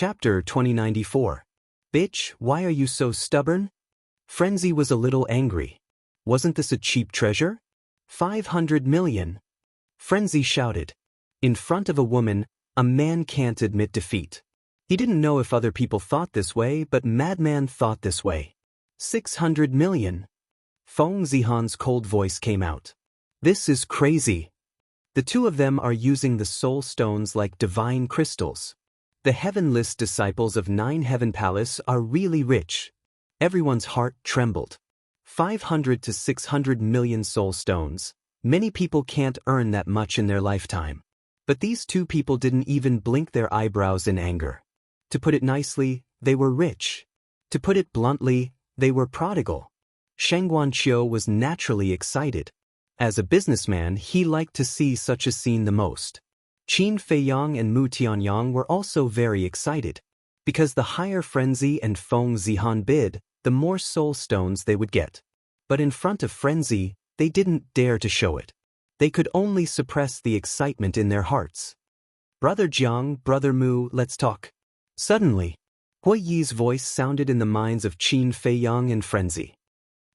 Chapter 2094. Bitch, why are you so stubborn? Frenzy was a little angry. Wasn't this a cheap treasure? 500 million. Frenzy shouted. In front of a woman, a man can't admit defeat. He didn't know if other people thought this way, but Madman thought this way. 600 million. Feng Zihan's cold voice came out. This is crazy. The two of them are using the soul stones like divine crystals. The heavenless disciples of Nine Heaven Palace are really rich. Everyone's heart trembled. 500 to 600 million soul stones. Many people can't earn that much in their lifetime. But these two people didn't even blink their eyebrows in anger. To put it nicely, they were rich. To put it bluntly, they were prodigal. Sheng Guanqiu was naturally excited. As a businessman, he liked to see such a scene the most. Qin Feiyang and Mu Tianyang were also very excited. Because the higher Frenzy and Feng Zihan bid, the more soul stones they would get. But in front of Frenzy, they didn't dare to show it. They could only suppress the excitement in their hearts. Brother Jiang, Brother Mu, let's talk. Suddenly, Hui Yi's voice sounded in the minds of Qin Feiyang and Frenzy.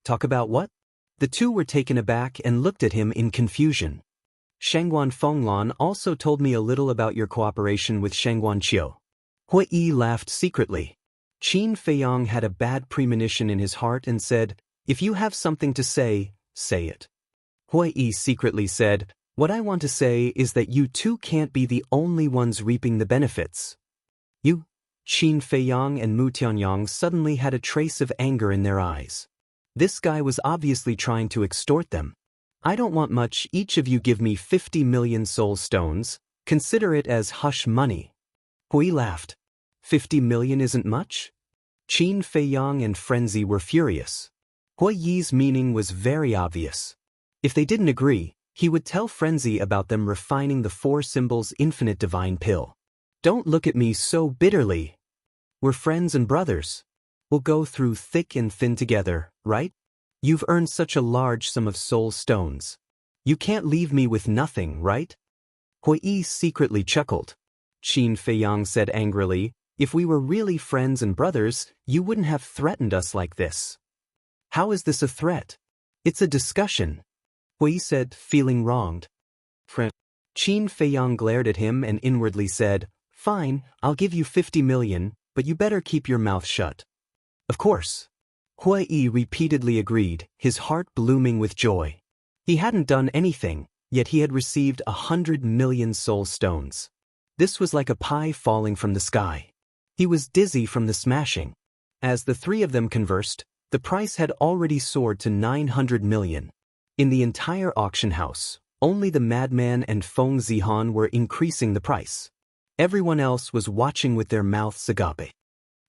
Talk about what? The two were taken aback and looked at him in confusion. Shengguan Fenglan also told me a little about your cooperation with Sheng Guanqiu. Hui Yi laughed secretly. Qin Feiyang had a bad premonition in his heart and said, if you have something to say, say it. Hui Yi secretly said, what I want to say is that you two can't be the only ones reaping the benefits. You? Qin Feiyang and Mu Tianyang suddenly had a trace of anger in their eyes. This guy was obviously trying to extort them. I don't want much, each of you give me 50 million soul stones, consider it as hush money. Hui laughed. 50 million isn't much? Qin Feiyang and Frenzy were furious. Hui Yi's meaning was very obvious. If they didn't agree, he would tell Frenzy about them refining the four symbols infinite divine pill. Don't look at me so bitterly. We're friends and brothers. We'll go through thick and thin together, right? You've earned such a large sum of soul stones. You can't leave me with nothing, right? Hui Yi secretly chuckled. Qin Feiyang said angrily, if we were really friends and brothers, you wouldn't have threatened us like this. How is this a threat? It's a discussion. Hui said, feeling wronged. Qin Feiyang glared at him and inwardly said, fine, I'll give you 50 million, but you better keep your mouth shut. Of course. Hui Yi repeatedly agreed, his heart blooming with joy. He hadn't done anything, yet he had received 100 million soul stones. This was like a pie falling from the sky. He was dizzy from the smashing. As the three of them conversed, the price had already soared to 900 million. In the entire auction house, only the Madman and Feng Zihan were increasing the price. Everyone else was watching with their mouths agape.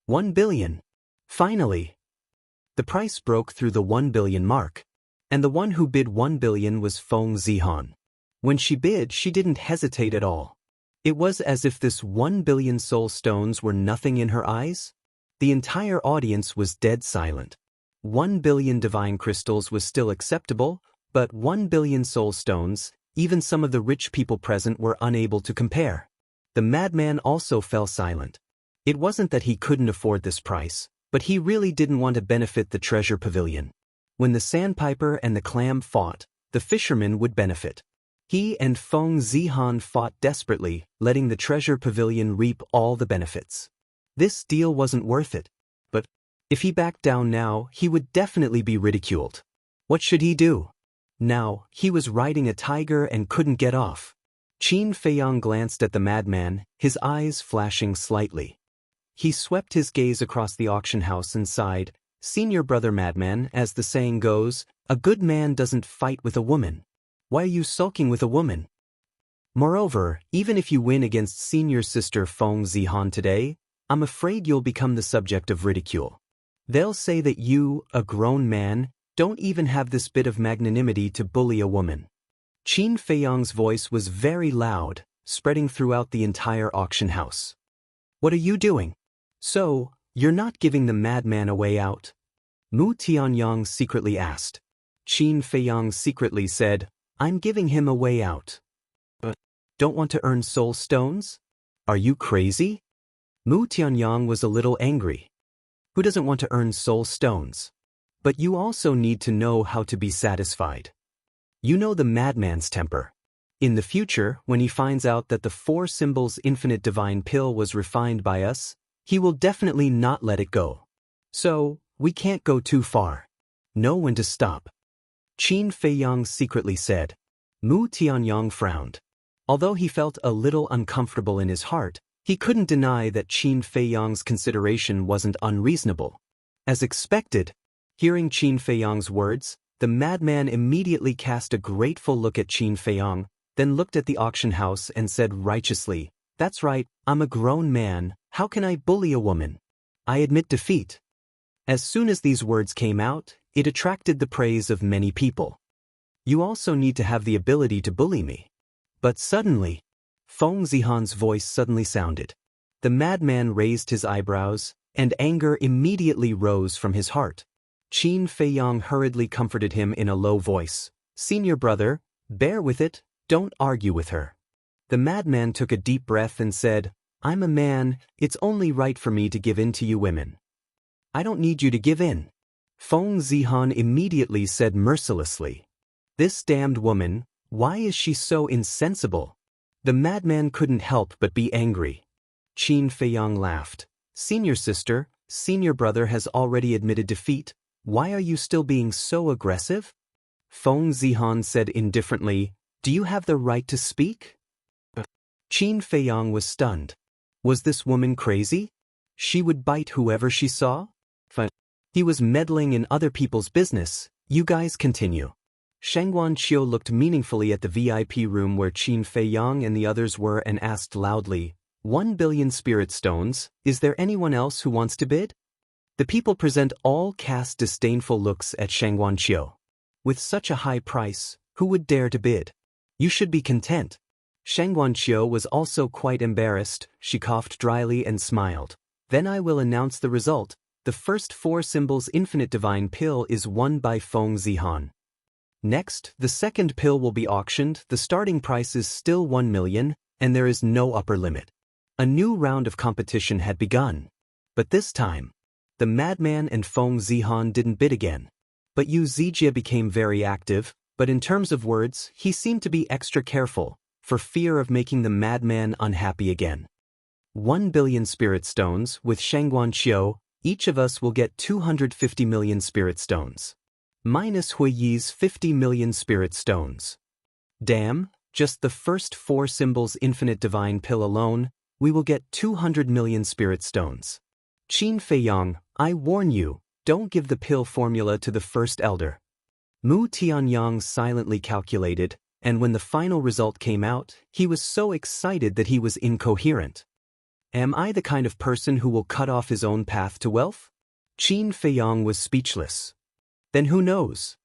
1 billion. Finally, the price broke through the 1 billion mark, and the one who bid 1 billion was Feng Zihan. When she bid, she didn't hesitate at all. It was as if this 1 billion soul stones were nothing in her eyes. The entire audience was dead silent. 1 billion divine crystals was still acceptable, but 1 billion soul stones, even some of the rich people present were unable to compare. The Madman also fell silent. It wasn't that he couldn't afford this price, but he really didn't want to benefit the treasure pavilion. When the sandpiper and the clam fought, the fisherman would benefit. He and Feng Zihan fought desperately, letting the treasure pavilion reap all the benefits. This deal wasn't worth it. But if he backed down now, he would definitely be ridiculed. What should he do? Now, he was riding a tiger and couldn't get off. Qin Feiyang glanced at the Madman, his eyes flashing slightly. He swept his gaze across the auction house and sighed, Senior Brother Madman, as the saying goes, a good man doesn't fight with a woman. Why are you sulking with a woman? Moreover, even if you win against Senior Sister Feng Zihan today, I'm afraid you'll become the subject of ridicule. They'll say that you, a grown man, don't even have this bit of magnanimity to bully a woman. Qin Feiyang's voice was very loud, spreading throughout the entire auction house. What are you doing? So, you're not giving the Madman a way out? Mu Tianyang secretly asked. Qin Feiyang secretly said, I'm giving him a way out. But don't want to earn soul stones? Are you crazy? Mu Tianyang was a little angry. Who doesn't want to earn soul stones? But you also need to know how to be satisfied. You know the madman's temper. In the future, when he finds out that the 4 symbols infinite divine pill was refined by us, he will definitely not let it go. So, we can't go too far. Know when to stop. Qin Feiyang secretly said. Mu Tianyang frowned. Although he felt a little uncomfortable in his heart, he couldn't deny that Qin Feiyang's consideration wasn't unreasonable. As expected, hearing Qin Feiyang's words, the madman immediately cast a grateful look at Qin Feiyang, then looked at the auction house and said righteously, "That's right, I'm a grown man, how can I bully a woman? I admit defeat." As soon as these words came out, it attracted the praise of many people. You also need to have the ability to bully me. But suddenly, Feng Zihan's voice suddenly sounded. The madman raised his eyebrows, and anger immediately rose from his heart. Qin Feiyang hurriedly comforted him in a low voice. "Senior brother, bear with it, don't argue with her." The madman took a deep breath and said, "I'm a man, it's only right for me to give in to you women." "I don't need you to give in." Feng Zihan immediately said mercilessly. "This damned woman, why is she so insensible?" The madman couldn't help but be angry. Qin Feiyang laughed. "Senior sister, senior brother has already admitted defeat. Why are you still being so aggressive?" Feng Zihan said indifferently, "Do you have the right to speak?" Qin Feiyang was stunned. Was this woman crazy? She would bite whoever she saw? He was meddling in other people's business. You guys continue. Shangguan Qiu looked meaningfully at the VIP room where Qin Feiyang and the others were and asked loudly, 1 billion spirit stones, is there anyone else who wants to bid? The people present all cast disdainful looks at Shangguan Qiu. With such a high price, who would dare to bid? You should be content. Shangguan Qiu was also quite embarrassed. She coughed dryly and smiled. Then I will announce the result. The first 4 symbols infinite divine pill is won by Feng Zihan. Next, the second pill will be auctioned. The starting price is still 1 million, and there is no upper limit. A new round of competition had begun. But this time, the madman and Feng Zihan didn't bid again. But Yu Zijie became very active, but in terms of words, he seemed to be extra careful, for fear of making the madman unhappy again. 1 billion spirit stones, with Shangguan Qiu, each of us will get 250 million spirit stones. Minus Huiyi's 50 million spirit stones. Damn, just the first 4 symbols infinite divine pill alone, we will get 200 million spirit stones. Qin Feiyang, I warn you, don't give the pill formula to the first elder. Mu Tianyang silently calculated, and when the final result came out, he was so excited that he was incoherent. Am I the kind of person who will cut off his own path to wealth? Qin Feiyang was speechless. Then who knows?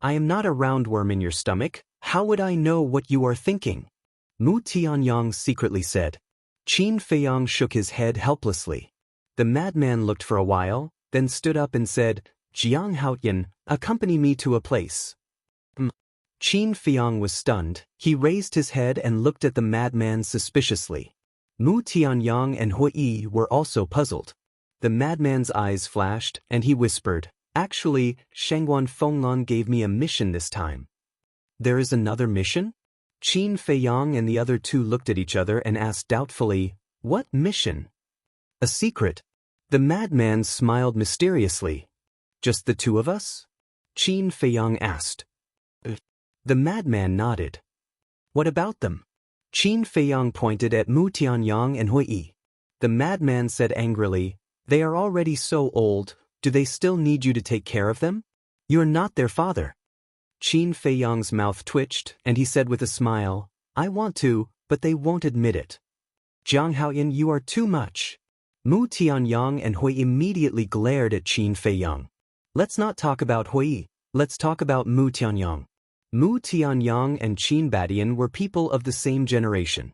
I am not a roundworm in your stomach, how would I know what you are thinking? Mu Tianyang secretly said. Qin Feiyang shook his head helplessly. The madman looked for a while, then stood up and said, Jiang Haoyan, accompany me to a place. Qin Feiyang was stunned. He raised his head and looked at the madman suspiciously. Mu Tianyang and Hui were also puzzled. The madman's eyes flashed, and he whispered, Actually, Shangguan Fenglan gave me a mission this time. There is another mission? Qin Feiyang and the other 2 looked at each other and asked doubtfully, What mission? A secret. The madman smiled mysteriously. Just the 2 of us? Qin Feiyang asked. The madman nodded. What about them? Qin Feiyang pointed at Mu Tianyang and Hui. The madman said angrily, They are already so old, do they still need you to take care of them? You're not their father. Qin Feiyang's mouth twitched, and he said with a smile, I want to, but they won't admit it. Jiang Haoyan, you are too much. Mu Tianyang and Hui immediately glared at Qin Feiyang. Let's not talk about Hui, let's talk about Mu Tianyang. Mu Tianyang and Qin Badian were people of the same generation.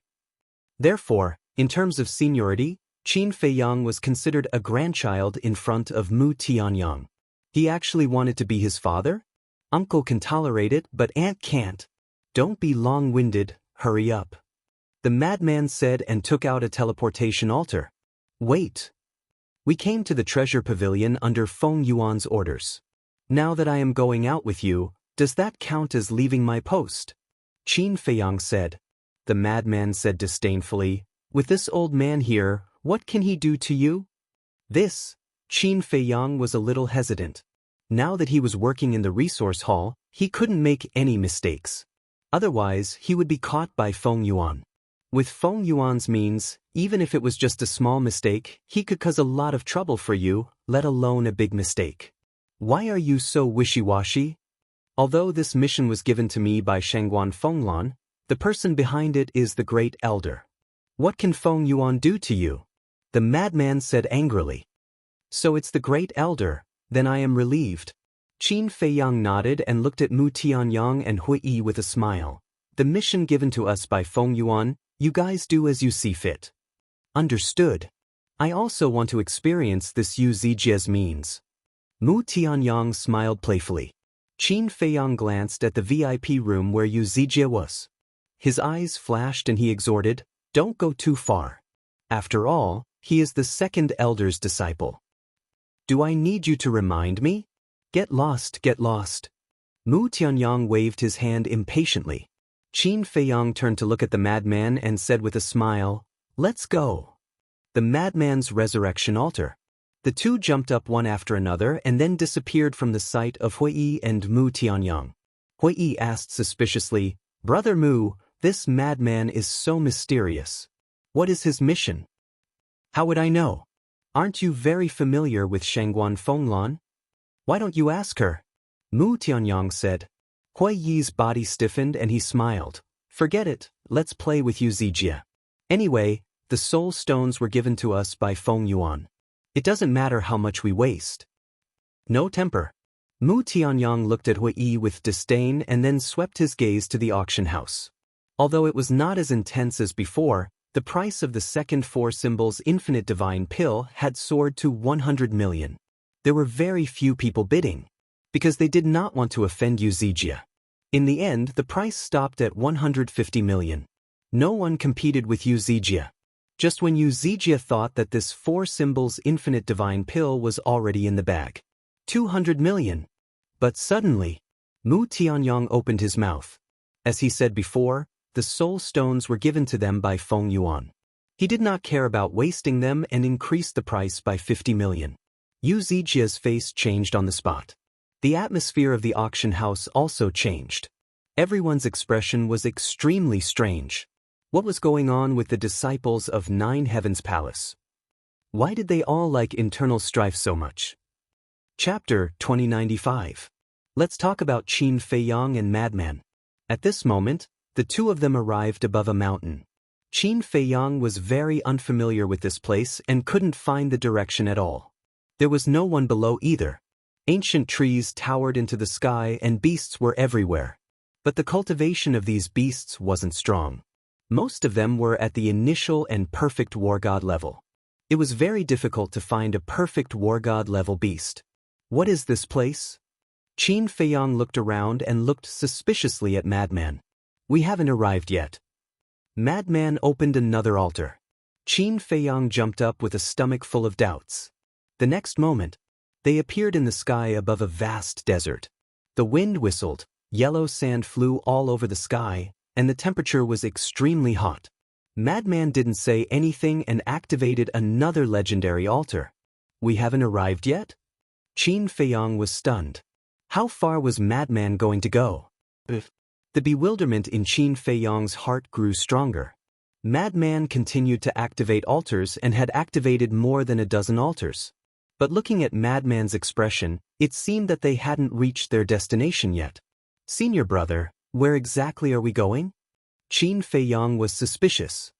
Therefore, in terms of seniority, Qin Feiyang was considered a grandchild in front of Mu Tianyang. He actually wanted to be his father? Uncle can tolerate it, but aunt can't. Don't be long-winded, hurry up. The madman said and took out a teleportation altar. Wait. We came to the treasure pavilion under Feng Yuan's orders. Now that I am going out with you, does that count as leaving my post? Qin Feiyang said. The madman said disdainfully, with this old man here, what can he do to you? Qin Feiyang was a little hesitant. Now that he was working in the resource hall, he couldn't make any mistakes. Otherwise, he would be caught by Feng Yuan. With Feng Yuan's means, even if it was just a small mistake, he could cause a lot of trouble for you, let alone a big mistake. Why are you so wishy-washy? Although this mission was given to me by Shangguan Fenglan, the person behind it is the Great Elder. What can Feng Yuan do to you? The madman said angrily. So it's the Great Elder, then I am relieved. Qin Feiyang nodded and looked at Mu Tianyang and Hui Yi with a smile. The mission given to us by Feng Yuan, you guys do as you see fit. Understood. I also want to experience this Yu Zijie's means. Mu Tianyang smiled playfully. Qin Feiyang glanced at the VIP room where Yu Zijie was. His eyes flashed and he exhorted, don't go too far. After all, he is the second elder's disciple. Do I need you to remind me? Get lost, get lost. Mu Tianyang waved his hand impatiently. Qin Feiyang turned to look at the madman and said with a smile, let's go. The madman's resurrection altar. The two jumped up one after another and then disappeared from the sight of Hui Yi and Mu Tianyang. Hui Yi asked suspiciously, Brother Mu, this madman is so mysterious. What is his mission? How would I know? Aren't you very familiar with Shangguan Fenglan? Why don't you ask her? Mu Tianyang said. Hui Yi's body stiffened and he smiled. Forget it, let's play with Yu Zijie. Anyway, the soul stones were given to us by Feng Yuan. It doesn't matter how much we waste. No temper. Mu Tianyang looked at Hui Yi with disdain and then swept his gaze to the auction house. Although it was not as intense as before, the price of the second four symbols infinite divine pill had soared to 100 million. There were very few people bidding, because they did not want to offend Yu Zijie. In the end, the price stopped at 150 million. No one competed with Yu Zijie. Just when Yu Zijie thought that this four symbols infinite divine pill was already in the bag. 200 million. But suddenly, Mu Tianyang opened his mouth. As he said before, the soul stones were given to them by Feng Yuan. He did not care about wasting them and increased the price by 50 million. Yu Zijie's face changed on the spot. The atmosphere of the auction house also changed. Everyone's expression was extremely strange. What was going on with the disciples of Nine Heavens Palace? Why did they all like internal strife so much? Chapter 2095. Let's talk about Qin Feiyang and Madman. At this moment, the two of them arrived above a mountain. Qin Feiyang was very unfamiliar with this place and couldn't find the direction at all. There was no one below either. Ancient trees towered into the sky and beasts were everywhere. But the cultivation of these beasts wasn't strong. Most of them were at the initial and perfect war god level. It was very difficult to find a perfect war god level beast. What is this place? Qin Feiyang looked around and looked suspiciously at Madman. We haven't arrived yet. Madman opened another altar. Qin Feiyang jumped up with a stomach full of doubts. The next moment, they appeared in the sky above a vast desert. The wind whistled, yellow sand flew all over the sky, and the temperature was extremely hot. Madman didn't say anything and activated another legendary altar. We haven't arrived yet? Qin Feiyang was stunned. How far was Madman going to go? The bewilderment in Qin Feiyang's heart grew stronger. Madman continued to activate altars and had activated more than a dozen altars. But looking at Madman's expression, it seemed that they hadn't reached their destination yet. Senior brother, where exactly are we going? Qin Feiyang was suspicious.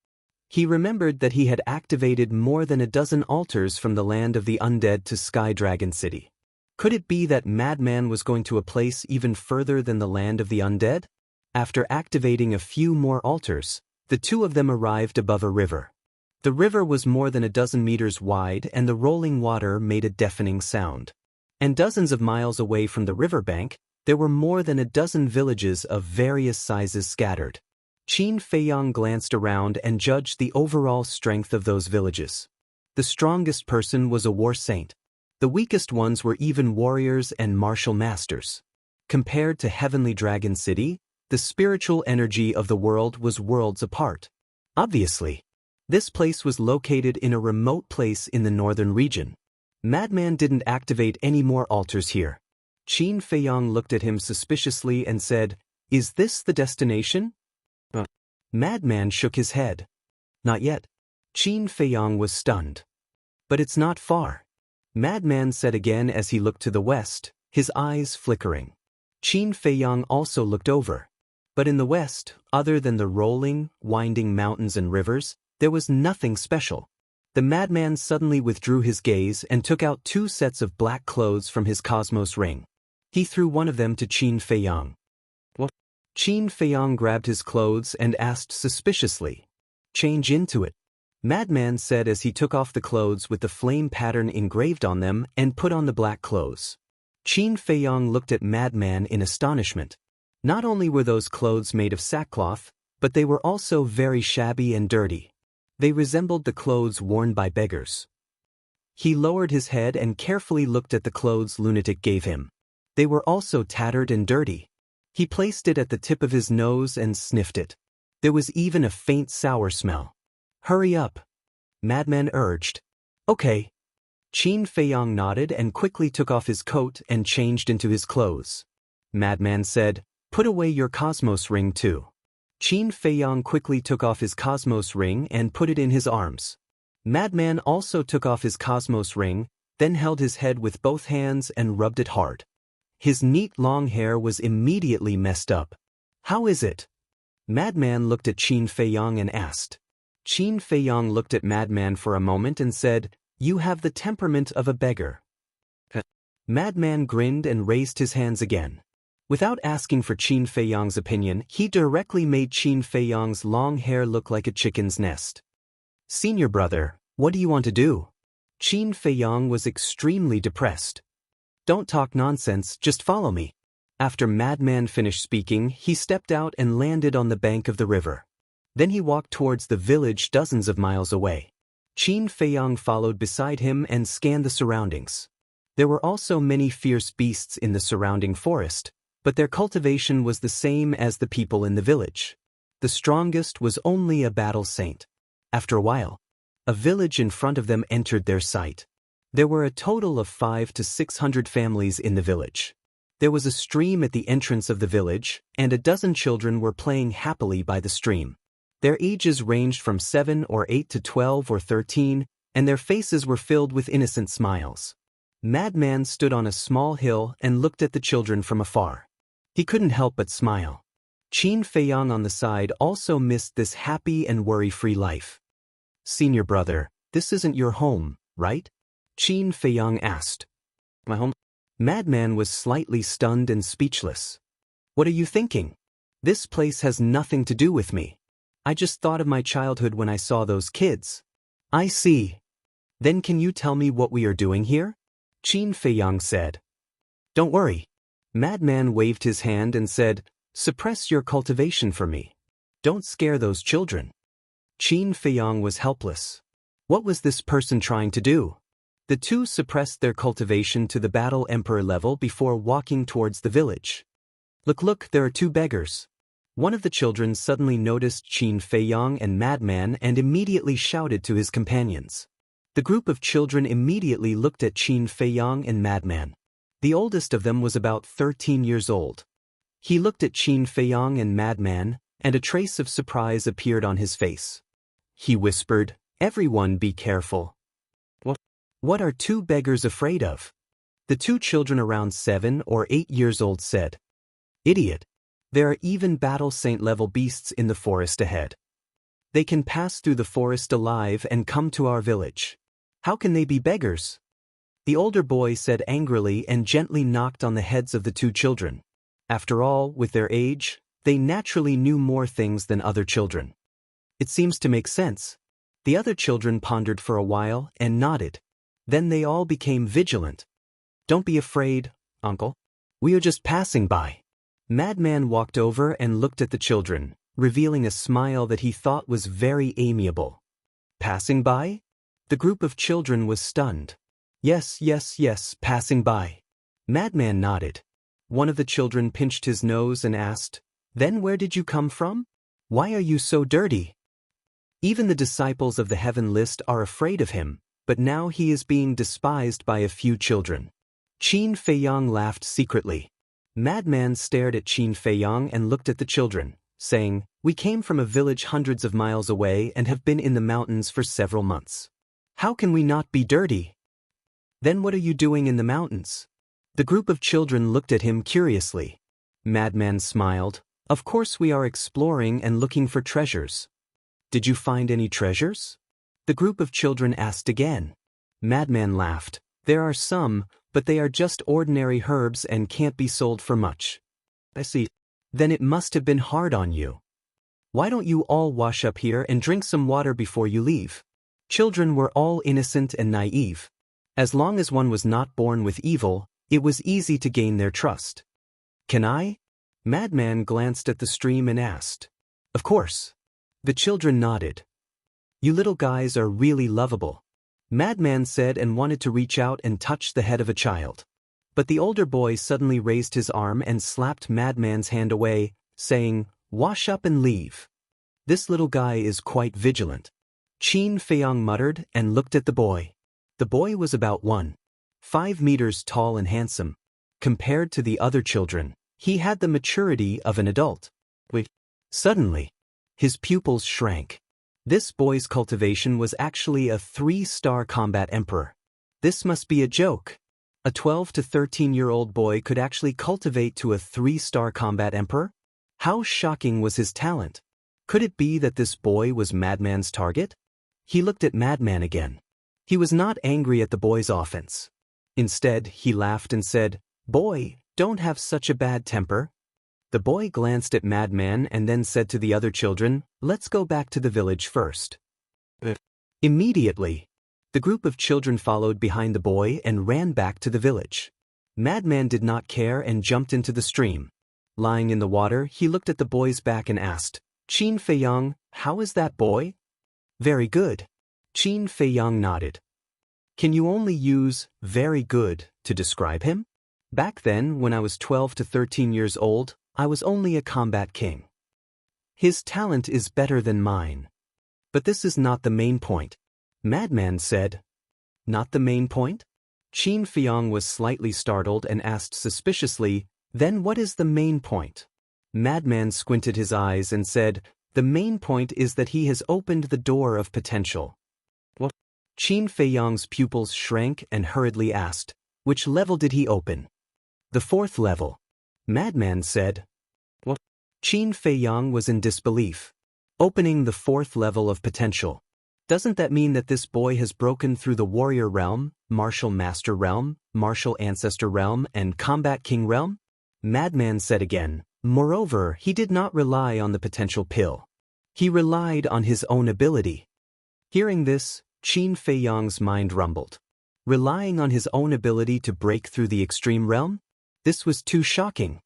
He remembered that he had activated more than a dozen altars from the land of the undead to Sky Dragon City. Could it be that Madman was going to a place even further than the land of the undead? After activating a few more altars, the two of them arrived above a river. The river was more than a dozen meters wide and the rolling water made a deafening sound. And dozens of miles away from the riverbank, there were more than a dozen villages of various sizes scattered. Qin Feiyang glanced around and judged the overall strength of those villages. The strongest person was a war saint. The weakest ones were even warriors and martial masters. Compared to Heavenly Dragon City, the spiritual energy of the world was worlds apart. Obviously, this place was located in a remote place in the northern region. Madman didn't activate any more altars here. Qin Feiyong looked at him suspiciously and said, "Is this the destination?" Madman shook his head. "Not yet." Qin Feiyong was stunned. "But it's not far," Madman said again as he looked to the west, his eyes flickering. Qin Feiyong also looked over. But in the west, other than the rolling, winding mountains and rivers, there was nothing special. The madman suddenly withdrew his gaze and took out 2 sets of black clothes from his cosmos ring. He threw one of them to Qin Feiyong. "What?" Qin Feiyong grabbed his clothes and asked suspiciously. "Change into it," Madman said as he took off the clothes with the flame pattern engraved on them and put on the black clothes. Qin Feiyong looked at Madman in astonishment. Not only were those clothes made of sackcloth, but they were also very shabby and dirty. They resembled the clothes worn by beggars. He lowered his head and carefully looked at the clothes lunatic gave him. They were also tattered and dirty. He placed it at the tip of his nose and sniffed it. There was even a faint sour smell. "Hurry up," Madman urged. "Okay." Qin Feiyong nodded and quickly took off his coat and changed into his clothes. Madman said, "Put away your cosmos ring too." Qin Feiyong quickly took off his cosmos ring and put it in his arms. Madman also took off his cosmos ring, then held his head with both hands and rubbed it hard. His neat long hair was immediately messed up. "How is it?" Madman looked at Qin Feiyong and asked. Qin Feiyong looked at Madman for a moment and said, "You have the temperament of a beggar." Madman grinned and raised his hands again. Without asking for Qin Feiyong's opinion, he directly made Qin Feiyong's long hair look like a chicken's nest. "Senior brother, what do you want to do?" Qin Feiyong was extremely depressed. "Don't talk nonsense, just follow me." After Madman finished speaking, he stepped out and landed on the bank of the river. Then he walked towards the village dozens of miles away. Qin Feiyong followed beside him and scanned the surroundings. There were also many fierce beasts in the surrounding forest, but their cultivation was the same as the people in the village. The strongest was only a battle saint. After a while, a village in front of them entered their sight. There were a total of 500 to 600 families in the village. There was a stream at the entrance of the village, and a dozen children were playing happily by the stream. Their ages ranged from 7 or 8 to 12 or 13, and their faces were filled with innocent smiles. Madman stood on a small hill and looked at the children from afar. He couldn't help but smile. Qin Feiyong on the side also missed this happy and worry-free life. "Senior brother, this isn't your home, right?" Qin Feiyong asked. "My home?" Madman was slightly stunned and speechless. "What are you thinking? This place has nothing to do with me. I just thought of my childhood when I saw those kids." "I see. Then can you tell me what we are doing here?" Qin Feiyong said. "Don't worry." Madman waved his hand and said, "Suppress your cultivation for me. Don't scare those children." Qin Feiyong was helpless. What was this person trying to do? The two suppressed their cultivation to the Battle Emperor level before walking towards the village. Look, there are 2 beggars." One of the children suddenly noticed Qin Feiyong and Madman and immediately shouted to his companions. The group of children immediately looked at Qin Feiyong and Madman. The oldest of them was about 13 years old. He looked at Qin Feiyong and Madman, and a trace of surprise appeared on his face. He whispered, "Everyone be careful." What are 2 beggars afraid of?" The 2 children around 7 or 8 years old said. "Idiot. There are even battle saint level beasts in the forest ahead. They can pass through the forest alive and come to our village. How can they be beggars?" The older boy said angrily and gently knocked on the heads of the 2 children. After all, with their age, they naturally knew more things than other children. It seems to make sense. The other children pondered for a while and nodded. Then they all became vigilant. "Don't be afraid, uncle. We are just passing by." Madman walked over and looked at the children, revealing a smile that he thought was very amiable. "Passing by? The group of children was stunned. Yes, yes, yes, passing by. Madman nodded. One of the children pinched his nose and asked, Then where did you come from? Why are you so dirty? Even the disciples of the heaven list are afraid of him, but now he is being despised by a few children. Qin Feiyang laughed secretly. Madman stared at Qin Feiyang and looked at the children, saying, We came from a village hundreds of miles away and have been in the mountains for several months. How can we not be dirty? Then what are you doing in the mountains? The group of children looked at him curiously. Madman smiled. Of course we are exploring and looking for treasures. Did you find any treasures? The group of children asked again. Madman laughed. There are some, but they are just ordinary herbs and can't be sold for much. I see. Then it must have been hard on you. Why don't you all wash up here and drink some water before you leave? Children were all innocent and naive. As long as one was not born with evil, it was easy to gain their trust. Can I? Madman glanced at the stream and asked. Of course. The children nodded. You little guys are really lovable. Madman said and wanted to reach out and touch the head of a child. But the older boy suddenly raised his arm and slapped Madman's hand away, saying, Wash up and leave. This little guy is quite vigilant. Qin Feiyang muttered and looked at the boy. The boy was about 1.5 meters tall and handsome. Compared to the other children, he had the maturity of an adult. Suddenly, his pupils shrank. This boy's cultivation was actually a 3-star combat emperor. This must be a joke. A 12 to 13-year-old boy could actually cultivate to a 3-star combat emperor? How shocking was his talent? Could it be that this boy was Madman's target? He looked at Madman again. He was not angry at the boy's offense. Instead, he laughed and said, Boy, don't have such a bad temper. The boy glanced at Madman and then said to the other children, Let's go back to the village first. Immediately, the group of children followed behind the boy and ran back to the village. Madman did not care and jumped into the stream. Lying in the water, he looked at the boy's back and asked, Qin Feiyang, how is that boy? Very good. Qin Feiyang nodded. Can you only use very good to describe him? Back then, when I was 12 to 13 years old, I was only a combat king. His talent is better than mine. But this is not the main point. Madman said. Not the main point? Qin Feiyang was slightly startled and asked suspiciously, Then what is the main point? Madman squinted his eyes and said, The main point is that he has opened the door of potential. What? Qin Feiyang's pupils shrank and hurriedly asked, Which level did he open? The 4th level. Madman said. What? Qin Feiyang was in disbelief. Opening the 4th level of potential. Doesn't that mean that this boy has broken through the warrior realm, martial master realm, martial ancestor realm, and combat king realm? Madman said again. Moreover, he did not rely on the potential pill. He relied on his own ability. Hearing this, Qin Feiyang's mind rumbled. Relying on his own ability to break through the extreme realm? This was too shocking.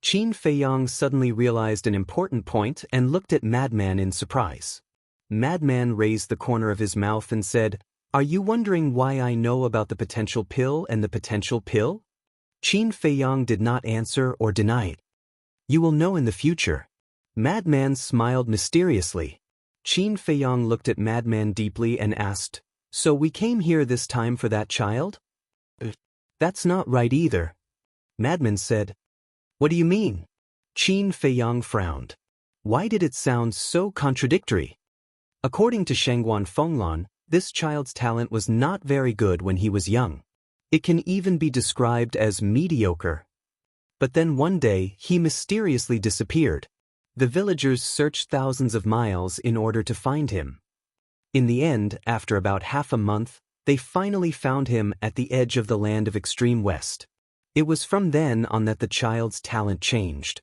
Qin Feiyang suddenly realized an important point and looked at Madman in surprise. Madman raised the corner of his mouth and said, Are you wondering why I know about the potential pill and the potential pill? Qin Feiyang did not answer or deny it. You will know in the future. Madman smiled mysteriously. Qin Feiyang looked at Madman deeply and asked, So we came here this time for that child? That's not right either. Madman said. What do you mean? Qin Feiyang frowned. Why did it sound so contradictory? According to Shangguan Fenglan, this child's talent was not very good when he was young. It can even be described as mediocre. But then one day, he mysteriously disappeared. The villagers searched thousands of miles in order to find him. In the end, after about half a month, they finally found him at the edge of the land of Extreme West. It was from then on that the child's talent changed.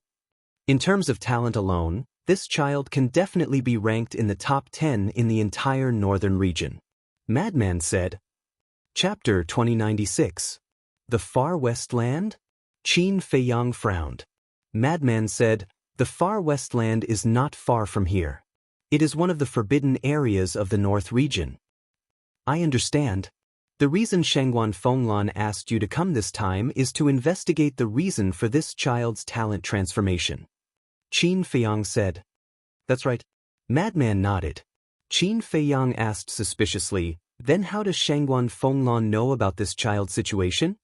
In terms of talent alone, this child can definitely be ranked in the top 10 in the entire northern region. Madman said. Chapter 2096. The Far West Land? Qin Feiyang frowned. Madman said, The Far West Land is not far from here. It is one of the forbidden areas of the North region. I understand. The reason Shangguan Fenglan asked you to come this time is to investigate the reason for this child's talent transformation. Qin Feiyang said. That's right. Madman nodded. Qin Feiyang asked suspiciously, then how does Shangguan Fenglan know about this child's situation?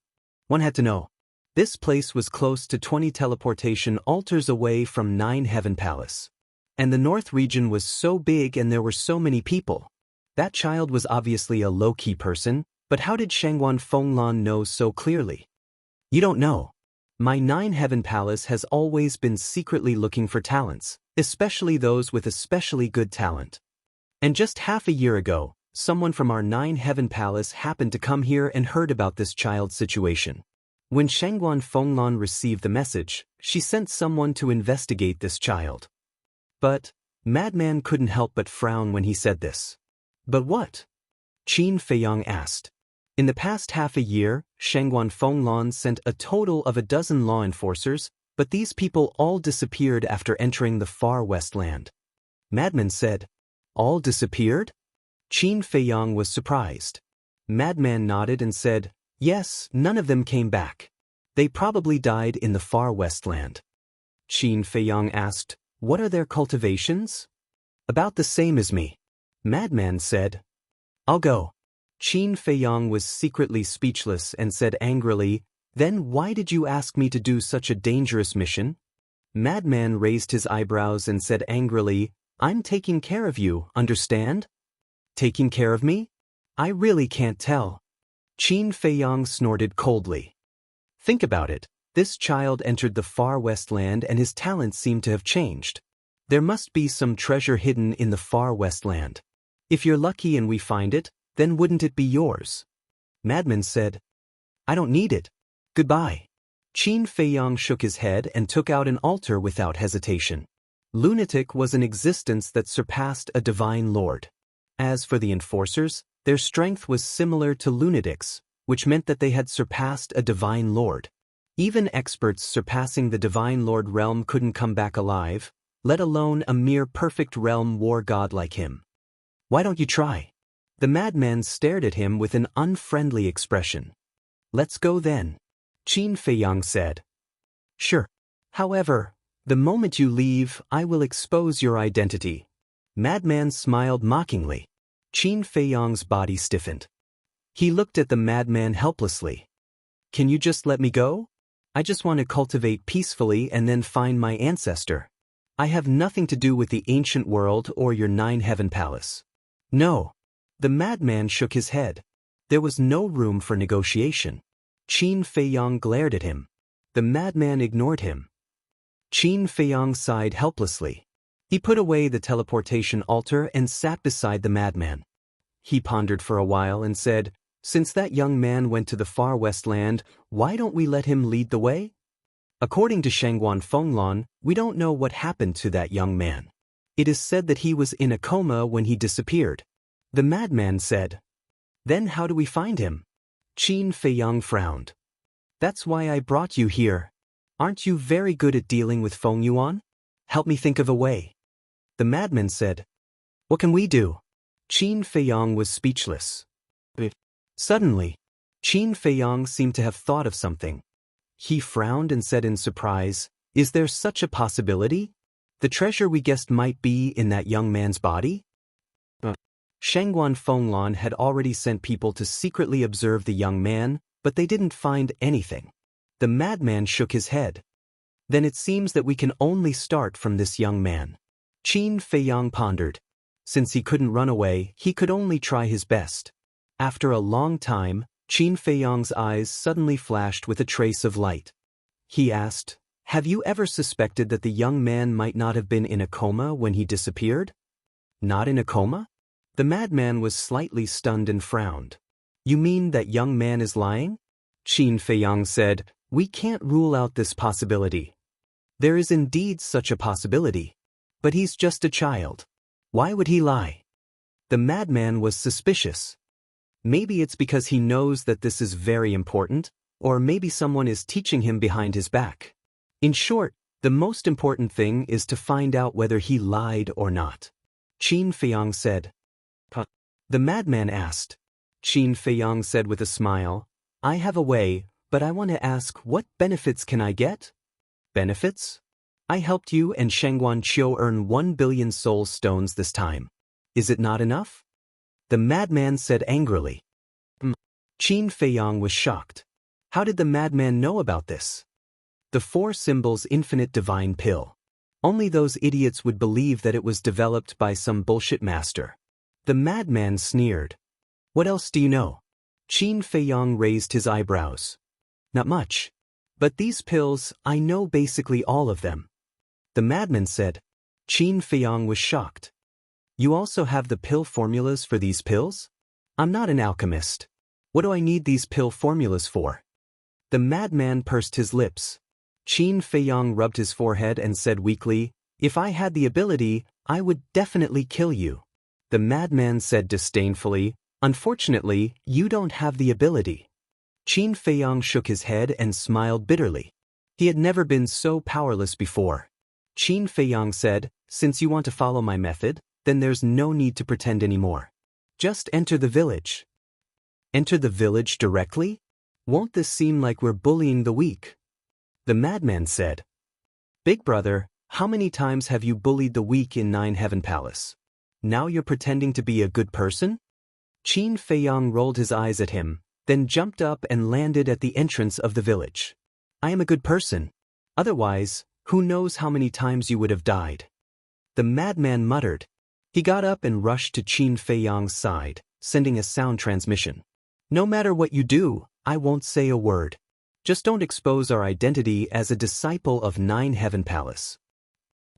One had to know. This place was close to 20 teleportation altars away from 9 Heaven Palace. And the north region was so big and there were so many people. That child was obviously a low-key person, but how did Shangguan Fenglan know so clearly? You don't know. My 9 Heaven Palace has always been secretly looking for talents, especially those with especially good talent. And just half a year ago, someone from our 9 Heaven Palace happened to come here and heard about this child's situation. When Shangguan Fenglan received the message, she sent someone to investigate this child. But Madman couldn't help but frown when he said this. But what? Qin Feiyang asked. In the past half a year, Shangguan Fenglan sent a total of 12 law enforcers, but these people all disappeared after entering the far west land. Madman said, all disappeared? Qin Feiyang was surprised. Madman nodded and said, yes, none of them came back. They probably died in the far west land. Qin Feiyang asked, what are their cultivations? About the same as me. Madman said, I'll go. Qin Feiyang was secretly speechless and said angrily, then why did you ask me to do such a dangerous mission? Madman raised his eyebrows and said angrily, I'm taking care of you, understand? Taking care of me? I really can't tell. Qin Feiyang snorted coldly. Think about it. This child entered the far west land and his talents seem to have changed. There must be some treasure hidden in the far west land. If you're lucky and we find it, then wouldn't it be yours? Madman said, I don't need it. Goodbye. Qin Feiyang shook his head and took out an altar without hesitation. Lunatic was an existence that surpassed a divine lord. As for the enforcers, their strength was similar to lunatics, which meant that they had surpassed a divine lord. Even experts surpassing the divine lord realm couldn't come back alive, let alone a mere perfect realm war god like him. Why don't you try? The madman stared at him with an unfriendly expression. Let's go then. Qin Feiyang said. Sure. However, the moment you leave, I will expose your identity. Madman smiled mockingly. Qin Feiyang's body stiffened. He looked at the madman helplessly. Can you just let me go? I just want to cultivate peacefully and then find my ancestor. I have nothing to do with the ancient world or your 9 Heaven Palace. No. The madman shook his head. There was no room for negotiation. Qin Feiyang glared at him. The madman ignored him. Qin Feiyang sighed helplessly. He put away the teleportation altar and sat beside the madman. He pondered for a while and said, since that young man went to the far west land, why don't we let him lead the way? According to Shangguan Fenglan, we don't know what happened to that young man. It is said that he was in a coma when he disappeared. The madman said. Then how do we find him? Qin Feiyang frowned. That's why I brought you here. Aren't you very good at dealing with Feng Yuan? Help me think of a way. The madman said. What can we do? Qin Feiyang was speechless. Suddenly, Qin Feiyang seemed to have thought of something. He frowned and said in surprise, is there such a possibility? The treasure we guessed might be in that young man's body? Shangguan Fenglan had already sent people to secretly observe the young man, but they didn't find anything. The madman shook his head. Then it seems that we can only start from this young man. Qin Feiyang pondered. Since he couldn't run away, he could only try his best. After a long time, Qin Feiyang's eyes suddenly flashed with a trace of light. He asked, have you ever suspected that the young man might not have been in a coma when he disappeared? Not in a coma? The madman was slightly stunned and frowned. You mean that young man is lying? Qin Feiyang said, we can't rule out this possibility. There is indeed such a possibility. But he's just a child. Why would he lie? The madman was suspicious. Maybe it's because he knows that this is very important, or maybe someone is teaching him behind his back. In short, the most important thing is to find out whether he lied or not. Qin Feiyang said. The madman asked, Qin Feiyang said with a smile. I have a way, but I want to ask, what benefits can I get? Benefits? I helped you and Shangguan Qiu earn 1 billion soul stones this time. Is it not enough? The madman said angrily. Qin Feiyang was shocked. How did the madman know about this? The 4 symbols infinite divine pill. Only those idiots would believe that it was developed by some bullshit master. The madman sneered. What else do you know? Qin Feiyang raised his eyebrows. Not much. But these pills, I know basically all of them. The madman said. Qin Feiyang was shocked. You also have the pill formulas for these pills? I'm not an alchemist. What do I need these pill formulas for? The madman pursed his lips. Qin Feiyang rubbed his forehead and said weakly, If I had the ability, I would definitely kill you. The madman said disdainfully, Unfortunately, you don't have the ability. Qin Feiyang shook his head and smiled bitterly. He had never been so powerless before. Qin Feiyang said, Since you want to follow my method, then there's no need to pretend anymore. Just enter the village. Enter the village directly? Won't this seem like we're bullying the weak? The madman said. Big brother, how many times have you bullied the weak in 9 Heaven Palace? Now you're pretending to be a good person? Qin Feiyang rolled his eyes at him, then jumped up and landed at the entrance of the village. I am a good person. Otherwise, who knows how many times you would have died? The madman muttered. He got up and rushed to Qin Feiyang's side, sending a sound transmission. No matter what you do, I won't say a word. Just don't expose our identity as a disciple of 9 Heaven Palace.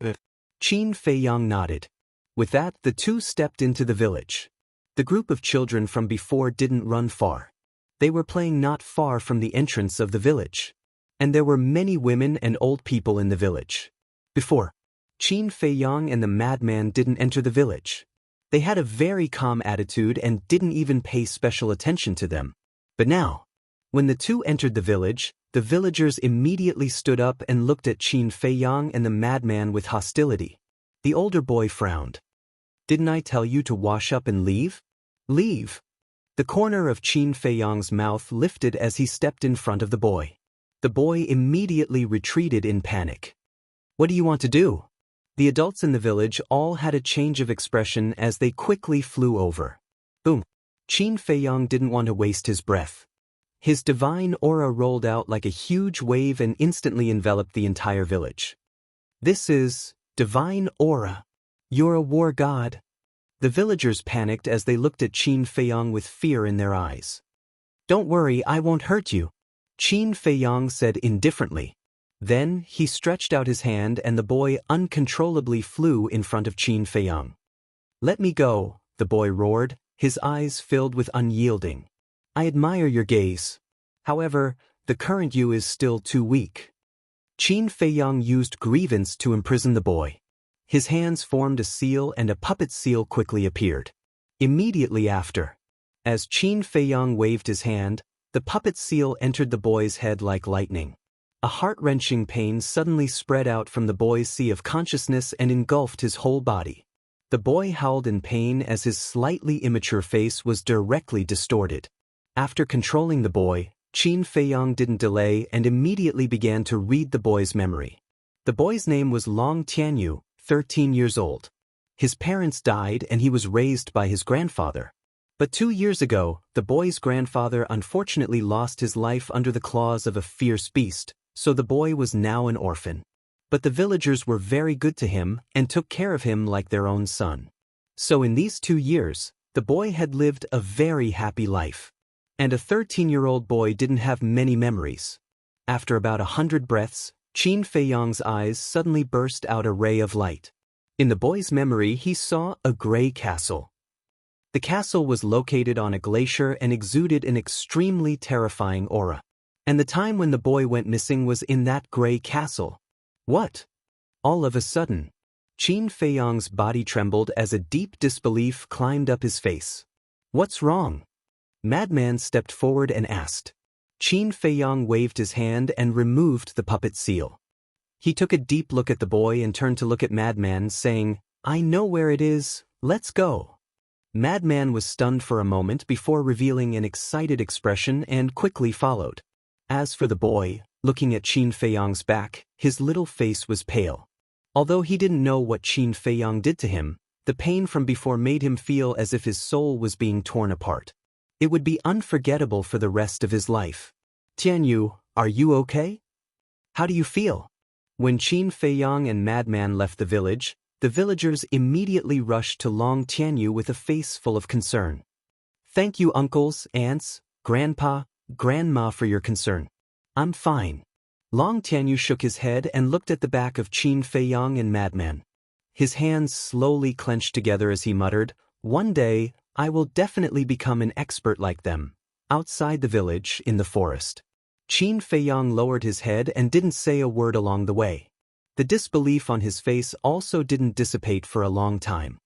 Qin Feiyang nodded. With that, the two stepped into the village. The group of children from before didn't run far. They were playing not far from the entrance of the village. And there were many women and old people in the village. Before, Qin Feiyang and the madman didn't enter the village. They had a very calm attitude and didn't even pay special attention to them. But now, when the two entered the village, the villagers immediately stood up and looked at Qin Feiyang and the madman with hostility. The older boy frowned. Didn't I tell you to wash up and leave? Leave. The corner of Qin Feiyang's mouth lifted as he stepped in front of the boy. The boy immediately retreated in panic. What do you want to do? The adults in the village all had a change of expression as they quickly flew over. Boom. Qin Feiyang didn't want to waste his breath. His divine aura rolled out like a huge wave and instantly enveloped the entire village. This is divine aura. You're a war god. The villagers panicked as they looked at Qin Feiyang with fear in their eyes. Don't worry, I won't hurt you, Qin Feiyang said indifferently. Then, he stretched out his hand and the boy uncontrollably flew in front of Qin Feiyang. Let me go, the boy roared, his eyes filled with unyielding. I admire your gaze. However, the current you is still too weak. Qin Feiyang used grievance to imprison the boy. His hands formed a seal and a puppet seal quickly appeared. Immediately after, as Qin Feiyang waved his hand, the puppet seal entered the boy's head like lightning. A heart-wrenching pain suddenly spread out from the boy's sea of consciousness and engulfed his whole body. The boy howled in pain as his slightly immature face was directly distorted. After controlling the boy, Qin Feiyang didn't delay and immediately began to read the boy's memory. The boy's name was Long Tianyu, 13 years old. His parents died and he was raised by his grandfather. But 2 years ago, the boy's grandfather unfortunately lost his life under the claws of a fierce beast, so the boy was now an orphan. But the villagers were very good to him and took care of him like their own son. So in these 2 years, the boy had lived a very happy life. And a 13-year-old boy didn't have many memories. After about 100 breaths, Qin Feiyang's eyes suddenly burst out a ray of light. In the boy's memory, he saw a gray castle. The castle was located on a glacier and exuded an extremely terrifying aura. And the time when the boy went missing was in that gray castle. What? All of a sudden, Qin Feiyang's body trembled as a deep disbelief climbed up his face. What's wrong? Madman stepped forward and asked. Qin Feiyang waved his hand and removed the puppet seal. He took a deep look at the boy and turned to look at Madman, saying, I know where it is, let's go. Madman was stunned for a moment before revealing an excited expression and quickly followed. As for the boy, looking at Qin Feiyang's back, his little face was pale. Although he didn't know what Qin Feiyang did to him, the pain from before made him feel as if his soul was being torn apart. It would be unforgettable for the rest of his life. Tianyu, are you okay? How do you feel? When Qin Feiyang and Madman left the village, the villagers immediately rushed to Long Tianyu with a face full of concern. Thank you, uncles, aunts, grandpa, grandma, for your concern. I'm fine. Long Tianyu shook his head and looked at the back of Qin Feiyang and Madman. His hands slowly clenched together as he muttered, "One day, I will definitely become an expert like them." Outside the village, in the forest, Qin Feiyang lowered his head and didn't say a word along the way. The disbelief on his face also didn't dissipate for a long time.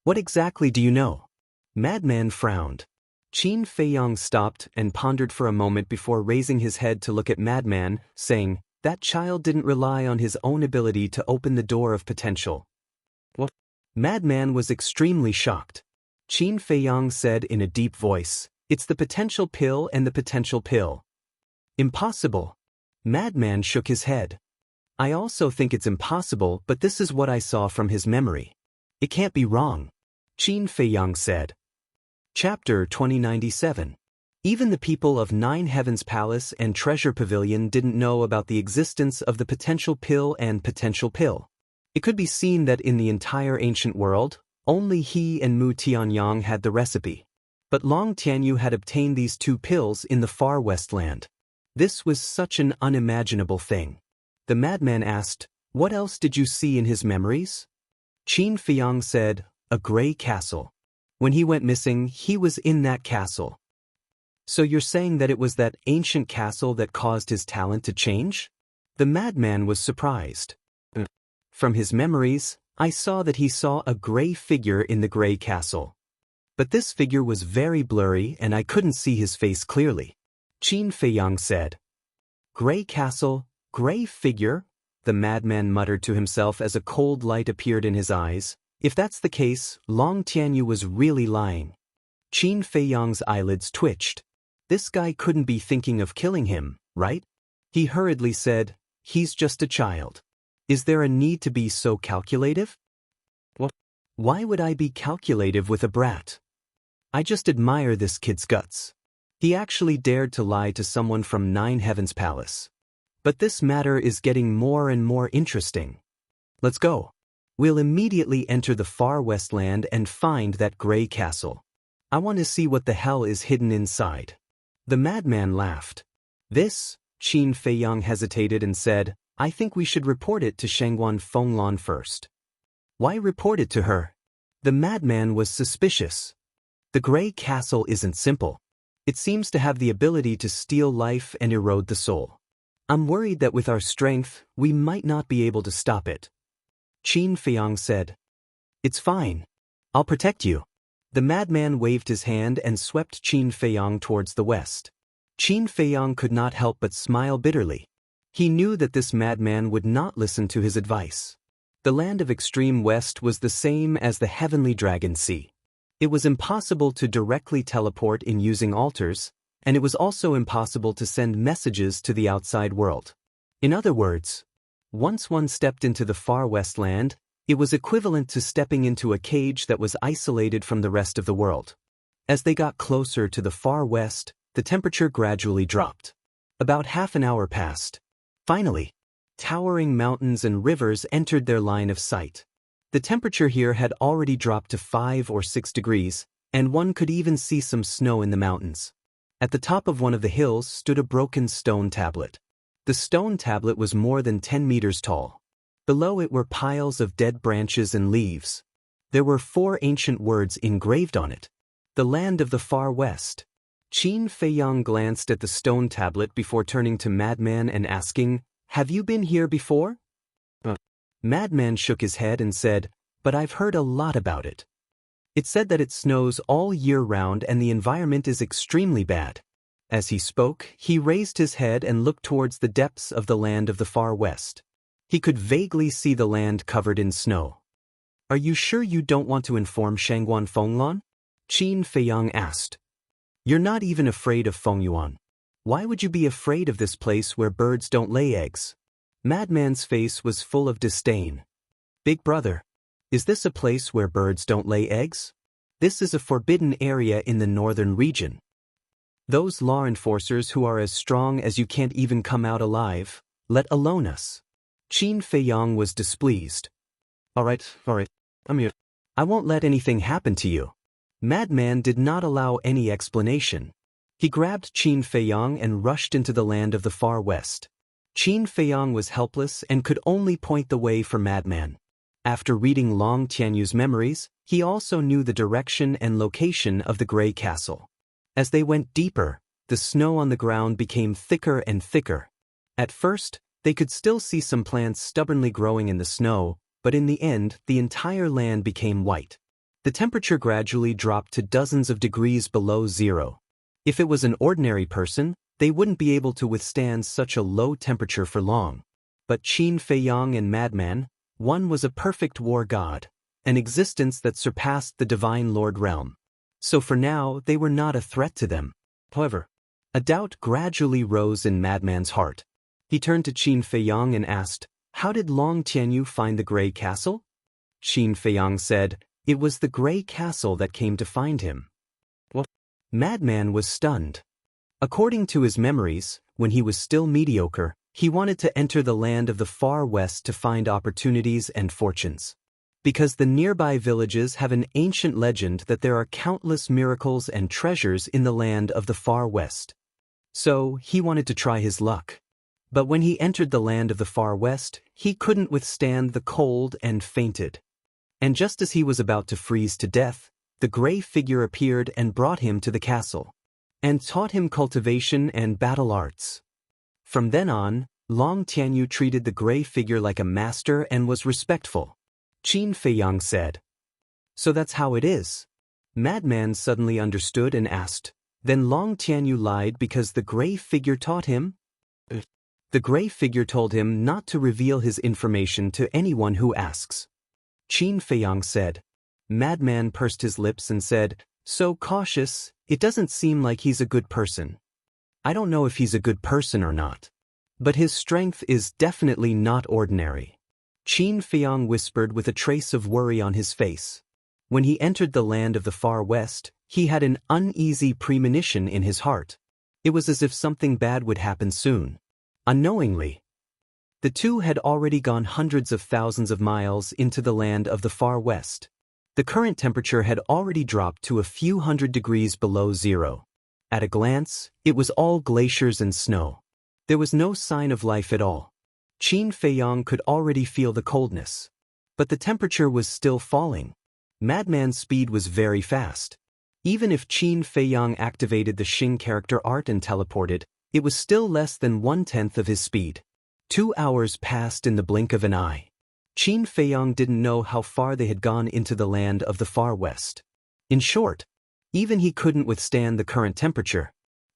What exactly do you know? Madman frowned. Qin Feiyang stopped and pondered for a moment before raising his head to look at Madman, saying, "That child didn't rely on his own ability to open the door of potential." What? Madman was extremely shocked. Qin Feiyang said in a deep voice, "It's the potential pill and the potential pill." Impossible. Madman shook his head. I also think it's impossible, but this is what I saw from his memory. It can't be wrong. Qin Feiyang said. Chapter 2097. Even the people of Nine Heavens Palace and Treasure Pavilion didn't know about the existence of the potential pill and potential pill. It could be seen that in the entire ancient world, only he and Mu Tianyang had the recipe. But Long Tianyu had obtained these two pills in the far west land. This was such an unimaginable thing. The madman asked, "What else did you see in his memories?" Qin Feiyang said, "A gray castle. When he went missing, he was in that castle." So you're saying that it was that ancient castle that caused his talent to change? The madman was surprised. From his memories, I saw that he saw a gray figure in the gray castle. But this figure was very blurry and I couldn't see his face clearly. Qin Feiyang said. Gray castle, gray figure? The madman muttered to himself as a cold light appeared in his eyes. If that's the case, Long Tianyu was really lying. Qin Feiyang's eyelids twitched. This guy couldn't be thinking of killing him, right? He hurriedly said, "He's just a child. Is there a need to be so calculative?" What? Why would I be calculative with a brat? I just admire this kid's guts. He actually dared to lie to someone from Nine Heavens Palace. But this matter is getting more and more interesting. Let's go. We'll immediately enter the far west land and find that gray castle. I want to see what the hell is hidden inside. The madman laughed. This, Qin Feiyang hesitated and said, "I think we should report it to Shangguan Fenglan first." Why report it to her? The madman was suspicious. The gray castle isn't simple. It seems to have the ability to steal life and erode the soul. I'm worried that with our strength, we might not be able to stop it. Qin Feiyang said. It's fine. I'll protect you. The madman waved his hand and swept Qin Feiyang towards the west. Qin Feiyang could not help but smile bitterly. He knew that this madman would not listen to his advice. The land of extreme west was the same as the heavenly dragon sea. It was impossible to directly teleport in using altars, and it was also impossible to send messages to the outside world. In other words, once one stepped into the far west land, it was equivalent to stepping into a cage that was isolated from the rest of the world. As they got closer to the far west, the temperature gradually dropped. About half an hour passed. Finally, towering mountains and rivers entered their line of sight. The temperature here had already dropped to 5 or 6 degrees, and one could even see some snow in the mountains. At the top of one of the hills stood a broken stone tablet. The stone tablet was more than 10 meters tall. Below it were piles of dead branches and leaves. There were 4 ancient words engraved on it. The land of the far west. Qin Feiyang glanced at the stone tablet before turning to Madman and asking, "Have you been here before?" Madman shook his head and said, "But I've heard a lot about it. It said that it snows all year round and the environment is extremely bad." As he spoke, he raised his head and looked towards the depths of the land of the far west. He could vaguely see the land covered in snow. "Are you sure you don't want to inform Shangguan Fenglan?" Qin Feiyang asked. You're not even afraid of Fengyuan. Why would you be afraid of this place where birds don't lay eggs? Madman's face was full of disdain. Big brother, is this a place where birds don't lay eggs? This is a forbidden area in the northern region. Those law enforcers who are as strong as you can't even come out alive, let alone us. Qin Feiyang was displeased. All right, I'm here. I won't let anything happen to you. Madman did not allow any explanation. He grabbed Qin Feiyang and rushed into the land of the far west. Qin Feiyang was helpless and could only point the way for Madman. After reading Long Tianyu's memories, he also knew the direction and location of the Grey Castle. As they went deeper, the snow on the ground became thicker and thicker. At first, they could still see some plants stubbornly growing in the snow, but in the end, the entire land became white. The temperature gradually dropped to dozens of degrees below zero. If it was an ordinary person, they wouldn't be able to withstand such a low temperature for long. But Qin Feiyang and Madman, one was a perfect war god, an existence that surpassed the Divine Lord realm. So for now, they were not a threat to them. However, a doubt gradually rose in Madman's heart. He turned to Qin Feiyang and asked, How did Long Tianyu find the Grey Castle? Qin Feiyang said, It was the Grey Castle that came to find him. What? Madman was stunned. According to his memories, when he was still mediocre, he wanted to enter the land of the far west to find opportunities and fortunes. Because the nearby villages have an ancient legend that there are countless miracles and treasures in the land of the far west. So, he wanted to try his luck. But when he entered the land of the far west, he couldn't withstand the cold and fainted. And just as he was about to freeze to death, the gray figure appeared and brought him to the castle, and taught him cultivation and battle arts. From then on, Long Tianyu treated the gray figure like a master and was respectful. Qin Feiyang said. So that's how it is. Madman suddenly understood and asked, Then Long Tianyu lied because the gray figure taught him? The gray figure told him not to reveal his information to anyone who asks. Qin Feiyang said. Madman pursed his lips and said, So cautious, it doesn't seem like he's a good person. I don't know if he's a good person or not. But his strength is definitely not ordinary. Qin Feiyang whispered with a trace of worry on his face. When he entered the land of the far west, he had an uneasy premonition in his heart. It was as if something bad would happen soon. Unknowingly, the two had already gone hundreds of thousands of miles into the land of the far west. The current temperature had already dropped to a few hundred degrees below zero. At a glance, it was all glaciers and snow. There was no sign of life at all. Qin Feiyang could already feel the coldness. But the temperature was still falling. Madman's speed was very fast. Even if Qin Feiyang activated the Xing character art and teleported, it was still less than 1/10 of his speed. 2 hours passed in the blink of an eye. Qin Feiyang didn't know how far they had gone into the land of the far west. In short, even he couldn't withstand the current temperature.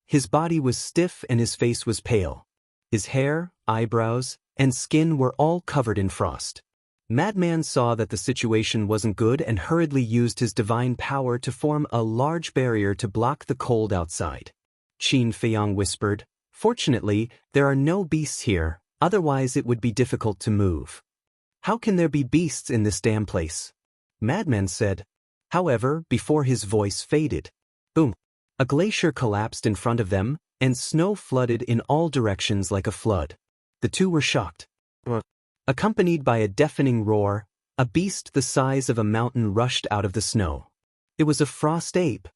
His body was stiff and his face was pale. His hair, eyebrows, and skin were all covered in frost. Madman saw that the situation wasn't good and hurriedly used his divine power to form a large barrier to block the cold outside. Qin Feiyang whispered, Fortunately, there are no beasts here, otherwise it would be difficult to move. How can there be beasts in this damn place? Madman said. However, before his voice faded, boom, a glacier collapsed in front of them, and snow flooded in all directions like a flood. The two were shocked. Accompanied by a deafening roar, a beast the size of a mountain rushed out of the snow. It was a frost ape.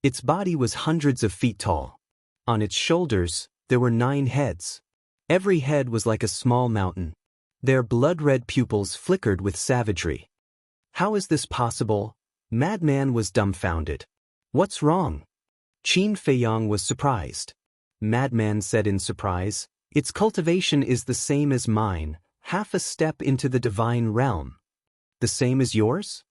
Its body was hundreds of feet tall. On its shoulders, there were 9 heads. Every head was like a small mountain. Their blood-red pupils flickered with savagery. How is this possible? Madman was dumbfounded. What's wrong? Qin Feiyang was surprised. Madman said in surprise, Its cultivation is the same as mine, half a step into the divine realm. The same as yours?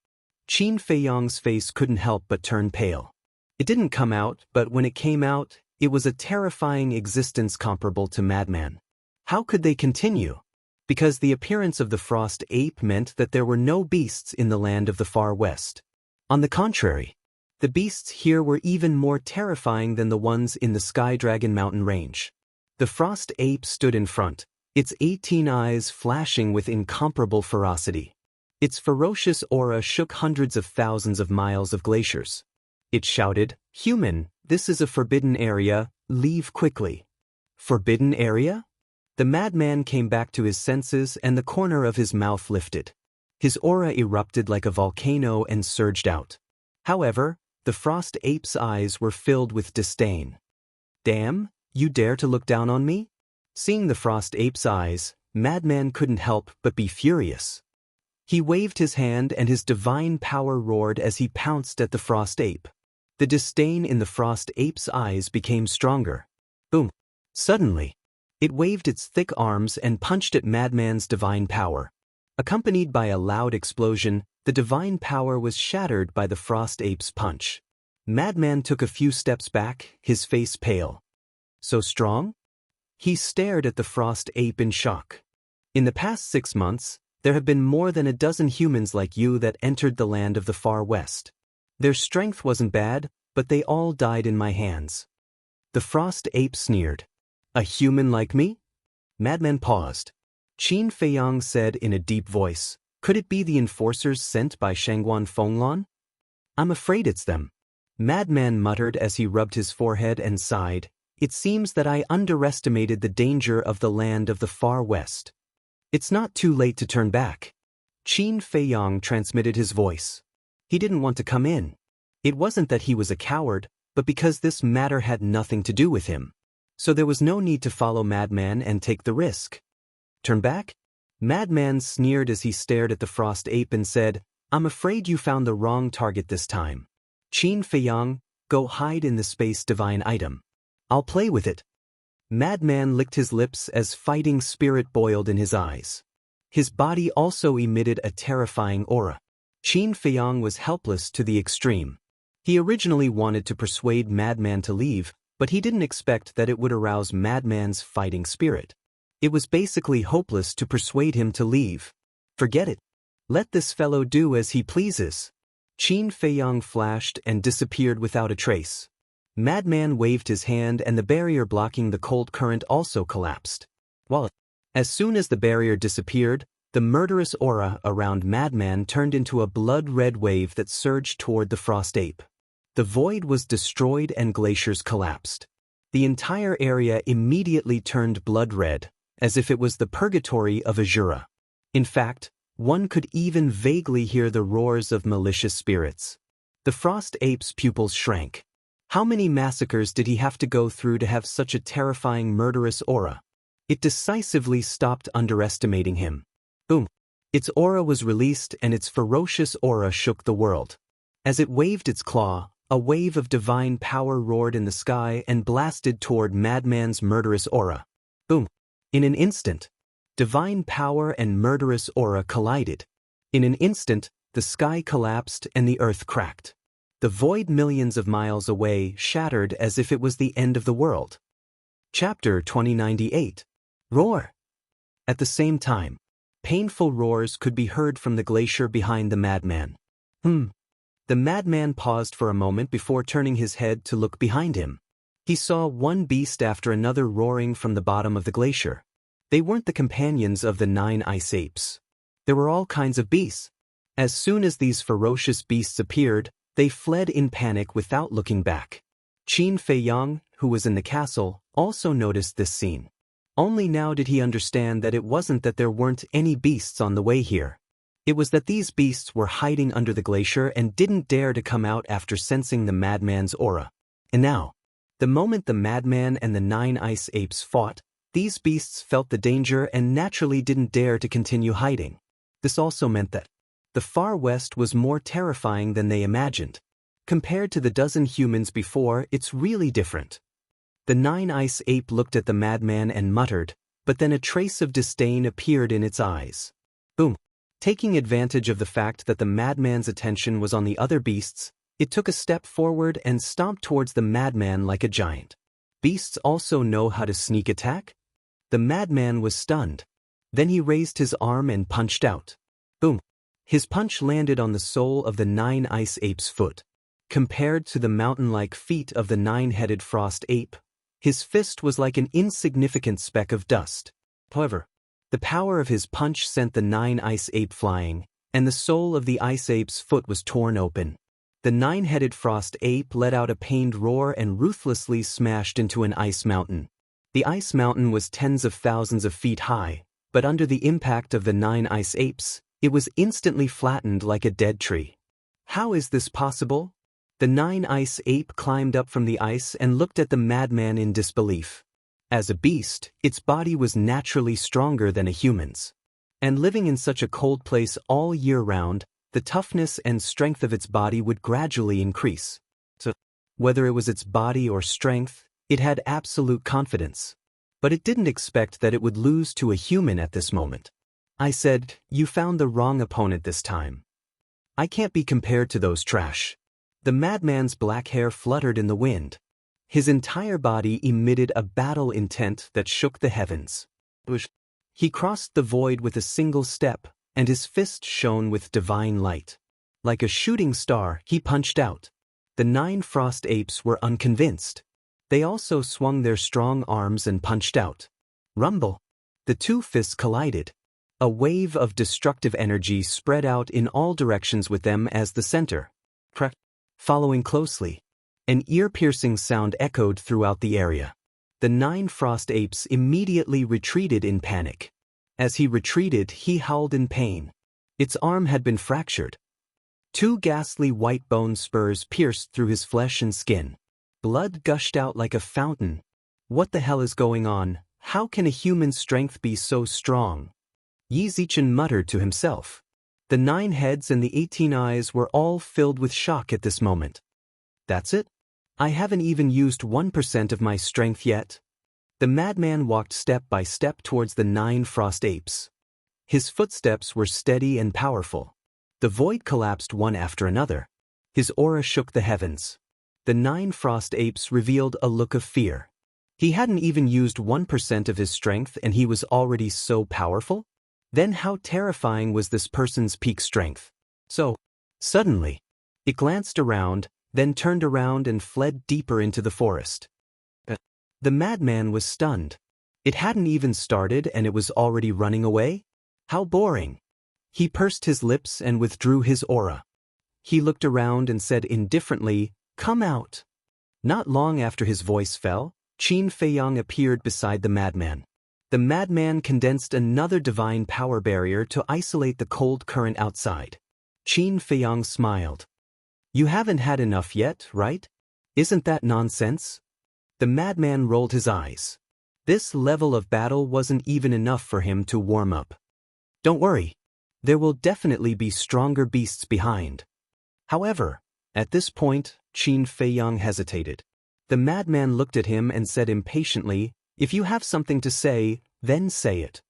Qin Feiyang's face couldn't help but turn pale. It didn't come out, but when it came out, it was a terrifying existence comparable to Madman. How could they continue? Because the appearance of the frost ape meant that there were no beasts in the land of the far west. On the contrary, The beasts here were even more terrifying than the ones in the Sky Dragon mountain range. The frost ape stood in front, its 18 eyes flashing with incomparable ferocity. Its ferocious aura shook hundreds of thousands of miles of glaciers. It shouted, "Human, this is a forbidden area, leave quickly." Forbidden area? The madman came back to his senses and the corner of his mouth lifted. His aura erupted like a volcano and surged out. However, the frost ape's eyes were filled with disdain. "Damn, you dare to look down on me?" Seeing the frost ape's eyes, Madman couldn't help but be furious. He waved his hand and his divine power roared as he pounced at the frost ape. The disdain in the frost ape's eyes became stronger. Boom! Suddenly, it waved its thick arms and punched at Madman's divine power. Accompanied by a loud explosion, the divine power was shattered by the frost ape's punch. Madman took a few steps back, his face pale. "So strong?" He stared at the frost ape in shock. "In the past 6 months, there have been more than a dozen humans like you that entered the land of the far west. Their strength wasn't bad, but they all died in my hands." The frost ape sneered. "A human like me?" Madman paused. Qin Feiyang said in a deep voice, "Could it be the enforcers sent by Shangguan Fenglan?" "I'm afraid it's them." Madman muttered as he rubbed his forehead and sighed. "It seems that I underestimated the danger of the land of the far west." "It's not too late to turn back." Qin Feiyang transmitted his voice. He didn't want to come in. It wasn't that he was a coward, but because this matter had nothing to do with him. So there was no need to follow Madman and take the risk. "Turn back?" Madman sneered as he stared at the frost ape and said, "I'm afraid you found the wrong target this time. Qin Feiyang, go hide in the space divine item. I'll play with it." Madman licked his lips as fighting spirit boiled in his eyes. His body also emitted a terrifying aura. Qin Feiyang was helpless to the extreme. He originally wanted to persuade Madman to leave, but he didn't expect that it would arouse Madman's fighting spirit. It was basically hopeless to persuade him to leave. "Forget it. Let this fellow do as he pleases." Qin Feiyang flashed and disappeared without a trace. Madman waved his hand and the barrier blocking the cold current also collapsed. As soon as the barrier disappeared, the murderous aura around Madman turned into a blood-red wave that surged toward the frost ape. The void was destroyed and glaciers collapsed. The entire area immediately turned blood-red, as if it was the purgatory of Azura. In fact, one could even vaguely hear the roars of malicious spirits. The frost ape's pupils shrank. How many massacres did he have to go through to have such a terrifying murderous aura? It decisively stopped underestimating him. Boom! Its aura was released and its ferocious aura shook the world. As it waved its claw, a wave of divine power roared in the sky and blasted toward Madman's murderous aura. Boom! In an instant, divine power and murderous aura collided. In an instant, the sky collapsed and the earth cracked. The void millions of miles away shattered as if it was the end of the world. Chapter 2098. Roar! At the same time, painful roars could be heard from the glacier behind the madman. The madman paused for a moment before turning his head to look behind him. He saw one beast after another roaring from the bottom of the glacier. They weren't the companions of the 9 ice apes. There were all kinds of beasts. As soon as these ferocious beasts appeared, they fled in panic without looking back. Qin Feiyang, who was in the castle, also noticed this scene. Only now did he understand that it wasn't that there weren't any beasts on the way here. It was that these beasts were hiding under the glacier and didn't dare to come out after sensing the madman's aura. And now, the moment the madman and the 9 ice apes fought, these beasts felt the danger and naturally didn't dare to continue hiding. This also meant that the far west was more terrifying than they imagined. Compared to the dozen humans before, it's really different. The 9 ice ape looked at the madman and muttered, but then a trace of disdain appeared in its eyes. Boom! Taking advantage of the fact that the madman's attention was on the other beasts, it took a step forward and stomped towards the madman like a giant. Beasts also know how to sneak attack? The madman was stunned. Then he raised his arm and punched out. Boom! His punch landed on the sole of the 9 ice ape's foot. compared to the mountain-like feet of the nine-headed frost ape, his fist was like an insignificant speck of dust. However, the power of his punch sent the nine ice ape flying, and the sole of the ice ape's foot was torn open. The nine-headed frost ape let out a pained roar and ruthlessly smashed into an ice mountain. The ice mountain was tens of thousands of feet high, but under the impact of the nine ice apes, it was instantly flattened like a dead tree. How is this possible? The nine ice ape climbed up from the ice and looked at the madman in disbelief. As a beast, its body was naturally stronger than a human's. And living in such a cold place all year round, the toughness and strength of its body would gradually increase. So, whether it was its body or strength, it had absolute confidence. But it didn't expect that it would lose to a human at this moment. I said, "You found the wrong opponent this time. I can't be compared to those trash." The madman's black hair fluttered in the wind. His entire body emitted a battle intent that shook the heavens. He crossed the void with a single step, and his fist shone with divine light. Like a shooting star, he punched out. The nine frost apes were unconvinced. They also swung their strong arms and punched out. Rumble! The two fists collided. A wave of destructive energy spread out in all directions with them as the center. Following closely, an ear-piercing sound echoed throughout the area. The nine frost apes immediately retreated in panic. As he retreated, he howled in pain. Its arm had been fractured. Two ghastly white bone spurs pierced through his flesh and skin. Blood gushed out like a fountain. What the hell is going on? How can a human's strength be so strong? Yi Zichen muttered to himself. The 9 heads and the 18 eyes were all filled with shock at this moment. That's it? I haven't even used 1% of my strength yet. The madman walked step by step towards the 9 frost apes. His footsteps were steady and powerful. The void collapsed one after another. His aura shook the heavens. The 9 frost apes revealed a look of fear. He hadn't even used 1% of his strength and he was already so powerful? Then how terrifying was this person's peak strength? So, suddenly, it glanced around, then turned around and fled deeper into the forest. The madman was stunned. It hadn't even started and it was already running away? How boring. He pursed his lips and withdrew his aura. He looked around and said indifferently, "Come out." Not long after his voice fell, Qin Feiyang appeared beside the madman. The madman condensed another divine power barrier to isolate the cold current outside. Qin Feiyang smiled. "You haven't had enough yet, right? Isn't that nonsense?" The madman rolled his eyes. This level of battle wasn't even enough for him to warm up. "Don't worry. There will definitely be stronger beasts behind." However, at this point, Qin Feiyang hesitated. The madman looked at him and said impatiently, "If you have something to say, then say it."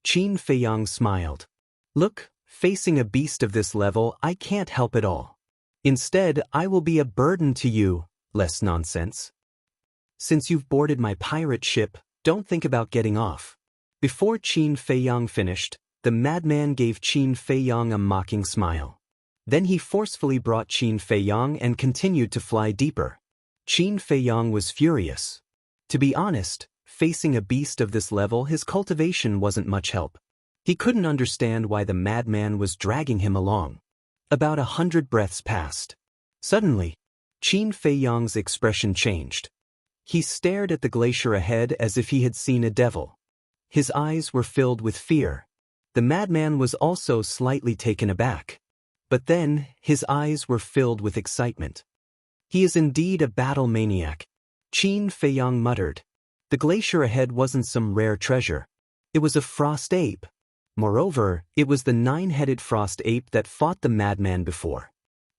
Qin Feiyang smiled. "Look, facing a beast of this level, I can't help it all. Instead, I will be a burden to you, less nonsense. Since you've boarded my pirate ship, don't think about getting off." Before Qin Feiyang finished, the madman gave Qin Feiyang a mocking smile. Then he forcefully brought Qin Feiyang and continued to fly deeper. Qin Feiyang was furious. To be honest, facing a beast of this level, his cultivation wasn't much help. He couldn't understand why the madman was dragging him along. About 100 breaths passed. Suddenly, Qin Feiyang's expression changed. He stared at the glacier ahead as if he had seen a devil. His eyes were filled with fear. The madman was also slightly taken aback. But then, his eyes were filled with excitement. "He is indeed a battle maniac," Qin Feiyang muttered. The glacier ahead wasn't some rare treasure. It was a frost ape. Moreover, it was the 9-headed frost ape that fought the madman before.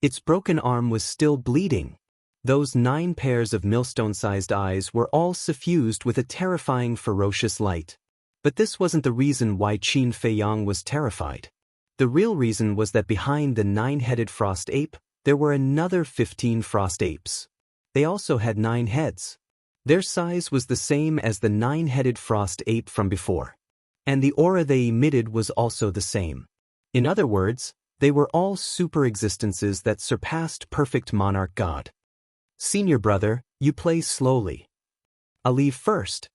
Its broken arm was still bleeding. Those 9 pairs of millstone-sized eyes were all suffused with a terrifying, ferocious light. But this wasn't the reason why Qin Feiyang was terrified. The real reason was that behind the 9-headed frost ape, there were another 15 frost apes. They also had 9 heads. Their size was the same as the 9-headed frost ape from before. And the aura they emitted was also the same. In other words, They were all super existences that surpassed perfect monarch god. Senior brother, you play slowly. I'll leave first.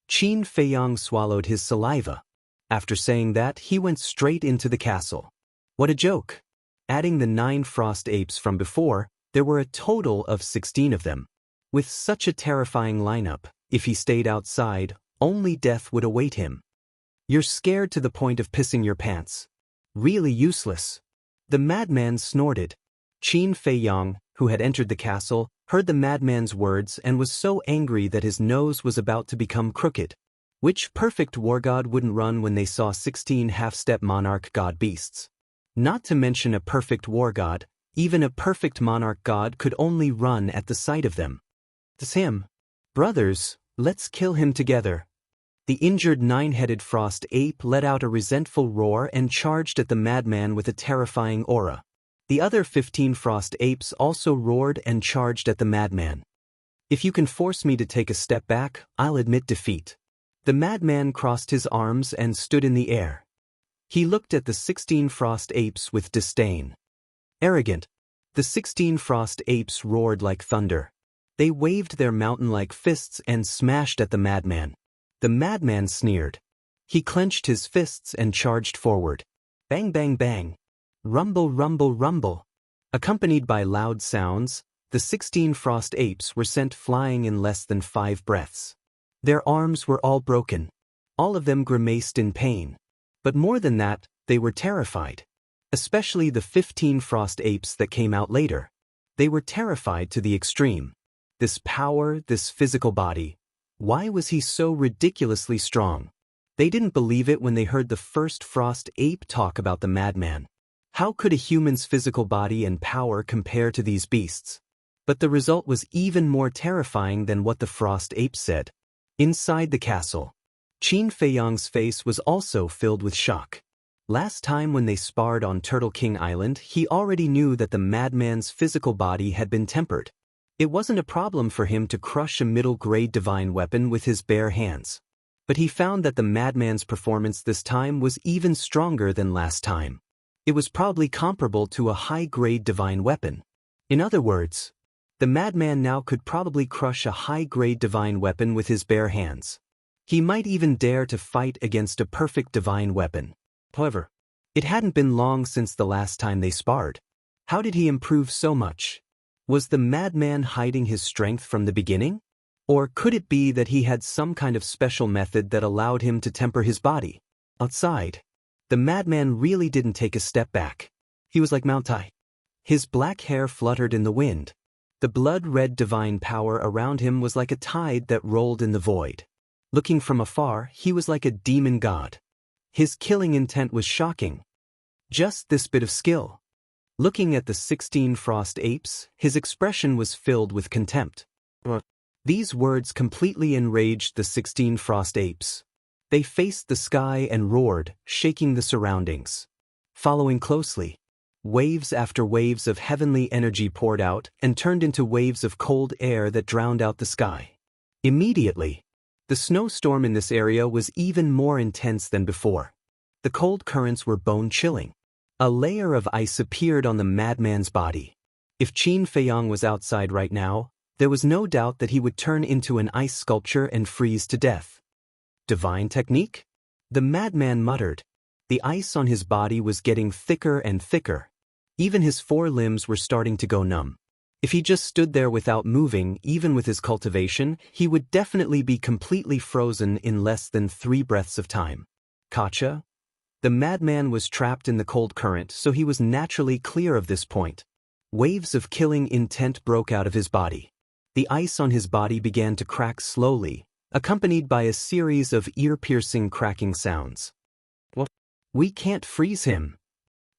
Qin Feiyang swallowed his saliva. After saying that, he went straight into the castle. What a joke! Adding the 9 frost apes from before, there were a total of 16 of them. With such a terrifying lineup, if he stayed outside, only death would await him. You're scared to the point of pissing your pants. Really useless. The madman snorted. Qin Feiyang, who had entered the castle, heard the madman's words and was so angry that his nose was about to become crooked. Which perfect war god wouldn't run when they saw 16 half-step monarch god beasts? Not to mention a perfect war god, even a perfect monarch god could only run at the sight of them. It's him. Brothers, let's kill him together. The injured 9-headed frost ape let out a resentful roar and charged at the madman with a terrifying aura. The other 15 frost apes also roared and charged at the madman. If you can force me to take a step back, I'll admit defeat. The madman crossed his arms and stood in the air. He looked at the 16 frost apes with disdain. Arrogant. The 16 frost apes roared like thunder. They waved their mountain-like fists and smashed at the madman. The madman sneered. He clenched his fists and charged forward. Bang bang bang. Rumble rumble rumble. Accompanied by loud sounds, the 16 frost apes were sent flying in less than 5 breaths. Their arms were all broken. All of them grimaced in pain. But more than that, they were terrified. Especially the 15 frost apes that came out later. They were terrified to the extreme. This power, this physical body. Why was he so ridiculously strong? They didn't believe it when they heard the first frost ape talk about the madman. How could a human's physical body and power compare to these beasts? But the result was even more terrifying than what the frost ape said. Inside the castle, Qin Feiyang's face was also filled with shock. Last time when they sparred on Turtle King Island, he already knew that the madman's physical body had been tempered. It wasn't a problem for him to crush a middle-grade divine weapon with his bare hands. But he found that the madman's performance this time was even stronger than last time. It was probably comparable to a high-grade divine weapon. In other words, the madman now could probably crush a high-grade divine weapon with his bare hands. He might even dare to fight against a perfect divine weapon. However, it hadn't been long since the last time they sparred. How did he improve so much? Was the madman hiding his strength from the beginning? Or could it be that he had some kind of special method that allowed him to temper his body? Outside, the madman really didn't take a step back. He was like Mount Tai. His black hair fluttered in the wind. The blood-red divine power around him was like a tide that rolled in the void. Looking from afar, he was like a demon god. His killing intent was shocking. Just this bit of skill. Looking at the 16 frost apes, his expression was filled with contempt. These words completely enraged the 16 frost apes. They faced the sky and roared, shaking the surroundings. Following closely, waves after waves of heavenly energy poured out and turned into waves of cold air that drowned out the sky. Immediately, the snowstorm in this area was even more intense than before. The cold currents were bone-chilling. A layer of ice appeared on the madman's body. If Qin Feiyang was outside right now, there was no doubt that he would turn into an ice sculpture and freeze to death. Divine technique? The madman muttered. The ice on his body was getting thicker and thicker. Even his 4 limbs were starting to go numb. If he just stood there without moving, even with his cultivation, he would definitely be completely frozen in less than 3 breaths of time. Gotcha? The madman was trapped in the cold current, so he was naturally clear of this point. Waves of killing intent broke out of his body. The ice on his body began to crack slowly, accompanied by a series of ear-piercing cracking sounds. What? We can't freeze him.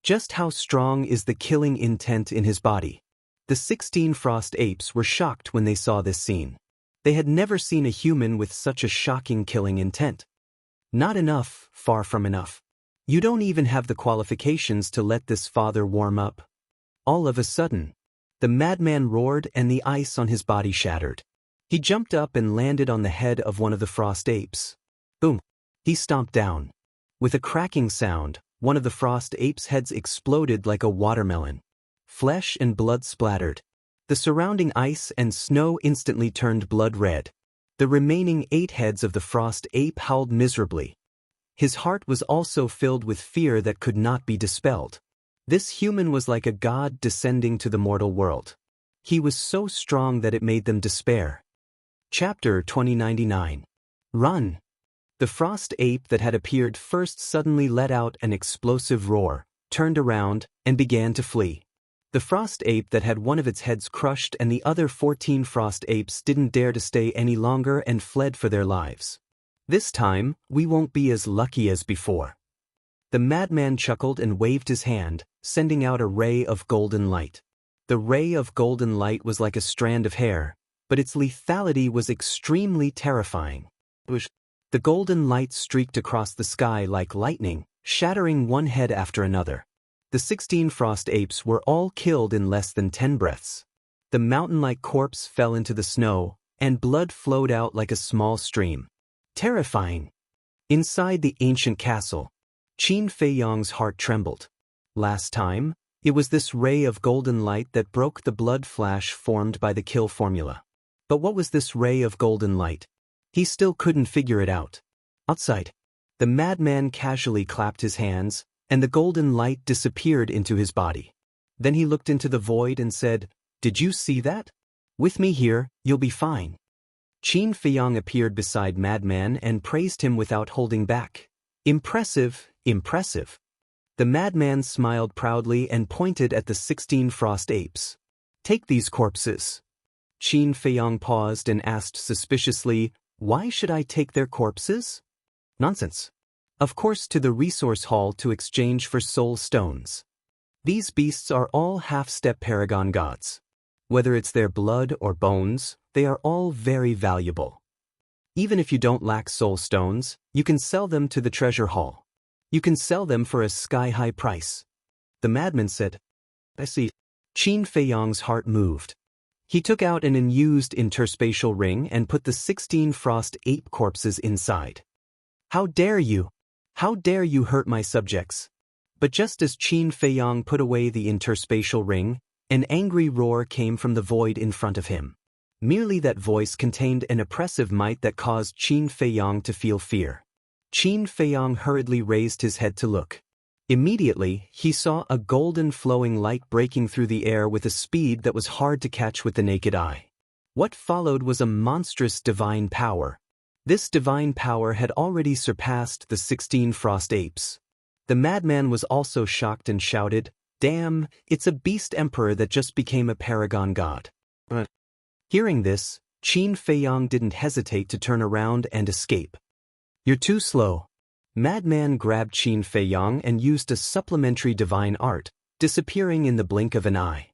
Just how strong is the killing intent in his body? The 16 frost apes were shocked when they saw this scene. They had never seen a human with such a shocking killing intent. Not enough, far from enough. You don't even have the qualifications to let this father warm up. All of a sudden, the madman roared and the ice on his body shattered. He jumped up and landed on the head of one of the frost apes. Boom! He stomped down. With a cracking sound, One of the frost ape's heads exploded like a watermelon. Flesh and blood splattered. The surrounding ice and snow instantly turned blood red. The remaining 8 heads of the frost ape howled miserably. His heart was also filled with fear that could not be dispelled. This human was like a god descending to the mortal world. He was so strong that it made them despair. Chapter 2099. Run! The frost ape that had appeared first suddenly let out an explosive roar, turned around, and began to flee. The frost ape that had one of its heads crushed and the other 14 frost apes didn't dare to stay any longer and fled for their lives. This time, we won't be as lucky as before. The madman chuckled and waved his hand, sending out a ray of golden light. The ray of golden light was like a strand of hair, but its lethality was extremely terrifying. The golden light streaked across the sky like lightning, shattering one head after another. The 16 frost apes were all killed in less than 10 breaths. The mountain-like corpse fell into the snow, and blood flowed out like a small stream. Terrifying. Inside the ancient castle, Qin Feiyong's heart trembled. Last time, it was this ray of golden light that broke the blood flash formed by the kill formula. But what was this ray of golden light? He still couldn't figure it out. Outside, the madman casually clapped his hands, and the golden light disappeared into his body. Then he looked into the void and said, "Did you see that? With me here, you'll be fine." Qin Feiyong appeared beside Madman and praised him without holding back. "Impressive, impressive." The madman smiled proudly and pointed at the 16 frost apes. "Take these corpses." Qin Feiyong paused and asked suspiciously, "Why should I take their corpses?" "Nonsense. Of course, to the resource hall to exchange for soul stones. These beasts are all half-step paragon gods. Whether it's their blood or bones, they are all very valuable. Even if you don't lack soul stones, you can sell them to the treasure hall. You can sell them for a sky-high price." The madman said, "I see." Qin Feiyong's heart moved. He took out an unused interspatial ring and put the 16 frost ape corpses inside. "How dare you! How dare you hurt my subjects!" But just as Qin Feiyong put away the interspatial ring, an angry roar came from the void in front of him. Merely that voice contained an oppressive might that caused Qin Feiyong to feel fear. Qin Feiyong hurriedly raised his head to look. Immediately, he saw a golden flowing light breaking through the air with a speed that was hard to catch with the naked eye. What followed was a monstrous divine power. This divine power had already surpassed the 16 frost apes. The madman was also shocked and shouted, "Damn, it's a beast emperor that just became a paragon god." Hearing this, Qin Feiyong didn't hesitate to turn around and escape. "You're too slow." Madman grabbed Qin Feiyong and used a supplementary divine art, disappearing in the blink of an eye.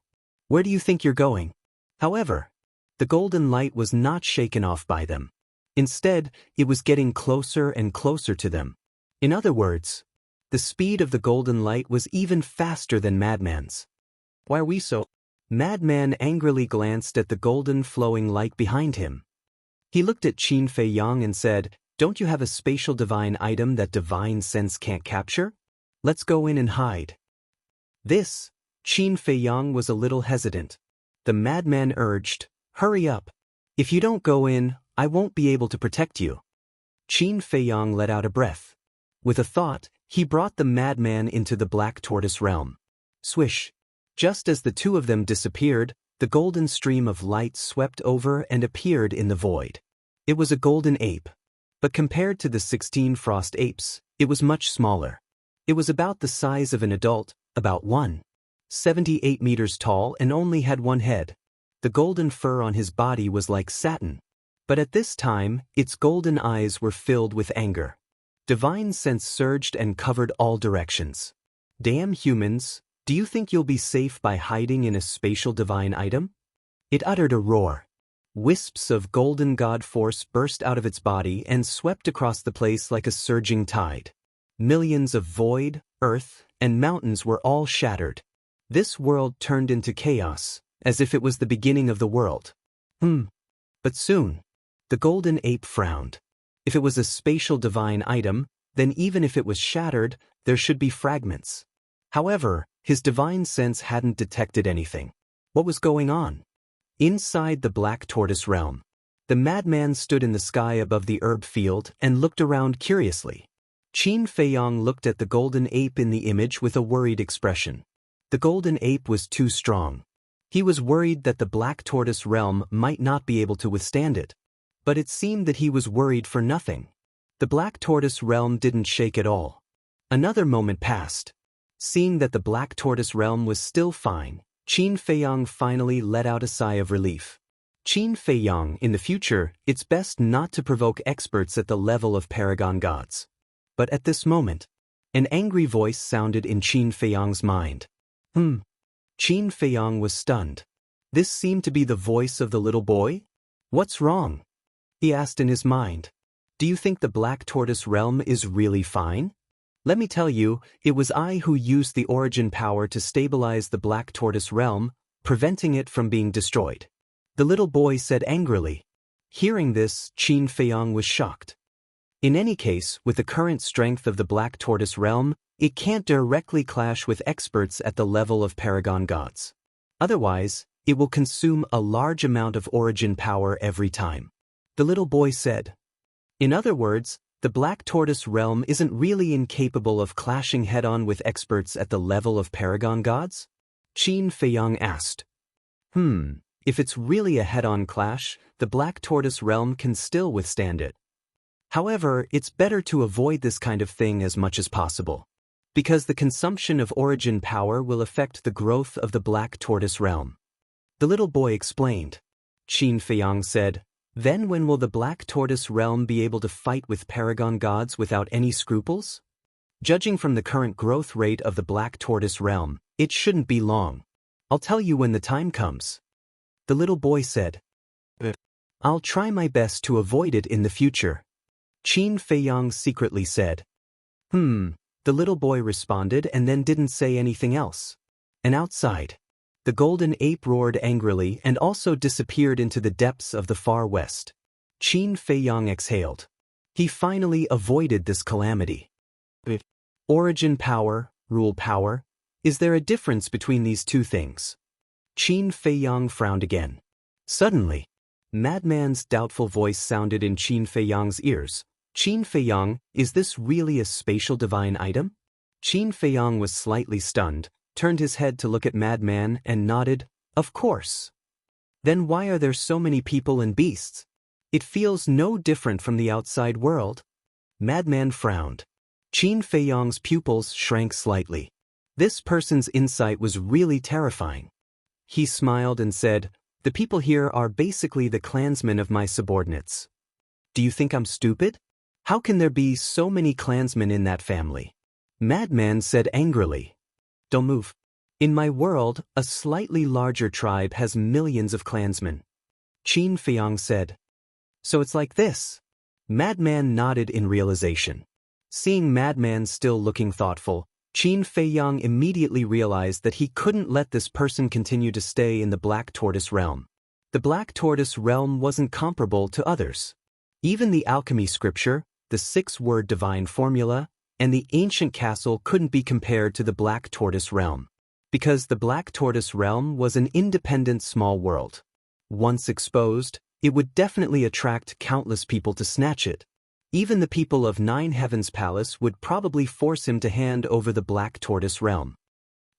"Where do you think you're going?" However, the golden light was not shaken off by them. Instead, it was getting closer and closer to them. In other words, the speed of the golden light was even faster than Madman's. "Why are we so—" Madman angrily glanced at the golden flowing light behind him. He looked at Qin Feiyong and said, "Don't you have a spatial divine item that divine sense can't capture? Let's go in and hide." This, Qin Feiyong was a little hesitant. The madman urged, "Hurry up. If you don't go in, I won't be able to protect you." Qin Feiyong let out a breath. With a thought, he brought the madman into the black tortoise realm. Swish. Just as the two of them disappeared, the golden stream of light swept over and appeared in the void. It was a golden ape. But compared to the 16 frost apes, it was much smaller. It was about the size of an adult, about 1.78 meters tall and only had one head. The golden fur on his body was like satin. But at this time, its golden eyes were filled with anger. Divine sense surged and covered all directions. "Damn humans, do you think you'll be safe by hiding in a spatial divine item?" It uttered a roar. Wisps of golden god force burst out of its body and swept across the place like a surging tide. Millions of void, earth, and mountains were all shattered. This world turned into chaos, as if it was the beginning of the world. But soon, the golden ape frowned. If it was a spatial divine item, then even if it was shattered, There should be fragments. However, his divine sense hadn't detected anything. What was going on? Inside the Black Tortoise realm, the madman stood in the sky above the herb field and looked around curiously. Qin Feiyong looked at the golden ape in the image with a worried expression. The golden ape was too strong. He was worried that the Black Tortoise realm might not be able to withstand it. But it seemed that he was worried for nothing. The Black Tortoise realm didn't shake at all. Another moment passed. Seeing that the Black Tortoise realm was still fine, Qin Feiyong finally let out a sigh of relief. Qin Feiyong, in the future, it's best not to provoke experts at the level of paragon gods. But at this moment, an angry voice sounded in Qin Feiyong's mind. Qin Feiyong was stunned. This seemed to be the voice of the little boy? What's wrong? He asked in his mind. Do you think the Black Tortoise realm is really fine? Let me tell you, it was I who used the origin power to stabilize the Black Tortoise realm, preventing it from being destroyed. The little boy said angrily. Hearing this, Qin Feiyong was shocked. In any case, with the current strength of the Black Tortoise realm, it can't directly clash with experts at the level of paragon gods. Otherwise, it will consume a large amount of origin power every time. The little boy said. In other words, the Black Tortoise realm isn't really incapable of clashing head-on with experts at the level of paragon gods? Qin Feiyong asked. If it's really a head-on clash, the Black Tortoise realm can still withstand it. However, it's better to avoid this kind of thing as much as possible, because the consumption of origin power will affect the growth of the Black Tortoise realm. The little boy explained. Qin Feiyong said, Then when will the Black Tortoise realm be able to fight with paragon gods without any scruples? Judging from the current growth rate of the Black Tortoise realm, it shouldn't be long. I'll tell you when the time comes. The little boy said. I'll try my best to avoid it in the future. Qin Feiyong secretly said. The little boy responded and then didn't say anything else. And outside, the golden ape roared angrily and also disappeared into the depths of the far west. Qin Feiyong exhaled. He finally avoided this calamity. Origin power, rule power. Is there a difference between these two things? Qin Feiyong frowned again. Suddenly, Madman's doubtful voice sounded in Qin Feiyong's ears. Qin Feiyong, is this really a spatial divine item? Qin Feiyong was slightly stunned, turned his head to look at Madman and nodded, Of course. Then why are there so many people and beasts? It feels no different from the outside world. Madman frowned. Qin Feiyong's pupils shrank slightly. This person's insight was really terrifying. He smiled and said, The people here are basically the clansmen of my subordinates. Do you think I'm stupid? How can there be so many clansmen in that family? Madman said angrily. Don't move. In my world, a slightly larger tribe has millions of clansmen. Qin Feiyong said. So it's like this. Madman nodded in realization. Seeing Madman still looking thoughtful, Qin Feiyong immediately realized that he couldn't let this person continue to stay in the Black Tortoise realm. The Black Tortoise realm wasn't comparable to others. Even the alchemy scripture, the 6-word divine formula, and the ancient castle couldn't be compared to the Black Tortoise realm. Because the Black Tortoise realm was an independent small world. Once exposed, it would definitely attract countless people to snatch it. Even the people of Nine Heavens Palace would probably force him to hand over the Black Tortoise realm.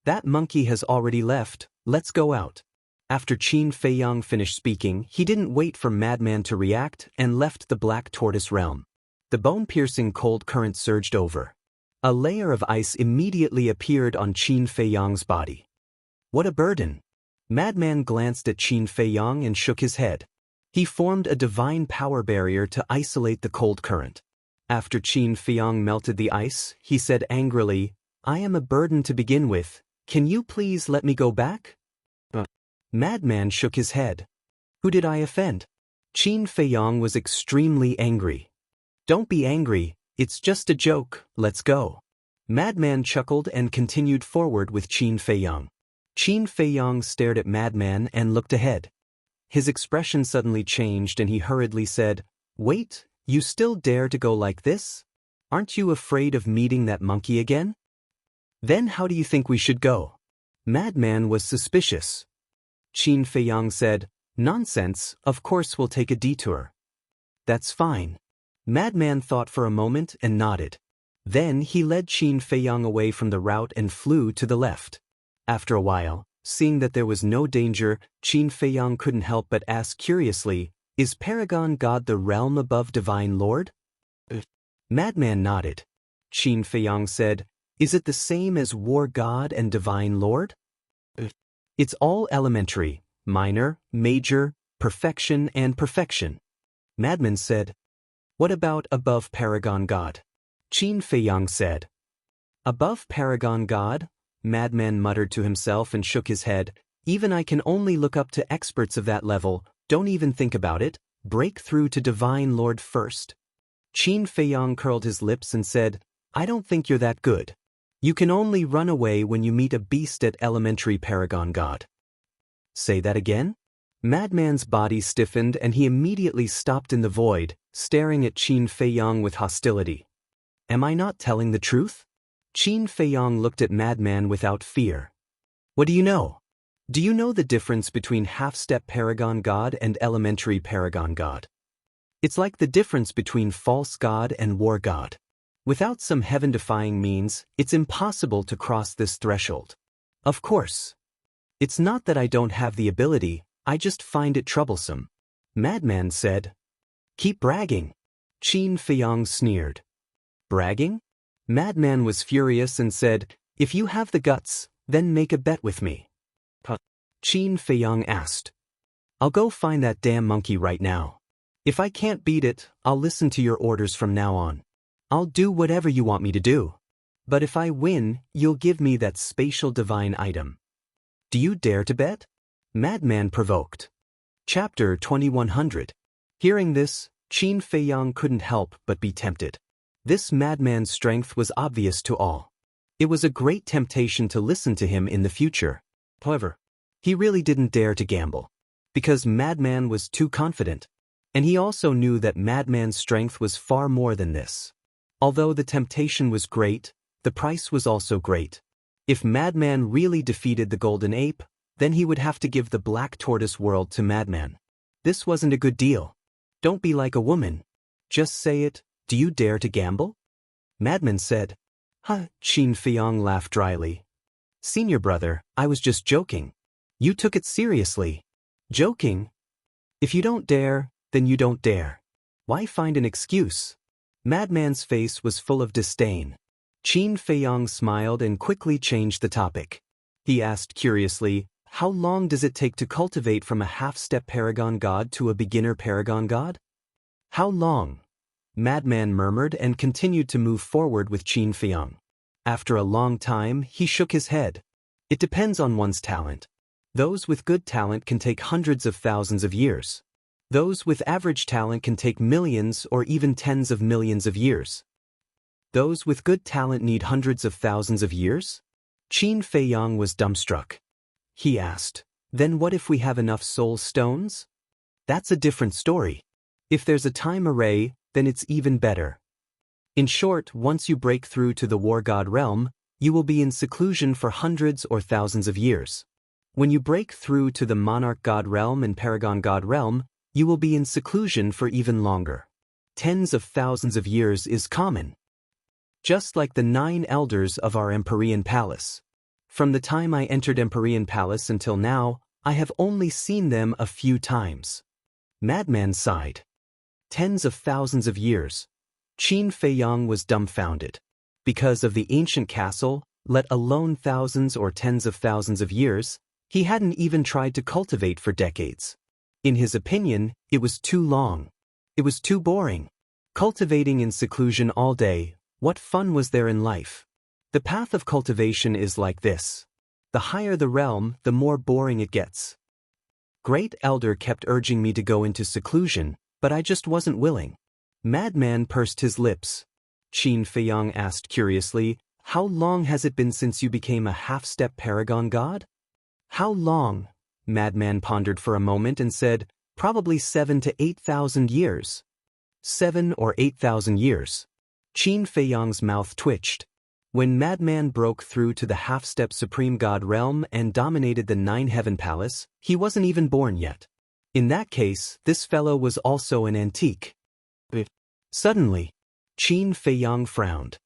That monkey has already left, let's go out. After Qin Feiyong finished speaking, he didn't wait for Madman to react and left the Black Tortoise realm. The bone-piercing cold current surged over. A layer of ice immediately appeared on Qin Feiyong's body. What a burden! Madman glanced at Qin Feiyong and shook his head. He formed a divine power barrier to isolate the cold current. After Qin Feiyong melted the ice, he said angrily, I am a burden to begin with. Can you please let me go back? Madman shook his head. Who did I offend? Qin Feiyong was extremely angry. Don't be angry, it's just a joke, let's go. Madman chuckled and continued forward with Qin Feiyong. Qin Feiyong stared at Madman and looked ahead. His expression suddenly changed and he hurriedly said, Wait, you still dare to go like this? Aren't you afraid of meeting that monkey again? Then how do you think we should go? Madman was suspicious. Qin Feiyang said, Nonsense, of course we'll take a detour. That's fine. Madman thought for a moment and nodded. Then he led Qin Feiyang away from the route and flew to the left. After a while, seeing that there was no danger, Qin Feiyang couldn't help but ask curiously, Is Paragon God the realm above Divine Lord? Madman nodded. Qin Feiyang said, Is it the same as War God and Divine Lord? It's all elementary, minor, major, perfection and perfection. Madman said, What about above Paragon God? Qin Feiyang said. Above Paragon God? Madman muttered to himself and shook his head. Even I can only look up to experts of that level. Don't even think about it. Break through to Divine Lord first. Qin Feiyang curled his lips and said, I don't think you're that good. You can only run away when you meet a beast at elementary Paragon God. Say that again? Madman's body stiffened and he immediately stopped in the void, staring at Qin Feiyang with hostility. Am I not telling the truth? Qin Feiyang looked at Madman without fear. What do you know? Do you know the difference between half-step Paragon God and elementary Paragon God? It's like the difference between false God and war God. Without some heaven-defying means, it's impossible to cross this threshold. Of course. It's not that I don't have the ability, I just find it troublesome. Madman said. Keep bragging. Qin Feiyang sneered. Bragging? Madman was furious and said, If you have the guts, then make a bet with me. Qin Feiyang asked. I'll go find that damn monkey right now. If I can't beat it, I'll listen to your orders from now on. I'll do whatever you want me to do. But if I win, you'll give me that spatial divine item. Do you dare to bet? Madman provoked. Chapter 2100. Hearing this, Qin Feiyang couldn't help but be tempted. This madman's strength was obvious to all. It was a great temptation to listen to him in the future. However, he really didn't dare to gamble. Because Madman was too confident. And he also knew that Madman's strength was far more than this. Although the temptation was great, the price was also great. If Madman really defeated the Golden Ape, then he would have to give the Black Tortoise world to Madman. This wasn't a good deal. Don't be like a woman. Just say it, do you dare to gamble? Madman said. Qin Feiyang laughed dryly. Senior brother, I was just joking. You took it seriously. Joking? If you don't dare, then you don't dare. Why find an excuse? Madman's face was full of disdain. Qin Feiyang smiled and quickly changed the topic. He asked curiously, How long does it take to cultivate from a half-step Paragon God to a beginner Paragon God? How long? Madman murmured and continued to move forward with Qin Feiyang. After a long time, he shook his head. It depends on one's talent. Those with good talent can take hundreds of thousands of years. Those with average talent can take millions or even tens of millions of years. Those with good talent need hundreds of thousands of years? Qin Feiyang was dumbstruck. He asked, Then what if we have enough soul stones? That's a different story. If there's a time array, then it's even better. In short, once you break through to the War God realm, you will be in seclusion for hundreds or thousands of years. When you break through to the Monarch God realm and Paragon God realm, you will be in seclusion for even longer. Tens of thousands of years is common. Just like the 9 elders of our Empyrean Palace. From the time I entered Empyrean Palace until now, I have only seen them a few times. Madman sighed. Tens of thousands of years. Qin Feiyang was dumbfounded. Because of the ancient castle, let alone thousands or tens of thousands of years, he hadn't even tried to cultivate for decades. In his opinion, it was too long. It was too boring. Cultivating in seclusion all day, what fun was there in life? The path of cultivation is like this. The higher the realm, the more boring it gets. Great Elder kept urging me to go into seclusion, but I just wasn't willing. Madman pursed his lips. Qin Feiyang asked curiously, How long has it been since you became a half-step Paragon God? How long? Madman pondered for a moment and said, Probably 7,000 to 8,000 years. 7 or 8,000 years. Qin Feiyang's mouth twitched. When Madman broke through to the half-step supreme god realm and dominated the Nine-Heaven Palace, he wasn't even born yet. In that case, this fellow was also an antique. Suddenly, Qin Feiyang frowned.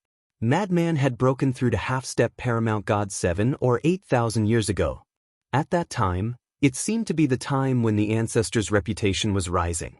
Madman had broken through to half-step paramount god 7 or 8,000 years ago. At that time, it seemed to be the time when the ancestor's reputation was rising.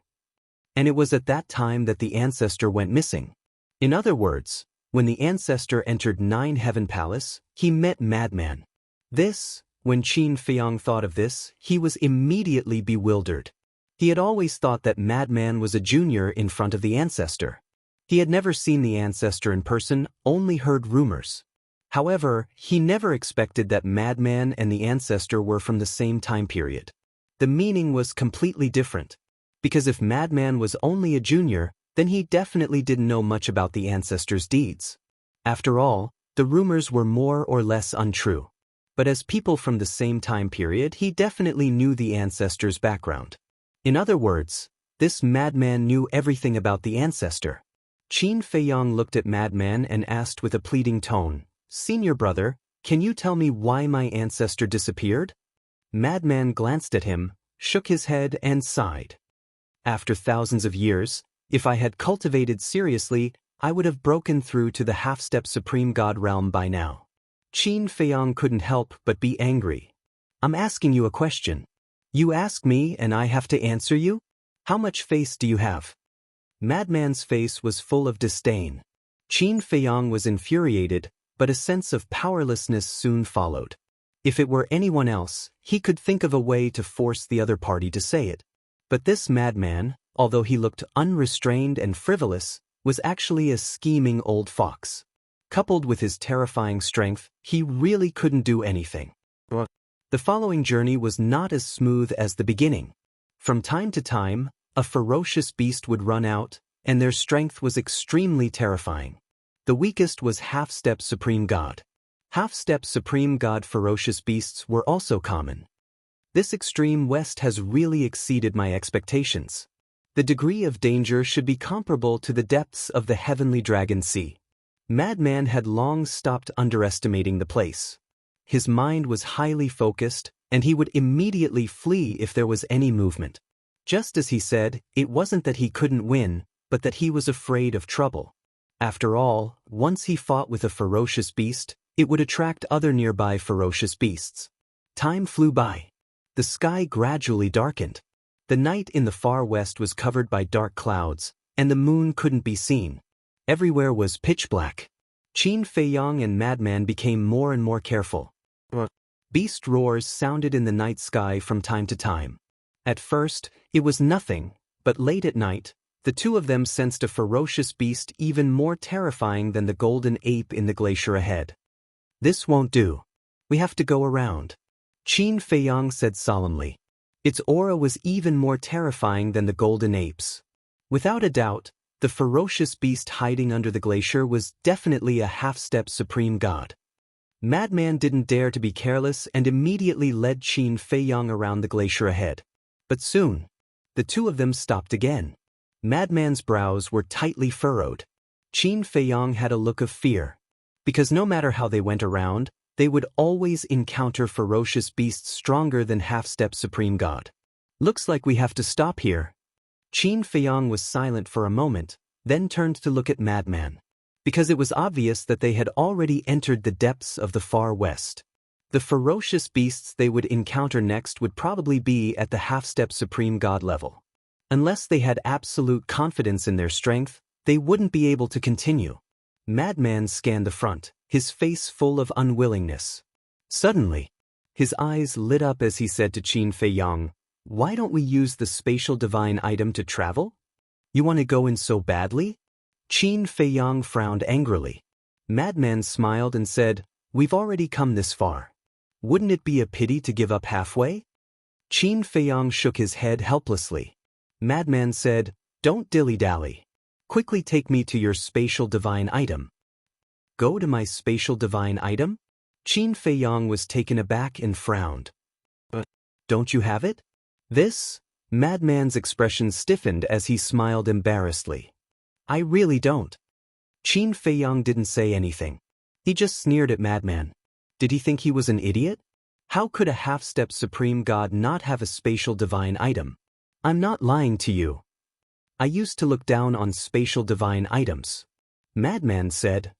And it was at that time that the ancestor went missing. In other words, when the ancestor entered Nine-Heaven Palace, he met Madman. When Qin Feiyang thought of this, he was immediately bewildered. He had always thought that Madman was a junior in front of the ancestor. He had never seen the ancestor in person, only heard rumors. However, he never expected that Madman and the ancestor were from the same time period. The meaning was completely different. Because if Madman was only a junior, then he definitely didn't know much about the ancestor's deeds. After all, the rumors were more or less untrue. But as people from the same time period, he definitely knew the ancestor's background. In other words, this Madman knew everything about the ancestor. Qin Feiyang looked at Madman and asked with a pleading tone, "Senior brother, can you tell me why my ancestor disappeared?" Madman glanced at him, shook his head and sighed. "After thousands of years, if I had cultivated seriously, I would have broken through to the half-step supreme god realm by now." Qin Feiyang couldn't help but be angry. "I'm asking you a question. You ask me and I have to answer you? How much face do you have?" Madman's face was full of disdain. Qin Feiyang was infuriated, but a sense of powerlessness soon followed. If it were anyone else, he could think of a way to force the other party to say it. But this Madman, although he looked unrestrained and frivolous, was actually a scheming old fox. Coupled with his terrifying strength, he really couldn't do anything. The following journey was not as smooth as the beginning. From time to time, a ferocious beast would run out, and their strength was extremely terrifying. The weakest was half-step supreme god. Half-step supreme god ferocious beasts were also common. This extreme west has really exceeded my expectations. The degree of danger should be comparable to the depths of the heavenly dragon sea. Madman had long stopped underestimating the place. His mind was highly focused, and he would immediately flee if there was any movement. Just as he said, it wasn't that he couldn't win, but that he was afraid of trouble. After all, once he fought with a ferocious beast, it would attract other nearby ferocious beasts. Time flew by. The sky gradually darkened. The night in the far west was covered by dark clouds, and the moon couldn't be seen. Everywhere was pitch black. Qin Feiyang and Madman became more and more careful. Beast roars sounded in the night sky from time to time. At first, it was nothing, but late at night, the two of them sensed a ferocious beast even more terrifying than the golden ape in the glacier ahead. "This won't do. We have to go around," Qin Feiyang said solemnly. Its aura was even more terrifying than the golden apes. Without a doubt, the ferocious beast hiding under the glacier was definitely a half-step supreme god. Madman didn't dare to be careless and immediately led Qin Feiyang around the glacier ahead. But soon, the two of them stopped again. Madman's brows were tightly furrowed. Qin Feiyang had a look of fear. Because no matter how they went around, they would always encounter ferocious beasts stronger than half-step supreme god. "Looks like we have to stop here." Qin Feiyang was silent for a moment, then turned to look at Madman. Because it was obvious that they had already entered the depths of the far west. The ferocious beasts they would encounter next would probably be at the half-step supreme god level. Unless they had absolute confidence in their strength, they wouldn't be able to continue. Madman scanned the front, his face full of unwillingness. Suddenly, his eyes lit up as he said to Qin Feiyang, "Why don't we use the spatial divine item to travel? You want to go in so badly?" Qin Feiyang frowned angrily. Madman smiled and said, "We've already come this far. Wouldn't it be a pity to give up halfway?" Qin Feiyang shook his head helplessly. Madman said, "Don't dilly-dally. Quickly take me to your spatial divine item." "Go to my spatial divine item?" Qin Feiyang was taken aback and frowned. "But don't you have it?" "This?" Madman's expression stiffened as he smiled embarrassedly. "I really don't." Qin Feiyang didn't say anything. He just sneered at Madman. Did he think he was an idiot? How could a half-step supreme god not have a spatial divine item? I'm not lying to you. I used to look down on spatial divine items. Madman said.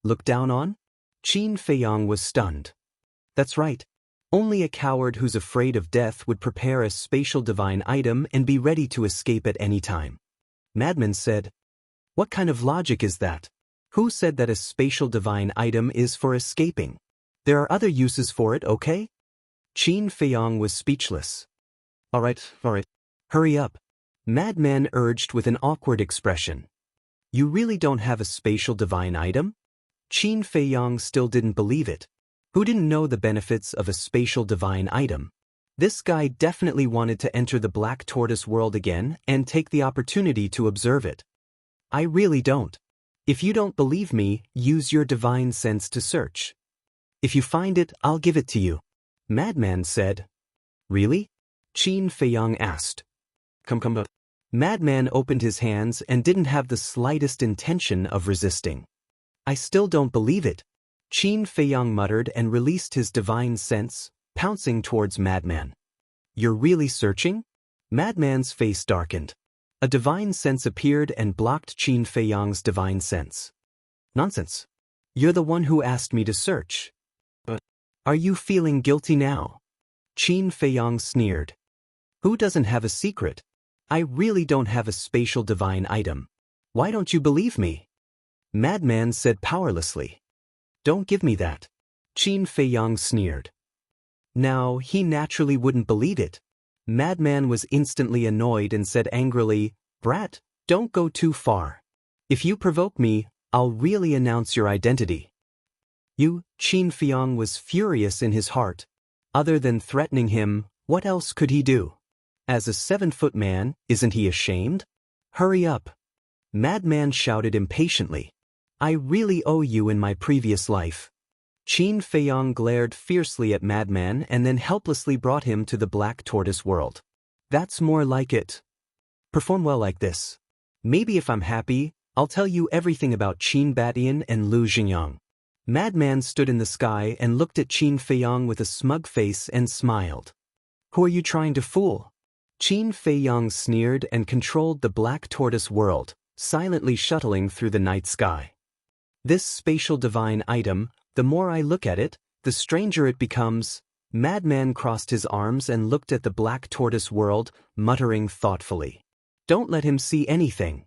Look down on? Qin Feiyang was stunned. That's right. Only a coward who's afraid of death would prepare a spatial divine item and be ready to escape at any time. Madman said. What kind of logic is that? Who said that a spatial divine item is for escaping? There are other uses for it, okay? Qin Feiyang was speechless. All right. Hurry up. Madman urged with an awkward expression. You really don't have a spatial divine item? Qin Feiyang still didn't believe it. Who didn't know the benefits of a spatial divine item? This guy definitely wanted to enter the Black Tortoise world again and take the opportunity to observe it. I really don't. If you don't believe me, use your divine sense to search. If you find it, I'll give it to you. Madman said. Really? Qin Feiyang asked. Come. Madman opened his hands and didn't have the slightest intention of resisting. I still don't believe it. Qin Feiyang muttered and released his divine sense, pouncing towards Madman. You're really searching? Madman's face darkened. A divine sense appeared and blocked Qin Feiyang's divine sense. Nonsense. You're the one who asked me to search. But are you feeling guilty now? Qin Feiyang sneered. Who doesn't have a secret? I really don't have a spatial divine item. Why don't you believe me? Madman said powerlessly. Don't give me that. Qin Feiyang sneered. Now, he naturally wouldn't believe it. Madman was instantly annoyed and said angrily, Brat, don't go too far. If you provoke me, I'll really announce your identity. You, Qin Feiyang was furious in his heart. Other than threatening him, what else could he do? As a 7-foot man, isn't he ashamed? Hurry up. Madman shouted impatiently. I really owe you in my previous life. Qin Feiyang glared fiercely at Madman and then helplessly brought him to the Black Tortoise world. That's more like it. Perform well like this. Maybe if I'm happy, I'll tell you everything about Qin Batian and Lu Xingyang. Madman stood in the sky and looked at Qin Feiyang with a smug face and smiled. Who are you trying to fool? Qin Feiyang sneered and controlled the Black Tortoise world, silently shuttling through the night sky. This spatial divine item, the more I look at it, the stranger it becomes. Madman crossed his arms and looked at the Black Tortoise world, muttering thoughtfully. Don't let him see anything.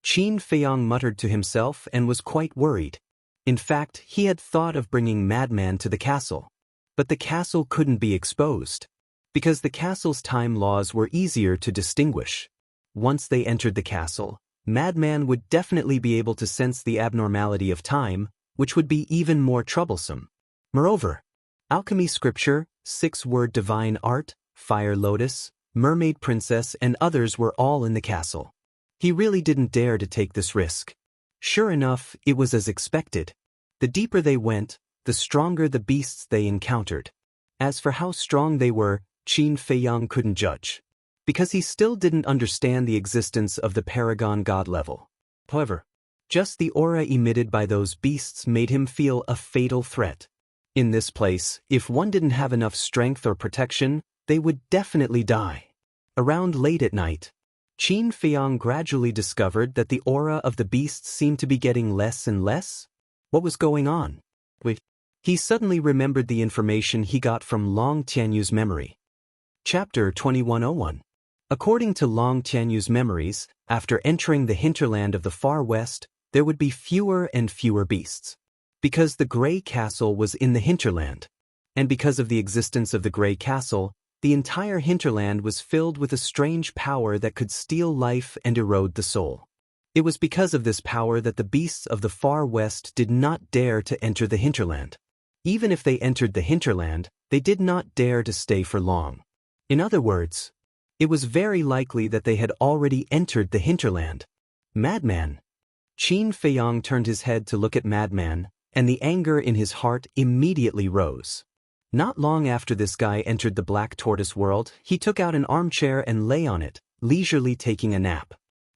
Qin Feiyang muttered to himself and was quite worried. In fact, he had thought of bringing Madman to the castle. But the castle couldn't be exposed. Because the castle's time laws were easier to distinguish. Once they entered the castle, Madman would definitely be able to sense the abnormality of time, which would be even more troublesome. Moreover, alchemy scripture, 6-word divine art, fire lotus, mermaid princess and others were all in the castle. He really didn't dare to take this risk. Sure enough, it was as expected. The deeper they went, the stronger the beasts they encountered. As for how strong they were, Qin Feiyang couldn't judge. Because he still didn't understand the existence of the paragon god level. However, just the aura emitted by those beasts made him feel a fatal threat. In this place, if one didn't have enough strength or protection, they would definitely die. Around late at night, Qin Feiyang gradually discovered that the aura of the beasts seemed to be getting less and less. What was going on? Wait. He suddenly remembered the information he got from Long Tianyu's memory. Chapter 2101. According to Long Tianyu's memories, after entering the hinterland of the far west, there would be fewer and fewer beasts. Because the Grey Castle was in the hinterland, and because of the existence of the Grey Castle, the entire hinterland was filled with a strange power that could steal life and erode the soul. It was because of this power that the beasts of the far west did not dare to enter the hinterland. Even if they entered the hinterland, they did not dare to stay for long. In other words, it was very likely that they had already entered the hinterland. Madman. Qin Feiyang turned his head to look at Madman, and the anger in his heart immediately rose. Not long after this guy entered the Black Tortoise world, he took out an armchair and lay on it, leisurely taking a nap.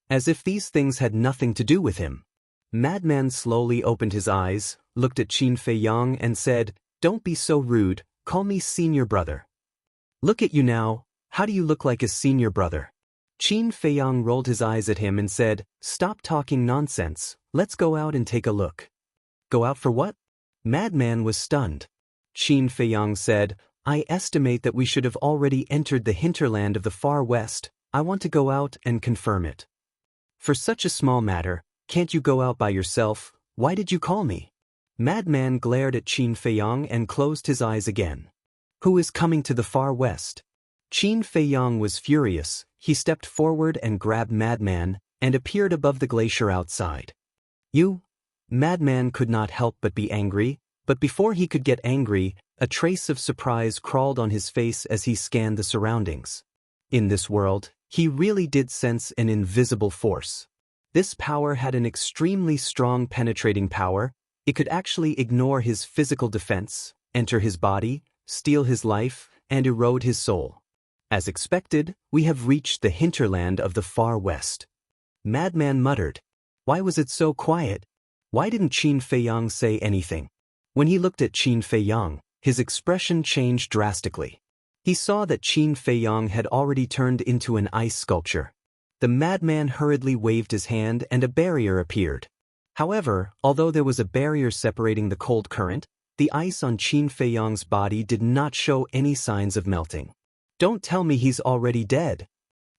As if these things had nothing to do with him. Madman slowly opened his eyes, looked at Qin Fei Yang and said, "Don't be so rude, call me senior brother." "Look at you now, how do you look like a senior brother?" Qin Fei Yang rolled his eyes at him and said, "Stop talking nonsense, let's go out and take a look." "Go out for what?" Madman was stunned. Qin Fei Yang said, "I estimate that we should have already entered the hinterland of the far west. I want to go out and confirm it." "For such a small matter, can't you go out by yourself? Why did you call me?" Madman glared at Qin Fei Yang and closed his eyes again. "Who is coming to the far west?" Qin Fei Yang was furious. He stepped forward and grabbed Madman and appeared above the glacier outside. "You?" Madman could not help but be angry, but before he could get angry, a trace of surprise crawled on his face as he scanned the surroundings. In this world, he really did sense an invisible force. This power had an extremely strong penetrating power. It could actually ignore his physical defense, enter his body, steal his life, and erode his soul. As expected, we have reached the hinterland of the far west. Madman muttered. Why was it so quiet? Why didn't Qin Fei Yang say anything? When he looked at Qin Fei Yang, his expression changed drastically. He saw that Qin Fei Yang had already turned into an ice sculpture. The madman hurriedly waved his hand and a barrier appeared. However, although there was a barrier separating the cold current, the ice on Qin Fei Yang's body did not show any signs of melting. "Don't tell me he's already dead."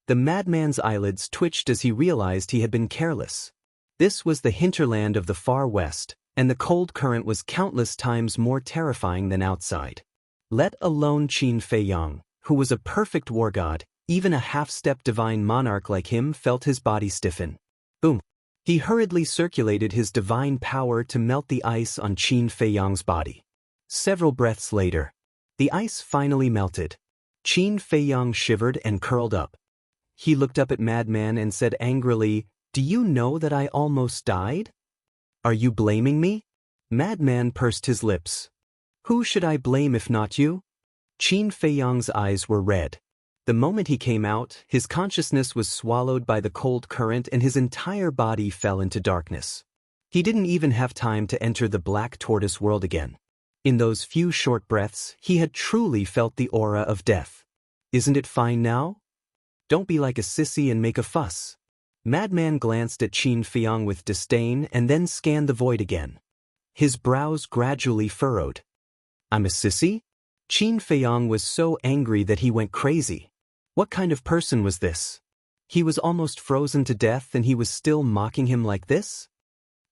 The madman's eyelids twitched as he realized he had been careless. This was the hinterland of the far west, and the cold current was countless times more terrifying than outside. Let alone Qin Fei Yang, who was a perfect war god. Even a half-step divine monarch like him felt his body stiffen. Boom! He hurriedly circulated his divine power to melt the ice on Qin Fei Yang's body. Several breaths later, the ice finally melted. Qin Fei Yang shivered and curled up. He looked up at Madman and said angrily, "Do you know that I almost died? Are you blaming me?" Madman pursed his lips. "Who should I blame if not you?" Qin Fei Yang's eyes were red. The moment he came out, his consciousness was swallowed by the cold current and his entire body fell into darkness. He didn't even have time to enter the black tortoise world again. In those few short breaths, he had truly felt the aura of death. "Isn't it fine now? Don't be like a sissy and make a fuss." Madman glanced at Qin Fei Yang with disdain and then scanned the void again. His brows gradually furrowed. "I'm a sissy?" Qin Fei Yang was so angry that he went crazy. What kind of person was this? He was almost frozen to death and he was still mocking him like this?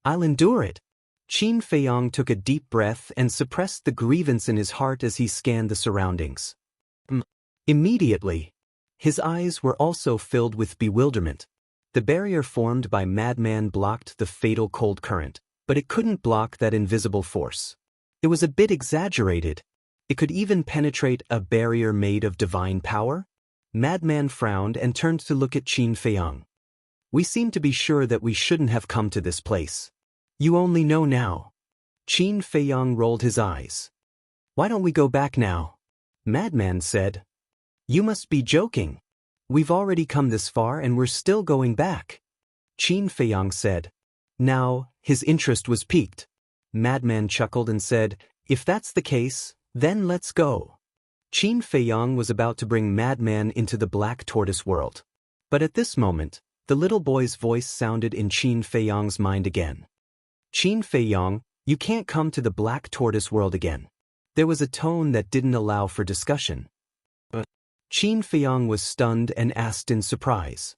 "I'll endure it." Qin Fei Yang took a deep breath and suppressed the grievance in his heart as he scanned the surroundings. Immediately, his eyes were also filled with bewilderment. The barrier formed by Madman blocked the fatal cold current, but it couldn't block that invisible force. It was a bit exaggerated. It could even penetrate a barrier made of divine power? Madman frowned and turned to look at Qin Fei Yang. "We seem to be sure that we shouldn't have come to this place. You only know now." Qin Fei Yang rolled his eyes. "Why don't we go back now?" Madman said. "You must be joking. We've already come this far and we're still going back." Qin Fei Yang said. Now, his interest was piqued. Madman chuckled and said, "If that's the case, then let's go." Qin Fei Yang was about to bring Madman into the black tortoise world. But at this moment, the little boy's voice sounded in Qin Fei Yang's mind again. "Qin Fei Yang, you can't come to the black tortoise world again." There was a tone that didn't allow for discussion. Qin Fei Yang was stunned and asked in surprise.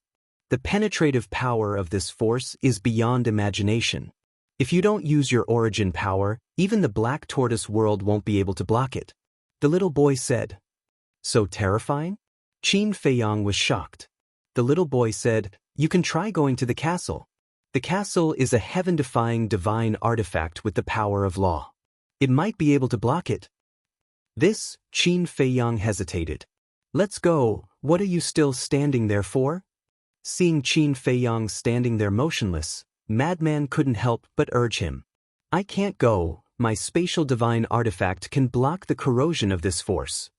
The penetrative power of this force is beyond imagination. If you don't use your origin power, even the black tortoise world won't be able to block it. The little boy said. "So terrifying?" Qin Fei Yang was shocked. The little boy said, "You can try going to the castle. The castle is a heaven-defying divine artifact with the power of law. It might be able to block it." This, Qin Fei Yang hesitated. "Let's go, what are you still standing there for?" Seeing Qin Fei Yang standing there motionless, Madman couldn't help but urge him. "I can't go, my spatial divine artifact can block the corrosion of this force."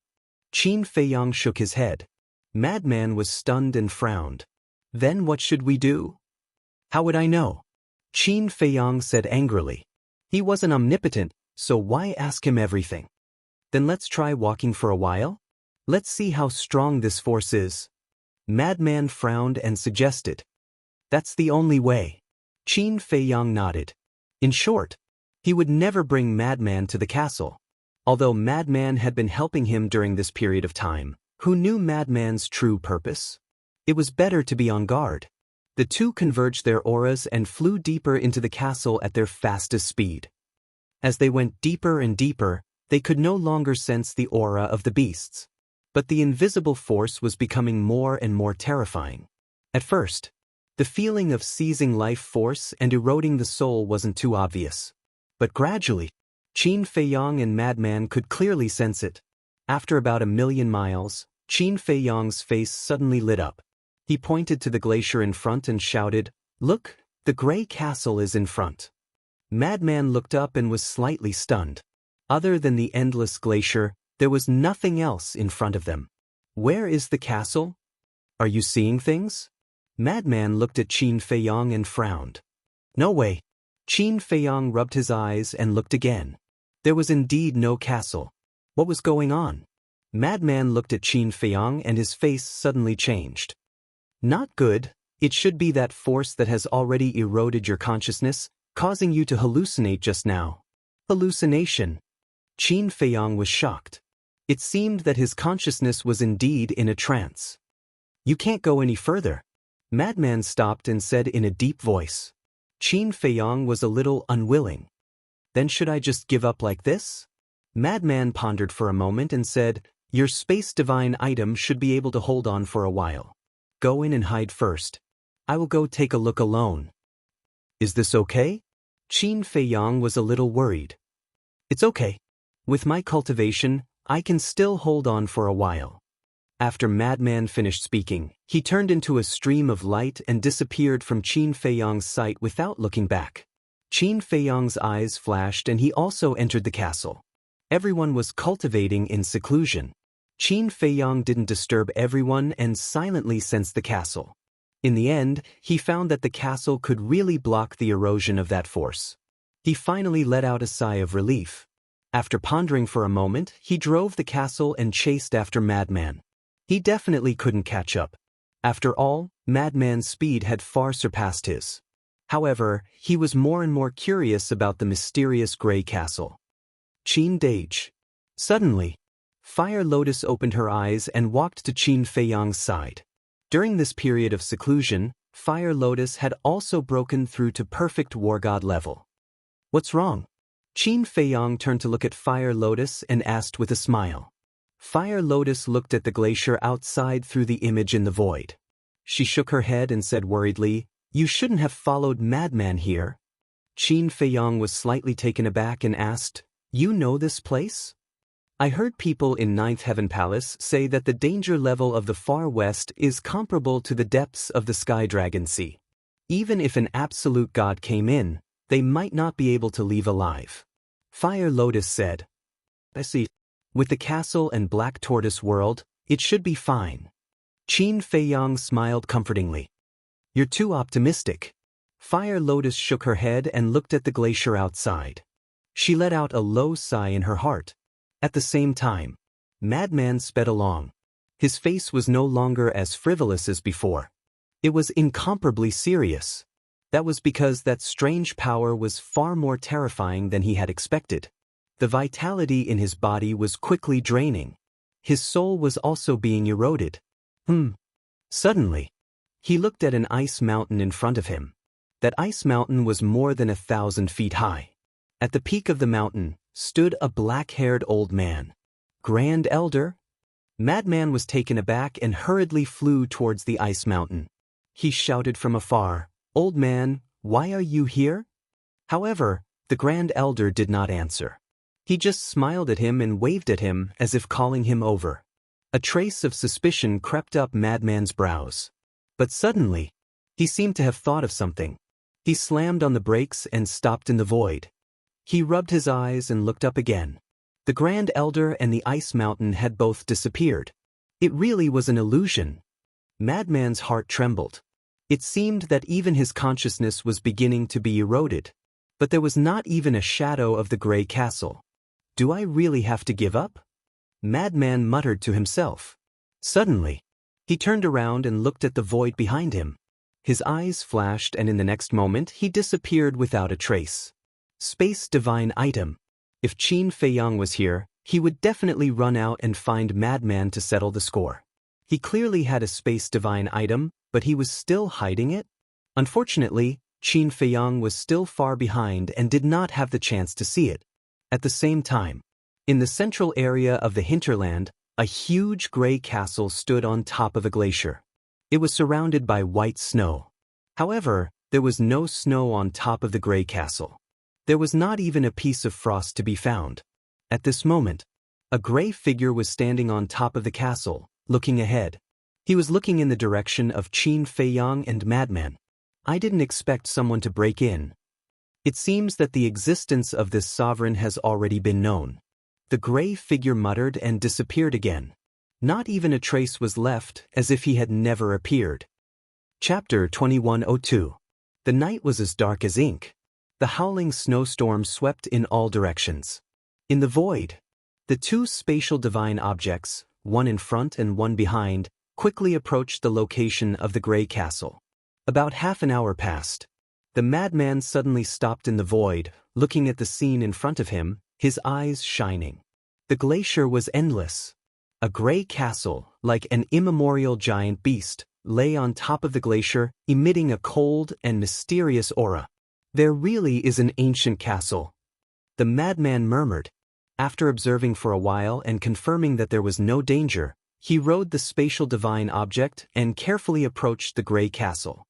Qin Fei Yang shook his head. Madman was stunned and frowned. "Then what should we do?" "How would I know? Qin Feiyang said angrily. He wasn't omnipotent, so why ask him everything? Then let's try walking for a while? Let's see how strong this force is. Madman frowned and suggested. That's the only way. Qin Feiyang nodded. In short, he would never bring Madman to the castle. Although Madman had been helping him during this period of time, who knew Madman's true purpose? It was better to be on guard. The two converged their auras and flew deeper into the castle at their fastest speed. As they went deeper and deeper, they could no longer sense the aura of the beasts. But the invisible force was becoming more and more terrifying. At first, the feeling of seizing life force and eroding the soul wasn't too obvious. But gradually, Qin Feiyang and Madman could clearly sense it. After about 1,000,000 miles, Qin Feiyang's face suddenly lit up. He pointed to the glacier in front and shouted, "Look, the gray castle is in front." Madman looked up and was slightly stunned. Other than the endless glacier, there was nothing else in front of them. Where is the castle? Are you seeing things? Madman looked at Qin Feiyang and frowned. No way. Qin Feiyang rubbed his eyes and looked again. There was indeed no castle. What was going on? Madman looked at Qin Feiyang and his face suddenly changed. Not good. It should be that force that has already eroded your consciousness, causing you to hallucinate just now. Hallucination. Qin Feiyang was shocked. It seemed that his consciousness was indeed in a trance. You can't go any further. Madman stopped and said in a deep voice. Qin Feiyang was a little unwilling. Then should I just give up like this? Madman pondered for a moment and said, your space divine item should be able to hold on for a while. Go in and hide first. I will go take a look alone. Is this okay? Qin Feiyang was a little worried. It's okay. With my cultivation, I can still hold on for a while. After Madman finished speaking, he turned into a stream of light and disappeared from Qin Feiyang's sight without looking back. Qin Feiyang's eyes flashed and he also entered the castle. Everyone was cultivating in seclusion. Qin Feiyang didn't disturb everyone and silently sensed the castle. In the end, he found that the castle could really block the erosion of that force. He finally let out a sigh of relief. After pondering for a moment, he drove the castle and chased after Madman. He definitely couldn't catch up. After all, Madman's speed had far surpassed his. However, he was more and more curious about the mysterious gray castle. Qin Dage. Suddenly, Fire Lotus opened her eyes and walked to Qin Feiyang's side. During this period of seclusion, Fire Lotus had also broken through to perfect war god level. What's wrong? Qin Feiyang turned to look at Fire Lotus and asked with a smile. Fire Lotus looked at the glacier outside through the image in the void. She shook her head and said worriedly, you shouldn't have followed Madman here. Qin Feiyang was slightly taken aback and asked, you know this place? I heard people in Ninth Heaven Palace say that the danger level of the Far West is comparable to the depths of the Sky Dragon Sea. Even if an absolute god came in, they might not be able to leave alive. Fire Lotus said, I see. With the castle and Black Tortoise world, it should be fine. Qin Feiyang smiled comfortingly. You're too optimistic. Fire Lotus shook her head and looked at the glacier outside. She let out a low sigh in her heart. At the same time, Madman sped along. His face was no longer as frivolous as before. It was incomparably serious. That was because that strange power was far more terrifying than he had expected. The vitality in his body was quickly draining. His soul was also being eroded. Suddenly, he looked at an ice mountain in front of him. That ice mountain was more than 1,000 feet high. At the peak of the mountain stood a black-haired old man. Grand Elder? Madman was taken aback and hurriedly flew towards the ice mountain. He shouted from afar, Old man, why are you here? However, the Grand Elder did not answer. He just smiled at him and waved at him as if calling him over. A trace of suspicion crept up Madman's brows. But suddenly, he seemed to have thought of something. He slammed on the brakes and stopped in the void. He rubbed his eyes and looked up again. The Grand Elder and the ice mountain had both disappeared. It really was an illusion. Madman's heart trembled. It seemed that even his consciousness was beginning to be eroded. But there was not even a shadow of the gray castle. Do I really have to give up? Madman muttered to himself. Suddenly, he turned around and looked at the void behind him. His eyes flashed, and in the next moment he disappeared without a trace. Space Divine Item. If Qin Feiyang was here, he would definitely run out and find Madman to settle the score. He clearly had a Space Divine Item, but he was still hiding it? Unfortunately, Qin Feiyang was still far behind and did not have the chance to see it. At the same time, in the central area of the hinterland, a huge gray castle stood on top of a glacier. It was surrounded by white snow. However, there was no snow on top of the gray castle. There was not even a piece of frost to be found. At this moment, a gray figure was standing on top of the castle, looking ahead. He was looking in the direction of Qin Feiyang and Madman. I didn't expect someone to break in. It seems that the existence of this sovereign has already been known. The gray figure muttered and disappeared again. Not even a trace was left, as if he had never appeared. Chapter 2102. The night was as dark as ink. The howling snowstorm swept in all directions. In the void, the two spatial divine objects, one in front and one behind, quickly approached the location of the gray castle. About half an hour passed. The madman suddenly stopped in the void, looking at the scene in front of him, his eyes shining. The glacier was endless. A gray castle, like an immemorial giant beast, lay on top of the glacier, emitting a cold and mysterious aura. There really is an ancient castle. The madman murmured. After observing for a while and confirming that there was no danger, he rode the spatial divine object and carefully approached the gray castle.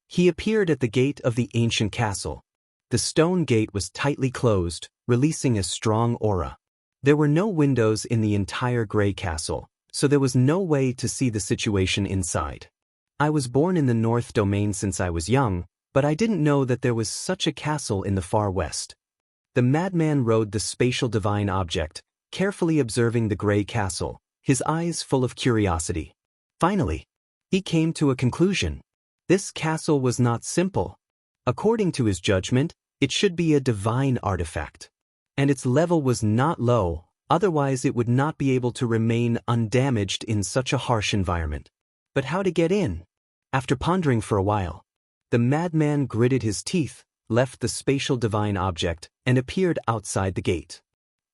He appeared at the gate of the ancient castle. The stone gate was tightly closed, releasing a strong aura. There were no windows in the entire gray castle, so there was no way to see the situation inside. I was born in the North Domain since I was young, but I didn't know that there was such a castle in the far west. The madman rode the spatial divine object, carefully observing the gray castle, his eyes full of curiosity. Finally, he came to a conclusion. This castle was not simple. According to his judgment, it should be a divine artifact. And its level was not low, otherwise it would not be able to remain undamaged in such a harsh environment. But how to get in? After pondering for a while, the madman gritted his teeth, left the spatial divine object, and appeared outside the gate.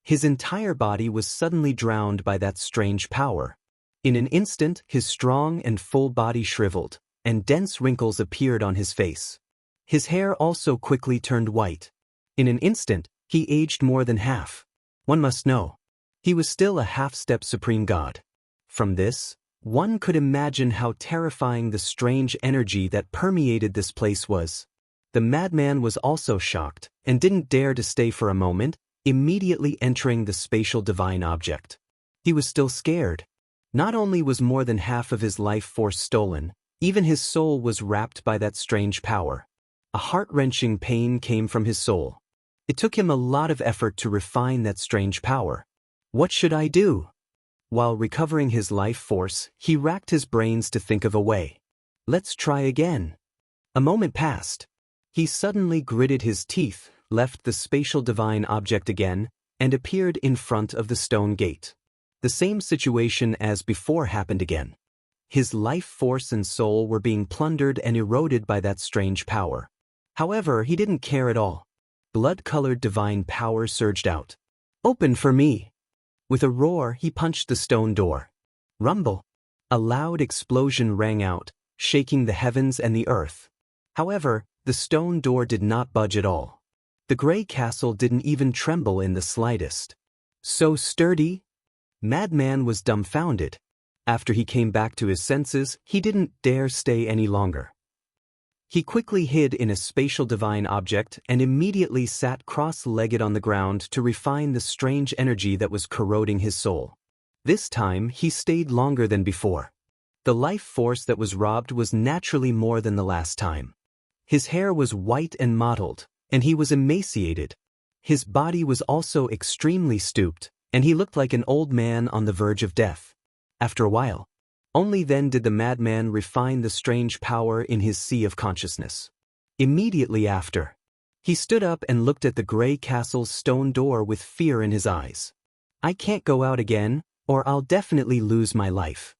His entire body was suddenly drowned by that strange power. In an instant, his strong and full body shriveled, and dense wrinkles appeared on his face. His hair also quickly turned white. In an instant, he aged more than half. One must know, he was still a half-step supreme god. From this, one could imagine how terrifying the strange energy that permeated this place was. The madman was also shocked, and didn't dare to stay for a moment, immediately entering the spatial divine object. He was still scared. Not only was more than half of his life force stolen, even his soul was wrapped by that strange power. A heart-wrenching pain came from his soul. It took him a lot of effort to refine that strange power. What should I do? While recovering his life force, he racked his brains to think of a way. Let's try again. A moment passed. He suddenly gritted his teeth, left the spatial divine object again, and appeared in front of the stone gate. The same situation as before happened again. His life force and soul were being plundered and eroded by that strange power. However, he didn't care at all. Blood-colored divine power surged out. Open for me! With a roar, he punched the stone door. Rumble! A loud explosion rang out, shaking the heavens and the earth. However, the stone door did not budge at all. The gray castle didn't even tremble in the slightest. So sturdy? Madman was dumbfounded. After he came back to his senses, he didn't dare stay any longer. He quickly hid in a spatial divine object and immediately sat cross-legged on the ground to refine the strange energy that was corroding his soul. This time, he stayed longer than before. The life force that was robbed was naturally more than the last time. His hair was white and mottled, and he was emaciated. His body was also extremely stooped, and he looked like an old man on the verge of death. After a while, Only then did the madman refine the strange power in his sea of consciousness. Immediately after, he stood up and looked at the gray castle's stone door with fear in his eyes. I can't go out again, or I'll definitely lose my life.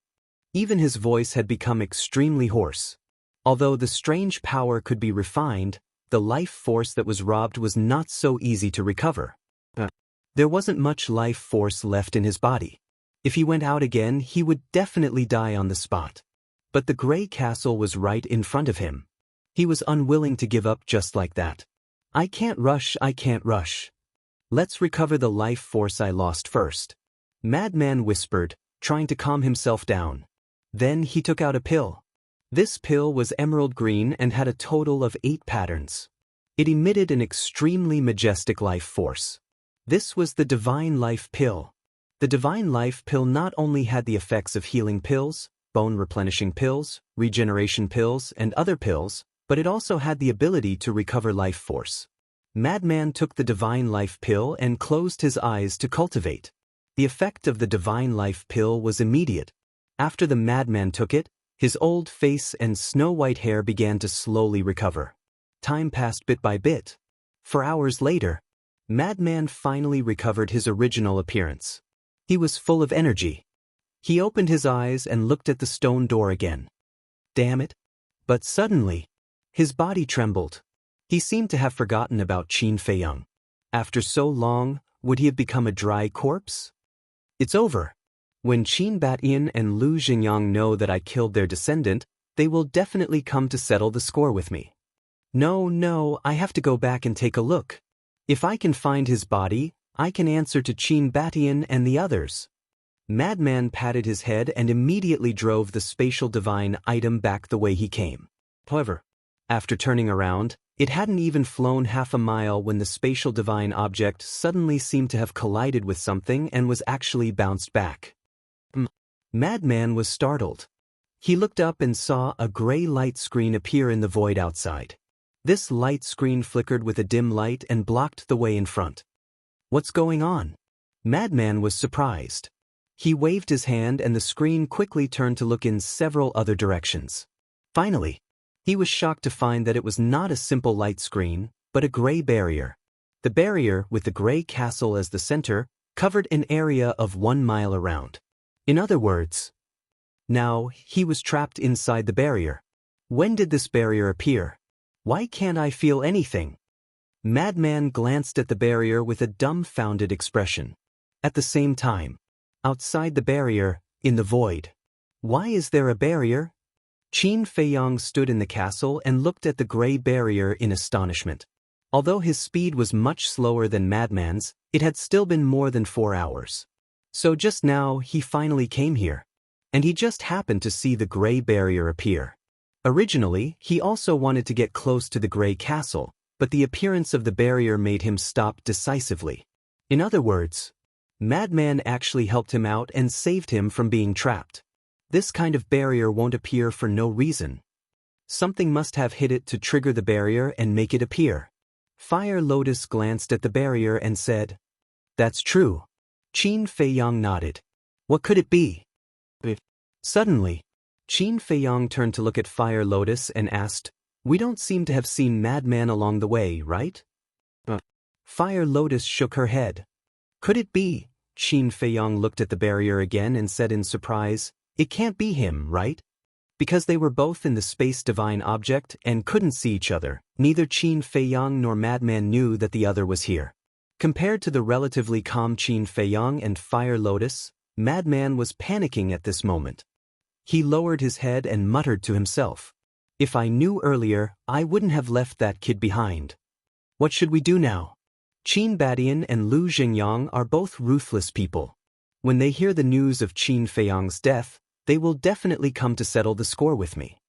Even his voice had become extremely hoarse. Although the strange power could be refined, the life force that was robbed was not so easy to recover. There wasn't much life force left in his body. If he went out again, he would definitely die on the spot. But the gray castle was right in front of him. He was unwilling to give up just like that. I can't rush. Let's recover the life force I lost first. Madman whispered, trying to calm himself down. Then he took out a pill. This pill was emerald green and had a total of 8 patterns. It emitted an extremely majestic life force. This was the Divine Life Pill. The Divine Life Pill not only had the effects of healing pills, bone replenishing pills, regeneration pills, and other pills, but it also had the ability to recover life force. Madman took the Divine Life Pill and closed his eyes to cultivate. The effect of the Divine Life Pill was immediate. After the madman took it, his old face and snow-white hair began to slowly recover. Time passed bit by bit. 4 hours later, Madman finally recovered his original appearance. He was full of energy. He opened his eyes and looked at the stone door again. Damn it. But suddenly, his body trembled. He seemed to have forgotten about Qin Feiyang. After so long, would he have become a dry corpse? It's over. When Qin Batyan and Lu Xingyang know that I killed their descendant, they will definitely come to settle the score with me. No, I have to go back and take a look. If I can find his body, I can answer to Qin Batyan and the others. Madman patted his head and immediately drove the spatial divine item back the way he came. However, after turning around, it hadn't even flown half a mile when the spatial divine object suddenly seemed to have collided with something and was actually bounced back. Madman was startled. He looked up and saw a gray light screen appear in the void outside. This light screen flickered with a dim light and blocked the way in front. What's going on? Madman was surprised. He waved his hand and the screen quickly turned to look in several other directions. Finally, he was shocked to find that it was not a simple light screen, but a gray barrier. The barrier, with the gray castle as the center, covered an area of 1 mile around. In other words, now he was trapped inside the barrier. When did this barrier appear? Why can't I feel anything? Madman glanced at the barrier with a dumbfounded expression. At the same time, outside the barrier, in the void. Why is there a barrier? Qin Feiyang stood in the castle and looked at the gray barrier in astonishment. Although his speed was much slower than Madman's, it had still been more than 4 hours. So just now he finally came here. And he just happened to see the gray barrier appear. Originally, he also wanted to get close to the gray castle, but the appearance of the barrier made him stop decisively. In other words, Madman actually helped him out and saved him from being trapped. This kind of barrier won't appear for no reason. Something must have hit it to trigger the barrier and make it appear. Fire Lotus glanced at the barrier and said, "That's true." Qin Feiyang nodded. What could it be? Suddenly, Qin Feiyang turned to look at Fire Lotus and asked, "We don't seem to have seen Madman along the way, right?" Fire Lotus shook her head. Could it be? Qin Feiyang looked at the barrier again and said in surprise, "It can't be him, right?" Because they were both in the space divine object and couldn't see each other, neither Qin Feiyang nor Madman knew that the other was here. Compared to the relatively calm Qin Feiyang and Fire Lotus, Madman was panicking at this moment. He lowered his head and muttered to himself, "If I knew earlier, I wouldn't have left that kid behind. What should we do now?" Qin Batyan and Lu Xingyang are both ruthless people. When they hear the news of Qin Feiyang's death, they will definitely come to settle the score with me.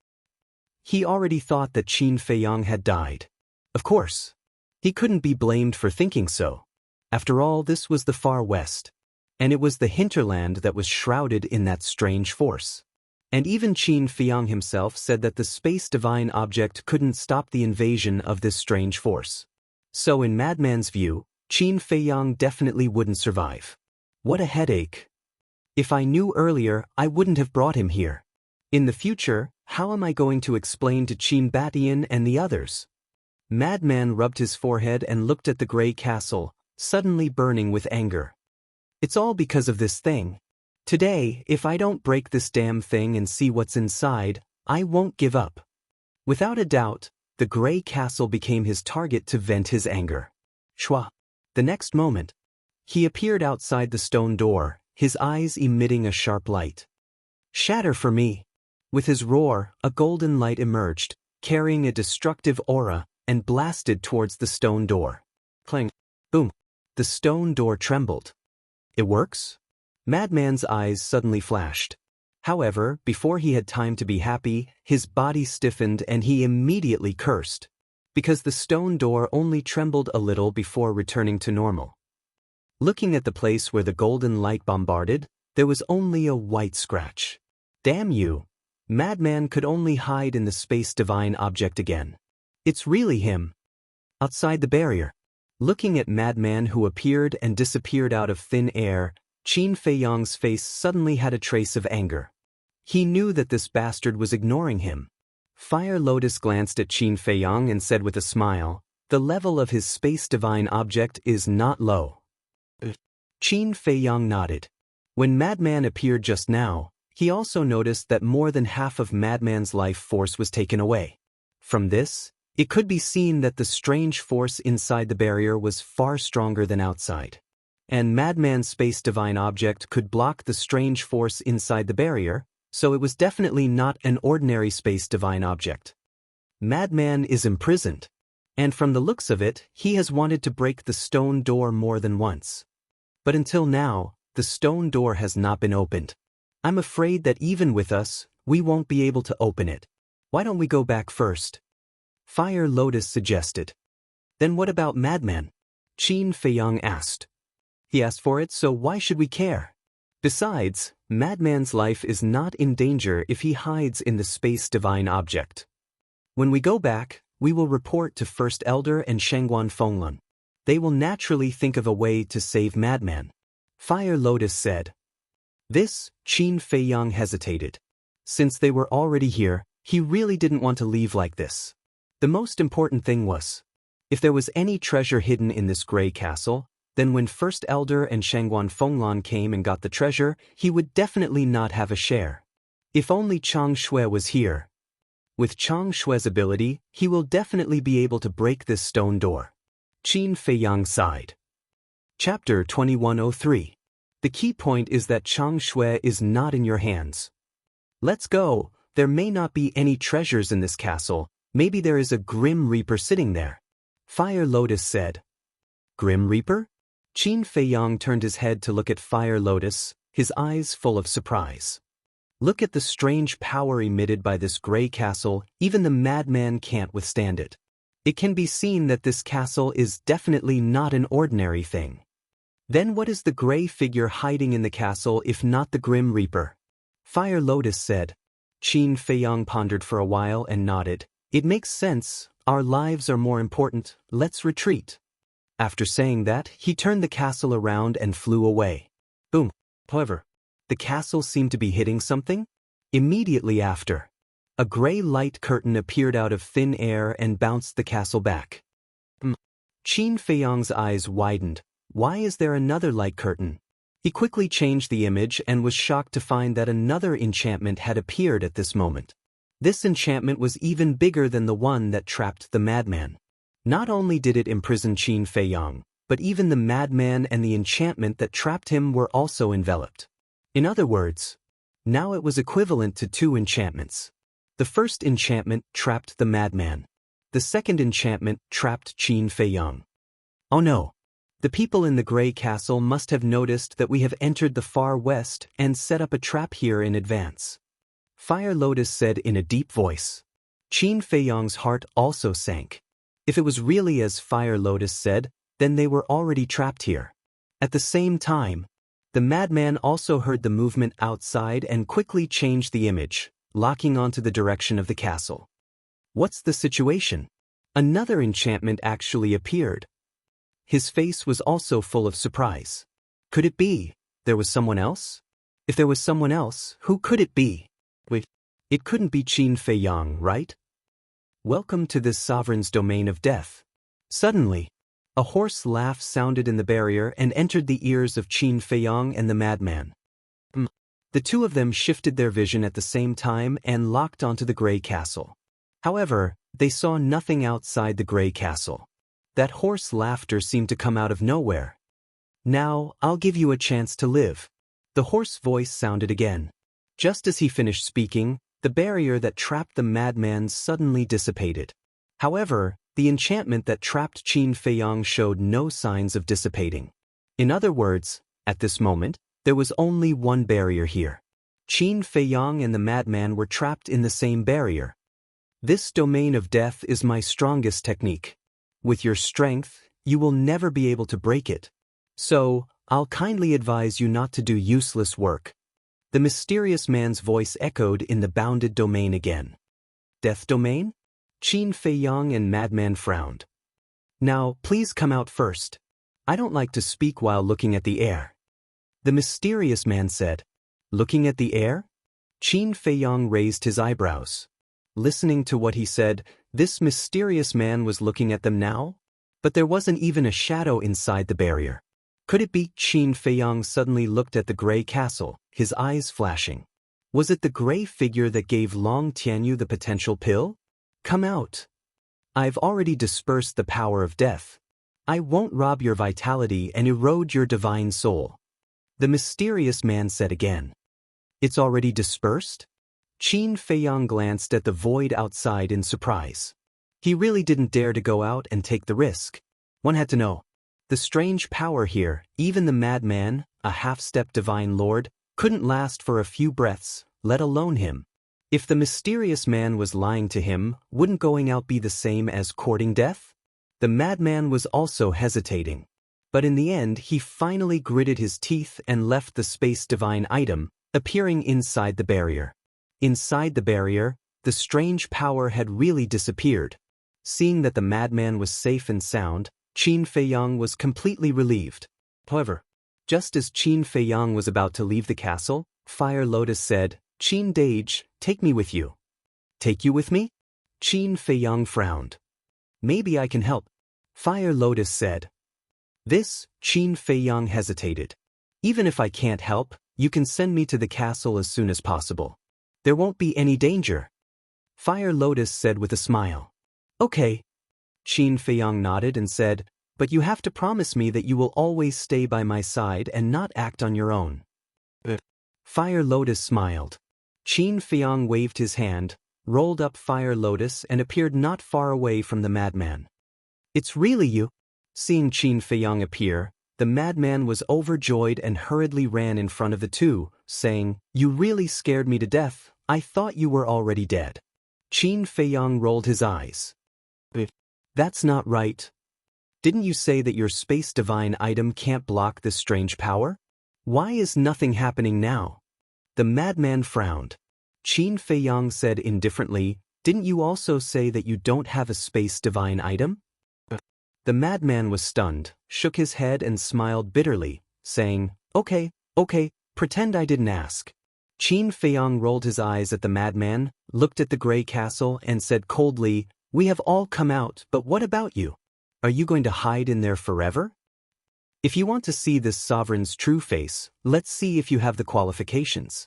He already thought that Qin Feiyang had died. Of course, he couldn't be blamed for thinking so. After all, this was the Far West, and it was the hinterland that was shrouded in that strange force. And even Qin Feiyang himself said that the space divine object couldn't stop the invasion of this strange force. So in Madman's view, Qin Feiyang definitely wouldn't survive. What a headache. If I knew earlier, I wouldn't have brought him here. In the future, how am I going to explain to Qin Batian and the others? Madman rubbed his forehead and looked at the gray castle, suddenly burning with anger. It's all because of this thing. Today, if I don't break this damn thing and see what's inside, I won't give up. Without a doubt, the gray castle became his target to vent his anger. Shwa. The next moment, he appeared outside the stone door, his eyes emitting a sharp light. Shatter for me. With his roar, a golden light emerged, carrying a destructive aura, and blasted towards the stone door. Clang. Boom. The stone door trembled. It works? Madman's eyes suddenly flashed. However, before he had time to be happy, his body stiffened and he immediately cursed, because the stone door only trembled a little before returning to normal. Looking at the place where the golden light bombarded, there was only a white scratch. Damn you! Madman could only hide in the space divine object again. It's really him. Outside the barrier. Looking at Madman who appeared and disappeared out of thin air, Qin Feiyang's face suddenly had a trace of anger. He knew that this bastard was ignoring him. Fire Lotus glanced at Qin Feiyang and said with a smile, "The level of his space divine object is not low." Qin Feiyang nodded. When Madman appeared just now, he also noticed that more than half of Madman's life force was taken away. From this, it could be seen that the strange force inside the barrier was far stronger than outside. And Madman's space divine object could block the strange force inside the barrier, so it was definitely not an ordinary space divine object. Madman is imprisoned. And from the looks of it, he has wanted to break the stone door more than once. But until now, the stone door has not been opened. I'm afraid that even with us, we won't be able to open it. Why don't we go back first? Fire Lotus suggested. Then what about Madman? Qin Feiyang asked. He asked for it, so why should we care? Besides, Madman's life is not in danger if he hides in the space divine object. When we go back, we will report to First Elder and Shangguan Fenglan. They will naturally think of a way to save Madman. Fire Lotus said. This, Qin Feiyang hesitated. Since they were already here, he really didn't want to leave like this. The most important thing was, if there was any treasure hidden in this gray castle, then when First Elder and Shangguan Fenglan came and got the treasure, he would definitely not have a share. If only Chang Shui was here. With Chang Shui's ability, he will definitely be able to break this stone door. Qin Feiyang sighed. Chapter 2103. The key point is that Chang Shui is not in your hands. Let's go. There may not be any treasures in this castle. Maybe there is a Grim Reaper sitting there. Fire Lotus said. Grim Reaper? Qin Feiyang turned his head to look at Fire Lotus, his eyes full of surprise. Look at the strange power emitted by this gray castle, even the madman can't withstand it. It can be seen that this castle is definitely not an ordinary thing. Then what is the gray figure hiding in the castle if not the Grim Reaper? Fire Lotus said. Qin Feiyang pondered for a while and nodded. It makes sense, our lives are more important, let's retreat. After saying that, he turned the castle around and flew away. Boom. However, the castle seemed to be hitting something. Immediately after, a gray light curtain appeared out of thin air and bounced the castle back. Qin Feiyang's eyes widened. Why is there another light curtain? He quickly changed the image and was shocked to find that another enchantment had appeared at this moment. This enchantment was even bigger than the one that trapped the madman. Not only did it imprison Qin Feiyang, but even the madman and the enchantment that trapped him were also enveloped. In other words, now it was equivalent to two enchantments. The first enchantment trapped the madman. The second enchantment trapped Qin Feiyang. Oh no! The people in the gray castle must have noticed that we have entered the far west and set up a trap here in advance. Fire Lotus said in a deep voice. Qin Feiyang's heart also sank. If it was really as Fire Lotus said, then they were already trapped here. At the same time, the madman also heard the movement outside and quickly changed the image, locking onto the direction of the castle. What's the situation? Another enchantment actually appeared. His face was also full of surprise. Could it be there was someone else? If there was someone else, who could it be? Wait, it couldn't be Qin Fei Yang, right? Welcome to this sovereign's domain of death. Suddenly, a hoarse laugh sounded in the barrier and entered the ears of Qin Fei Yang and the madman. The two of them shifted their vision at the same time and locked onto the gray castle. However, they saw nothing outside the gray castle. That hoarse laughter seemed to come out of nowhere. Now, I'll give you a chance to live. The hoarse voice sounded again. Just as he finished speaking, the barrier that trapped the madman suddenly dissipated. However, the enchantment that trapped Qin Fei Yang showed no signs of dissipating. In other words, at this moment, there was only one barrier here. Qin Fei Yang and the madman were trapped in the same barrier. This domain of death is my strongest technique. With your strength, you will never be able to break it. So, I'll kindly advise you not to do useless work. The mysterious man's voice echoed in the bounded domain again. Death domain? Qin Fei Yang and madman frowned. Now, please come out first. I don't like to speak while looking at the air. The mysterious man said. Looking at the air? Qin Fei Yang raised his eyebrows. Listening to what he said, this mysterious man was looking at them now? But there wasn't even a shadow inside the barrier. Could it be? Qin Fei Yang suddenly looked at the gray castle, his eyes flashing. Was it the gray figure that gave Long Tianyu the potential pill? Come out. I've already dispersed the power of death. I won't rob your vitality and erode your divine soul. The mysterious man said again. It's already dispersed? Qin Fei Yang glanced at the void outside in surprise. He really didn't dare to go out and take the risk. One had to know. The strange power here, even the madman, a half-step divine lord, couldn't last for a few breaths, let alone him. If the mysterious man was lying to him, wouldn't going out be the same as courting death? The madman was also hesitating. But in the end, he finally gritted his teeth and left the space divine item, appearing inside the barrier. Inside the barrier, the strange power had really disappeared. Seeing that the madman was safe and sound, Qin Fei Yang was completely relieved. However, just as Qin Fei Yang was about to leave the castle, Fire Lotus said, Qin Dage, take me with you. Take you with me? Qin Fei Yang frowned. Maybe I can help. Fire Lotus said. This, Qin Fei Yang hesitated. Even if I can't help, you can send me to the castle as soon as possible. There won't be any danger. Fire Lotus said with a smile. Okay. Qin Fei Yang nodded and said, but you have to promise me that you will always stay by my side and not act on your own. Fire Lotus smiled. Qin Fei Yang waved his hand, rolled up Fire Lotus and appeared not far away from the madman. It's really you? Seeing Qin Fei Yang appear, the madman was overjoyed and hurriedly ran in front of the two, saying, You really scared me to death. I thought you were already dead. Qin Fei Yang rolled his eyes. That's not right. Didn't you say that your space divine item can't block this strange power? Why is nothing happening now? The madman frowned. Qin Fei Yang said indifferently, Didn't you also say that you don't have a space divine item? The madman was stunned, shook his head and smiled bitterly, saying, Okay, pretend I didn't ask. Qin Fei Yang rolled his eyes at the madman, looked at the gray castle and said coldly, We have all come out, but what about you? Are you going to hide in there forever? If you want to see this sovereign's true face, let's see if you have the qualifications.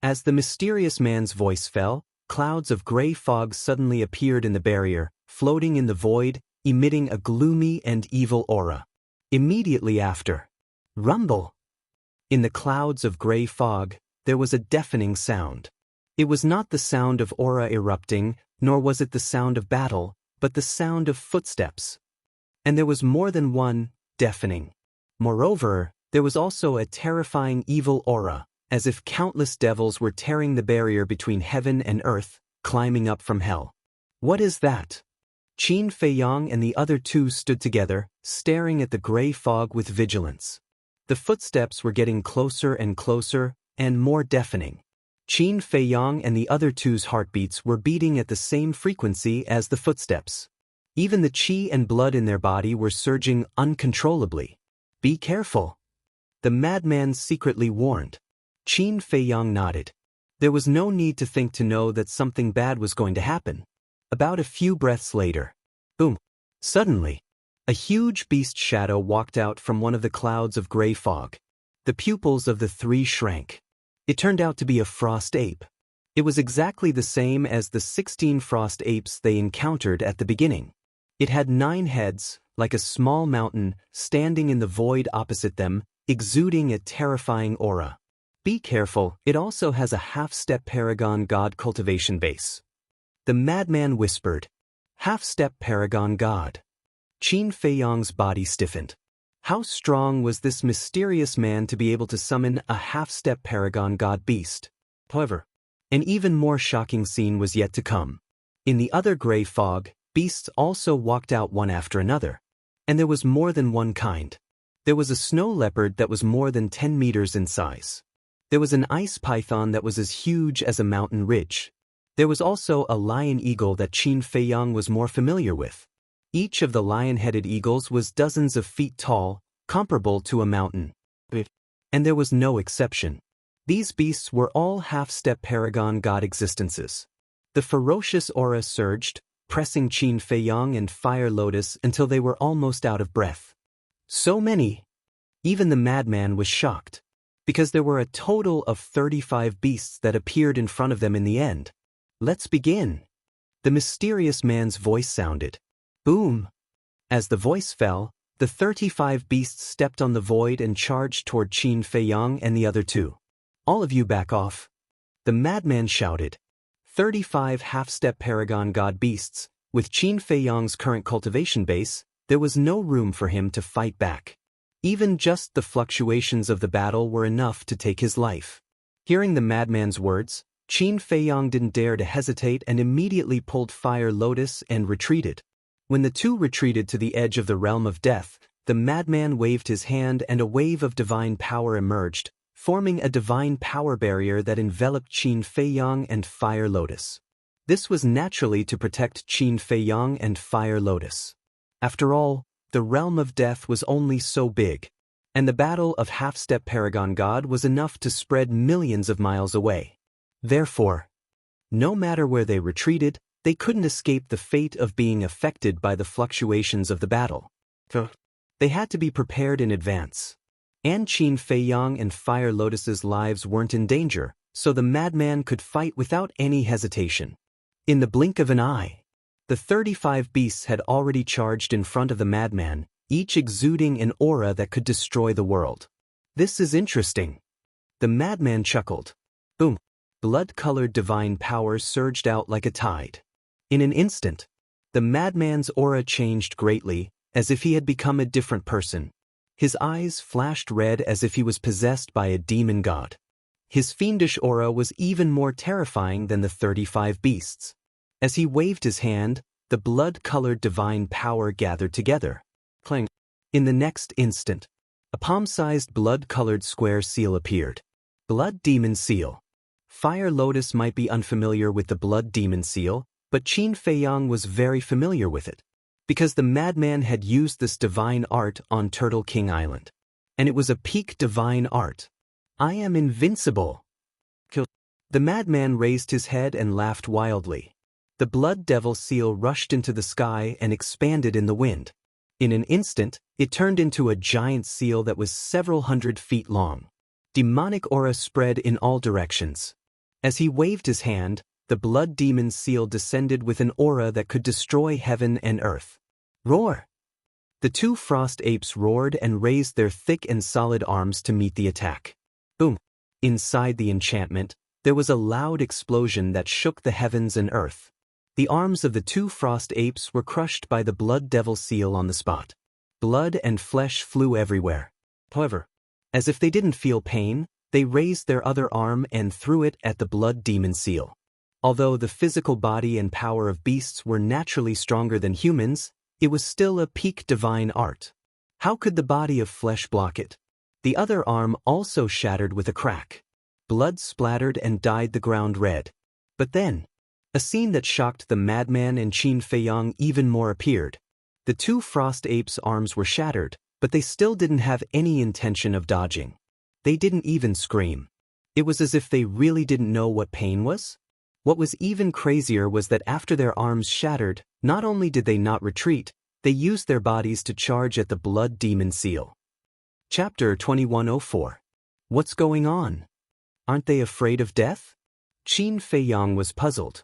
As the mysterious man's voice fell, clouds of gray fog suddenly appeared in the barrier, floating in the void, emitting a gloomy and evil aura. Immediately after, rumble! In the clouds of gray fog, there was a deafening sound. It was not the sound of aura erupting, nor was it the sound of battle, but the sound of footsteps. And there was more than one, deafening. Moreover, there was also a terrifying evil aura, as if countless devils were tearing the barrier between heaven and earth, climbing up from hell. What is that? Qin Fei Yang and the other two stood together, staring at the gray fog with vigilance. The footsteps were getting closer and closer, and more deafening. Qin Fei Yang and the other two's heartbeats were beating at the same frequency as the footsteps. Even the qi and blood in their body were surging uncontrollably. Be careful. The madman secretly warned. Qin Feiyang nodded. There was no need to think to know that something bad was going to happen. About a few breaths later. Boom. Suddenly, a huge beast shadow walked out from one of the clouds of gray fog. The pupils of the three shrank. It turned out to be a frost ape. It was exactly the same as the 16 frost apes they encountered at the beginning. It had 9 heads, like a small mountain, standing in the void opposite them, exuding a terrifying aura. Be careful, it also has a half-step paragon god cultivation base. The madman whispered. Half-step paragon god. Qin Feiyang's body stiffened. How strong was this mysterious man to be able to summon a half-step paragon god beast? However, an even more shocking scene was yet to come. In the other gray fog, beasts also walked out one after another. And there was more than one kind. There was a snow leopard that was more than 10 meters in size. There was an ice python that was as huge as a mountain ridge. There was also a lion eagle that Qin Feiyang was more familiar with. Each of the lion-headed eagles was dozens of feet tall, comparable to a mountain. And there was no exception. These beasts were all half-step paragon god existences. The ferocious aura surged, pressing Qin Feiyang and Fire Lotus until they were almost out of breath. So many! Even the madman was shocked. Because there were a total of 35 beasts that appeared in front of them in the end. Let's begin. The mysterious man's voice sounded. Boom! As the voice fell, the 35 beasts stepped on the void and charged toward Qin Feiyang and the other two. All of you back off. The madman shouted. 35 half-step paragon god beasts. With Qin Feiyang's current cultivation base, there was no room for him to fight back. Even just the fluctuations of the battle were enough to take his life. Hearing the madman's words, Qin Feiyang didn't dare to hesitate and immediately pulled Fire Lotus and retreated. When the two retreated to the edge of the realm of death, the madman waved his hand and a wave of divine power emerged, forming a divine power barrier that enveloped Qin Feiyang and Fire Lotus. This was naturally to protect Qin Feiyang and Fire Lotus. After all, the realm of death was only so big, and the battle of half-step paragon god was enough to spread millions of miles away. Therefore, no matter where they retreated, they couldn't escape the fate of being affected by the fluctuations of the battle. They had to be prepared in advance. And Qin Feiyang and Fire Lotus's lives weren't in danger, so the madman could fight without any hesitation. In the blink of an eye, the 35 beasts had already charged in front of the madman, each exuding an aura that could destroy the world. This is interesting. The madman chuckled. Boom! Blood-colored divine power surged out like a tide. In an instant, the madman's aura changed greatly, as if he had become a different person. His eyes flashed red as if he was possessed by a demon god. His fiendish aura was even more terrifying than the 35 beasts. As he waved his hand, the blood-colored divine power gathered together. Clang! In the next instant, a palm-sized blood-colored square seal appeared. Blood Demon Seal. Fire Lotus might be unfamiliar with the Blood Demon Seal, but Qin Feiyang was very familiar with it, because the madman had used this divine art on Turtle King Island. And it was a peak divine art. I am invincible. The madman raised his head and laughed wildly. The Blood Devil Seal rushed into the sky and expanded in the wind. In an instant, it turned into a giant seal that was several hundred feet long. Demonic aura spread in all directions. As he waved his hand, the Blood Demon Seal descended with an aura that could destroy heaven and earth. Roar! The two frost apes roared and raised their thick and solid arms to meet the attack. Boom! Inside the enchantment, there was a loud explosion that shook the heavens and earth. The arms of the two frost apes were crushed by the Blood Devil Seal on the spot. Blood and flesh flew everywhere. However, as if they didn't feel pain, they raised their other arm and threw it at the Blood Demon Seal. Although the physical body and power of beasts were naturally stronger than humans, it was still a peak divine art. How could the body of flesh block it? The other arm also shattered with a crack. Blood splattered and dyed the ground red. But then, a scene that shocked the madman and Qin Feiyang even more appeared. The two frost apes' arms were shattered, but they still didn't have any intention of dodging. They didn't even scream. It was as if they really didn't know what pain was. What was even crazier was that after their arms shattered, not only did they not retreat, they used their bodies to charge at the blood demon seal. Chapter 2104. What's going on? Aren't they afraid of death? Qin Feiyang was puzzled.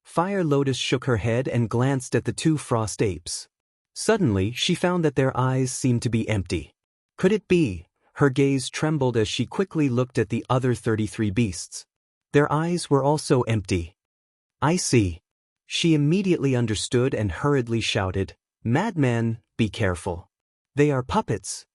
Fire Lotus shook her head and glanced at the two frost apes. Suddenly, she found that their eyes seemed to be empty. Could it be? Her gaze trembled as she quickly looked at the other 33 beasts. Their eyes were also empty. I see. She immediately understood and hurriedly shouted, "Madman, be careful. They are puppets."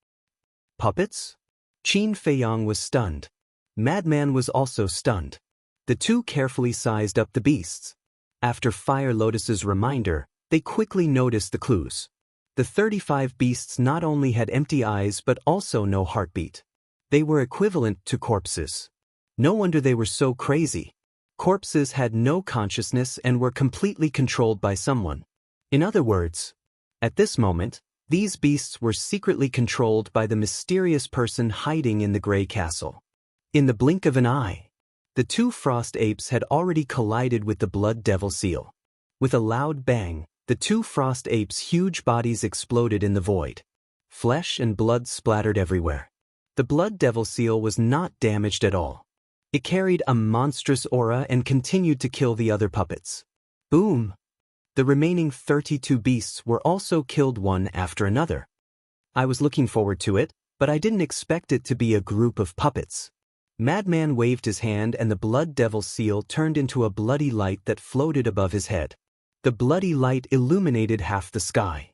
Puppets? Qin Feiyang was stunned. Madman was also stunned. The two carefully sized up the beasts. After Fire Lotus's reminder, they quickly noticed the clues. The 35 beasts not only had empty eyes but also no heartbeat. They were equivalent to corpses. No wonder they were so crazy. Corpses had no consciousness and were completely controlled by someone. In other words, at this moment, these beasts were secretly controlled by the mysterious person hiding in the gray castle. In the blink of an eye, the two frost apes had already collided with the blood devil seal. With a loud bang, the two frost apes' huge bodies exploded in the void. Flesh and blood splattered everywhere. The blood devil seal was not damaged at all. It carried a monstrous aura and continued to kill the other puppets. Boom! The remaining 32 beasts were also killed one after another. I was looking forward to it, but I didn't expect it to be a group of puppets. Madman waved his hand and the blood devil seal turned into a bloody light that floated above his head. The bloody light illuminated half the sky.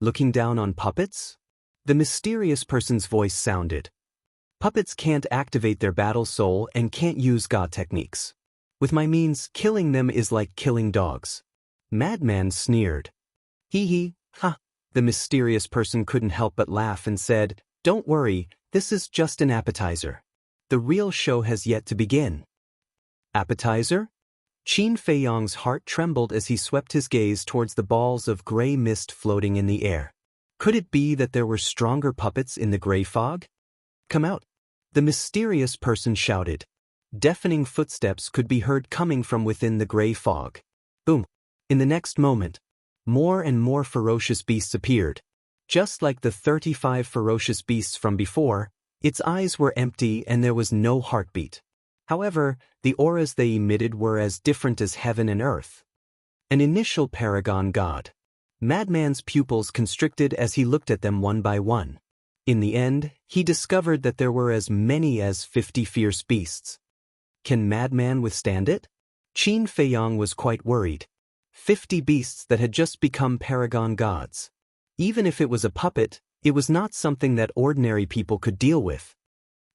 Looking down on puppets? The mysterious person's voice sounded. Puppets can't activate their battle soul and can't use God techniques. With my means, killing them is like killing dogs. Madman sneered. Hee hee, ha. The mysterious person couldn't help but laugh and said, "Don't worry, this is just an appetizer. The real show has yet to begin." Appetizer? Qin Feiyang's heart trembled as he swept his gaze towards the balls of gray mist floating in the air. Could it be that there were stronger puppets in the gray fog? "Come out!" the mysterious person shouted. Deafening footsteps could be heard coming from within the gray fog. Boom! In the next moment, more and more ferocious beasts appeared. Just like the 35 ferocious beasts from before, its eyes were empty and there was no heartbeat. However, the auras they emitted were as different as heaven and earth. An initial paragon god. Madman's pupils constricted as he looked at them one by one. In the end, he discovered that there were as many as 50 fierce beasts. Can Madman withstand it? Qin Feiyang was quite worried. 50 beasts that had just become paragon gods. Even if it was a puppet, it was not something that ordinary people could deal with.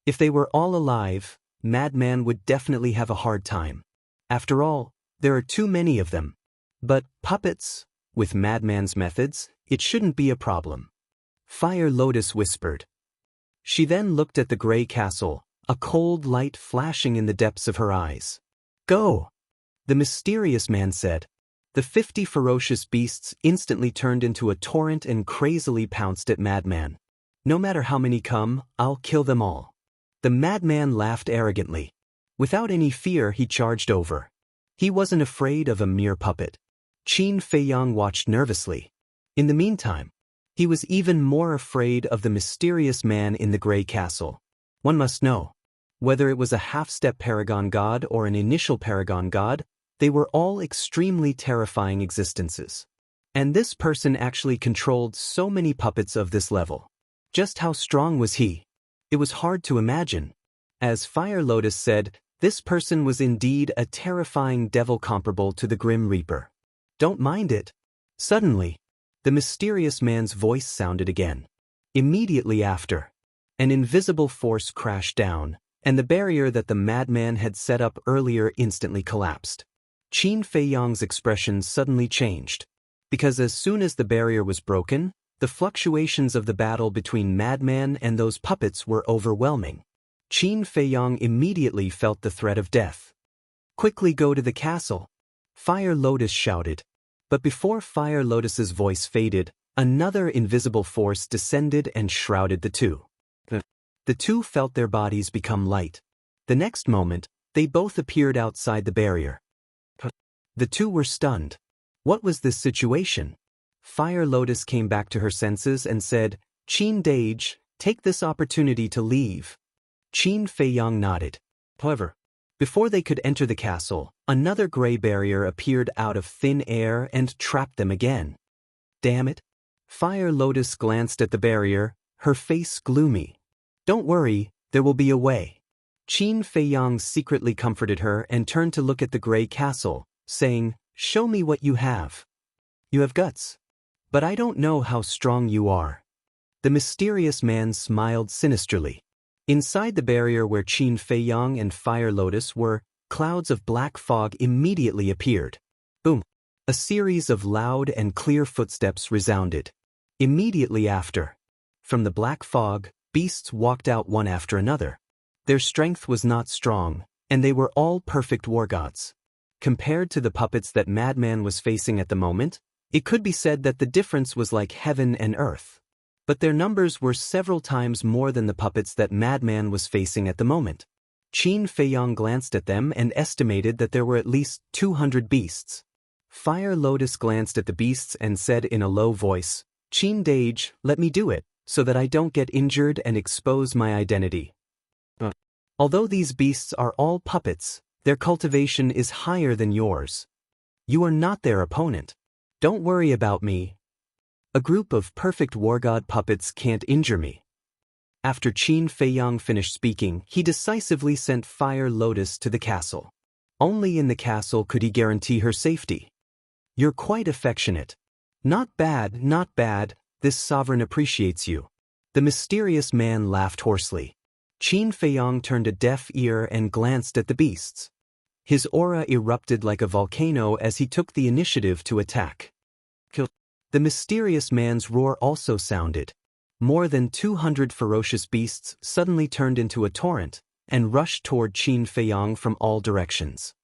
If they were all alive, Madman would definitely have a hard time. After all, there are too many of them. But puppets, with Madman's methods, it shouldn't be a problem. Fire Lotus whispered. She then looked at the gray castle, a cold light flashing in the depths of her eyes. "Go!" the mysterious man said. The 50 ferocious beasts instantly turned into a torrent and crazily pounced at Madman. "No matter how many come, I'll kill them all." The Madman laughed arrogantly. Without any fear, he charged over. He wasn't afraid of a mere puppet. Qin Feiyang watched nervously. In the meantime, he was even more afraid of the mysterious man in the gray castle. One must know, whether it was a half-step paragon god or an initial paragon god, they were all extremely terrifying existences. And this person actually controlled so many puppets of this level. Just how strong was he? It was hard to imagine. As Fire Lotus said, this person was indeed a terrifying devil comparable to the Grim Reaper. "Don't mind it." Suddenly, the mysterious man's voice sounded again. Immediately after, an invisible force crashed down, and the barrier that the madman had set up earlier instantly collapsed. Qin Feiyang's expression suddenly changed, because as soon as the barrier was broken, the fluctuations of the battle between Madman and those puppets were overwhelming. Qin Feiyang immediately felt the threat of death. "Quickly go to the castle," Fire Lotus shouted. But before Fire Lotus's voice faded, another invisible force descended and shrouded the two. The two felt their bodies become light. The next moment, they both appeared outside the barrier. The two were stunned. What was this situation? Fire Lotus came back to her senses and said, "Qin Dage, take this opportunity to leave." Qin Feiyang nodded. However, before they could enter the castle, another gray barrier appeared out of thin air and trapped them again. Damn it. Fire Lotus glanced at the barrier, her face gloomy. "Don't worry, there will be a way." Qin Feiyang secretly comforted her and turned to look at the gray castle, saying, "Show me what you have. You have guts. But I don't know how strong you are." The mysterious man smiled sinisterly. Inside the barrier where Qin Feiyang and Fire Lotus were, clouds of black fog immediately appeared. Boom! A series of loud and clear footsteps resounded. Immediately after, from the black fog, beasts walked out one after another. Their strength was not strong, and they were all perfect war gods. Compared to the puppets that Madman was facing at the moment, it could be said that the difference was like heaven and earth. But their numbers were several times more than the puppets that Madman was facing at the moment. Qin Feiyang glanced at them and estimated that there were at least 200 beasts. Fire Lotus glanced at the beasts and said in a low voice, "Qin Dage, let me do it, so that I don't get injured and expose my identity." Although these beasts are all puppets, their cultivation is higher than yours. You are not their opponent. Don't worry about me. A group of perfect war god puppets can't injure me. After Qin Feiyang finished speaking, he decisively sent Fire Lotus to the castle. Only in the castle could he guarantee her safety. "You're quite affectionate. Not bad, not bad, this sovereign appreciates you." The mysterious man laughed hoarsely. Qin Feiyang turned a deaf ear and glanced at the beasts. His aura erupted like a volcano as he took the initiative to attack. The mysterious man's roar also sounded. More than 200 ferocious beasts suddenly turned into a torrent and rushed toward Qin Feiyang from all directions.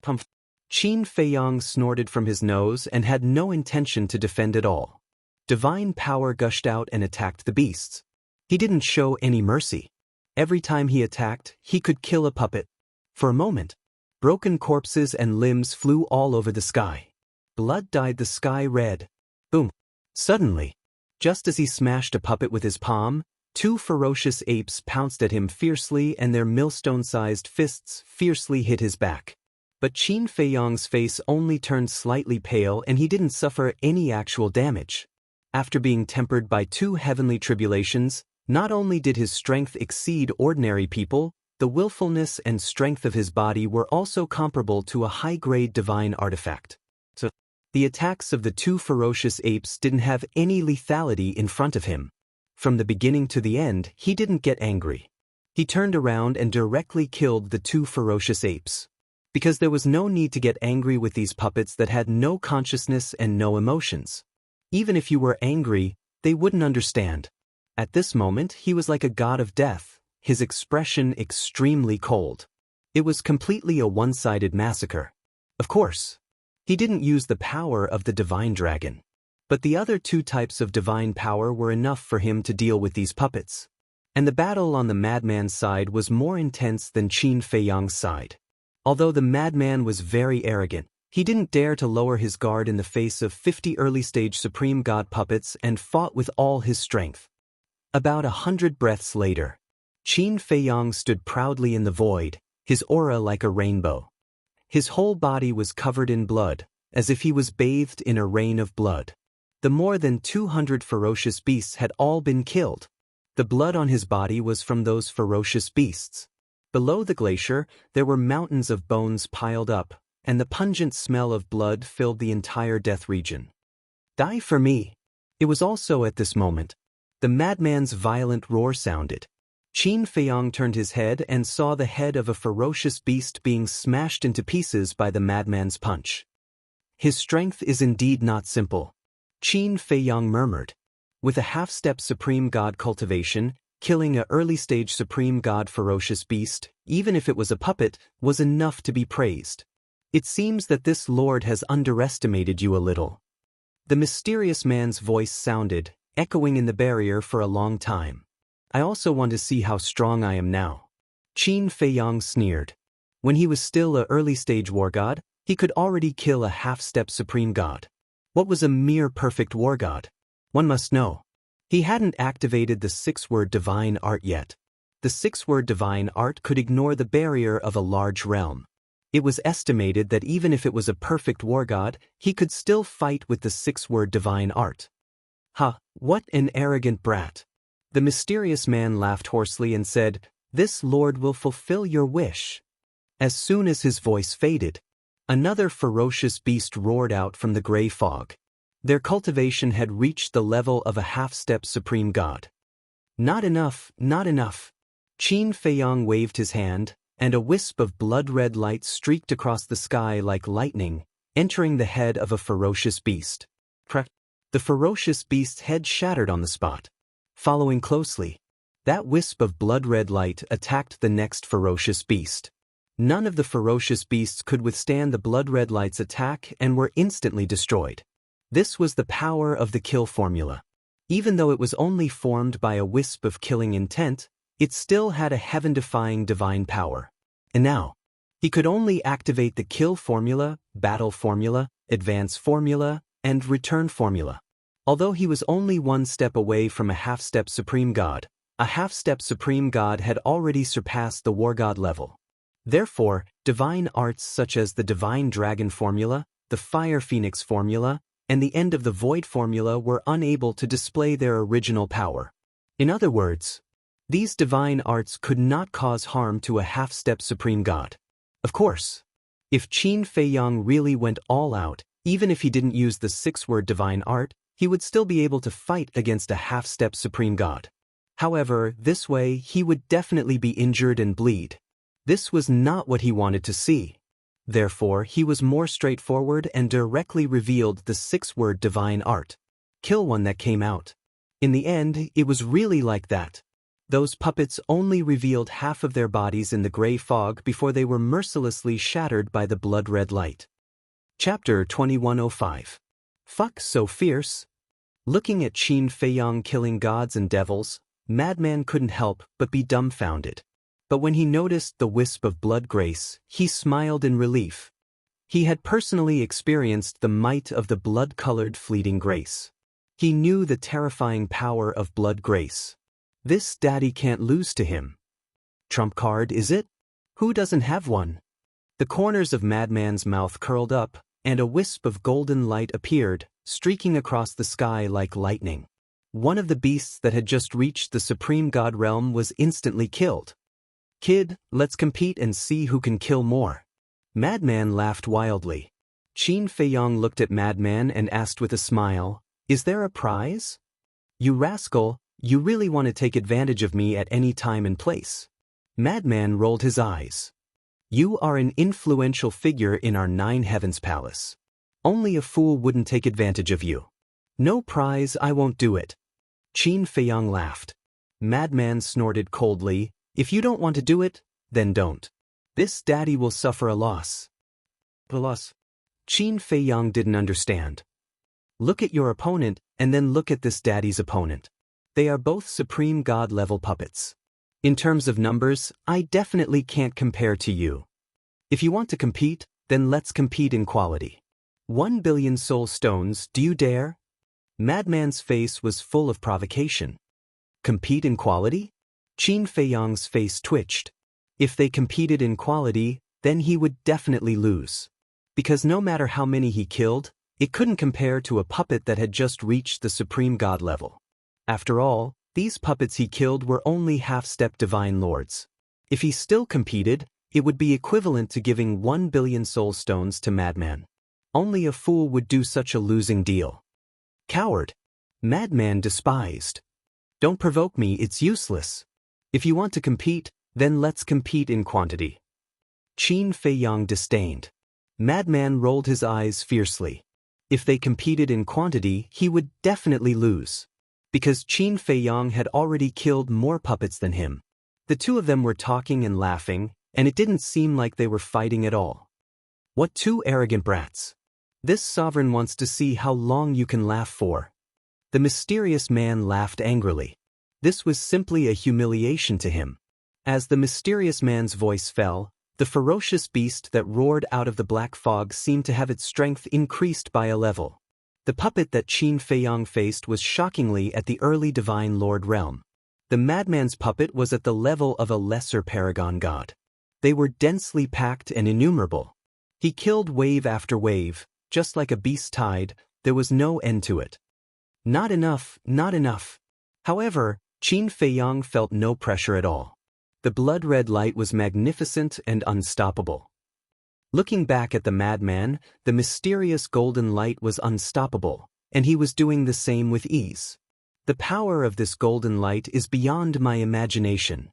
Qin Feiyang snorted from his nose and had no intention to defend at all. Divine power gushed out and attacked the beasts. He didn't show any mercy. Every time he attacked, he could kill a puppet. For a moment, broken corpses and limbs flew all over the sky. Blood dyed the sky red. Boom! Suddenly, just as he smashed a puppet with his palm, two ferocious apes pounced at him fiercely and their millstone-sized fists fiercely hit his back. But Qin Feiyang's face only turned slightly pale and he didn't suffer any actual damage. After being tempered by two heavenly tribulations, not only did his strength exceed ordinary people, the willfulness and strength of his body were also comparable to a high-grade divine artifact. The attacks of the two ferocious apes didn't have any lethality in front of him. From the beginning to the end, he didn't get angry. He turned around and directly killed the two ferocious apes. Because there was no need to get angry with these puppets that had no consciousness and no emotions. Even if you were angry, they wouldn't understand. At this moment, he was like a god of death, his expression extremely cold. It was completely a one-sided massacre. Of course, he didn't use the power of the divine dragon. But the other two types of divine power were enough for him to deal with these puppets. And the battle on the madman's side was more intense than Qin Feiyang's side. Although the madman was very arrogant, he didn't dare to lower his guard in the face of 50 early-stage supreme god puppets and fought with all his strength. About 100 breaths later, Qin Feiyang stood proudly in the void, his aura like a rainbow. His whole body was covered in blood, as if he was bathed in a rain of blood. The more than 200 ferocious beasts had all been killed. The blood on his body was from those ferocious beasts. Below the glacier, there were mountains of bones piled up, and the pungent smell of blood filled the entire death region. "Die for me!" It was also at this moment. The madman's violent roar sounded. Qin Feiyang turned his head and saw the head of a ferocious beast being smashed into pieces by the madman's punch. "His strength is indeed not simple," Qin Feiyang murmured. With a half-step supreme god cultivation, killing a early-stage supreme god ferocious beast, even if it was a puppet, was enough to be praised. "It seems that this lord has underestimated you a little." The mysterious man's voice sounded, echoing in the barrier for a long time. "I also want to see how strong I am now." Qin Feiyang sneered. When he was still a early-stage war god, he could already kill a half-step supreme god. What was a mere perfect war god? One must know. He hadn't activated the six-word divine art yet. The six-word divine art could ignore the barrier of a large realm. It was estimated that even if it was a perfect war god, he could still fight with the six-word divine art. Ha, what an arrogant brat. The mysterious man laughed hoarsely and said, "This lord will fulfill your wish." As soon as his voice faded, another ferocious beast roared out from the gray fog. Their cultivation had reached the level of a half-step supreme god. Not enough, not enough. Qin Feiyang waved his hand, and a wisp of blood-red light streaked across the sky like lightning, entering the head of a ferocious beast. The ferocious beast's head shattered on the spot. Following closely, that wisp of blood-red light attacked the next ferocious beast. None of the ferocious beasts could withstand the blood-red light's attack and were instantly destroyed. This was the power of the kill formula. Even though it was only formed by a wisp of killing intent, it still had a heaven-defying divine power. And now, he could only activate the kill formula, battle formula, advance formula, and return formula. Although he was only one step away from a half-step supreme god, a half-step supreme god had already surpassed the war god level. Therefore, divine arts such as the divine dragon formula, the fire phoenix formula, and the end of the void formula were unable to display their original power. In other words, these divine arts could not cause harm to a half-step supreme god. Of course, if Qin Feiyang really went all out, even if he didn't use the six-word divine art, he would still be able to fight against a half-step supreme god. However, this way he would definitely be injured and bleed. This was not what he wanted to see. Therefore, he was more straightforward and directly revealed the six-word divine art. Kill one that came out. In the end, it was really like that. Those puppets only revealed half of their bodies in the gray fog before they were mercilessly shattered by the blood-red light. Chapter 2105. Fuck so fierce. Looking at Qin Feiyang killing gods and devils, Madman couldn't help but be dumbfounded. But when he noticed the wisp of blood grace, he smiled in relief. He had personally experienced the might of the blood-colored fleeting grace. He knew the terrifying power of blood grace. This daddy can't lose to him. Trump card, is it? Who doesn't have one? The corners of Madman's mouth curled up, and a wisp of golden light appeared, streaking across the sky like lightning. One of the beasts that had just reached the supreme god realm was instantly killed. Kid, let's compete and see who can kill more. Madman laughed wildly. Qin Feiyang looked at Madman and asked with a smile, "Is there a prize?" "You rascal, you really want to take advantage of me at any time and place." Madman rolled his eyes. "You are an influential figure in our Nine Heavens Palace. Only a fool wouldn't take advantage of you. No prize, I won't do it." Qin Feiyang laughed. Madman snorted coldly, "If you don't want to do it, then don't. This daddy will suffer a loss." A loss? Qin Feiyang didn't understand. Look at your opponent and then look at this daddy's opponent. They are both supreme god level puppets. In terms of numbers, I definitely can't compare to you. If you want to compete, then let's compete in quality. 1 billion soul stones, do you dare? Madman's face was full of provocation. Compete in quality? Qin Feiyang's face twitched. If they competed in quality, then he would definitely lose. Because no matter how many he killed, it couldn't compare to a puppet that had just reached the supreme god level. After all, these puppets he killed were only half-step divine lords. If he still competed, it would be equivalent to giving 1 billion soul stones to Madman. Only a fool would do such a losing deal. Coward. Madman despised. Don't provoke me, it's useless. If you want to compete, then let's compete in quantity. Qin Feiyang disdained. Madman rolled his eyes fiercely. If they competed in quantity, he would definitely lose. Because Qin Feiyang had already killed more puppets than him. The two of them were talking and laughing, and it didn't seem like they were fighting at all. What two arrogant brats. This sovereign wants to see how long you can laugh for. The mysterious man laughed angrily. This was simply a humiliation to him. As the mysterious man's voice fell, the ferocious beast that roared out of the black fog seemed to have its strength increased by a level. The puppet that Qin Feiyang faced was shockingly at the early divine lord realm. The madman's puppet was at the level of a lesser paragon god. They were densely packed and innumerable. He killed wave after wave, just like a beast tide. There was no end to it. Not enough, not enough. However, Qin Feiyang felt no pressure at all. The blood-red light was magnificent and unstoppable. Looking back at the madman, the mysterious golden light was unstoppable, and he was doing the same with ease. The power of this golden light is beyond my imagination.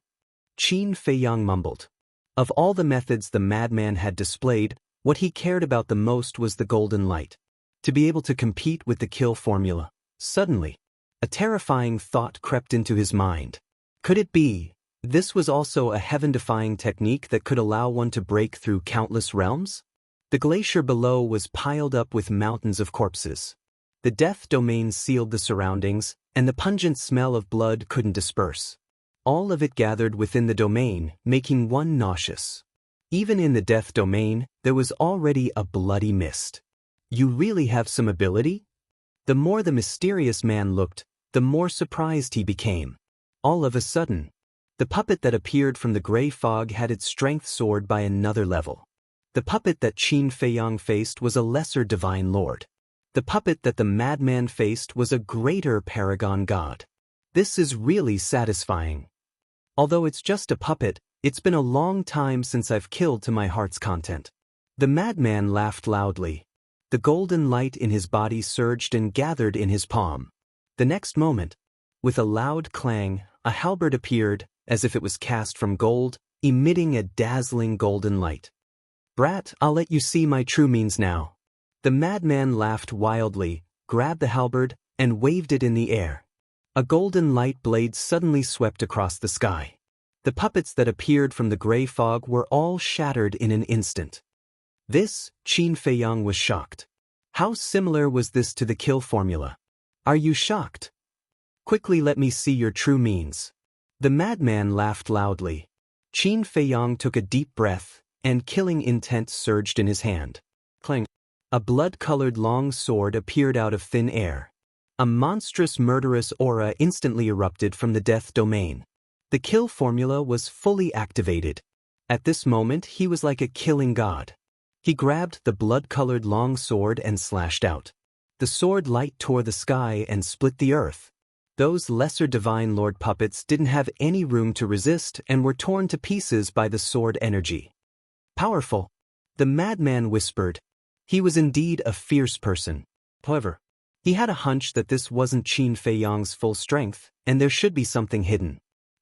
Qin Feiyang mumbled. Of all the methods the madman had displayed, what he cared about the most was the golden light. To be able to compete with the kill formula. Suddenly, a terrifying thought crept into his mind. Could it be? This was also a heaven-defying technique that could allow one to break through countless realms? The glacier below was piled up with mountains of corpses. The death domain sealed the surroundings, and the pungent smell of blood couldn't disperse. All of it gathered within the domain, making one nauseous. Even in the death domain, there was already a bloody mist. You really have some ability? The more the mysterious man looked, the more surprised he became. All of a sudden, the puppet that appeared from the gray fog had its strength soared by another level. The puppet that Qin Feiyang faced was a lesser divine lord. The puppet that the madman faced was a greater paragon god. This is really satisfying. Although it's just a puppet, it's been a long time since I've killed to my heart's content. The madman laughed loudly. The golden light in his body surged and gathered in his palm. The next moment, with a loud clang, a halberd appeared, as if it was cast from gold, emitting a dazzling golden light. Brat, I'll let you see my true means now. The madman laughed wildly, grabbed the halberd, and waved it in the air. A golden light blade suddenly swept across the sky. The puppets that appeared from the gray fog were all shattered in an instant. This, Qin Feiyang was shocked. How similar was this to the kill formula? Are you shocked? Quickly let me see your true means. The madman laughed loudly. Qin Feiyang took a deep breath, and killing intent surged in his hand. Clang! A blood-colored long sword appeared out of thin air. A monstrous murderous aura instantly erupted from the death domain. The kill formula was fully activated. At this moment he was like a killing god. He grabbed the blood-colored long sword and slashed out. The sword light tore the sky and split the earth. Those lesser divine lord puppets didn't have any room to resist and were torn to pieces by the sword energy. Powerful, the madman whispered. He was indeed a fierce person. However, he had a hunch that this wasn't Qin Feiyang's full strength, and there should be something hidden.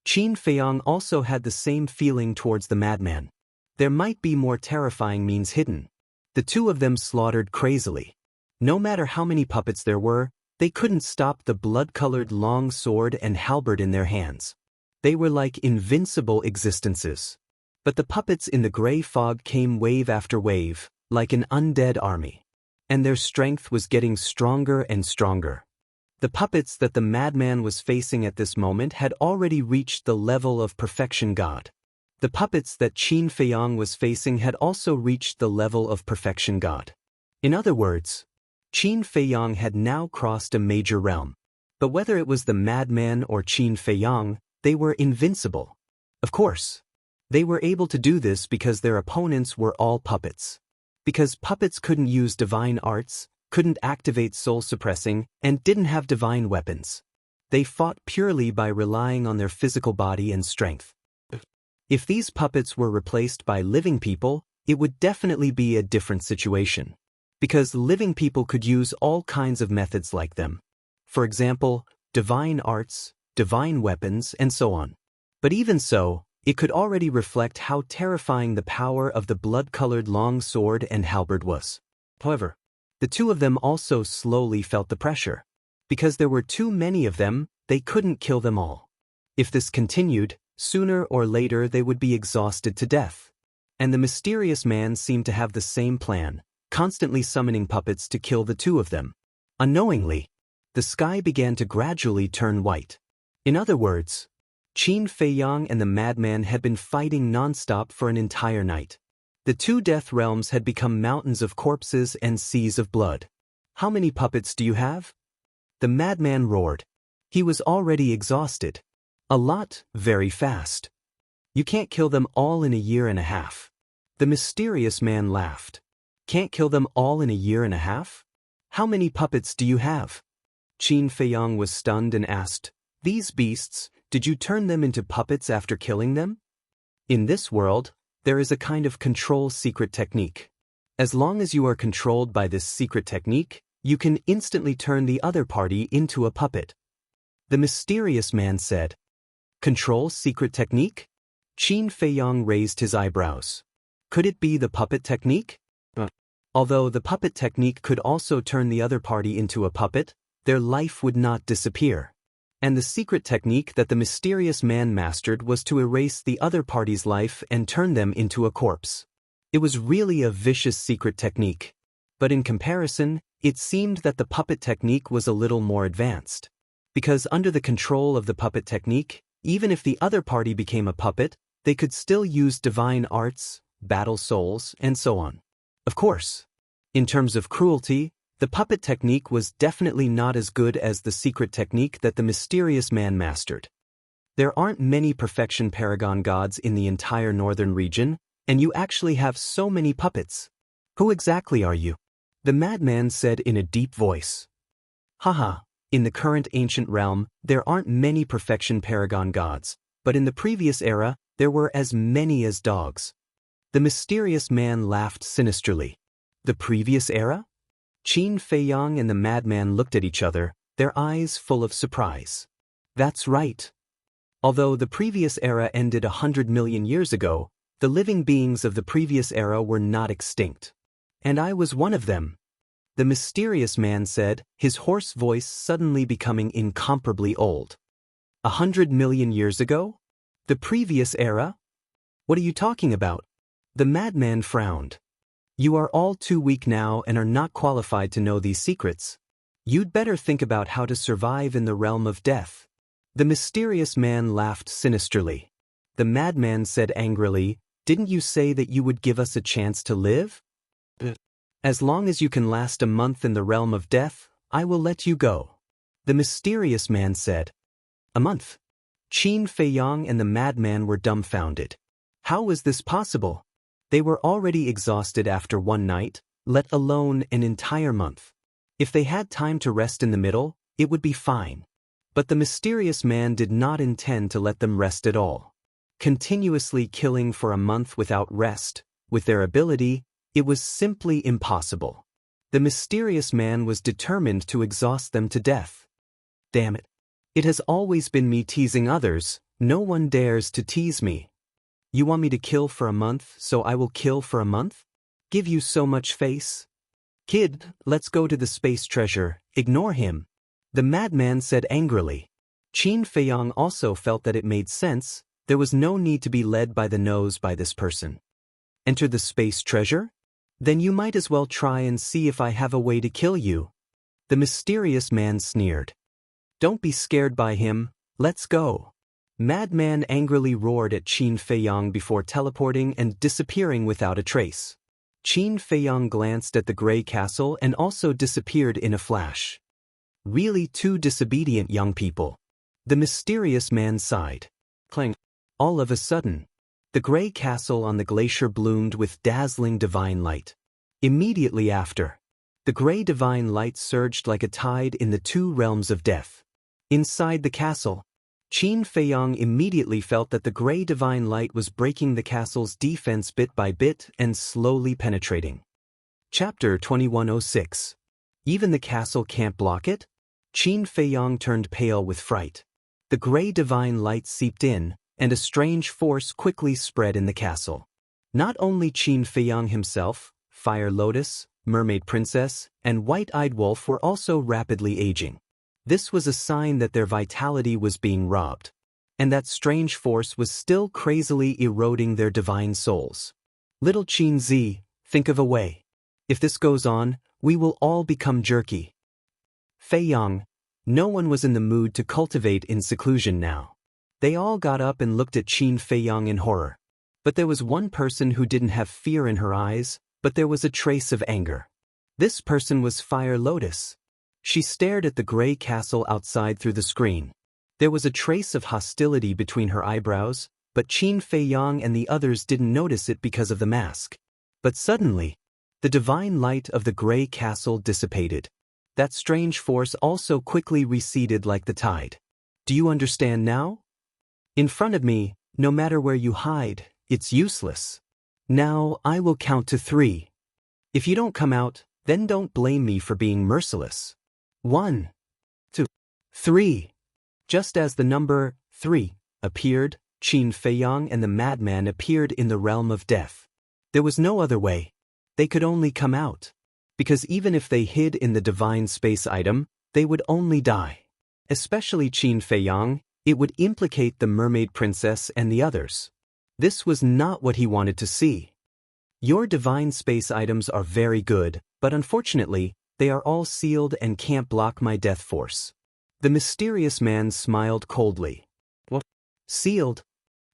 Qin Feiyang also had the same feeling towards the madman. There might be more terrifying means hidden. The two of them slaughtered crazily. No matter how many puppets there were, they couldn't stop the blood-colored long sword and halberd in their hands. They were like invincible existences. But the puppets in the gray fog came wave after wave, like an undead army. And their strength was getting stronger and stronger. The puppets that the madman was facing at this moment had already reached the level of perfection god. The puppets that Qin Feiyang was facing had also reached the level of perfection god. In other words, Qin Feiyang had now crossed a major realm. But whether it was the madman or Qin Feiyang, they were invincible. Of course, they were able to do this because their opponents were all puppets. Because puppets couldn't use divine arts, couldn't activate soul-suppressing, and didn't have divine weapons. They fought purely by relying on their physical body and strength. If these puppets were replaced by living people, it would definitely be a different situation. Because living people could use all kinds of methods like them. For example, divine arts, divine weapons, and so on. But even so, it could already reflect how terrifying the power of the blood-colored long sword and halberd was. However, the two of them also slowly felt the pressure. Because there were too many of them, they couldn't kill them all. If this continued, sooner or later they would be exhausted to death. And the mysterious man seemed to have the same plan, constantly summoning puppets to kill the two of them. Unknowingly, the sky began to gradually turn white. In other words, Qin Feiyang and the madman had been fighting non-stop for an entire night. The two death realms had become mountains of corpses and seas of blood. How many puppets do you have? The madman roared. He was already exhausted. A lot, very fast. You can't kill them all in a year and a half. The mysterious man laughed. Can't kill them all in a year and a half? How many puppets do you have? Qin Feiyang was stunned and asked, These beasts, did you turn them into puppets after killing them? In this world, there is a kind of control secret technique. As long as you are controlled by this secret technique, you can instantly turn the other party into a puppet. The mysterious man said. Control secret technique? Qin Feiyang raised his eyebrows. Could it be the puppet technique? Although the puppet technique could also turn the other party into a puppet, their life would not disappear. And the secret technique that the mysterious man mastered was to erase the other party's life and turn them into a corpse. It was really a vicious secret technique. But in comparison, it seemed that the puppet technique was a little more advanced. Because under the control of the puppet technique, even if the other party became a puppet, they could still use divine arts, battle souls, and so on. Of course, in terms of cruelty, the puppet technique was definitely not as good as the secret technique that the mysterious man mastered. There aren't many perfection paragon gods in the entire northern region, and you actually have so many puppets. Who exactly are you? The madman said in a deep voice. Haha, in the current ancient realm, there aren't many perfection paragon gods, but in the previous era, there were as many as dogs. The mysterious man laughed sinisterly. The previous era? Qin Feiyang and the madman looked at each other, their eyes full of surprise. That's right. Although the previous era ended 100 million years ago, the living beings of the previous era were not extinct. And I was one of them. The mysterious man said, his hoarse voice suddenly becoming incomparably old. 100 million years ago? The previous era? What are you talking about? The madman frowned. You are all too weak now and are not qualified to know these secrets. You'd better think about how to survive in the realm of death. The mysterious man laughed sinisterly. The madman said angrily, Didn't you say that you would give us a chance to live? As long as you can last a month in the realm of death, I will let you go. The mysterious man said. A month? Qin Feiyang and the madman were dumbfounded. How was this possible? They were already exhausted after one night, let alone an entire month. If they had time to rest in the middle, it would be fine. But the mysterious man did not intend to let them rest at all. Continuously killing for a month without rest, with their ability, it was simply impossible. The mysterious man was determined to exhaust them to death. Damn it. It has always been me teasing others, no one dares to tease me. You want me to kill for a month, so I will kill for a month? Give you so much face? Kid, let's go to the space treasure, ignore him. The madman said angrily. Qin Feiyang also felt that it made sense, there was no need to be led by the nose by this person. Enter the space treasure? Then you might as well try and see if I have a way to kill you. The mysterious man sneered. Don't be scared by him, let's go. Madman angrily roared at Qin Feiyang before teleporting and disappearing without a trace. Qin Feiyang glanced at the gray castle and also disappeared in a flash. Really two disobedient young people. The mysterious man sighed. Clang. All of a sudden, the gray castle on the glacier bloomed with dazzling divine light. Immediately after, the gray divine light surged like a tide in the two realms of death. Inside the castle, Qin Feiyang immediately felt that the gray divine light was breaking the castle's defense bit by bit and slowly penetrating. Chapter 2106. Even the castle can't block it? Qin Feiyang turned pale with fright. The gray divine light seeped in, and a strange force quickly spread in the castle. Not only Qin Feiyang himself, Fire Lotus, Mermaid Princess, and White-Eyed Wolf were also rapidly aging. This was a sign that their vitality was being robbed, and that strange force was still crazily eroding their divine souls. Little Qin Zi, think of a way. If this goes on, we will all become jerky. Feiyang, no one was in the mood to cultivate in seclusion now. They all got up and looked at Qin Feiyang in horror. But there was one person who didn't have fear in her eyes, but there was a trace of anger. This person was Fire Lotus. She stared at the gray castle outside through the screen. There was a trace of hostility between her eyebrows, but Qin Feiyang and the others didn't notice it because of the mask. But suddenly, the divine light of the gray castle dissipated. That strange force also quickly receded like the tide. Do you understand now? In front of me, no matter where you hide, it's useless. Now I will count to 3. If you don't come out, then don't blame me for being merciless. 1, 2, 3. Just as the number 3 appeared, Qin Feiyang and the madman appeared in the realm of death. There was no other way. They could only come out. Because even if they hid in the divine space item, they would only die. Especially Qin Feiyang, it would implicate the mermaid princess and the others. This was not what he wanted to see. Your divine space items are very good, but unfortunately, they are all sealed and can't block my death force. The mysterious man smiled coldly. What? Sealed?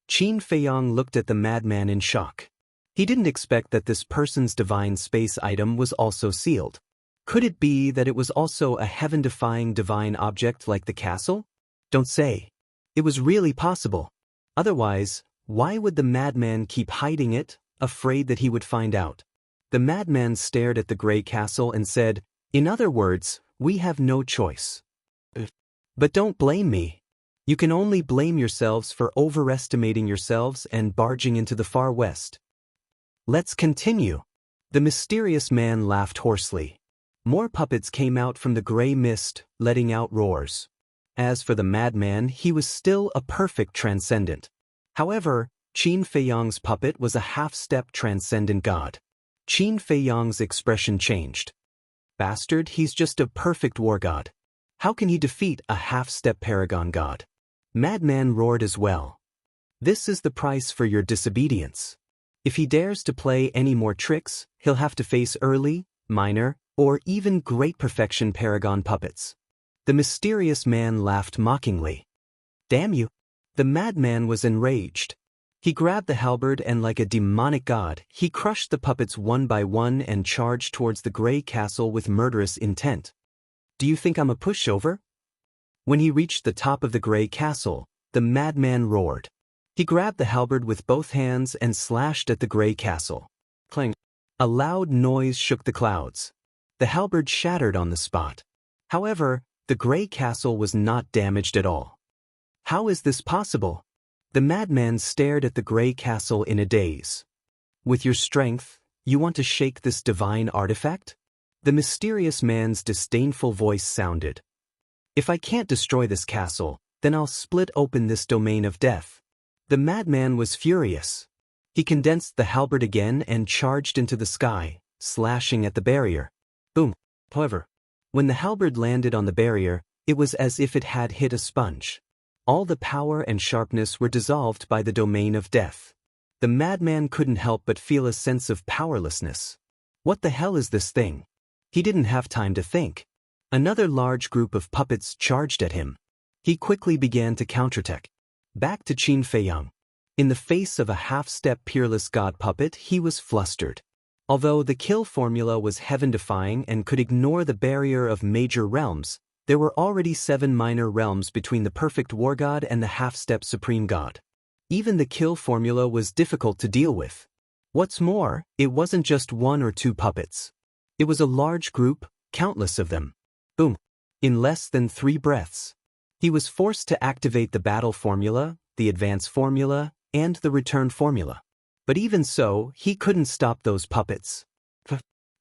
Qin Feiyang looked at the madman in shock. He didn't expect that this person's divine space item was also sealed. Could it be that it was also a heaven-defying divine object like the castle? Don't say. It was really possible. Otherwise, why would the madman keep hiding it, afraid that he would find out? The madman stared at the gray castle and said, "In other words, we have no choice. But don't blame me. You can only blame yourselves for overestimating yourselves and barging into the far west. Let's continue." The mysterious man laughed hoarsely. More puppets came out from the gray mist, letting out roars. As for the madman, he was still a perfect transcendent. However, Qin Feiyang's puppet was a half-step transcendent god. Qin Feiyang's expression changed. Bastard, he's just a perfect war god. How can he defeat a half-step paragon god? Madman roared as well. This is the price for your disobedience. If he dares to play any more tricks, he'll have to face early, minor, or even great perfection paragon puppets. The mysterious man laughed mockingly. Damn you! The madman was enraged. He grabbed the halberd and like a demonic god, he crushed the puppets one by one and charged towards the gray castle with murderous intent. Do you think I'm a pushover? When he reached the top of the gray castle, the madman roared. He grabbed the halberd with both hands and slashed at the gray castle. Clang! A loud noise shook the clouds. The halberd shattered on the spot. However, the gray castle was not damaged at all. How is this possible? The madman stared at the gray castle in a daze. With your strength, you want to shake this divine artifact? The mysterious man's disdainful voice sounded. If I can't destroy this castle, then I'll split open this domain of death. The madman was furious. He condensed the halberd again and charged into the sky, slashing at the barrier. Boom! However, when the halberd landed on the barrier, it was as if it had hit a sponge. All the power and sharpness were dissolved by the domain of death. The madman couldn't help but feel a sense of powerlessness. What the hell is this thing? He didn't have time to think. Another large group of puppets charged at him. He quickly began to counterattack. Back to Qin Feiyang. In the face of a half-step peerless god puppet, he was flustered. Although the kill formula was heaven-defying and could ignore the barrier of major realms, there were already 7 minor realms between the perfect war god and the half-step supreme god. Even the kill formula was difficult to deal with. What's more, it wasn't just 1 or 2 puppets. It was a large group, countless of them. Boom! In less than 3 breaths. He was forced to activate the battle formula, the advance formula, and the return formula. But even so, he couldn't stop those puppets.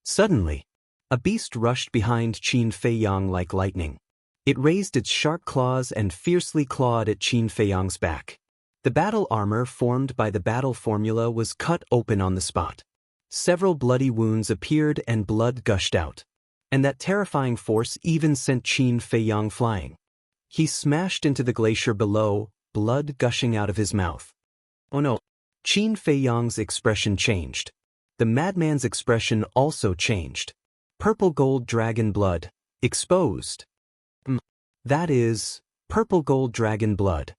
Suddenly, a beast rushed behind Qin Feiyang like lightning. It raised its sharp claws and fiercely clawed at Qin Feiyang's back. The battle armor formed by the battle formula was cut open on the spot. Several bloody wounds appeared and blood gushed out. And that terrifying force even sent Qin Feiyang flying. He smashed into the glacier below, blood gushing out of his mouth. Oh no! Qin Feiyang's expression changed. The madman's expression also changed. Purple gold dragon blood, exposed. That is, purple gold dragon blood.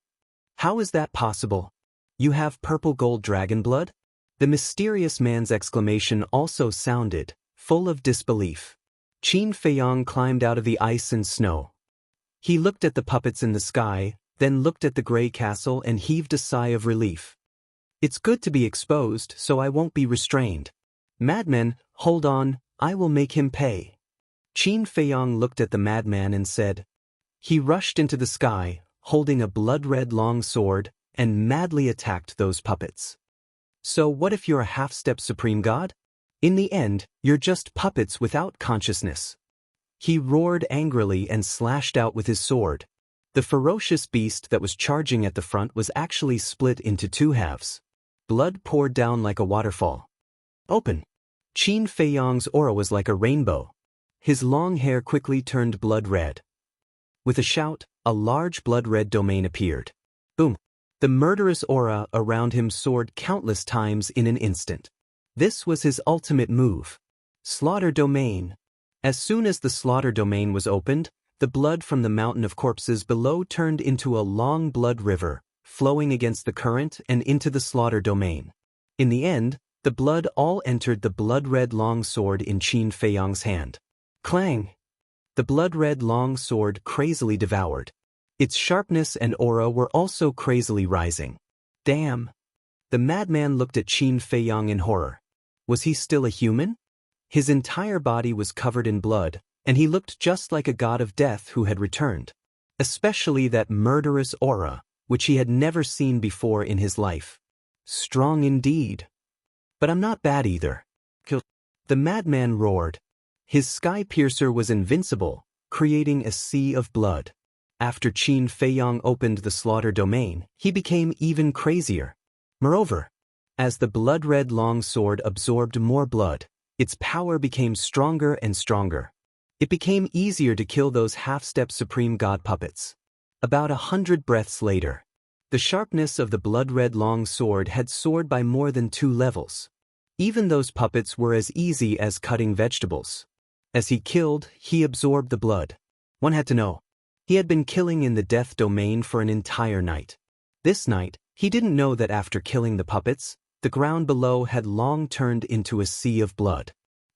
How is that possible? You have purple gold dragon blood? The mysterious man's exclamation also sounded, full of disbelief. Qin Feiyang climbed out of the ice and snow. He looked at the puppets in the sky, then looked at the gray castle and heaved a sigh of relief. It's good to be exposed, so I won't be restrained. Madman, hold on, I will make him pay. Qin Feiyang looked at the madman and said. He rushed into the sky, holding a blood-red long sword, and madly attacked those puppets. So what if you're a half-step supreme god? In the end, you're just puppets without consciousness. He roared angrily and slashed out with his sword. The ferocious beast that was charging at the front was actually split into two halves. Blood poured down like a waterfall. Open. Qin Feiyang's aura was like a rainbow. His long hair quickly turned blood red. With a shout, a large blood-red domain appeared. Boom. The murderous aura around him soared countless times in an instant. This was his ultimate move. Slaughter domain. As soon as the slaughter domain was opened, the blood from the mountain of corpses below turned into a long blood river, flowing against the current and into the slaughter domain. In the end, the blood all entered the blood-red long sword in Qin Feiyang's hand. Clang! The blood-red long sword crazily devoured. Its sharpness and aura were also crazily rising. Damn! The madman looked at Qin Feiyang in horror. Was he still a human? His entire body was covered in blood, and he looked just like a god of death who had returned. Especially that murderous aura, which he had never seen before in his life. Strong indeed. But I'm not bad either. The madman roared. His sky piercer was invincible, creating a sea of blood. After Qin Feiyang opened the slaughter domain, he became even crazier. Moreover, as the blood-red long sword absorbed more blood, its power became stronger and stronger. It became easier to kill those half-step supreme god puppets. About 100 breaths later, the sharpness of the blood-red long sword had soared by more than 2 levels. Even those puppets were as easy as cutting vegetables. As he killed, he absorbed the blood. One had to know. He had been killing in the death domain for an entire night. This night, he didn't know that after killing the puppets, the ground below had long turned into a sea of blood.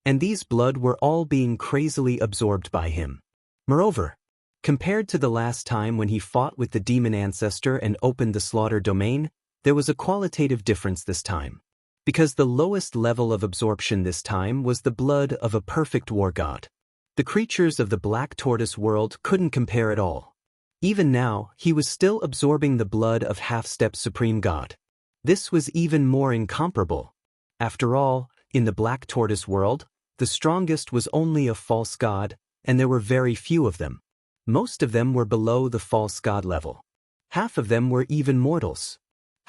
And these blood were all being crazily absorbed by him. Moreover, compared to the last time when he fought with the demon ancestor and opened the slaughter domain, there was a qualitative difference this time. Because the lowest level of absorption this time was the blood of a perfect war god. The creatures of the Black Tortoise world couldn't compare at all. Even now, he was still absorbing the blood of half-step supreme god. This was even more incomparable. After all, in the Black Tortoise world, the strongest was only a false god, and there were very few of them. Most of them were below the false god level. Half of them were even mortals.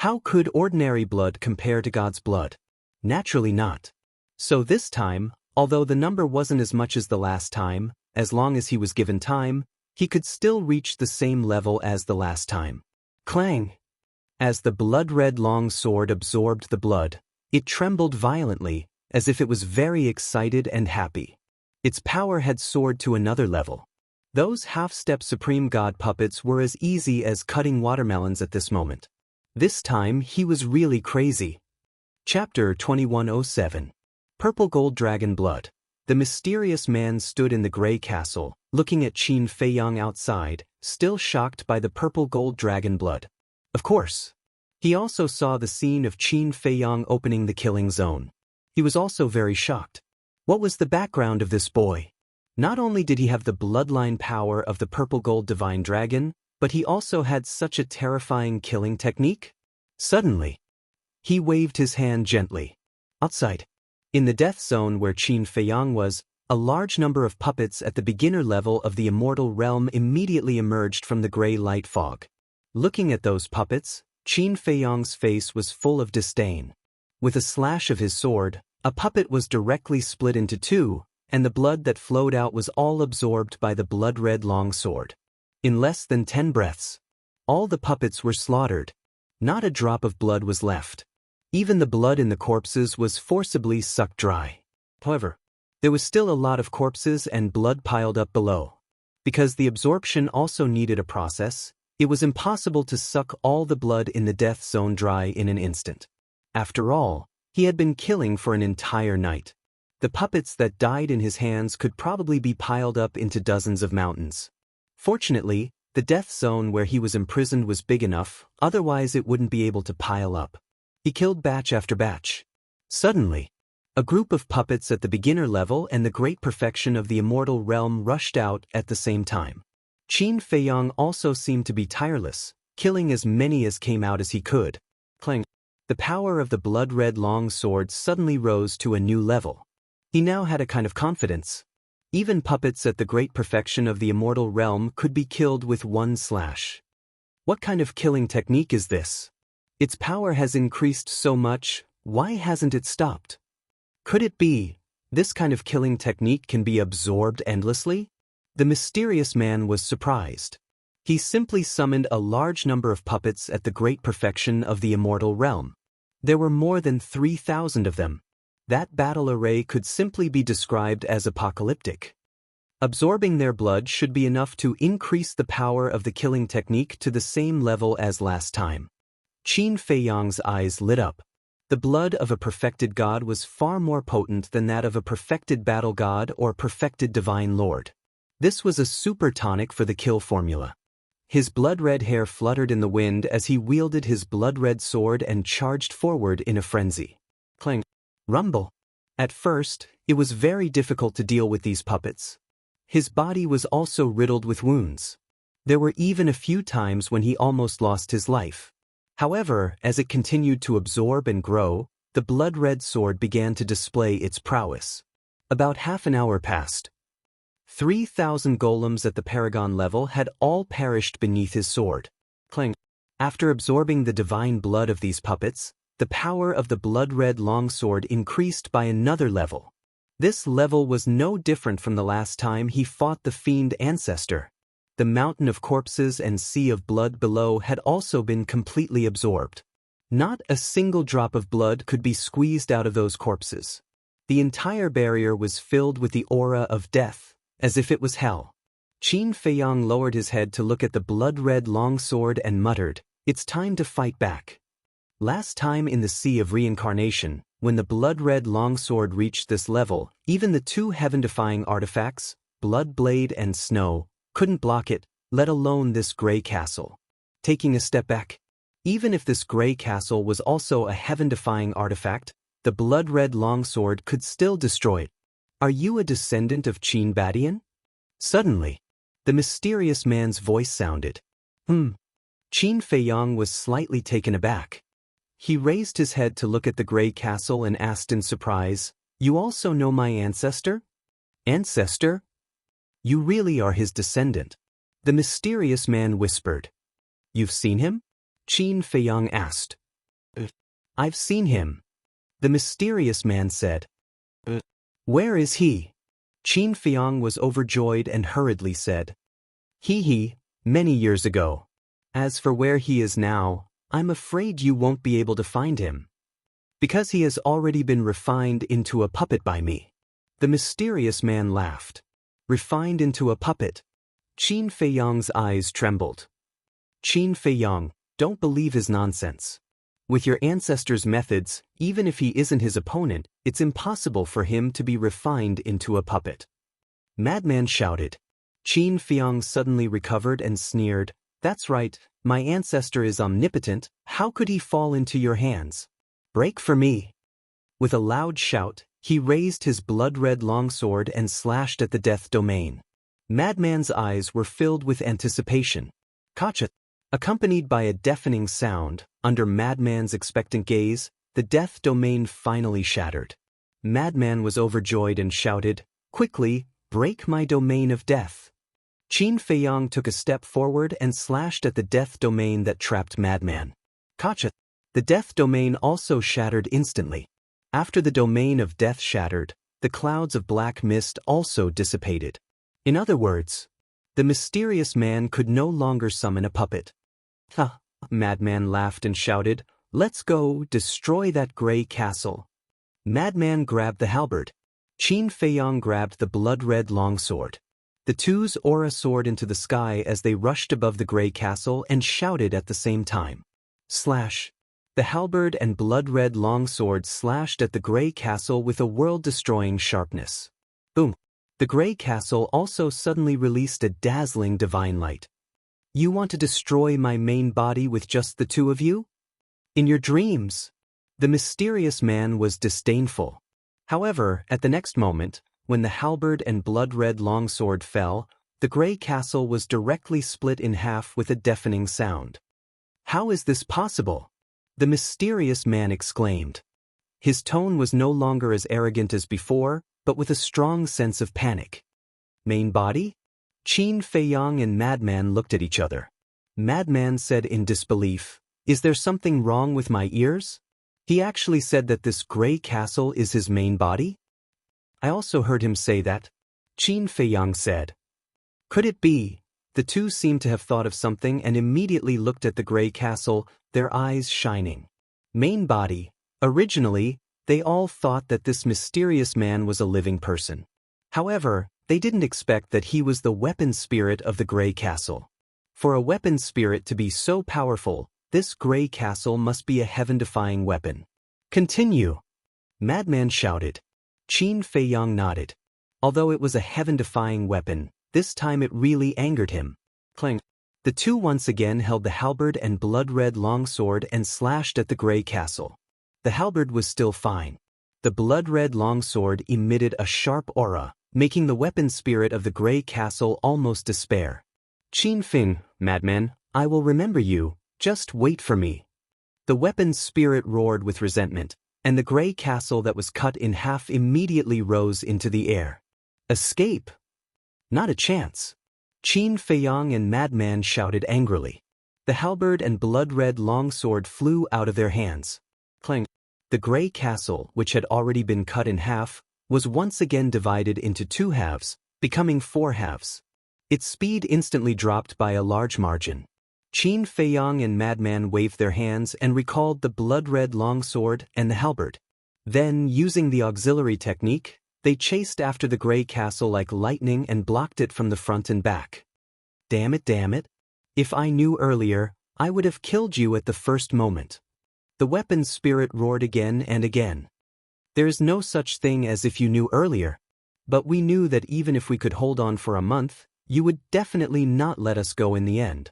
How could ordinary blood compare to God's blood? Naturally not. So this time, although the number wasn't as much as the last time, as long as he was given time, he could still reach the same level as the last time. Clang! As the blood-red long sword absorbed the blood, it trembled violently, as if it was very excited and happy. Its power had soared to another level. Those half-step supreme god puppets were as easy as cutting watermelons at this moment. This time he was really crazy. Chapter 2107. Purple Gold Dragon Blood. The mysterious man stood in the gray castle, looking at Qin Feiyang outside, still shocked by the purple gold dragon blood. Of course. He also saw the scene of Qin Feiyang opening the killing zone. He was also very shocked. What was the background of this boy? Not only did he have the bloodline power of the purple gold divine dragon, but he also had such a terrifying killing technique. Suddenly, he waved his hand gently. Outside, in the death zone where Qin Feiyang was, a large number of puppets at the beginner level of the immortal realm immediately emerged from the gray light fog. Looking at those puppets, Qin Feiyang's face was full of disdain. With a slash of his sword, a puppet was directly split into 2, and the blood that flowed out was all absorbed by the blood-red long sword. In less than 10 breaths, all the puppets were slaughtered. Not a drop of blood was left. Even the blood in the corpses was forcibly sucked dry. However, there was still a lot of corpses and blood piled up below. Because the absorption also needed a process, It was impossible to suck all the blood in the death zone dry in an instant. After all, he had been killing for an entire night. The puppets that died in his hands could probably be piled up into dozens of mountains. Fortunately, the death zone where he was imprisoned was big enough, otherwise it wouldn't be able to pile up. He killed batch after batch. Suddenly, a group of puppets at the beginner level and the great perfection of the immortal realm rushed out at the same time. Qin Feiyang also seemed to be tireless, killing as many as came out as he could. Clang. The power of the blood-red long sword suddenly rose to a new level. He now had a kind of confidence. Even puppets at the great perfection of the immortal realm could be killed with one slash. What kind of killing technique is this? Its power has increased so much, why hasn't it stopped? Could it be, this kind of killing technique can be absorbed endlessly? The mysterious man was surprised. He simply summoned a large number of puppets at the great perfection of the immortal realm. There were more than 3,000 of them. That battle array could simply be described as apocalyptic. Absorbing their blood should be enough to increase the power of the killing technique to the same level as last time. Qin Feiyang's eyes lit up. The blood of a perfected god was far more potent than that of a perfected battle god or perfected divine lord. This was a super tonic for the kill formula. His blood-red hair fluttered in the wind as he wielded his blood-red sword and charged forward in a frenzy. Clang. Rumble. At first, it was very difficult to deal with these puppets. His body was also riddled with wounds. There were even a few times when he almost lost his life. However, as it continued to absorb and grow, the blood-red sword began to display its prowess. About half an hour passed. 3,000 golems at the Paragon level had all perished beneath his sword. Clang. After absorbing the divine blood of these puppets, the power of the blood-red longsword increased by another level. This level was no different from the last time he fought the fiend ancestor. The mountain of corpses and sea of blood below had also been completely absorbed. Not a single drop of blood could be squeezed out of those corpses. The entire barrier was filled with the aura of death, as if it was hell. Qin Feiyang lowered his head to look at the blood-red longsword and muttered, "It's time to fight back." Last time in the Sea of Reincarnation, when the blood-red longsword reached this level, even the two heaven-defying artifacts, Blood Blade and Snow, couldn't block it, let alone this gray castle. Taking a step back, even if this gray castle was also a heaven-defying artifact, the blood-red longsword could still destroy it. Are you a descendant of Qin Badian? Suddenly, the mysterious man's voice sounded. Qin Feiyang was slightly taken aback. He raised his head to look at the gray castle and asked in surprise, "You also know my ancestor?" "Ancestor? You really are his descendant?" The mysterious man whispered. "You've seen him?" Qin Feiyang asked. "I've seen him," the mysterious man said. "Where is he?" Qin Feiyang was overjoyed and hurriedly said, He, many years ago. As for where he is now, I'm afraid you won't be able to find him. Because he has already been refined into a puppet by me." The mysterious man laughed. Refined into a puppet. Qin Feiyang's eyes trembled. Qin Feiyang, don't believe his nonsense. With your ancestor's methods, even if he isn't his opponent, it's impossible for him to be refined into a puppet. Madman shouted. Qin Feiyang suddenly recovered and sneered, "That's right, my ancestor is omnipotent, how could he fall into your hands? Break for me." With a loud shout, he raised his blood-red longsword and slashed at the death domain. Madman's eyes were filled with anticipation. Kacha! Accompanied by a deafening sound, under Madman's expectant gaze, the death domain finally shattered. Madman was overjoyed and shouted, "Quickly, break my domain of death." Qin Feiyang took a step forward and slashed at the death domain that trapped Madman. Kacha! The death domain also shattered instantly. After the domain of death shattered, the clouds of black mist also dissipated. In other words, the mysterious man could no longer summon a puppet. "Ha!" Madman laughed and shouted, "Let's go, destroy that gray castle." Madman grabbed the halberd. Qin Feiyang grabbed the blood-red longsword. The two's aura soared into the sky as they rushed above the gray castle and shouted at the same time. Slash! The halberd and blood-red longsword slashed at the gray castle with a world-destroying sharpness. Boom! The gray castle also suddenly released a dazzling divine light. You want to destroy my main body with just the two of you? In your dreams! The mysterious man was disdainful. However, at the next moment, when the halberd and blood-red longsword fell, the gray castle was directly split in half with a deafening sound. How is this possible? The mysterious man exclaimed. His tone was no longer as arrogant as before, but with a strong sense of panic. Main body? Qin Feiyang and Madman looked at each other. Madman said in disbelief, "Is there something wrong with my ears? He actually said that this gray castle is his main body?" I also heard him say that. Qin Feiyang said. Could it be? The two seemed to have thought of something and immediately looked at the gray castle, their eyes shining. Main body. Originally, they all thought that this mysterious man was a living person. However, they didn't expect that he was the weapon spirit of the gray castle. For a weapon spirit to be so powerful, this gray castle must be a heaven-defying weapon. Continue! Madman shouted. Qin Feiyang nodded. Although it was a heaven-defying weapon, this time it really angered him. Clang! The two once again held the halberd and blood-red longsword and slashed at the gray castle. The halberd was still fine. The blood-red longsword emitted a sharp aura, making the weapon spirit of the gray castle almost despair. Qin Feng, Madman, I will remember you, just wait for me. The weapon spirit roared with resentment, and the gray castle that was cut in half immediately rose into the air. Escape? Not a chance. Qin Feiyang and Madman shouted angrily. The halberd and blood-red longsword flew out of their hands. Clang! The gray castle, which had already been cut in half, was once again divided into two halves, becoming four halves. Its speed instantly dropped by a large margin. Qin Feiyang and Madman waved their hands and recalled the blood-red longsword and the halberd. Then, using the auxiliary technique, they chased after the gray castle like lightning and blocked it from the front and back. Damn it. If I knew earlier, I would have killed you at the first moment. The weapon spirit roared again and again. There is no such thing as if you knew earlier. But we knew that even if we could hold on for a month, you would definitely not let us go in the end.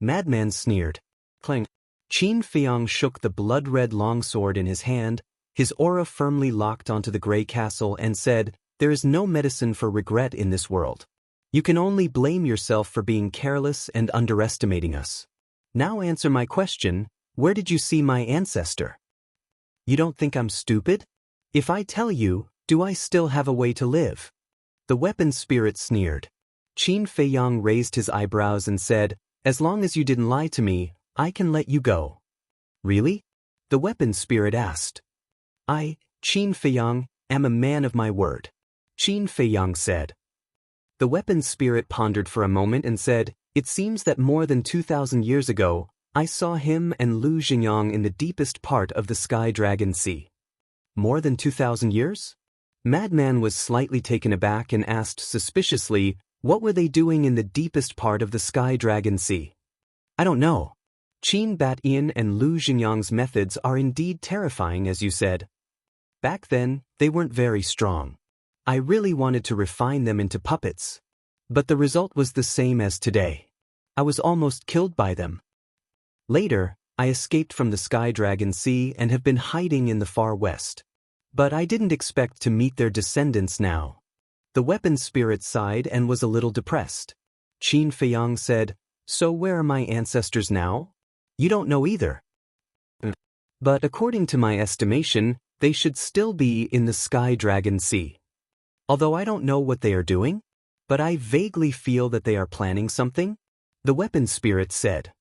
Madman sneered. Clang! Qin Feiyang shook the blood-red longsword in his hand, his aura firmly locked onto the gray castle and said, "There is no medicine for regret in this world. You can only blame yourself for being careless and underestimating us. Now answer my question, where did you see my ancestor? You don't think I'm stupid? If I tell you, do I still have a way to live?" The weapon spirit sneered. Qin Feiyang raised his eyebrows and said, "As long as you didn't lie to me, I can let you go." Really? The weapon spirit asked. I, Qin Feiyang, am a man of my word. Qin Feiyang said. The weapon spirit pondered for a moment and said, "It seems that more than 2,000 years ago, I saw him and Lu Xingyang in the deepest part of the Sky Dragon Sea." More than 2,000 years? Madman was slightly taken aback and asked suspiciously, what were they doing in the deepest part of the Sky Dragon Sea? I don't know. Qin Bat-Yin and Lu Xingyang's methods are indeed terrifying, as you said. Back then, they weren't very strong. I really wanted to refine them into puppets. But the result was the same as today. I was almost killed by them. Later, I escaped from the Sky Dragon Sea and have been hiding in the far west. But I didn't expect to meet their descendants now. The weapon spirit sighed and was a little depressed. Qin Feiyang said, "So where are my ancestors now?" You don't know either. But according to my estimation, they should still be in the Sky Dragon Sea. Although I don't know what they are doing, but I vaguely feel that they are planning something, the weapon spirit said.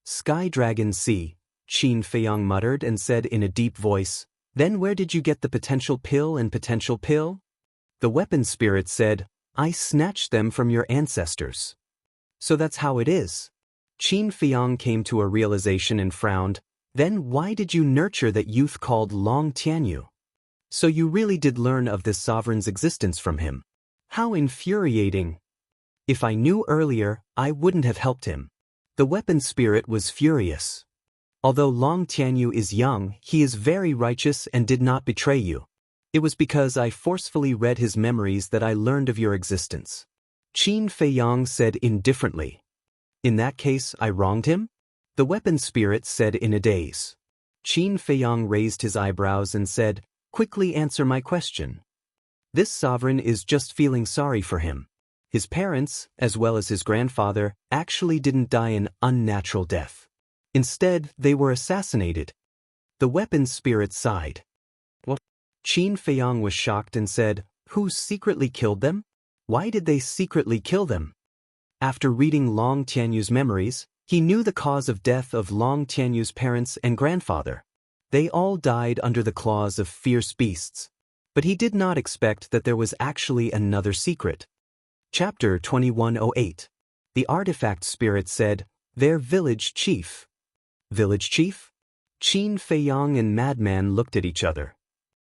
Sky Dragon Sea, Qin Feiyang muttered and said in a deep voice, "Then where did you get the potential pill and potential pill?" The weapon spirit said, "I snatched them from your ancestors." So that's how it is. Qin Feiyang came to a realization and frowned. Then why did you nurture that youth called Long Tianyu? So you really did learn of this sovereign's existence from him. How infuriating. If I knew earlier, I wouldn't have helped him. The weapon spirit was furious. Although Long Tianyu is young, he is very righteous and did not betray you. It was because I forcefully read his memories that I learned of your existence. Qin Feiyang said indifferently. In that case, I wronged him? The weapon spirit said in a daze. Qin Feiyang raised his eyebrows and said, quickly answer my question. This sovereign is just feeling sorry for him. His parents, as well as his grandfather, actually didn't die an unnatural death. Instead, they were assassinated. The weapon spirit sighed. What? Qin Feiyang was shocked and said, who secretly killed them? Why did they secretly kill them? After reading Long Tianyu's memories, he knew the cause of death of Long Tianyu's parents and grandfather. They all died under the claws of fierce beasts. But he did not expect that there was actually another secret. Chapter 2108. The artifact spirit said, their village chief. Village chief? Qin Feiyang and Madman looked at each other.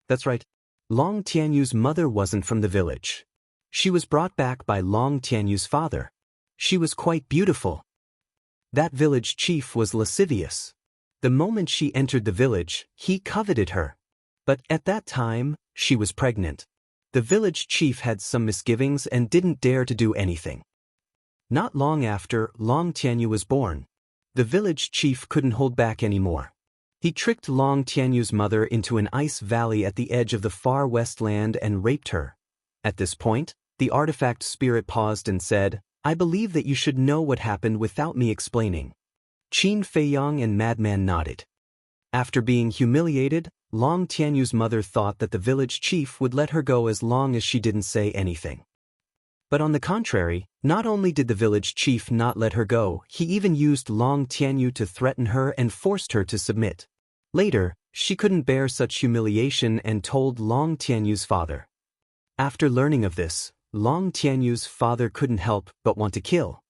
That's right. Long Tianyu's mother wasn't from the village. She was brought back by Long Tianyu's father. She was quite beautiful. That village chief was lascivious. The moment she entered the village, he coveted her. But at that time, she was pregnant. The village chief had some misgivings and didn't dare to do anything. Not long after Long Tianyu was born, the village chief couldn't hold back anymore. He tricked Long Tianyu's mother into an ice valley at the edge of the far west land and raped her. At this point, the artifact spirit paused and said, I believe that you should know what happened without me explaining. Qin Feiyang and Madman nodded. After being humiliated, Long Tianyu's mother thought that the village chief would let her go as long as she didn't say anything. But on the contrary, not only did the village chief not let her go, he even used Long Tianyu to threaten her and forced her to submit. Later, she couldn't bear such humiliation and told Long Tianyu's father. After learning of this, Long Tianyu's father couldn't help but want to kill.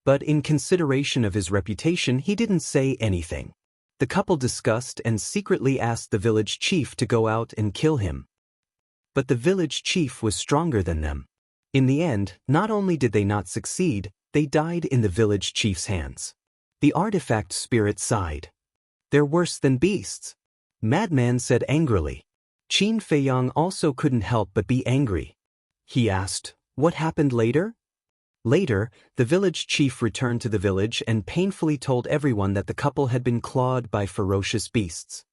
But in consideration of his reputation, he didn't say anything. The couple discussed and secretly asked the village chief to go out and kill him. But the village chief was stronger than them. In the end, not only did they not succeed, they died in the village chief's hands. The artifact spirit sighed. They're worse than beasts. Madman said angrily. Qin Feiyang also couldn't help but be angry. He asked, what happened later? Later, the village chief returned to the village and painfully told everyone that the couple had been clawed by ferocious beasts.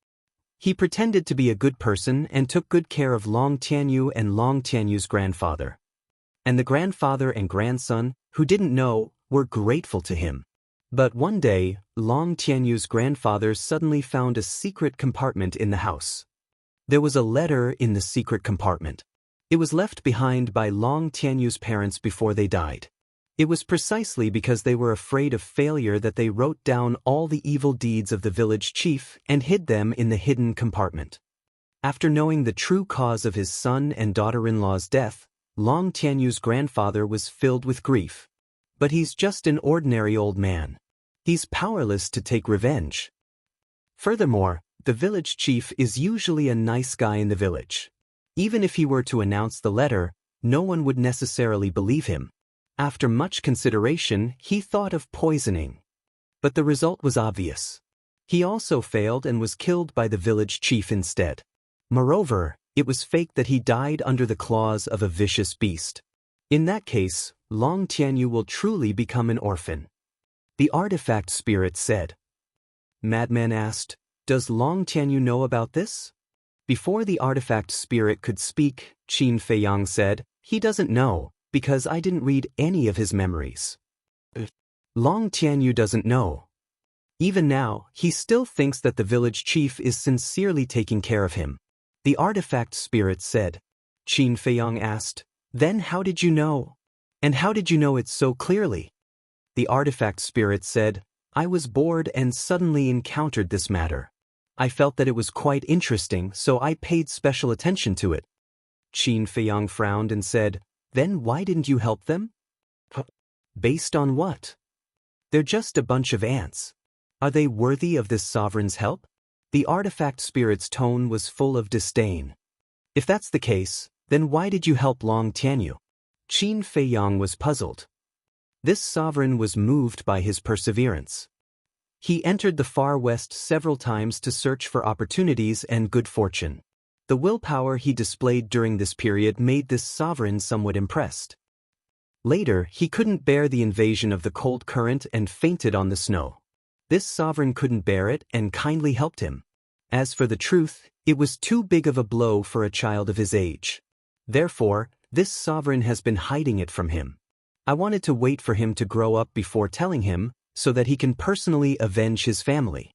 He pretended to be a good person and took good care of Long Tianyu and Long Tianyu's grandfather. And the grandfather and grandson, who didn't know, were grateful to him. But one day, Long Tianyu's grandfather suddenly found a secret compartment in the house. There was a letter in the secret compartment. It was left behind by Long Tianyu's parents before they died. It was precisely because they were afraid of failure that they wrote down all the evil deeds of the village chief and hid them in the hidden compartment. After knowing the true cause of his son and daughter-in-law's death, Long Tianyu's grandfather was filled with grief. But he's just an ordinary old man. He's powerless to take revenge. Furthermore, the village chief is usually a nice guy in the village. Even if he were to announce the letter, no one would necessarily believe him. After much consideration, he thought of poisoning. But the result was obvious. He also failed and was killed by the village chief instead. Moreover, it was faked that he died under the claws of a vicious beast. In that case, Long Tianyu will truly become an orphan. The artifact spirit said. Madman asked, does Long Tianyu know about this? Before the artifact spirit could speak, Qin Feiyang said, he doesn't know, because I didn't read any of his memories. Long Tianyu doesn't know. Even now, he still thinks that the village chief is sincerely taking care of him. The artifact spirit said. Qin Feiyang asked, then how did you know? And how did you know it so clearly? The artifact spirit said, I was bored and suddenly encountered this matter. I felt that it was quite interesting, so I paid special attention to it. Qin Feiyang frowned and said, then why didn't you help them? Based on what? They're just a bunch of ants. Are they worthy of this sovereign's help? The artifact spirit's tone was full of disdain. If that's the case, then why did you help Long Tianyu? Qin Feiyang was puzzled. This sovereign was moved by his perseverance. He entered the far west several times to search for opportunities and good fortune. The willpower he displayed during this period made this sovereign somewhat impressed. Later, he couldn't bear the invasion of the cold current and fainted on the snow. This sovereign couldn't bear it and kindly helped him. As for the truth, it was too big of a blow for a child of his age. Therefore, this sovereign has been hiding it from him. I wanted to wait for him to grow up before telling him, so that he can personally avenge his family.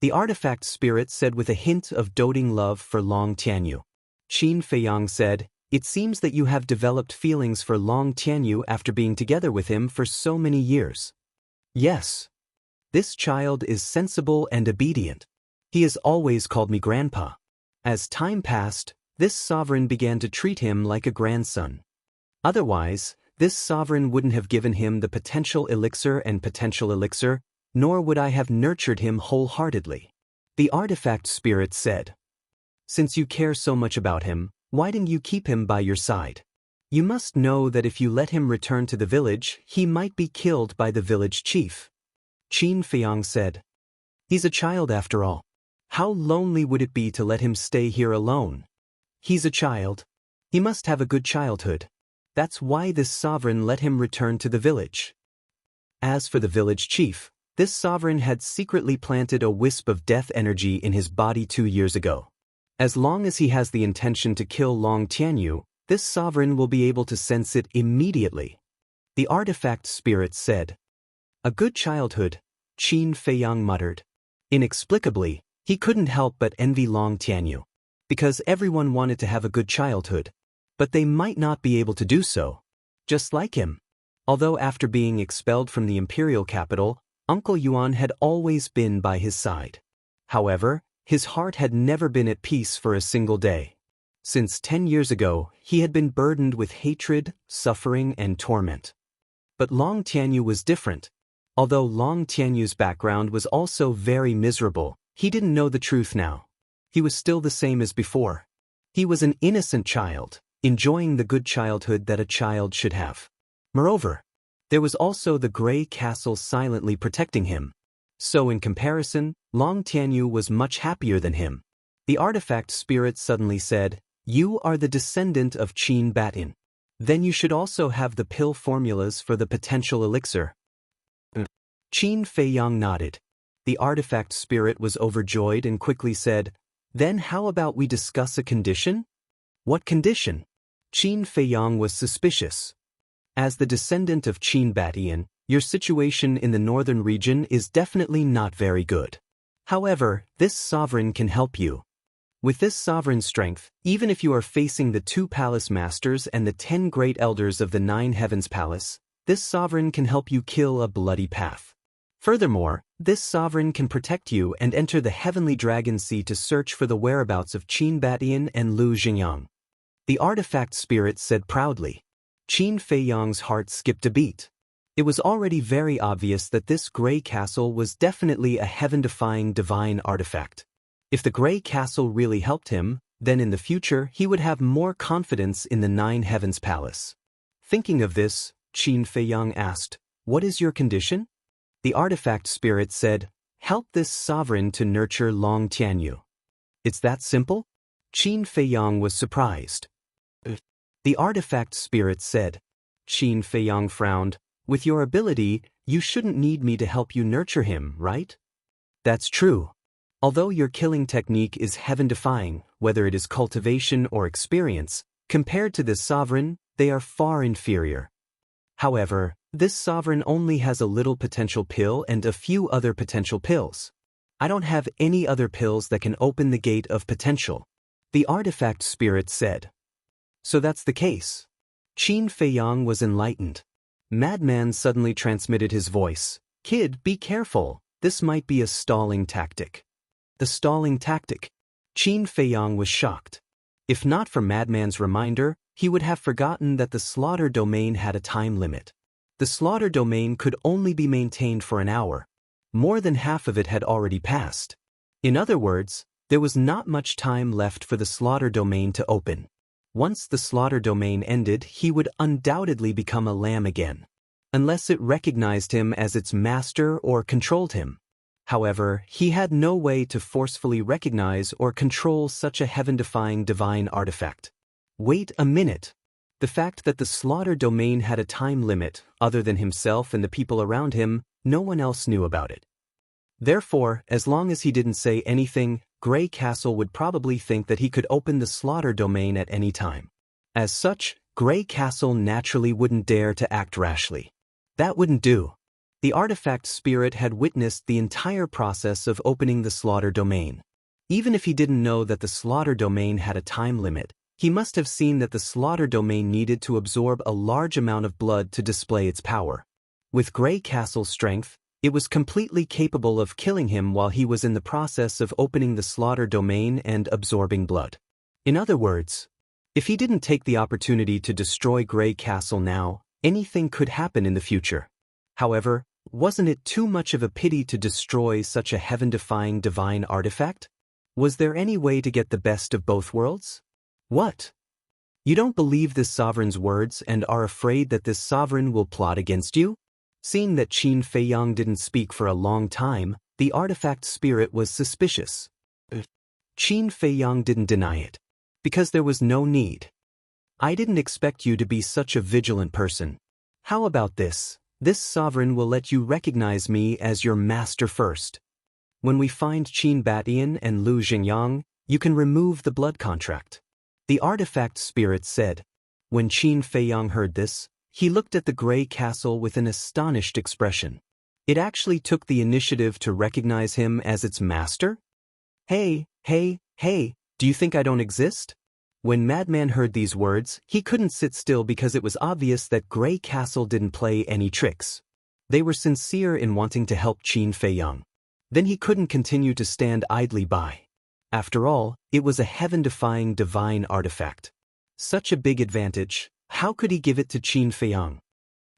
The artifact spirit said with a hint of doting love for Long Tianyu. Qin Feiyang said, "It seems that you have developed feelings for Long Tianyu after being together with him for so many years." "Yes. This child is sensible and obedient. He has always called me grandpa." As time passed, this sovereign began to treat him like a grandson. Otherwise, this sovereign wouldn't have given him the potential elixir, nor would I have nurtured him wholeheartedly. The artifact spirit said, "Since you care so much about him, why didn't you keep him by your side? You must know that if you let him return to the village, he might be killed by the village chief." Qin Feiyang said, "He's a child after all. How lonely would it be to let him stay here alone? He's a child. He must have a good childhood. That's why this sovereign let him return to the village." As for the village chief, this sovereign had secretly planted a wisp of death energy in his body 2 years ago. As long as he has the intention to kill Long Tianyu, this sovereign will be able to sense it immediately. The artifact spirit said, "A good childhood," Qin Feiyang muttered. Inexplicably, he couldn't help but envy Long Tianyu. Because everyone wanted to have a good childhood. But they might not be able to do so. Just like him. Although after being expelled from the imperial capital, Uncle Yuan had always been by his side. However, his heart had never been at peace for a single day. Since 10 years ago, he had been burdened with hatred, suffering, and torment. But Long Tianyu was different. Although Long Tianyu's background was also very miserable, he didn't know the truth now. He was still the same as before. He was an innocent child, enjoying the good childhood that a child should have. Moreover, there was also the gray castle silently protecting him. So in comparison, Long Tianyu was much happier than him. The artifact spirit suddenly said, "You are the descendant of Qin Batin. Then you should also have the pill formulas for the potential elixir." Qin Feiyang nodded. The artifact spirit was overjoyed and quickly said, "Then how about we discuss a condition?" "What condition?" Qin Feiyang was suspicious. "As the descendant of Qin Batian, your situation in the northern region is definitely not very good. However, this sovereign can help you. With this sovereign strength, even if you are facing the 2 palace masters and the 10 great elders of the 9 heavens palace, this sovereign can help you kill a bloody path. Furthermore, this sovereign can protect you and enter the heavenly dragon sea to search for the whereabouts of Qin Batian and Lu Xingyang." The artifact spirit said proudly. Qin Feiyang's heart skipped a beat. It was already very obvious that this gray castle was definitely a heaven-defying divine artifact. If the gray castle really helped him, then in the future he would have more confidence in the 9 heavens palace. Thinking of this, Qin Feiyang asked, "What is your condition?" The artifact spirit said, "Help this sovereign to nurture Long Tianyu." "It's that simple?" Qin Feiyang was surprised. The artifact spirit said. Qin Feiyang frowned. "With your ability, you shouldn't need me to help you nurture him, right?" "That's true. Although your killing technique is heaven-defying, whether it is cultivation or experience, compared to this sovereign, they are far inferior. However, this sovereign only has a little potential pill and a few other potential pills. I don't have any other pills that can open the gate of potential," the artifact spirit said. "So that's the case." Qin Feiyang was enlightened. Madman suddenly transmitted his voice. "Kid, be careful. This might be a stalling tactic." The stalling tactic? Qin Feiyang was shocked. If not for Madman's reminder, he would have forgotten that the slaughter domain had a time limit. The slaughter domain could only be maintained for an hour. More than half of it had already passed. In other words, there was not much time left for the slaughter domain to open. Once the slaughter domain ended, he would undoubtedly become a lamb again. unless it recognized him as its master or controlled him. However, he had no way to forcefully recognize or control such a heaven-defying divine artifact. Wait a minute. The fact that the slaughter domain had a time limit, other than himself and the people around him, no one else knew about it. Therefore, as long as he didn't say anything, Grey Castle would probably think that he could open the slaughter domain at any time. As such, Grey Castle naturally wouldn't dare to act rashly. That wouldn't do. The artifact spirit had witnessed the entire process of opening the slaughter domain. Even if he didn't know that the slaughter domain had a time limit, he must have seen that the slaughter domain needed to absorb a large amount of blood to display its power. With Grey Castle's strength, it was completely capable of killing him while he was in the process of opening the slaughter domain and absorbing blood. In other words, if he didn't take the opportunity to destroy Grey Castle now, anything could happen in the future. However, wasn't it too much of a pity to destroy such a heaven-defying divine artifact? Was there any way to get the best of both worlds? What? You don't believe this sovereign's words and are afraid that this sovereign will plot against you? Seeing that Qin Feiyang didn't speak for a long time, the artifact spirit was suspicious. Qin Feiyang didn't deny it. Because there was no need. I didn't expect you to be such a vigilant person. How about this? This sovereign will let you recognize me as your master first. When we find Qin Batian and Lu Xingyang, you can remove the blood contract. The artifact spirit said. When Qin Feiyang heard this, he looked at the Grey Castle with an astonished expression. It actually took the initiative to recognize him as its master? Hey, do you think I don't exist? When Madman heard these words, he couldn't sit still because it was obvious that Grey Castle didn't play any tricks. They were sincere in wanting to help Qin Feiyang. Then he couldn't continue to stand idly by. After all, it was a heaven-defying divine artifact. Such a big advantage, how could he give it to Qin Feiyang?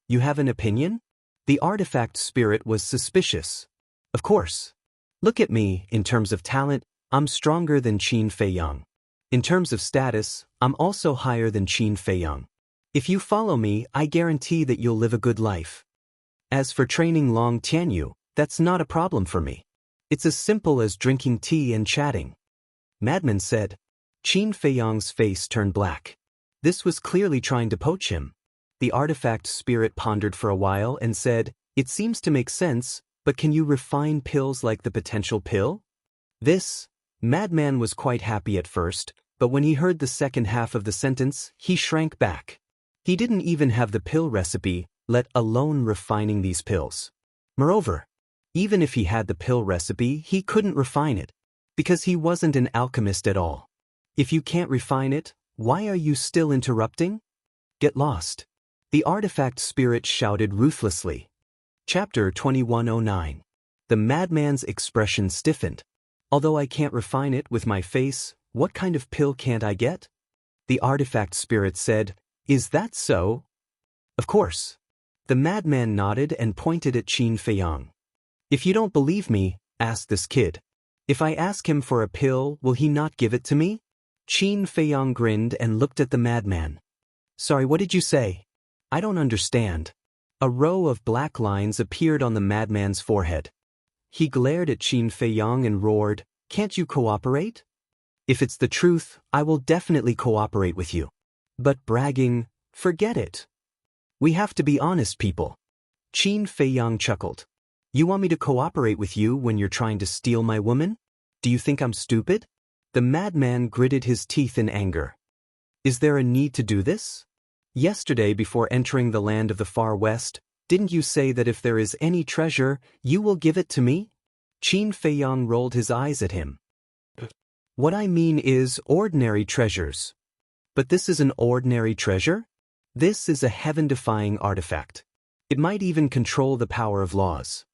You have an opinion? The artifact spirit was suspicious. Of course. Look at me, in terms of talent, I'm stronger than Qin Feiyang. In terms of status, I'm also higher than Qin Feiyang. If you follow me, I guarantee that you'll live a good life. As for training Long Tianyu, that's not a problem for me. It's as simple as drinking tea and chatting. Madman said. Qin Feiyang's face turned black. This was clearly trying to poach him. The artifact spirit pondered for a while and said, it seems to make sense, but can you refine pills like the potential pill? This, Madman was quite happy at first, but when he heard the second half of the sentence, he shrank back. He didn't even have the pill recipe, let alone refining these pills. Moreover, even if he had the pill recipe, he couldn't refine it, because he wasn't an alchemist at all. If you can't refine it, why are you still interrupting? Get lost. The artifact spirit shouted ruthlessly. Chapter 2109. The madman's expression stiffened. Although I can't refine it with my face, what kind of pill can't I get? The artifact spirit said, is that so? Of course. The madman nodded and pointed at Qin Feiyang. If you don't believe me, ask this kid. If I ask him for a pill, will he not give it to me? Qin Feiyang grinned and looked at the madman. Sorry, what did you say? I don't understand. A row of black lines appeared on the madman's forehead. He glared at Qin Feiyang and roared, can't you cooperate? If it's the truth, I will definitely cooperate with you. But bragging, forget it. We have to be honest people. Qin Feiyang chuckled. You want me to cooperate with you when you're trying to steal my woman? Do you think I'm stupid? The madman gritted his teeth in anger. Is there a need to do this? Yesterday, before entering the land of the far west, didn't you say that if there is any treasure, you will give it to me? Qin Feiyang rolled his eyes at him. What I mean is ordinary treasures. But this is an ordinary treasure? This is a heaven-defying artifact. It might even control the power of laws.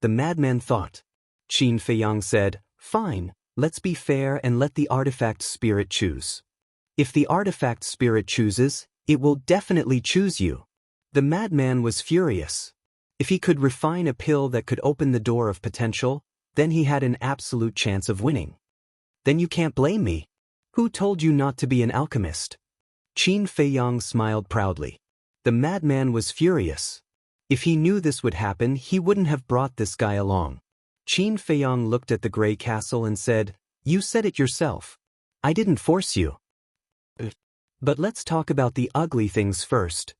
The madman thought. Qin Feiyang said, fine, let's be fair and let the artifact spirit choose. If the artifact spirit chooses, it will definitely choose you. The madman was furious. If he could refine a pill that could open the door of potential, then he had an absolute chance of winning. Then you can't blame me. Who told you not to be an alchemist? Qin Feiyang smiled proudly. The madman was furious. If he knew this would happen, he wouldn't have brought this guy along. Qin Feiyang looked at the gray castle and said, "You said it yourself. I didn't force you. But let's talk about the ugly things first.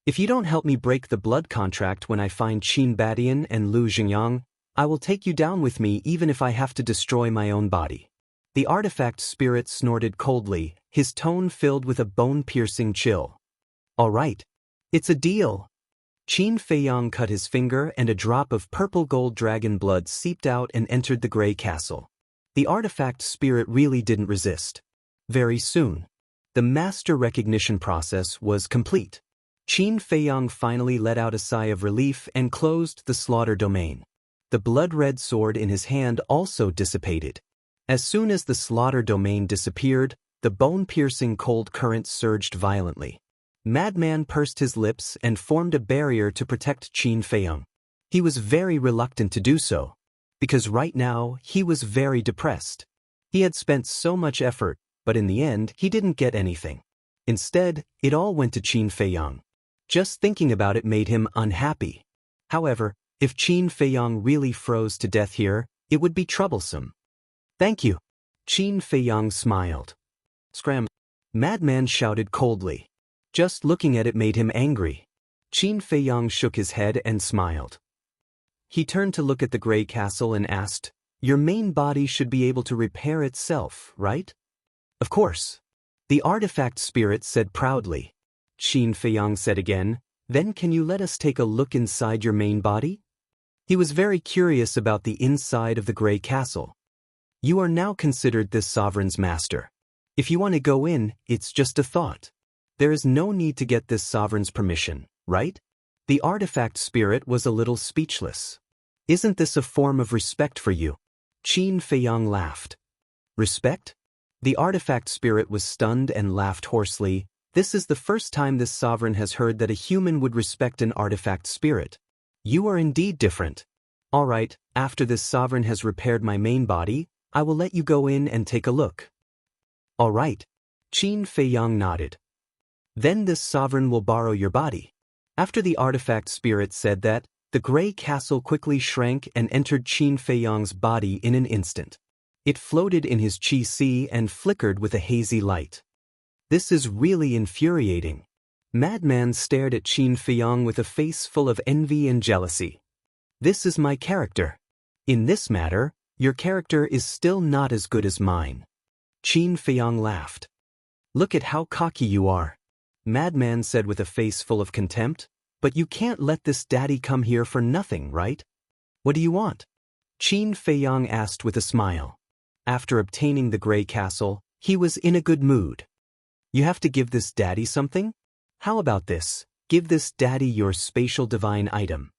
If you don't help me break the blood contract when I find Qin Badian and Lu Xingyang, I will take you down with me even if I have to destroy my own body." The artifact spirit snorted coldly, his tone filled with a bone-piercing chill. "All right. It's a deal." Qin Feiyang cut his finger and a drop of purple-gold dragon blood seeped out and entered the gray castle. The artifact spirit really didn't resist. Very soon, the master recognition process was complete. Qin Feiyang finally let out a sigh of relief and closed the slaughter domain. The blood-red sword in his hand also dissipated. As soon as the slaughter domain disappeared, the bone-piercing cold current surged violently. Madman pursed his lips and formed a barrier to protect Qin Feiyang. He was very reluctant to do so, because right now he was very depressed. He had spent so much effort, but in the end he didn't get anything. Instead, it all went to Qin Feiyang. Just thinking about it made him unhappy. However, if Qin Feiyang really froze to death here, it would be troublesome. "Thank you." Qin Feiyang smiled. "Scram!" Madman shouted coldly. Just looking at it made him angry. Qin Feiyang shook his head and smiled. He turned to look at the gray castle and asked, "Your main body should be able to repair itself, right?" "Of course." The artifact spirit said proudly. Qin Feiyang said again, "Then can you let us take a look inside your main body?" He was very curious about the inside of the gray castle. "You are now considered this sovereign's master. If you want to go in, it's just a thought. There is no need to get this sovereign's permission, right?" The artifact spirit was a little speechless. "Isn't this a form of respect for you?" Qin Feiyang laughed. "Respect?" The artifact spirit was stunned and laughed hoarsely. This is the first time this sovereign has heard that a human would respect an artifact spirit. "You are indeed different. All right, after this sovereign has repaired my main body, I will let you go in and take a look." "All right." Qin Feiyang nodded. "Then this sovereign will borrow your body." After the artifact spirit said that, the gray castle quickly shrank and entered Qin Feiyang's body in an instant. It floated in his qi sea and flickered with a hazy light. "This is really infuriating." Madman stared at Qin Feiyang with a face full of envy and jealousy. "This is my character. In this matter, your character is still not as good as mine." Qin Feiyang laughed. "Look at how cocky you are," Madman said with a face full of contempt. "But you can't let this daddy come here for nothing, right? What do you want?" Qin Feiyang asked with a smile. After obtaining the gray castle, he was in a good mood. "You have to give this daddy something? How about this? Give this daddy your spatial divine item."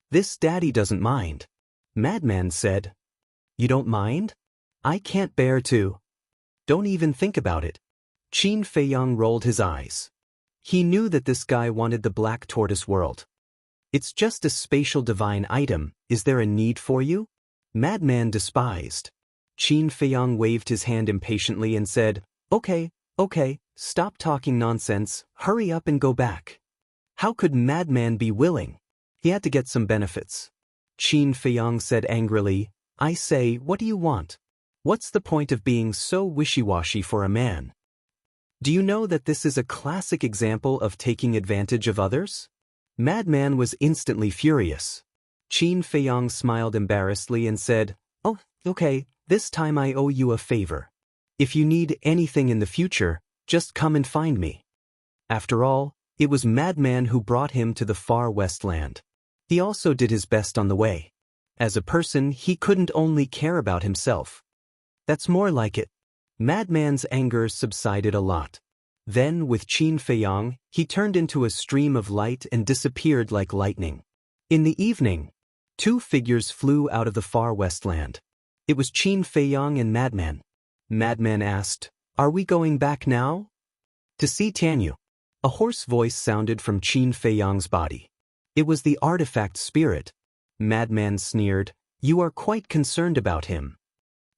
"This daddy doesn't mind," Madman said. "You don't mind? I can't bear to." "Don't even think about it." Qin Feiyang rolled his eyes. He knew that this guy wanted the black tortoise world. "It's just a spatial divine item, is there a need for you?" Madman despised. Qin Feiyang waved his hand impatiently and said, Okay, stop talking nonsense, hurry up and go back." How could Madman be willing? He had to get some benefits. Qin Feiyang said angrily, "I say, what do you want? What's the point of being so wishy-washy for a man? Do you know that this is a classic example of taking advantage of others?" Madman was instantly furious. Qin Feiyang smiled embarrassedly and said, "Oh, okay, this time I owe you a favor. If you need anything in the future, just come and find me." After all, it was Madman who brought him to the far west land. He also did his best on the way. As a person, he couldn't only care about himself. That's more like it. Madman's anger subsided a lot. Then, with Qin Feiyang, he turned into a stream of light and disappeared like lightning. In the evening, two figures flew out of the far west land. It was Qin Feiyang and Madman. Madman asked, "Are we going back now?" "To see Tianyu." A hoarse voice sounded from Qin Feiyang's body. It was the artifact spirit. Madman sneered, "You are quite concerned about him."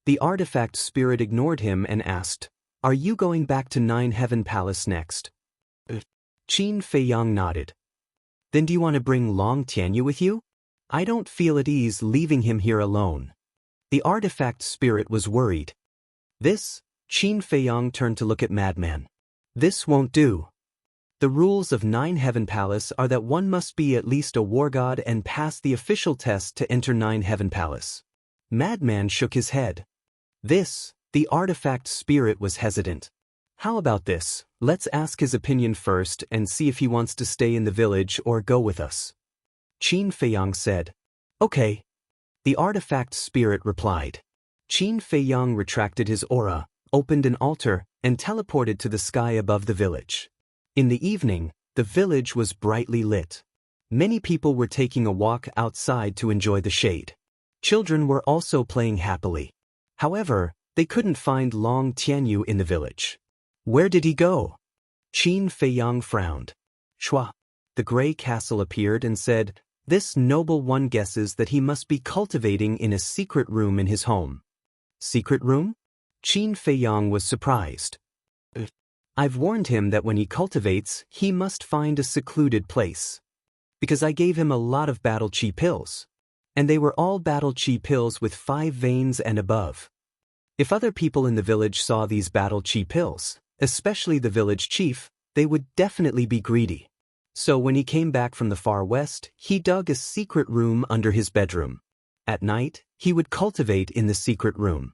The artifact spirit ignored him and asked, "Are you going back to Nine Heaven Palace next?" Qin Feiyang nodded. Then do you want to bring Long Tianyu with you? I don't feel at ease leaving him here alone. The artifact spirit was worried. This, Qin Feiyang turned to look at Madman. This won't do. The rules of Nine Heaven Palace are that one must be at least a war god and pass the official test to enter Nine Heaven Palace. Madman shook his head. The artifact spirit was hesitant. How about this? Let's ask his opinion first and see if he wants to stay in the village or go with us. Qin Feiyang said. Okay. The artifact spirit replied. Qin Feiyang retracted his aura, opened an altar, and teleported to the sky above the village. In the evening, the village was brightly lit. Many people were taking a walk outside to enjoy the shade. Children were also playing happily. However, they couldn't find Long Tianyu in the village. Where did he go? Qin Feiyang frowned. Shua. The gray castle appeared and said, This noble one guesses that he must be cultivating in a secret room in his home. Secret room? Qin Feiyang was surprised. I've warned him that when he cultivates, he must find a secluded place. Because I gave him a lot of battle chi pills. And they were all battle chi pills with 5 veins and above. If other people in the village saw these battle chi pills, especially the village chief, they would definitely be greedy. So when he came back from the far west, he dug a secret room under his bedroom. At night, he would cultivate in the secret room.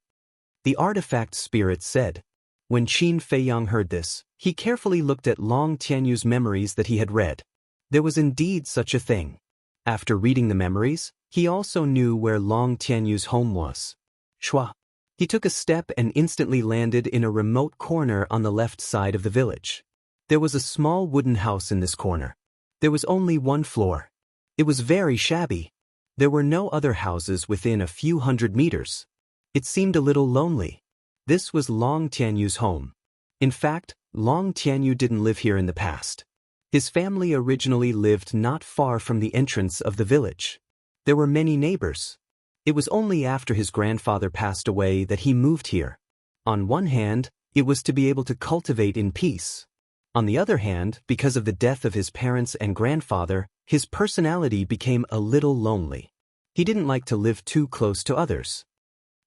The artifact spirit said. When Qin Feiyang heard this, he carefully looked at Long Tianyu's memories that he had read. There was indeed such a thing. After reading the memories, he also knew where Long Tianyu's home was. Shua. He took a step and instantly landed in a remote corner on the left side of the village. There was a small wooden house in this corner. There was only one floor. It was very shabby. There were no other houses within a few hundred meters. It seemed a little lonely. This was Long Tianyu's home. In fact, Long Tianyu didn't live here in the past. His family originally lived not far from the entrance of the village. There were many neighbors. It was only after his grandfather passed away that he moved here. On one hand, it was to be able to cultivate in peace. On the other hand, because of the death of his parents and grandfather, his personality became a little lonely. He didn't like to live too close to others.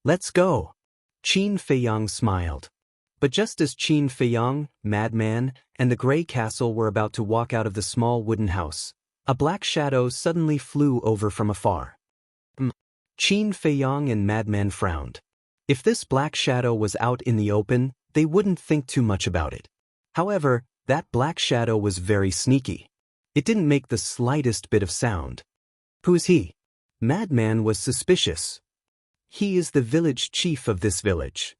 Let's go. Qin Feiyang smiled. But just as Qin Feiyang, Madman, and the gray castle were about to walk out of the small wooden house, a black shadow suddenly flew over from afar. Qin Feiyang and Madman frowned. If this black shadow was out in the open, they wouldn't think too much about it. However, that black shadow was very sneaky. It didn't make the slightest bit of sound. Who is he? Madman was suspicious. He is the village chief of this village.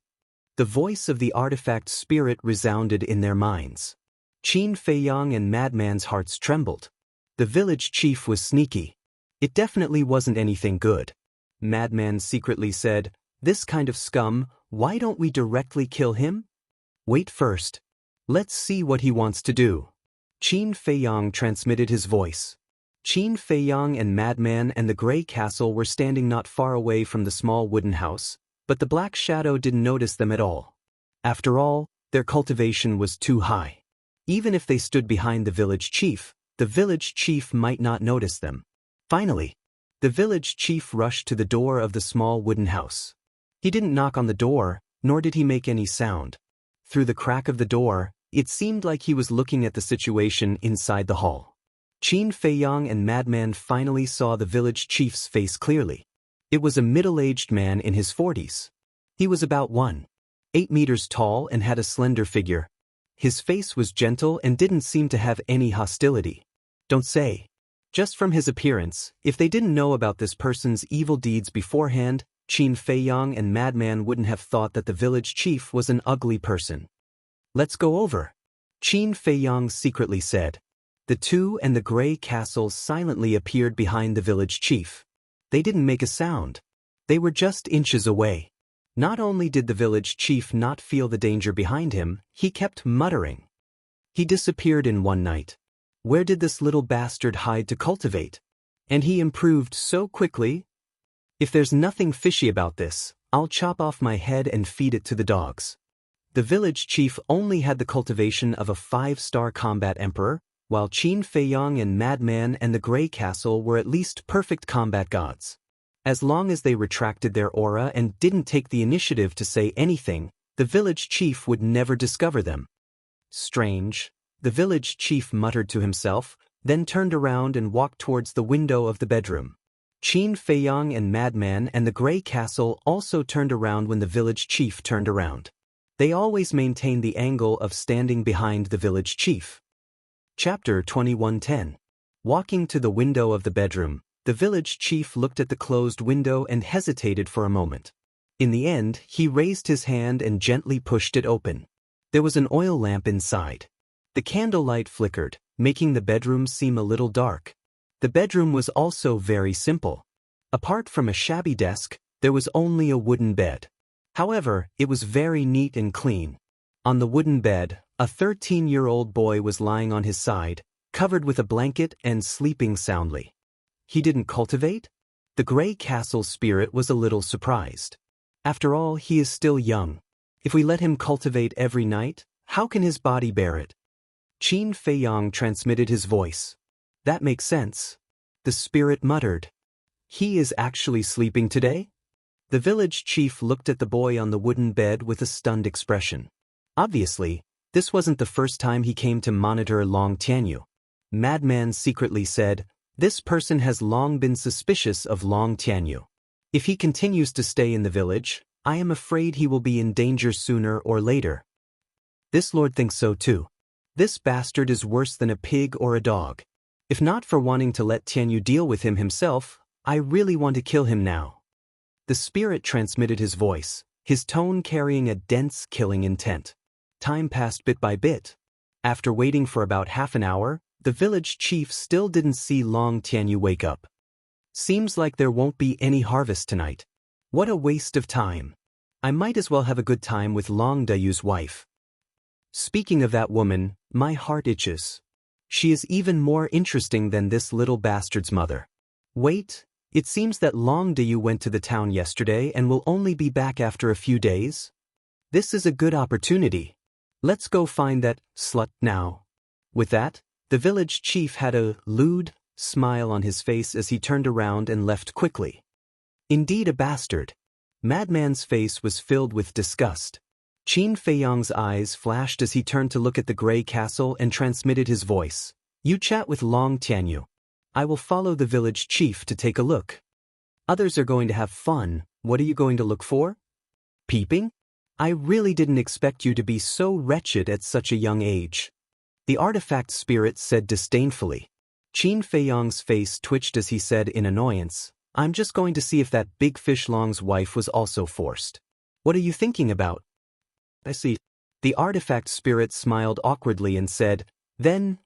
The voice of the artifact spirit resounded in their minds. Qin Feiyang and Madman's hearts trembled. The village chief was sneaky. It definitely wasn't anything good. Madman secretly said, This kind of scum, why don't we directly kill him? Wait first. Let's see what he wants to do. Qin Feiyang transmitted his voice. Qin Feiyang and Madman and the gray castle were standing not far away from the small wooden house, but the black shadow didn't notice them at all. After all, their cultivation was too high. Even if they stood behind the village chief might not notice them. Finally, the village chief rushed to the door of the small wooden house. He didn't knock on the door, nor did he make any sound. Through the crack of the door, it seemed like he was looking at the situation inside the hall. Qin Feiyang and Madman finally saw the village chief's face clearly. It was a middle-aged man in his 40s. He was about 1.8 meters tall and had a slender figure. His face was gentle and didn't seem to have any hostility. Don't say. Just from his appearance, if they didn't know about this person's evil deeds beforehand, Qin Feiyang and Madman wouldn't have thought that the village chief was an ugly person. Let's go over. Qin Feiyang secretly said. The two and the gray castle silently appeared behind the village chief. They didn't make a sound. They were just inches away. Not only did the village chief not feel the danger behind him, he kept muttering. He disappeared in one night. Where did this little bastard hide to cultivate? And he improved so quickly. If there's nothing fishy about this, I'll chop off my head and feed it to the dogs. The village chief only had the cultivation of a 5-star combat emperor, while Qin Feiyang and Madman and the Grey Castle were at least perfect combat gods. As long as they retracted their aura and didn't take the initiative to say anything, the village chief would never discover them. Strange, the village chief muttered to himself, then turned around and walked towards the window of the bedroom. Qin Feiyang and Madman and the Grey Castle also turned around when the village chief turned around. They always maintained the angle of standing behind the village chief. Chapter 21:10. Walking to the window of the bedroom, the village chief looked at the closed window and hesitated for a moment. In the end, he raised his hand and gently pushed it open. There was an oil lamp inside. The candlelight flickered, making the bedroom seem a little dark. The bedroom was also very simple. Apart from a shabby desk, there was only a wooden bed. However, it was very neat and clean. On the wooden bed, a 13-year-old boy was lying on his side, covered with a blanket and sleeping soundly. He didn't cultivate? The Grey Castle spirit was a little surprised. After all, he is still young. If we let him cultivate every night, how can his body bear it? Qin Feiyang transmitted his voice. That makes sense. The spirit muttered. He is actually sleeping today? The village chief looked at the boy on the wooden bed with a stunned expression. Obviously, this wasn't the first time he came to monitor Long Tianyu. Madman secretly said, "This person has long been suspicious of Long Tianyu. If he continues to stay in the village, I am afraid he will be in danger sooner or later." This lord thinks so too. This bastard is worse than a pig or a dog. If not for wanting to let Tianyu deal with him himself, I really want to kill him now. The spirit transmitted his voice, his tone carrying a dense killing intent. Time passed bit by bit. After waiting for about half an hour, the village chief still didn't see Long Tianyu wake up. Seems like there won't be any harvest tonight. What a waste of time. I might as well have a good time with Long Dayu's wife. Speaking of that woman, my heart itches. She is even more interesting than this little bastard's mother. Wait, it seems that Long Dayu went to the town yesterday and will only be back after a few days. This is a good opportunity. Let's go find that slut now. With that, the village chief had a lewd smile on his face as he turned around and left quickly. Indeed a bastard. Madman's face was filled with disgust. Qin Feiyang's eyes flashed as he turned to look at the Grey Castle and transmitted his voice. You chat with Long Tianyu. I will follow the village chief to take a look. Others are going to have fun. What are you going to look for? Peeping? I really didn't expect you to be so wretched at such a young age. The artifact spirit said disdainfully. Qin Feiyang's face twitched as he said in annoyance, I'm just going to see if that big fish Long's wife was also forced. What are you thinking about? I see. The artifact spirit smiled awkwardly and said, Then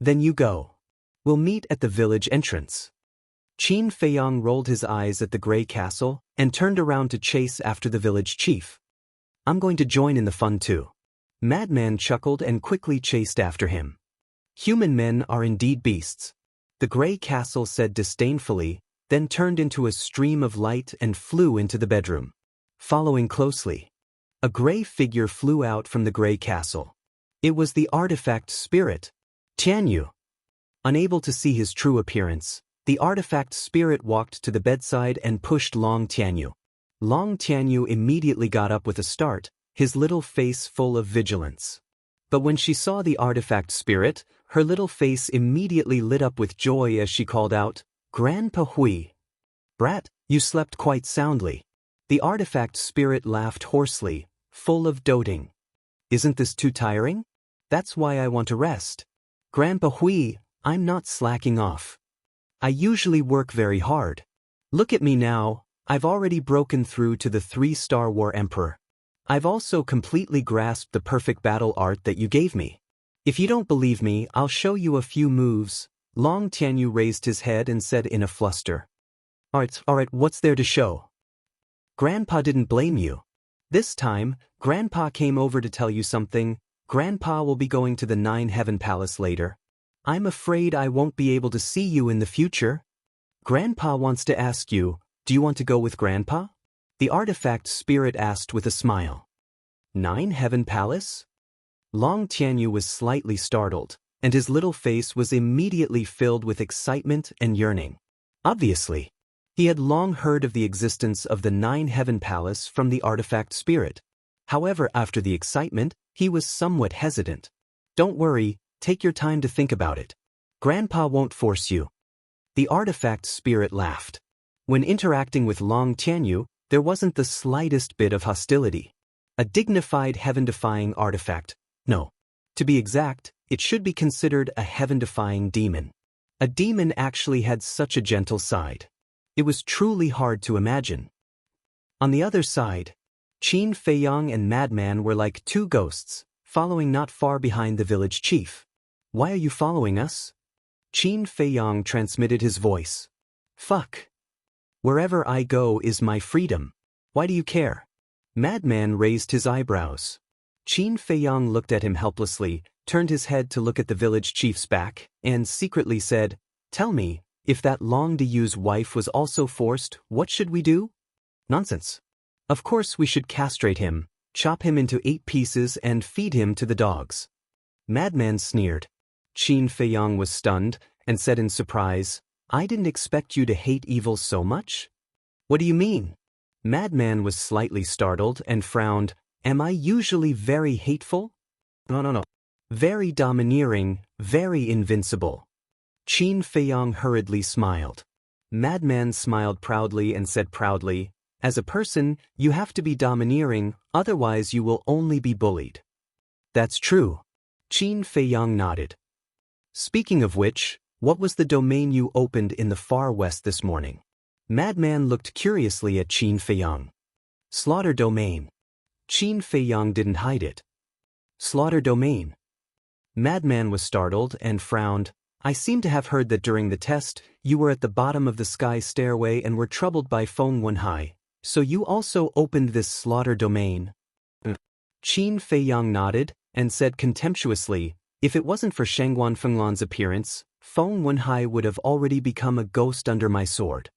you go. We'll meet at the village entrance. Qin Feiyang rolled his eyes at the Grey Castle and turned around to chase after the village chief. I'm going to join in the fun too. Madman chuckled and quickly chased after him. Human men are indeed beasts. The Grey Castle said disdainfully, then turned into a stream of light and flew into the bedroom. Following closely, a gray figure flew out from the Grey Castle. It was the artifact spirit, Tianyu. Unable to see his true appearance, the artifact spirit walked to the bedside and pushed Long Tianyu. Long Tianyu immediately got up with a start, his little face full of vigilance. But when she saw the artifact spirit, her little face immediately lit up with joy as she called out, Grandpa Hui. Brat, you slept quite soundly. The artifact spirit laughed hoarsely, full of doting. Isn't this too tiring? That's why I want to rest. Grandpa Hui, I'm not slacking off. I usually work very hard. Look at me now, I've already broken through to the 3-star War Emperor. I've also completely grasped the perfect battle art that you gave me. If you don't believe me, I'll show you a few moves. Long Tianyu raised his head and said in a fluster. Alright, what's there to show? Grandpa didn't blame you. This time, Grandpa came over to tell you something. Grandpa will be going to the 9-Heaven Palace later. I'm afraid I won't be able to see you in the future. Grandpa wants to ask you, do you want to go with Grandpa? The artifact spirit asked with a smile. 9-Heaven Palace? Long Tianyu was slightly startled. and his little face was immediately filled with excitement and yearning. Obviously, he had long heard of the existence of the Nine-Heaven Palace from the artifact spirit. However, after the excitement, he was somewhat hesitant. "Don't worry, take your time to think about it. Grandpa won't force you." The artifact spirit laughed. When interacting with Long Tianyu, there wasn't the slightest bit of hostility. A dignified heaven-defying artifact. No. To be exact, it should be considered a heaven-defying demon. A demon actually had such a gentle side. It was truly hard to imagine. On the other side, Qin Feiyang and Madman were like two ghosts, following not far behind the village chief. "Why are you following us?" Qin Feiyang transmitted his voice. "Fuck. Wherever I go is my freedom. Why do you care?" Madman raised his eyebrows. Qin Feiyang looked at him helplessly, turned his head to look at the village chief's back, and secretly said, "Tell me, if that Long Diyu's wife was also forced, what should we do?" "Nonsense. Of course we should castrate him, chop him into 8 pieces and feed him to the dogs." Madman sneered. Qin Feiyang was stunned, and said in surprise, "I didn't expect you to hate evil so much." "What do you mean?" Madman was slightly startled and frowned. "Am I usually very hateful?" No. Very domineering, very invincible." Qin Feiyang hurriedly smiled. Madman smiled proudly and said proudly, "As a person, you have to be domineering, otherwise you will only be bullied." "That's true." Qin Feiyang nodded. "Speaking of which, what was the domain you opened in the far west this morning?" Madman looked curiously at Qin Feiyang. "Slaughter domain." Qin Feiyang didn't hide it. "Slaughter domain." Madman was startled and frowned. "I seem to have heard that during the test, you were at the bottom of the sky stairway and were troubled by Feng Wenhai, so you also opened this slaughter domain." Qin Feiyang nodded and said contemptuously, "If it wasn't for Shangguan Fenglan's appearance, Feng Wenhai would have already become a ghost under my sword."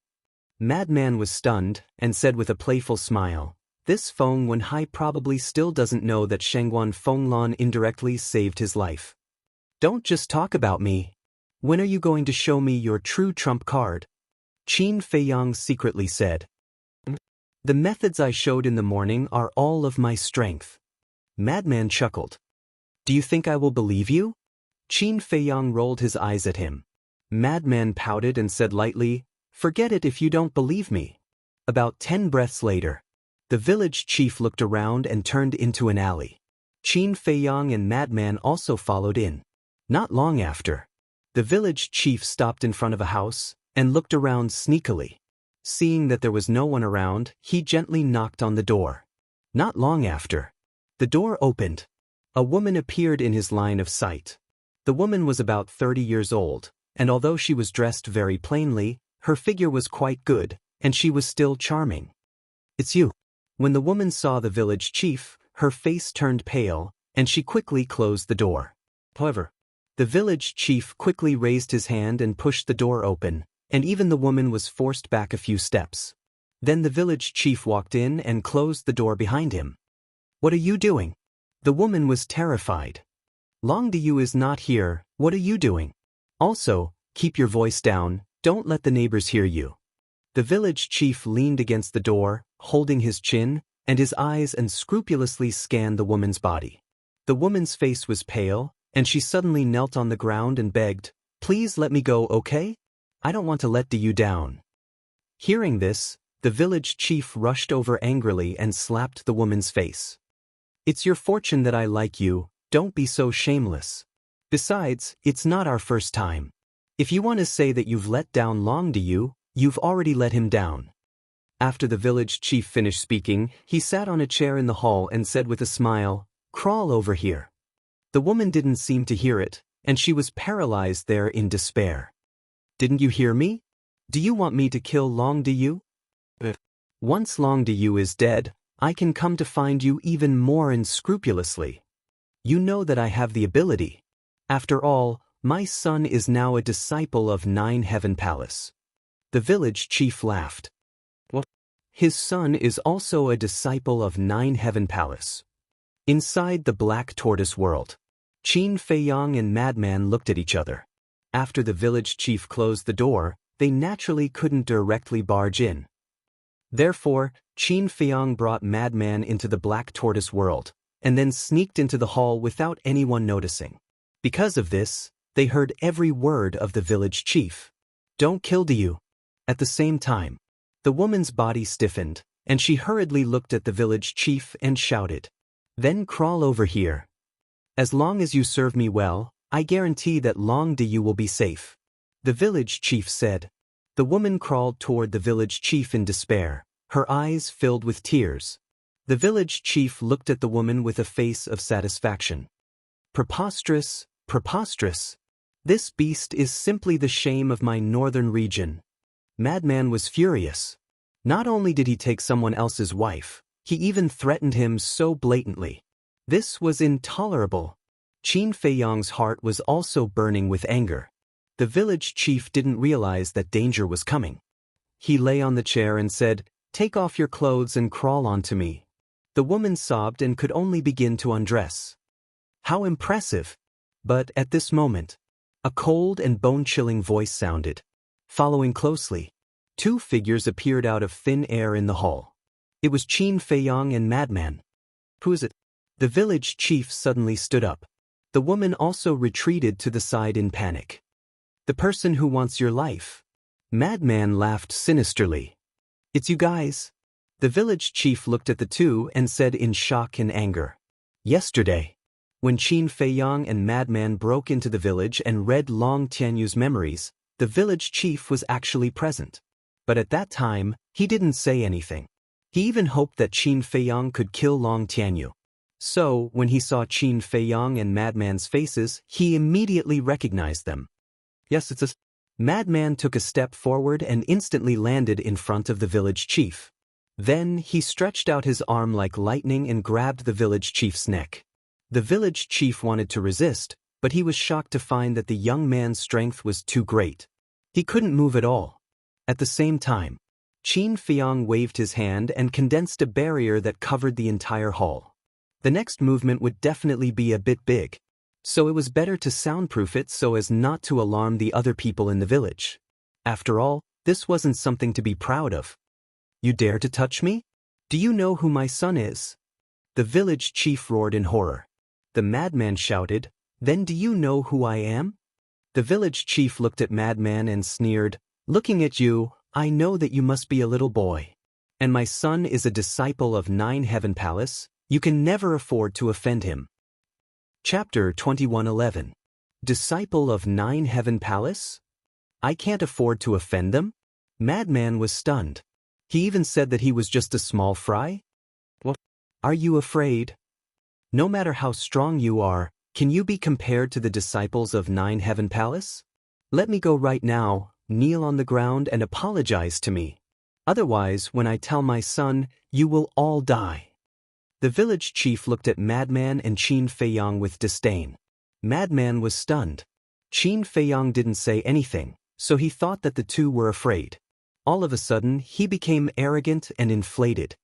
Madman was stunned and said with a playful smile, "This Feng Wenhai probably still doesn't know that Shangguan Fenglan indirectly saved his life." "Don't just talk about me. When are you going to show me your true trump card?" Qin Feiyang secretly said. "The methods I showed in the morning are all of my strength." Madman chuckled. "Do you think I will believe you?" Qin Feiyang rolled his eyes at him. Madman pouted and said lightly, "Forget it if you don't believe me." About 10 breaths later, the village chief looked around and turned into an alley. Qin Feiyang and Madman also followed in. Not long after, the village chief stopped in front of a house and looked around sneakily. Seeing that there was no one around, he gently knocked on the door. Not long after, the door opened. A woman appeared in his line of sight. The woman was about 30 years old, and although she was dressed very plainly, her figure was quite good, and she was still charming. "It's you." When the woman saw the village chief, her face turned pale, and she quickly closed the door. However, the village chief quickly raised his hand and pushed the door open, and even the woman was forced back a few steps. Then the village chief walked in and closed the door behind him. "What are you doing?" The woman was terrified. "Long Diyu is not here, what are you doing? Also, keep your voice down, don't let the neighbors hear you." The village chief leaned against the door, holding his chin, and his eyes unscrupulously scanned the woman's body. The woman's face was pale, and she suddenly knelt on the ground and begged, "Please let me go, okay? I don't want to let Diyu down." Hearing this, the village chief rushed over angrily and slapped the woman's face. "It's your fortune that I like you, don't be so shameless. Besides, it's not our first time. If you want to say that you've let down Long Diyu, you've already let him down." After the village chief finished speaking, he sat on a chair in the hall and said with a smile, "Crawl over here." The woman didn't seem to hear it, and she was paralyzed there in despair. "Didn't you hear me? Do you want me to kill Long Diyu? Once Long Diyu is dead, I can come to find you even more unscrupulously. You know that I have the ability. After all, my son is now a disciple of Nine-Heaven Palace." The village chief laughed. "What? His son is also a disciple of Nine-Heaven Palace?" Inside the Black Tortoise world, Qin Feiyang and Madman looked at each other. After the village chief closed the door, they naturally couldn't directly barge in. Therefore, Qin Feiyang brought Madman into the Black Tortoise world, and then sneaked into the hall without anyone noticing. Because of this, they heard every word of the village chief. "Don't kill you." At the same time, the woman's body stiffened, and she hurriedly looked at the village chief and shouted, "Then crawl over here. As long as you serve me well, I guarantee that Long Di will be safe." The village chief said. The woman crawled toward the village chief in despair, her eyes filled with tears. The village chief looked at the woman with a face of satisfaction. "Preposterous, preposterous. This beast is simply the shame of my northern region." Madman was furious. Not only did he take someone else's wife, he even threatened him so blatantly. This was intolerable. Qin Feiyang's heart was also burning with anger. The village chief didn't realize that danger was coming. He lay on the chair and said, "Take off your clothes and crawl onto me." The woman sobbed and could only begin to undress. How impressive! But at this moment, a cold and bone-chilling voice sounded. Following closely, two figures appeared out of thin air in the hall. It was Qin Feiyang and Madman. "Who is it?" The village chief suddenly stood up. The woman also retreated to the side in panic. "The person who wants your life." Madman laughed sinisterly. "It's you guys." The village chief looked at the two and said in shock and anger, "Yesterday, when Qin Feiyang and Madman broke into the village and read Long Tianyu's memories, the village chief was actually present. But at that time, he didn't say anything. He even hoped that Qin Feiyang could kill Long Tianyu. So, when he saw Qin Feiyang and Madman's faces, he immediately recognized them. Yes, it's a... Madman took a step forward and instantly landed in front of the village chief. Then, he stretched out his arm like lightning and grabbed the village chief's neck. The village chief wanted to resist, but he was shocked to find that the young man's strength was too great. He couldn't move at all. At the same time, Qin Feiyang waved his hand and condensed a barrier that covered the entire hall. The next movement would definitely be a bit big, so it was better to soundproof it so as not to alarm the other people in the village. After all, this wasn't something to be proud of. "You dare to touch me? Do you know who my son is?" The village chief roared in horror. The madman shouted, "Then do you know who I am?" The village chief looked at Madman and sneered, "Looking at you, I know that you must be a little boy. And my son is a disciple of Nine Heaven Palace. You can never afford to offend him." Chapter 21:11. Disciple of Nine Heaven Palace? I can't afford to offend them? Madman was stunned. He even said that he was just a small fry? What? Are you afraid? No matter how strong you are, can you be compared to the disciples of Nine Heaven Palace? Let me go right now, kneel on the ground and apologize to me. Otherwise, when I tell my son, you will all die. The village chief looked at Madman and Qin Feiyang with disdain. Madman was stunned. Qin Feiyang didn't say anything, so he thought that the two were afraid. All of a sudden, he became arrogant and inflated.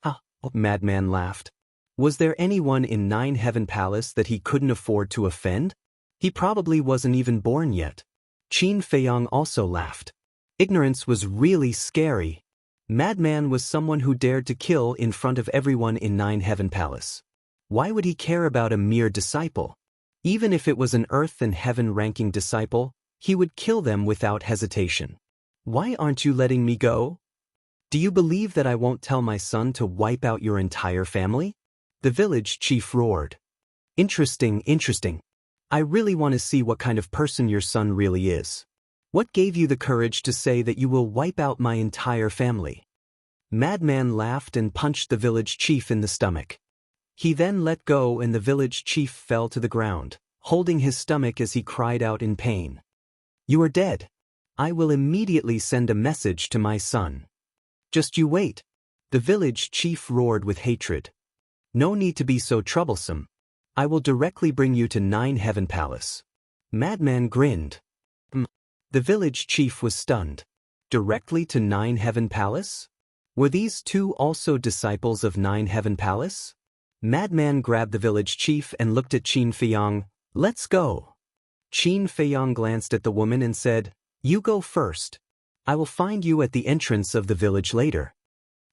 "Ah," Madman laughed. Was there anyone in Nine Heaven Palace that he couldn't afford to offend? He probably wasn't even born yet. Qin Feiyang also laughed. Ignorance was really scary. Madman was someone who dared to kill in front of everyone in Nine Heaven Palace. Why would he care about a mere disciple? Even if it was an earth and heaven ranking disciple, he would kill them without hesitation. Why aren't you letting me go? Do you believe that I won't tell my son to wipe out your entire family? The village chief roared. Interesting, interesting. I really want to see what kind of person your son really is. What gave you the courage to say that you will wipe out my entire family? Madman laughed and punched the village chief in the stomach. He then let go and the village chief fell to the ground, holding his stomach as he cried out in pain. You are dead. I will immediately send a message to my son. Just you wait. The village chief roared with hatred. No need to be so troublesome. I will directly bring you to Nine Heaven Palace. Madman grinned. The village chief was stunned. Directly to Nine Heaven Palace? Were these two also disciples of Nine Heaven Palace? Madman grabbed the village chief and looked at Qin Feiyang. Let's go. Qin Feiyang glanced at the woman and said, You go first. I will find you at the entrance of the village later.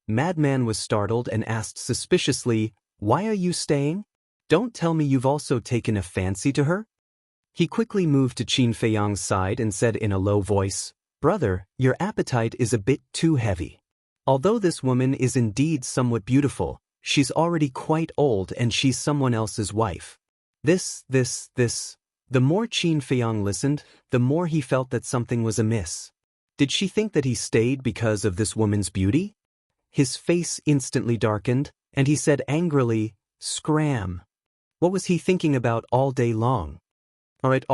Madman was startled and asked suspiciously, Why are you staying? Don't tell me you've also taken a fancy to her? He quickly moved to Qin Feiyang's side and said in a low voice, Brother, your appetite is a bit too heavy. Although this woman is indeed somewhat beautiful, she's already quite old and she's someone else's wife. This. The more Qin Feiyang listened, the more he felt that something was amiss. Did she think that he stayed because of this woman's beauty? His face instantly darkened, and he said angrily, Scram. What was he thinking about all day long? All right.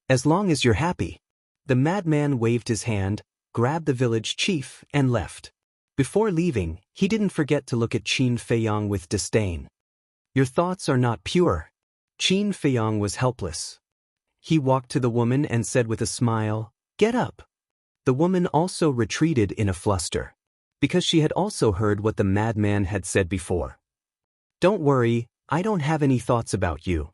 As long as you're happy. The madman waved his hand, grabbed the village chief, and left. Before leaving, he didn't forget to look at Qin Feiyang with disdain. Your thoughts are not pure. Qin Feiyang was helpless. He walked to the woman and said with a smile, Get up. The woman also retreated in a fluster, because she had also heard what the madman had said before. Don't worry, I don't have any thoughts about you.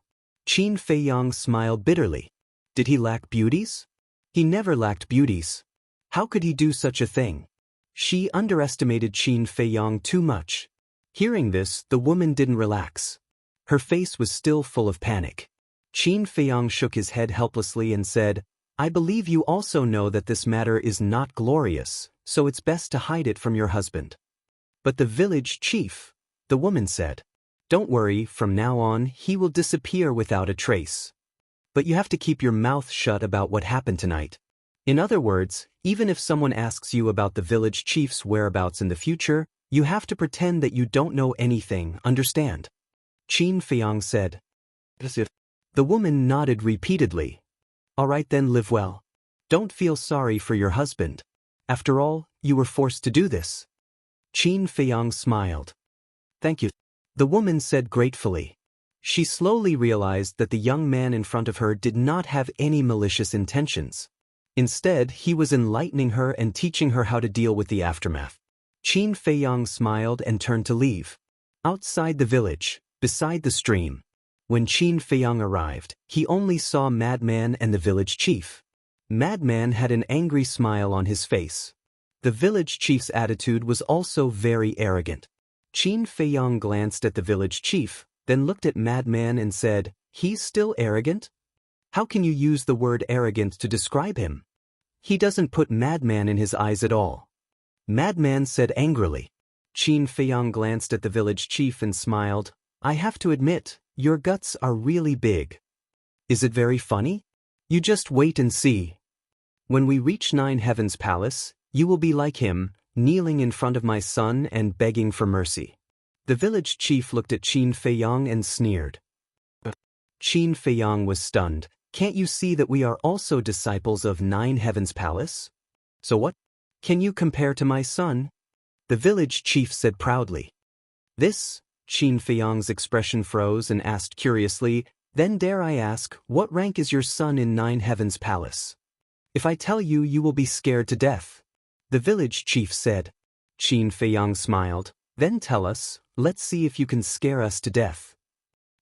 Qin Feiyang smiled bitterly. Did he lack beauties? He never lacked beauties. How could he do such a thing? She underestimated Qin Feiyang too much. Hearing this, the woman didn't relax. Her face was still full of panic. Qin Feiyang shook his head helplessly and said, I believe you also know that this matter is not glorious, so it's best to hide it from your husband. But the village chief, the woman said. Don't worry, from now on he will disappear without a trace. But you have to keep your mouth shut about what happened tonight. In other words, even if someone asks you about the village chief's whereabouts in the future, you have to pretend that you don't know anything, understand? Qin Feiyang said. The woman nodded repeatedly. All right then, live well. Don't feel sorry for your husband. After all, you were forced to do this. Qin Feiyang smiled. Thank you. The woman said gratefully. She slowly realized that the young man in front of her did not have any malicious intentions. Instead, he was enlightening her and teaching her how to deal with the aftermath. Qin Feiyang smiled and turned to leave. Outside the village, beside the stream. When Qin Feiyang arrived, he only saw Madman and the village chief. Madman had an angry smile on his face. The village chief's attitude was also very arrogant. Qin Feiyang glanced at the village chief, then looked at Madman and said, He's still arrogant? How can you use the word arrogant to describe him? He doesn't put Madman in his eyes at all. Madman said angrily. Qin Feiyang glanced at the village chief and smiled. I have to admit, your guts are really big. Is it very funny? You just wait and see. When we reach Nine Heavens Palace, you will be like him, kneeling in front of my son and begging for mercy. The village chief looked at Qin Feiyang and sneered. Qin Feiyang was stunned. Can't you see that we are also disciples of Nine Heavens Palace? So what? Can you compare to my son? The village chief said proudly. This? Qin Feiyang's expression froze and asked curiously, Then dare I ask, what rank is your son in Nine Heavens Palace? If I tell you, you will be scared to death. The village chief said. Qin Feiyang smiled. Then tell us, let's see if you can scare us to death.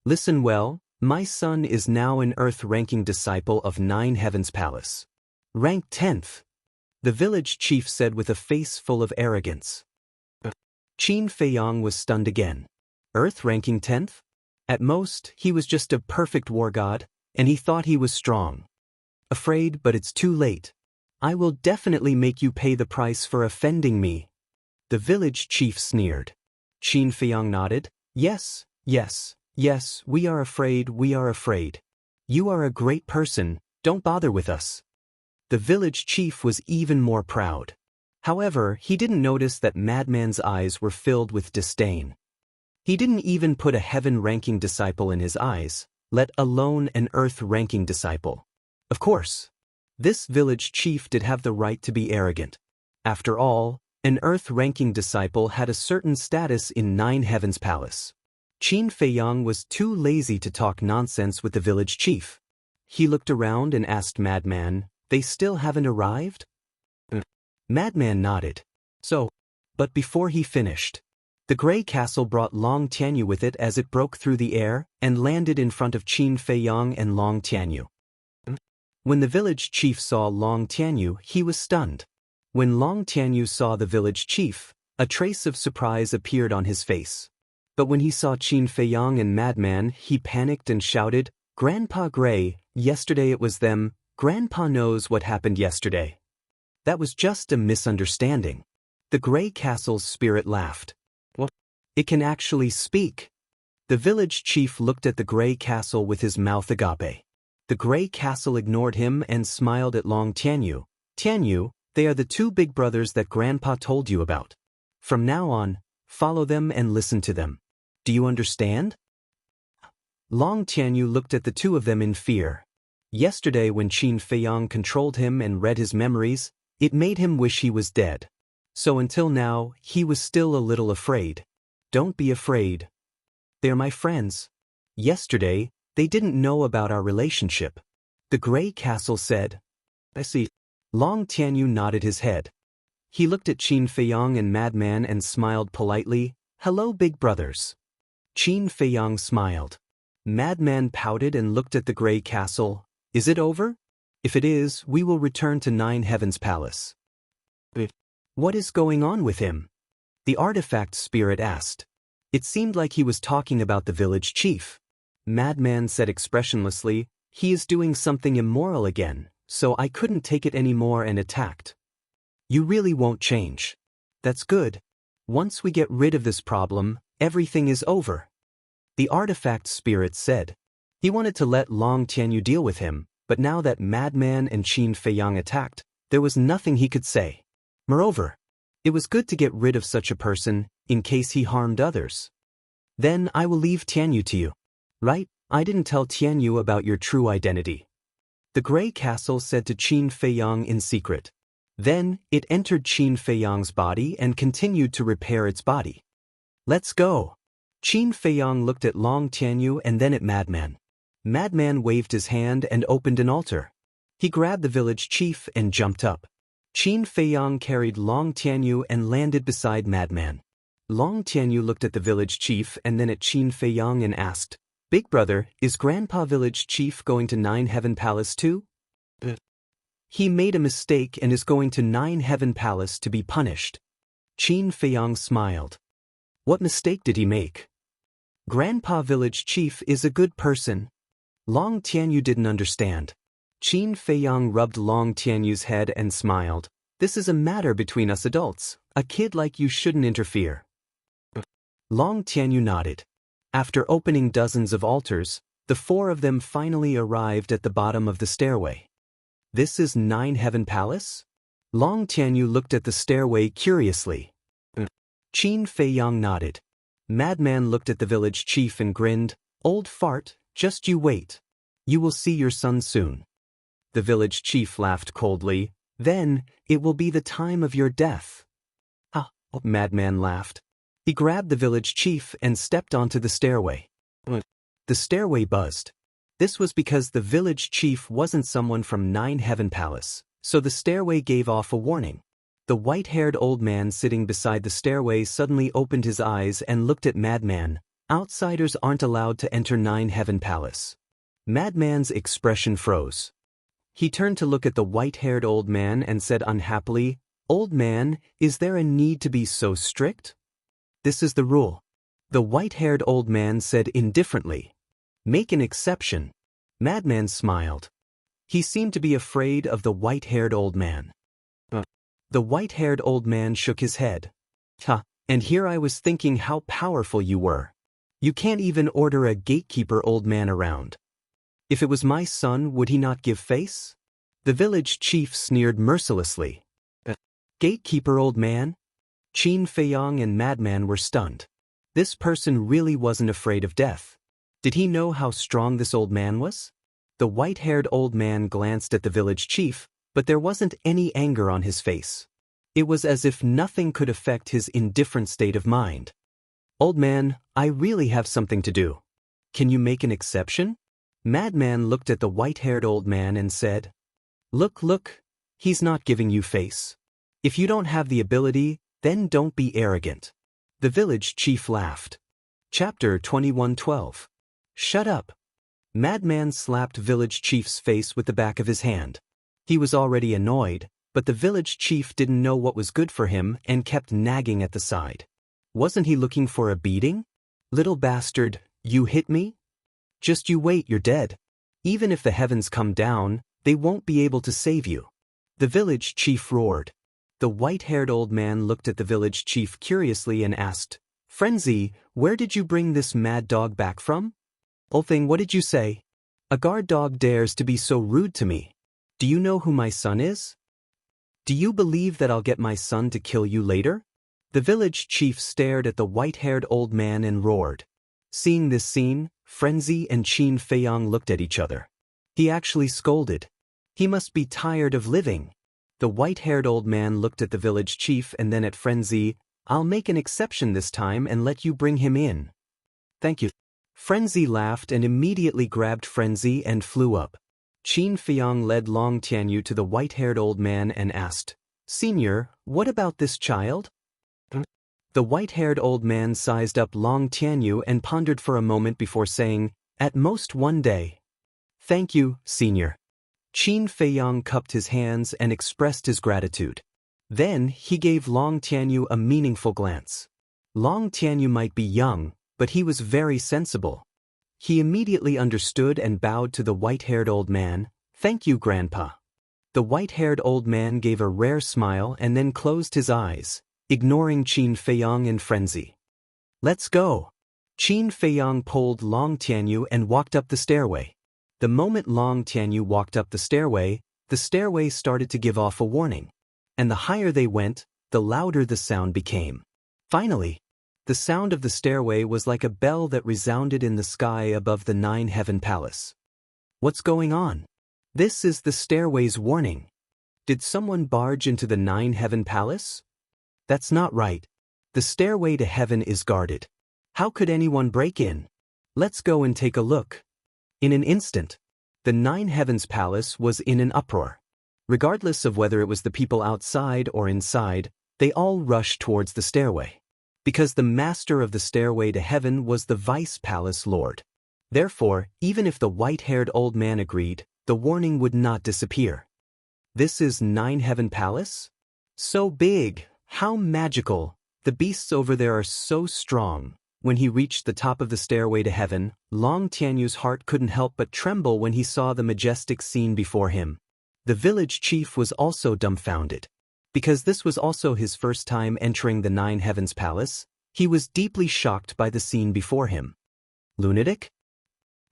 Listen well, my son is now an earth-ranking disciple of Nine Heavens Palace. Rank 10th. The village chief said with a face full of arrogance. Qin Feiyang was stunned again. Earth ranking 10th? At most, he was just a perfect war god, and he thought he was strong. Afraid, but it's too late. I will definitely make you pay the price for offending me. The village chief sneered. Qin Feiyang nodded. Yes, we are afraid. You are a great person, don't bother with us. The village chief was even more proud. However, he didn't notice that Madman's eyes were filled with disdain. He didn't even put a heaven-ranking disciple in his eyes, let alone an earth-ranking disciple. Of course, this village chief did have the right to be arrogant. After all, an earth-ranking disciple had a certain status in Nine Heavens Palace. Qin Feiyang was too lazy to talk nonsense with the village chief. He looked around and asked Madman, They still haven't arrived? Madman nodded. So, but before he finished, The gray castle brought Long Tianyu with it as it broke through the air and landed in front of Qin Feiyang and Long Tianyu. When the village chief saw Long Tianyu, he was stunned. When Long Tianyu saw the village chief, a trace of surprise appeared on his face. But when he saw Qin Feiyang and Madman, he panicked and shouted, "Grandpa Gray, yesterday it was them, Grandpa knows what happened yesterday." That was just a misunderstanding. The gray castle's spirit laughed. What? It can actually speak. The village chief looked at the gray castle with his mouth agape. The gray castle ignored him and smiled at Long Tianyu. "Tianyu, they are the two big brothers that Grandpa told you about. From now on, follow them and listen to them. Do you understand?" Long Tianyu looked at the two of them in fear. Yesterday when Qin Feiyang controlled him and read his memories, it made him wish he was dead. So until now, he was still a little afraid. "Don't be afraid. They're my friends. Yesterday, they didn't know about our relationship." The gray castle said. "I see." Long Tianyu nodded his head. He looked at Qin Feiyang and Madman and smiled politely. "Hello, big brothers." Qin Feiyang smiled. Madman pouted and looked at the gray castle. "Is it over? If it is, we will return to Nine Heavens Palace." "What is going on with him?" the artifact spirit asked. It seemed like he was talking about the village chief. Madman said expressionlessly, "He is doing something immoral again, so I couldn't take it anymore and attacked." "You really won't change. That's good. Once we get rid of this problem, everything is over." The artifact spirit said. He wanted to let Long Tianyu deal with him, but now that Madman and Qin Feiyang attacked, there was nothing he could say. Moreover, it was good to get rid of such a person, in case he harmed others. "Then I will leave Tianyu to you. Right? I didn't tell Tianyu about your true identity." The gray castle said to Qin Feiyang in secret. Then, it entered Qin Feiyang's body and continued to repair its body. "Let's go." Qin Feiyang looked at Long Tianyu and then at Madman. Madman waved his hand and opened an altar. He grabbed the village chief and jumped up. Qin Feiyang carried Long Tianyu and landed beside Madman. Long Tianyu looked at the village chief and then at Qin Feiyang and asked, "Big brother, is Grandpa village chief going to Nine Heaven Palace too?" "He made a mistake and is going to Nine Heaven Palace to be punished." Qin Feiyang smiled. "What mistake did he make?" "Grandpa village chief is a good person." Long Tianyu didn't understand. Qin Feiyang rubbed Long Tianyu's head and smiled. "This is a matter between us adults. A kid like you shouldn't interfere." Long Tianyu nodded. After opening dozens of altars, the four of them finally arrived at the bottom of the stairway. "This is Nine Heaven Palace?" Long Tianyu looked at the stairway curiously. Qin Feiyang nodded. Madman looked at the village chief and grinned. "Old fart, just you wait. You will see your son soon." The village chief laughed coldly. "Then, it will be the time of your death." "Ah," Madman laughed. He grabbed the village chief and stepped onto the stairway. The stairway buzzed. This was because the village chief wasn't someone from Nine Heaven Palace, so the stairway gave off a warning. The white-haired old man sitting beside the stairway suddenly opened his eyes and looked at Madman. "Outsiders aren't allowed to enter Nine Heaven Palace." Madman's expression froze. He turned to look at the white-haired old man and said unhappily, "Old man, is there a need to be so strict?" "This is the rule." The white-haired old man said indifferently. "Make an exception." Madman smiled. He seemed to be afraid of the white-haired old man. The white-haired old man shook his head. And here I was thinking how powerful you were. You can't even order a gatekeeper old man around. If it was my son, would he not give face?" The village chief sneered mercilessly. "Gatekeeper old man?" Qin Feiyang and Madman were stunned. This person really wasn't afraid of death. Did he know how strong this old man was? The white-haired old man glanced at the village chief, but there wasn't any anger on his face. It was as if nothing could affect his indifferent state of mind. "Old man, I really have something to do. Can you make an exception?" Madman looked at the white-haired old man and said, Look, he's not giving you face. If you don't have the ability, then don't be arrogant." The village chief laughed. Chapter 21:12. Shut up. Madman slapped village chief's face with the back of his hand. He was already annoyed, but the village chief didn't know what was good for him and kept nagging at the side. Wasn't he looking for a beating? Little bastard, you hit me? Just you wait, you're dead. Even if the heavens come down, they won't be able to save you. The village chief roared. The white-haired old man looked at the village chief curiously and asked, Frenzy, where did you bring this mad dog back from? Old thing, what did you say? A guard dog dares to be so rude to me. Do you know who my son is? Do you believe that I'll get my son to kill you later? The village chief stared at the white-haired old man and roared. Seeing this scene, Frenzy and Qin Feiyang looked at each other. He actually scolded. He must be tired of living. The white-haired old man looked at the village chief and then at Frenzy. I'll make an exception this time and let you bring him in. Thank you. Frenzy laughed and immediately grabbed Frenzy and flew up. Qin Feiyang led Long Tianyu to the white-haired old man and asked, Senior, what about this child? The white-haired old man sized up Long Tianyu and pondered for a moment before saying, At most 1 day. Thank you, Senior. Qin Feiyang cupped his hands and expressed his gratitude. Then he gave Long Tianyu a meaningful glance. Long Tianyu might be young, but he was very sensible. He immediately understood and bowed to the white-haired old man. Thank you, Grandpa. The white-haired old man gave a rare smile and then closed his eyes, ignoring Qin Feiyang and Frenzy. Let's go. Qin Feiyang pulled Long Tianyu and walked up the stairway. The moment Long Tianyu walked up the stairway started to give off a warning. And the higher they went, the louder the sound became. Finally, the sound of the stairway was like a bell that resounded in the sky above the 9-heaven palace. What's going on? This is the stairway's warning. Did someone barge into the 9-heaven palace? That's not right. The stairway to heaven is guarded. How could anyone break in? Let's go and take a look. In an instant, the 9-heavens palace was in an uproar. Regardless of whether it was the people outside or inside, they all rushed towards the stairway. Because the master of the stairway to heaven was the vice-palace lord. Therefore, even if the white-haired old man agreed, the warning would not disappear. This is 9-heaven palace? So big, how magical, the beasts over there are so strong. When he reached the top of the stairway to heaven, Long Tianyu's heart couldn't help but tremble when he saw the majestic scene before him. The village chief was also dumbfounded. Because this was also his first time entering the 9-heavens palace, he was deeply shocked by the scene before him. Lunatic?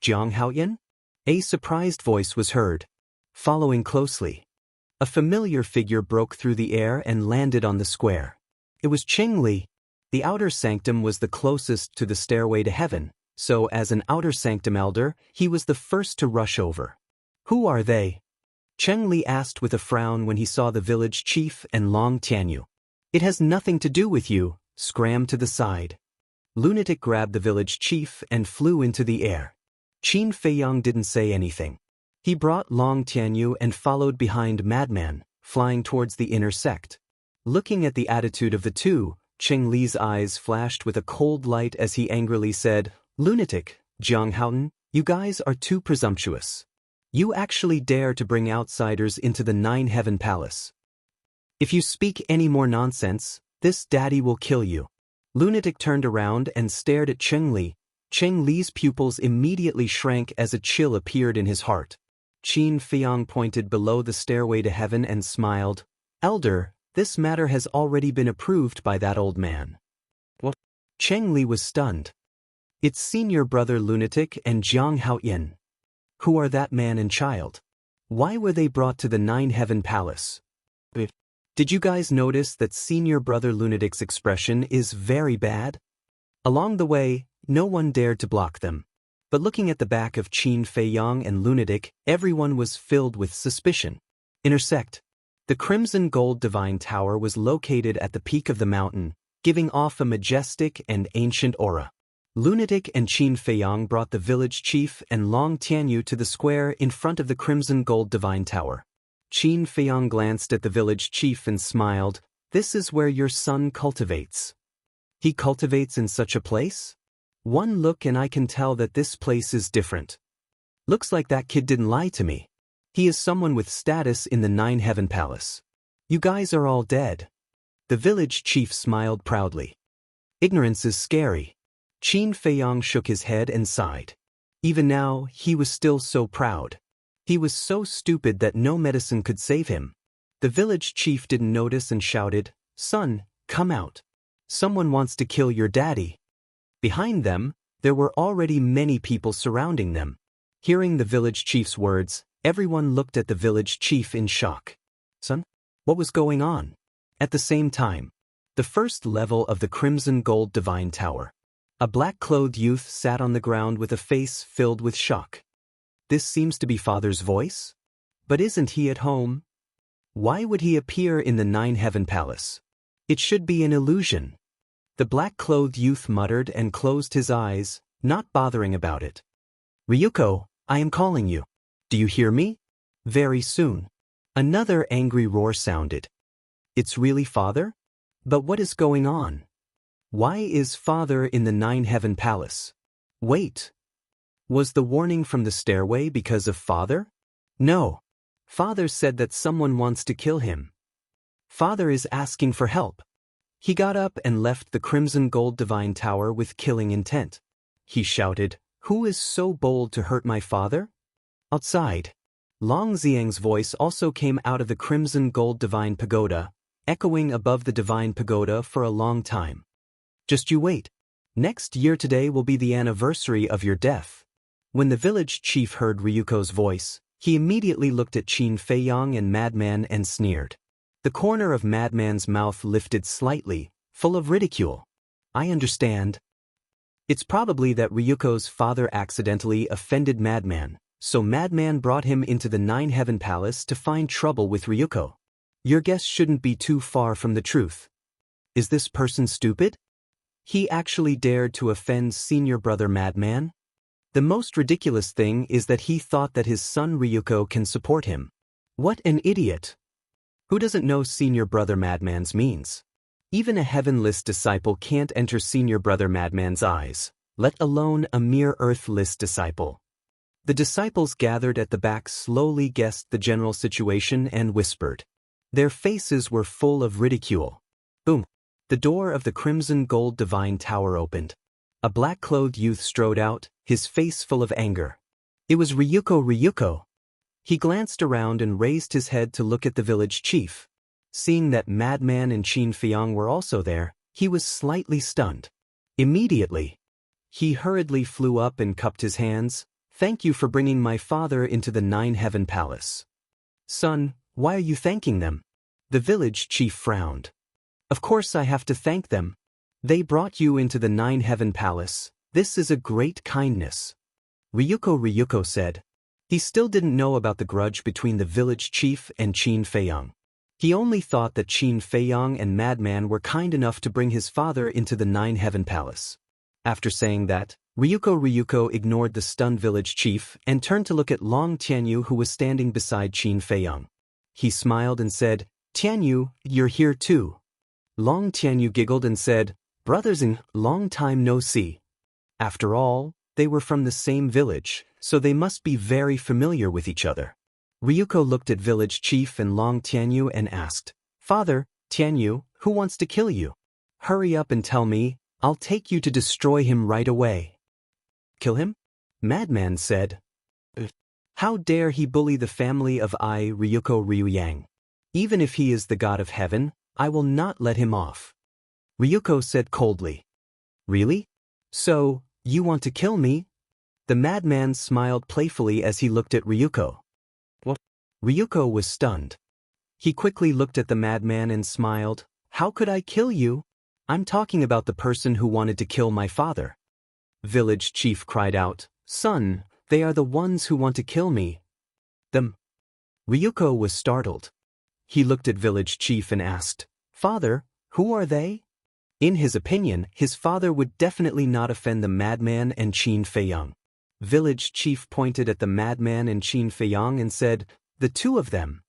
Jiang Haoyan? A surprised voice was heard. Following closely, a familiar figure broke through the air and landed on the square. It was Cheng Li. The outer sanctum was the closest to the stairway to heaven, so as an outer sanctum elder, he was the first to rush over. Who are they? Cheng Li asked with a frown when he saw the village chief and Long Tianyu. It has nothing to do with you, scram to the side. Lunatic grabbed the village chief and flew into the air. Qin Feiyang didn't say anything. He brought Long Tianyu and followed behind Madman, flying towards the inner sect. Looking at the attitude of the two, Cheng Li's eyes flashed with a cold light as he angrily said, Lunatic, Jiang Haoyan, you guys are too presumptuous. You actually dare to bring outsiders into the 9-heaven palace. If you speak any more nonsense, this daddy will kill you. Lunatic turned around and stared at Cheng Li. Cheng Li's pupils immediately shrank as a chill appeared in his heart. Qin Feiyang pointed below the stairway to heaven and smiled. Elder, this matter has already been approved by that old man. What? Cheng Li was stunned. It's senior brother Lunatic and Jiang Haoyan. Who are that man and child? Why were they brought to the 9-heaven palace? Did you guys notice that senior brother Lunatic's expression is very bad? Along the way, no one dared to block them. But looking at the back of Qin Feiyang and Lunatic, everyone was filled with suspicion. Intersect. The crimson gold divine tower was located at the peak of the mountain, giving off a majestic and ancient aura. Lunatic and Qin Feiyang brought the village chief and Long Tianyu to the square in front of the crimson gold divine tower. Qin Feiyang glanced at the village chief and smiled. This is where your son cultivates. He cultivates in such a place? One look and I can tell that this place is different. Looks like that kid didn't lie to me. He is someone with status in the Nine Heaven Palace. You guys are all dead. The village chief smiled proudly. Ignorance is scary. Qin Feiyang shook his head and sighed. Even now, he was still so proud. He was so stupid that no medicine could save him. The village chief didn't notice and shouted, "Son, come out. Someone wants to kill your daddy." Behind them, there were already many people surrounding them. Hearing the village chief's words, everyone looked at the village chief in shock. Son? What was going on? At the same time, the first level of the Crimson Gold Divine Tower. A black-clothed youth sat on the ground with a face filled with shock. This seems to be Father's voice? But isn't he at home? Why would he appear in the Nine Heaven Palace? It should be an illusion. The black-clothed youth muttered and closed his eyes, not bothering about it. Ryuko, I am calling you. Do you hear me? Very soon. Another angry roar sounded. It's really Father? But what is going on? Why is Father in the Nine Heaven Palace? Wait. Was the warning from the stairway because of Father? No. Father said that someone wants to kill him. Father is asking for help. He got up and left the Crimson Gold Divine Tower with killing intent. He shouted, "Who is so bold to hurt my father?" Outside, Long Xiang's voice also came out of the Crimson Gold Divine Pagoda, echoing above the Divine Pagoda for a long time. Just you wait. Next year today will be the anniversary of your death. When the village chief heard Ryuko's voice, he immediately looked at Qin Feiyang and Madman and sneered. The corner of Madman's mouth lifted slightly, full of ridicule. I understand. It's probably that Ryuko's father accidentally offended Madman, so Madman brought him into the Nine Heaven Palace to find trouble with Ryuko. Your guess shouldn't be too far from the truth. Is this person stupid? He actually dared to offend senior brother Madman? The most ridiculous thing is that he thought that his son Ryuko can support him. What an idiot! Who doesn't know senior brother Madman's means? Even a heavenless disciple can't enter senior brother Madman's eyes, let alone a mere earthless disciple. The disciples gathered at the back slowly guessed the general situation and whispered. Their faces were full of ridicule. Boom! The door of the Crimson Gold Divine Tower opened. A black-clothed youth strode out, his face full of anger. It was Ryuko. He glanced around and raised his head to look at the village chief. Seeing that Madman and Qin Feiyang were also there, he was slightly stunned. Immediately, he hurriedly flew up and cupped his hands. Thank you for bringing my father into the Nine Heaven Palace. Son, why are you thanking them? The village chief frowned. Of course I have to thank them. They brought you into the Nine Heaven Palace. This is a great kindness. Ryuko said. He still didn't know about the grudge between the village chief and Qin Feiyang. He only thought that Qin Feiyang and Madman were kind enough to bring his father into the Nine Heaven Palace. After saying that, Ryuko ignored the stunned village chief and turned to look at Long Tianyu who was standing beside Qin Feiyang. He smiled and said, Tianyu, you're here too. Long Tianyu giggled and said, brothers in long time no see. After all, they were from the same village, so they must be very familiar with each other. Ryuko looked at village chief and Long Tianyu and asked, Father, Tianyu, who wants to kill you? Hurry up and tell me, I'll take you to destroy him right away. Kill him? Madman said. How dare he bully the family of Ryuko Ryuyang? Even if he is the god of heaven, I will not let him off. Ryuko said coldly. Really? So, you want to kill me? The madman smiled playfully as he looked at Ryuko. What? Ryuko was stunned. He quickly looked at the madman and smiled. How could I kill you? I'm talking about the person who wanted to kill my father. Village chief cried out, Son, they are the ones who want to kill me. Them. Ryuko was startled. He looked at village chief and asked, Father, who are they? In his opinion, his father would definitely not offend the madman and Qin Feiyang. Village chief pointed at the madman and Qin Feiyang and said, the two of them.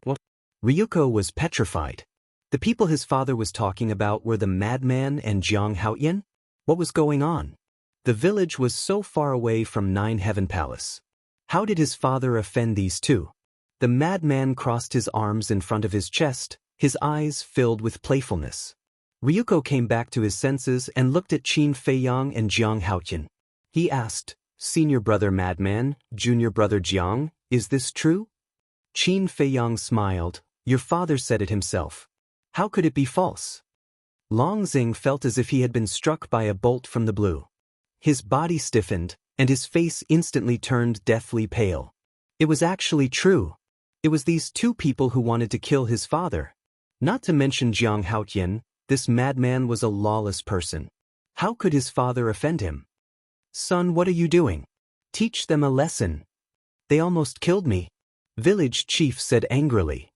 What? Ryuko was petrified. The people his father was talking about were the madman and Jiang Haoyan? What was going on? The village was so far away from Nine Heaven Palace. How did his father offend these two? The madman crossed his arms in front of his chest, his eyes filled with playfulness. Ryuko came back to his senses and looked at Qin Feiyang and Jiang Haoyan. He asked, "Senior brother madman, junior brother Jiang, is this true?" Qin Feiyang smiled. "Your father said it himself. How could it be false?" Long Xing felt as if he had been struck by a bolt from the blue. His body stiffened, and his face instantly turned deathly pale. It was actually true. It was these two people who wanted to kill his father. Not to mention Jiang Haoyan, this madman was a lawless person. How could his father offend him? "Son, what are you doing? Teach them a lesson. They almost killed me," village chief said angrily.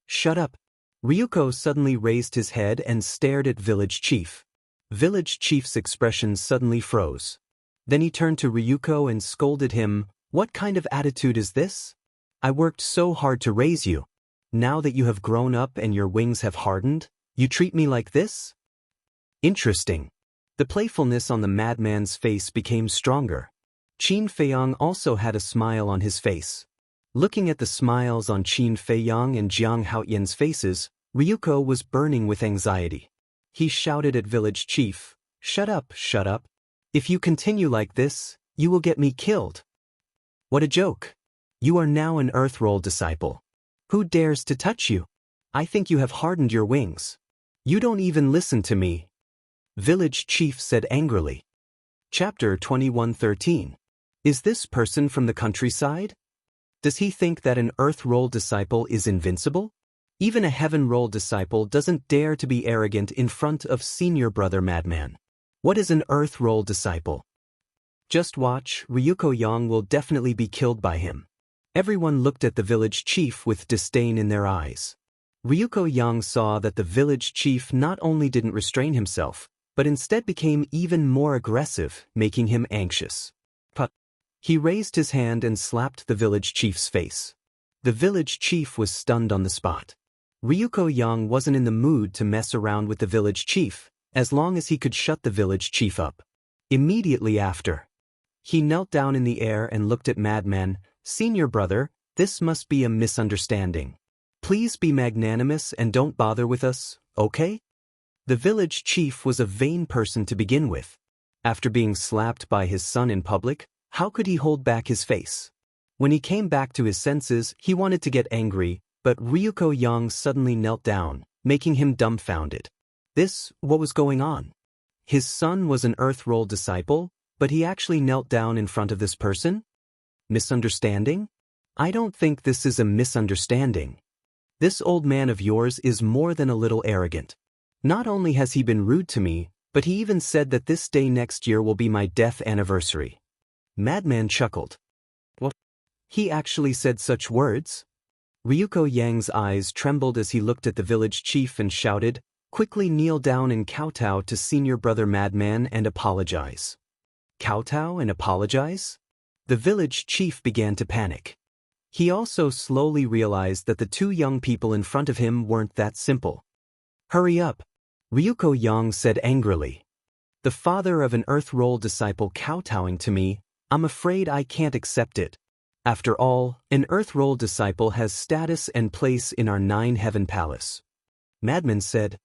"Shut up." Ryuko suddenly raised his head and stared at village chief. Village chief's expression suddenly froze. Then he turned to Ryuko and scolded him. "What kind of attitude is this? I worked so hard to raise you. Now that you have grown up and your wings have hardened, you treat me like this?" Interesting. The playfulness on the madman's face became stronger. Qin Feiyang also had a smile on his face. Looking at the smiles on Qin Feiyang and Jiang Haoyan's faces, Ryuko was burning with anxiety. He shouted at village chief, "Shut up, shut up. If you continue like this, you will get me killed." "What a joke. You are now an Earth Roll disciple. Who dares to touch you? I think you have hardened your wings. You don't even listen to me," village chief said angrily. Chapter 21:13. Is this person from the countryside? Does he think that an Earth Roll disciple is invincible? Even a Heaven Roll disciple doesn't dare to be arrogant in front of senior brother madman. What is an Earth Roll disciple? Just watch, Ryuko Yang will definitely be killed by him. Everyone looked at the village chief with disdain in their eyes. Ryuko Yang saw that the village chief not only didn't restrain himself, but instead became even more aggressive, making him anxious. He raised his hand and slapped the village chief's face. The village chief was stunned on the spot. Ryuko Yang wasn't in the mood to mess around with the village chief, as long as he could shut the village chief up. Immediately after, he knelt down in the air and looked at Madman. "Senior brother, this must be a misunderstanding. Please be magnanimous and don't bother with us, okay?" The village chief was a vain person to begin with. After being slapped by his son in public, how could he hold back his face? When he came back to his senses, he wanted to get angry, but Ryuko Yang suddenly knelt down, making him dumbfounded. What was going on? His son was an Earth Roll disciple, but he actually knelt down in front of this person? Misunderstanding? I don't think this is a misunderstanding. This old man of yours is more than a little arrogant. Not only has he been rude to me, but he even said that this day next year will be my death anniversary. Madman chuckled. What? He actually said such words? Ryuko Yang's eyes trembled as he looked at the village chief and shouted, "Quickly kneel down and kowtow to senior brother Madman and apologize." Kowtow and apologize? The village chief began to panic. He also slowly realized that the two young people in front of him weren't that simple. "Hurry up," Ryuko Yang said angrily. "The father of an Earth Roll disciple kowtowing to me, I'm afraid I can't accept it. After all, an Earth Roll disciple has status and place in our 9-Heaven Palace." Madman said,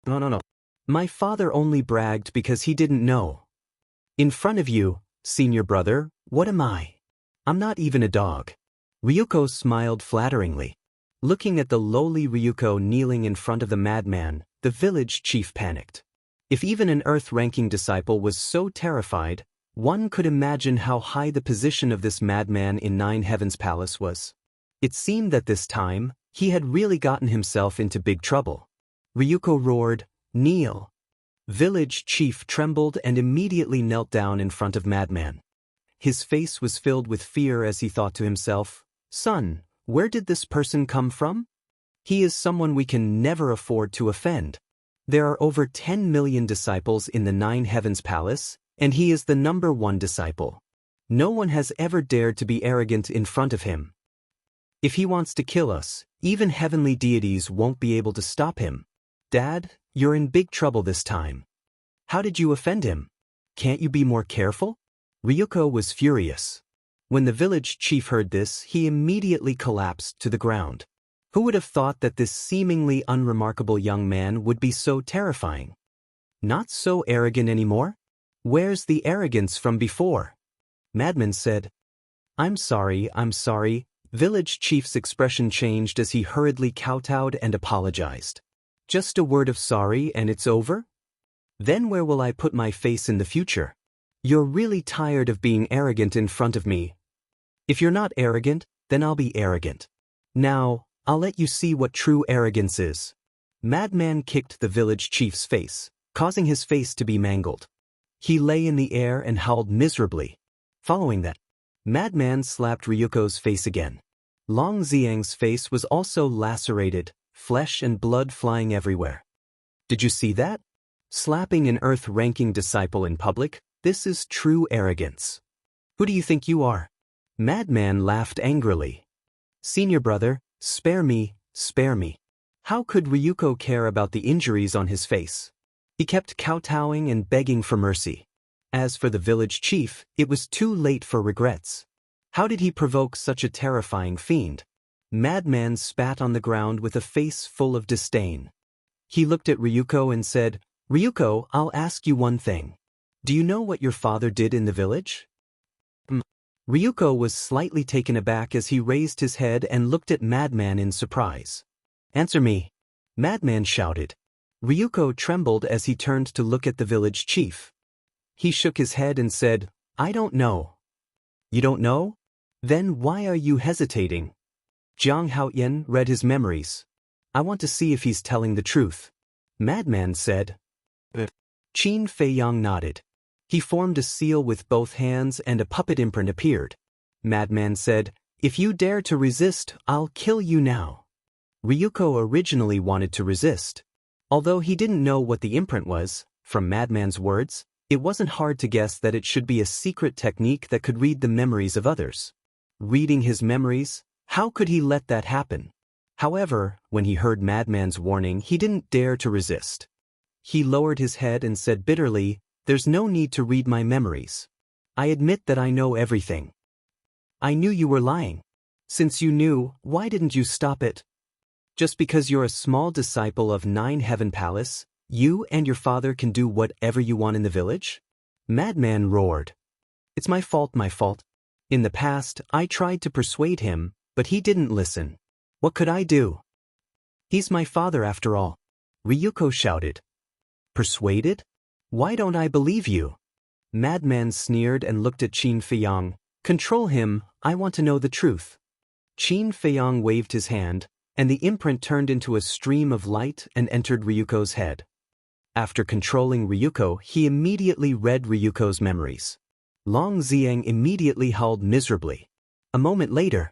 No. My father only bragged because he didn't know. In front of you, senior brother, what am I? I'm not even a dog." Ryuko smiled flatteringly. Looking at the lowly Ryuko kneeling in front of the madman, the village chief panicked. If even an Earth-ranking disciple was so terrified, one could imagine how high the position of this madman in 9-Heaven's Palace was. It seemed that this time, he had really gotten himself into big trouble. Ryuko roared, "Kneel." Village chief trembled and immediately knelt down in front of madman. His face was filled with fear as he thought to himself, "Son, where did this person come from? He is someone we can never afford to offend. There are over 10 million disciples in the 9-Heavens Palace, and he is the number one disciple. No one has ever dared to be arrogant in front of him. If he wants to kill us, even heavenly deities won't be able to stop him. Dad, you're in big trouble this time. How did you offend him? Can't you be more careful? Ryuko was furious. When the village chief heard this, he immediately collapsed to the ground. Who would have thought that this seemingly unremarkable young man would be so terrifying? Not so arrogant anymore? Where's the arrogance from before? Madman said. I'm sorry. Village chief's expression changed as he hurriedly kowtowed and apologized. Just a word of sorry and it's over? Then where will I put my face in the future? You're really tired of being arrogant in front of me. If you're not arrogant, then I'll be arrogant. Now, I'll let you see what true arrogance is. Madman kicked the village chief's face, causing his face to be mangled. He lay in the air and howled miserably. Following that, Madman slapped Ryuko's face again. Long Xiang's face was also lacerated, flesh and blood flying everywhere. Did you see that? Slapping an earth-ranking disciple in public, this is true arrogance. Who do you think you are? Madman laughed angrily. Senior brother, spare me. How could Ryuko care about the injuries on his face? He kept kowtowing and begging for mercy. As for the village chief, it was too late for regrets. How did he provoke such a terrifying fiend? Madman spat on the ground with a face full of disdain. He looked at Ryuko and said, Ryuko, I'll ask you one thing. Do you know what your father did in the village? Ryuko was slightly taken aback as he raised his head and looked at Madman in surprise. Answer me. Madman shouted. Ryuko trembled as he turned to look at the village chief. He shook his head and said, I don't know. You don't know? Then why are you hesitating? Jiang Haoyan read his memories. I want to see if he's telling the truth. Madman said. Qin Feiyang nodded. He formed a seal with both hands and a puppet imprint appeared. Madman said, If you dare to resist, I'll kill you now. Ryuko originally wanted to resist. Although he didn't know what the imprint was, from Madman's words, it wasn't hard to guess that it should be a secret technique that could read the memories of others. Reading his memories? How could he let that happen? However, when he heard Madman's warning, he didn't dare to resist. He lowered his head and said bitterly, There's no need to read my memories. I admit that I know everything. I knew you were lying. Since you knew, why didn't you stop it? Just because you're a small disciple of Nine Heaven Palace, you and your father can do whatever you want in the village? Madman roared. It's my fault. In the past, I tried to persuade him, but he didn't listen. What could I do? He's my father after all. Ryuko shouted. Persuaded? Why don't I believe you? Madman sneered and looked at Qin Feiyang. Control him, I want to know the truth. Qin Feiyang waved his hand, and the imprint turned into a stream of light and entered Ryuko's head. After controlling Ryuko, he immediately read Ryuko's memories. Long Xiang immediately howled miserably. A moment later,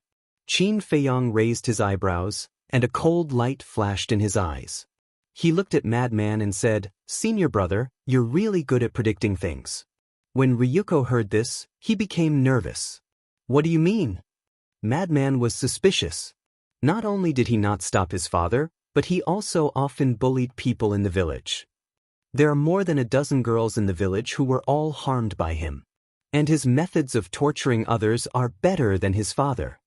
Qin Feiyang raised his eyebrows, and a cold light flashed in his eyes. He looked at Madman and said, Senior brother, you're really good at predicting things. When Ryuko heard this, he became nervous. What do you mean? Madman was suspicious. Not only did he not stop his father, but he also often bullied people in the village. There are more than a dozen girls in the village who were all harmed by him. And his methods of torturing others are better than his father.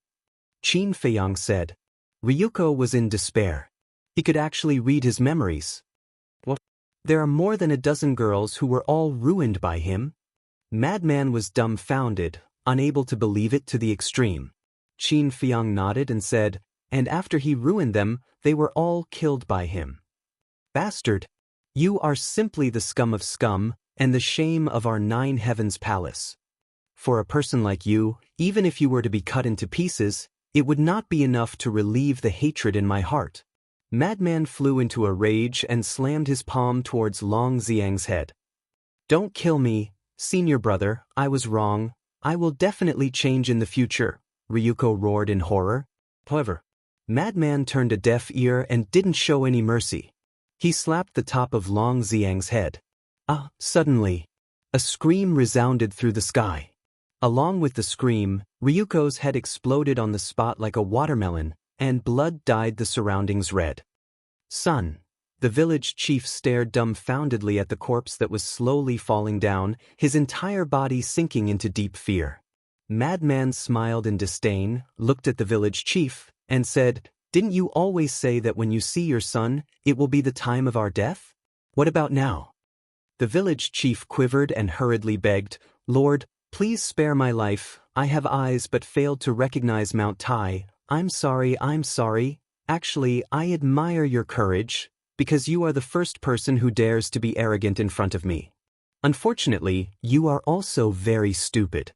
Qin Feiyang said. Ryuko was in despair. He could actually read his memories. What? There are more than a dozen girls who were all ruined by him? Madman was dumbfounded, unable to believe it to the extreme. Qin Feiyang nodded and said, and after he ruined them, they were all killed by him. Bastard! You are simply the scum of scum, and the shame of our Nine Heavens Palace. For a person like you, even if you were to be cut into pieces, it would not be enough to relieve the hatred in my heart. Madman flew into a rage and slammed his palm towards Long Xiang's head. Don't kill me, senior brother, I was wrong. I will definitely change in the future, Ryuko roared in horror. However, Madman turned a deaf ear and didn't show any mercy. He slapped the top of Long Xiang's head. Suddenly, a scream resounded through the sky. Along with the scream, Ryuko's head exploded on the spot like a watermelon, and blood dyed the surroundings red. Son, The village chief stared dumbfoundedly at the corpse that was slowly falling down, his entire body sinking into deep fear. Madman smiled in disdain, looked at the village chief, and said, "Didn't you always say that when you see your son, it will be the time of our death? What about now?" The village chief quivered and hurriedly begged, "Lord, please spare my life. I have eyes but failed to recognize Mount Tai. I'm sorry. Actually, I admire your courage, because you are the first person who dares to be arrogant in front of me. Unfortunately, you are also very stupid.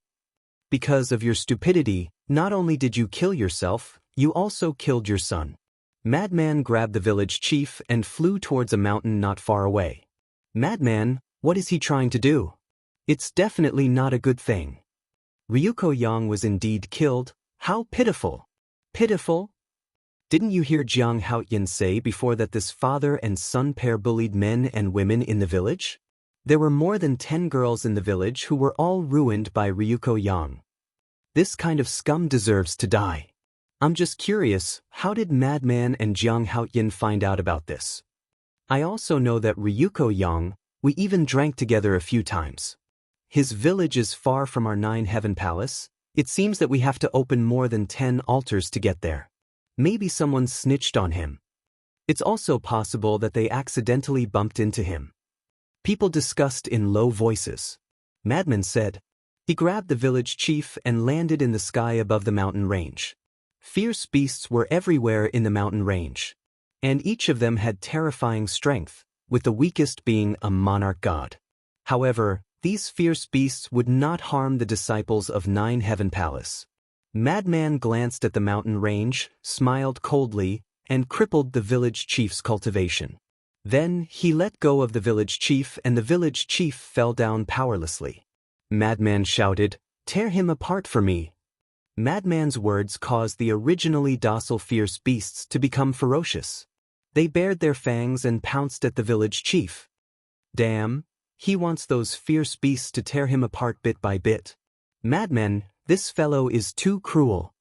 Because of your stupidity, not only did you kill yourself, you also killed your son." Madman grabbed the village chief and flew towards a mountain not far away. "Madman, what is he trying to do? It's definitely not a good thing." Ryuko Yang was indeed killed. How pitiful! Pitiful? Didn't you hear Jiang Haoyan say before that this father and son pair bullied men and women in the village? There were more than 10 girls in the village who were all ruined by Ryuko Yang. This kind of scum deserves to die. I'm just curious, how did Madman and Jiang Haoyan find out about this? I also know that Ryuko Yang, we even drank together a few times. His village is far from our 9-heaven palace. It seems that we have to open more than 10 altars to get there. Maybe someone snitched on him. It's also possible that they accidentally bumped into him. People discussed in low voices. Madman said. He grabbed the village chief and landed in the sky above the mountain range. Fierce beasts were everywhere in the mountain range, and each of them had terrifying strength, with the weakest being a monarch god. However, these fierce beasts would not harm the disciples of 9-heaven palace. Madman glanced at the mountain range, smiled coldly, and crippled the village chief's cultivation. Then he let go of the village chief and the village chief fell down powerlessly. Madman shouted, "Tear him apart for me." Madman's words caused the originally docile fierce beasts to become ferocious. They bared their fangs and pounced at the village chief. Damn, he wants those fierce beasts to tear him apart bit by bit. Madman, this fellow is too cruel.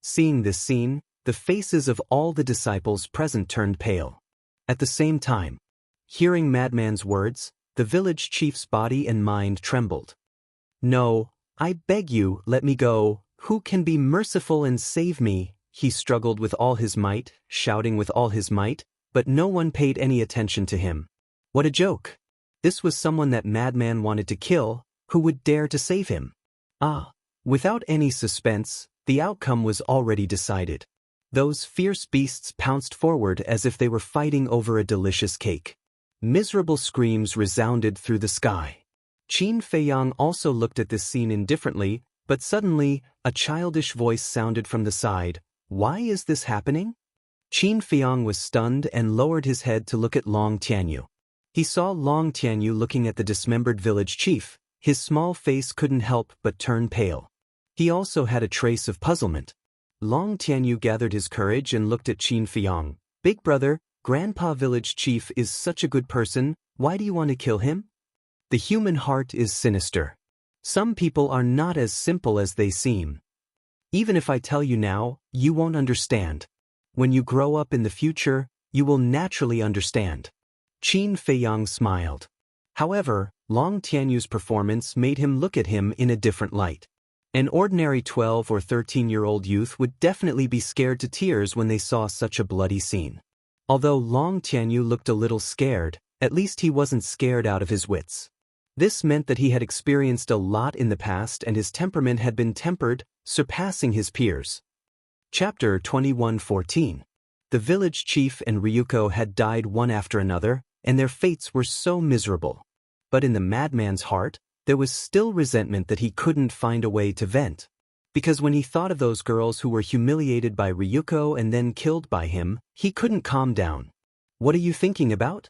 Seeing this scene, the faces of all the disciples present turned pale. At the same time, hearing Madman's words, the village chief's body and mind trembled. "No, I beg you, let me go. Who can be merciful and save me?" He struggled with all his might, shouting with all his might, but no one paid any attention to him. What a joke! This was someone that Madman wanted to kill, who would dare to save him. Without any suspense, the outcome was already decided. Those fierce beasts pounced forward as if they were fighting over a delicious cake. Miserable screams resounded through the sky. Qin Feiyang also looked at this scene indifferently, but suddenly, a childish voice sounded from the side. "Why is this happening?" Qin Feiyang was stunned and lowered his head to look at Long Tianyu. He saw Long Tianyu looking at the dismembered village chief. His small face couldn't help but turn pale. He also had a trace of puzzlement. Long Tianyu gathered his courage and looked at Qin Feiyang. "Big brother, Grandpa village chief is such a good person, why do you want to kill him?" The human heart is sinister. Some people are not as simple as they seem. Even if I tell you now, you won't understand. When you grow up in the future, you will naturally understand. Qin Feiyang smiled. However, Long Tianyu's performance made him look at him in a different light. An ordinary 12 or 13-year-old youth would definitely be scared to tears when they saw such a bloody scene. Although Long Tianyu looked a little scared, at least he wasn't scared out of his wits. This meant that he had experienced a lot in the past and his temperament had been tempered, surpassing his peers. Chapter 21:14. The village chief and Ryuko had died one after another, and their fates were so miserable. But in the madman's heart, there was still resentment that he couldn't find a way to vent. Because when he thought of those girls who were humiliated by Ryuko and then killed by him, he couldn't calm down. "What are you thinking about?"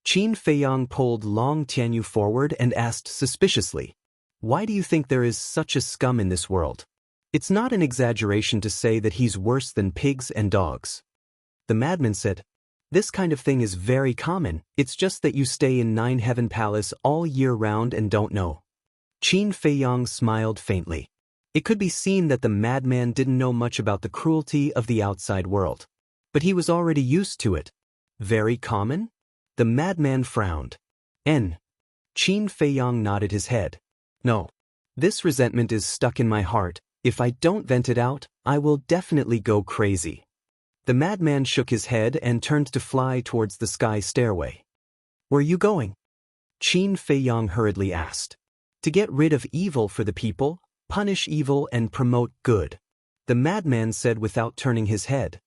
Qin Feiyang pulled Long Tianyu forward and asked suspiciously, "Why do you think there is such a scum in this world? It's not an exaggeration to say that he's worse than pigs and dogs." The madman said, "This kind of thing is very common, it's just that you stay in 9-heaven palace all year round and don't know." Qin Feiyang smiled faintly. It could be seen that the madman didn't know much about the cruelty of the outside world. But he was already used to it. Very common? The madman frowned. N. Qin Feiyang nodded his head. No. This resentment is stuck in my heart. If I don't vent it out, I will definitely go crazy. The madman shook his head and turned to fly towards the sky stairway. Where are you going? Qin Feiyang hurriedly asked. To get rid of evil for the people, punish evil and promote good. The madman said without turning his head.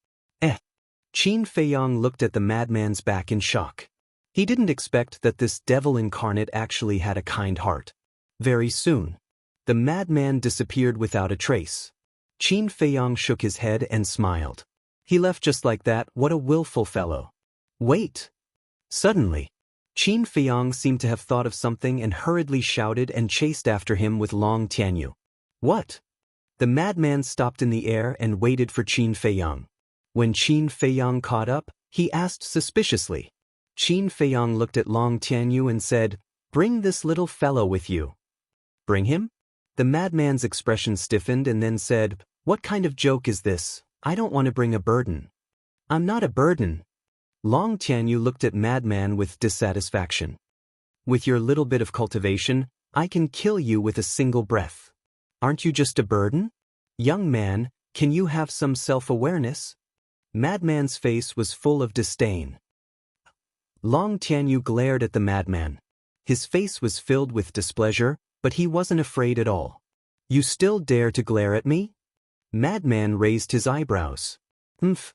Qin Feiyang looked at the madman's back in shock. He didn't expect that this devil incarnate actually had a kind heart. Very soon, the madman disappeared without a trace. Qin Feiyang shook his head and smiled. He left just like that. What a willful fellow. Wait! Suddenly, Qin Feiyang seemed to have thought of something and hurriedly shouted and chased after him with Long Tianyu. What? The madman stopped in the air and waited for Qin Feiyang. When Qin Feiyang caught up, he asked suspiciously. Qin Feiyang looked at Long Tianyu and said, "Bring this little fellow with you." Bring him? The madman's expression stiffened and then said, "What kind of joke is this? I don't want to bring a burden." "I'm not a burden." Long Tianyu looked at madman with dissatisfaction. "With your little bit of cultivation, I can kill you with a single breath. Aren't you just a burden? Young man, can you have some self-awareness?" Madman's face was full of disdain. Long Tianyu glared at the madman. His face was filled with displeasure, but he wasn't afraid at all. "You still dare to glare at me?" Madman raised his eyebrows. "Humph.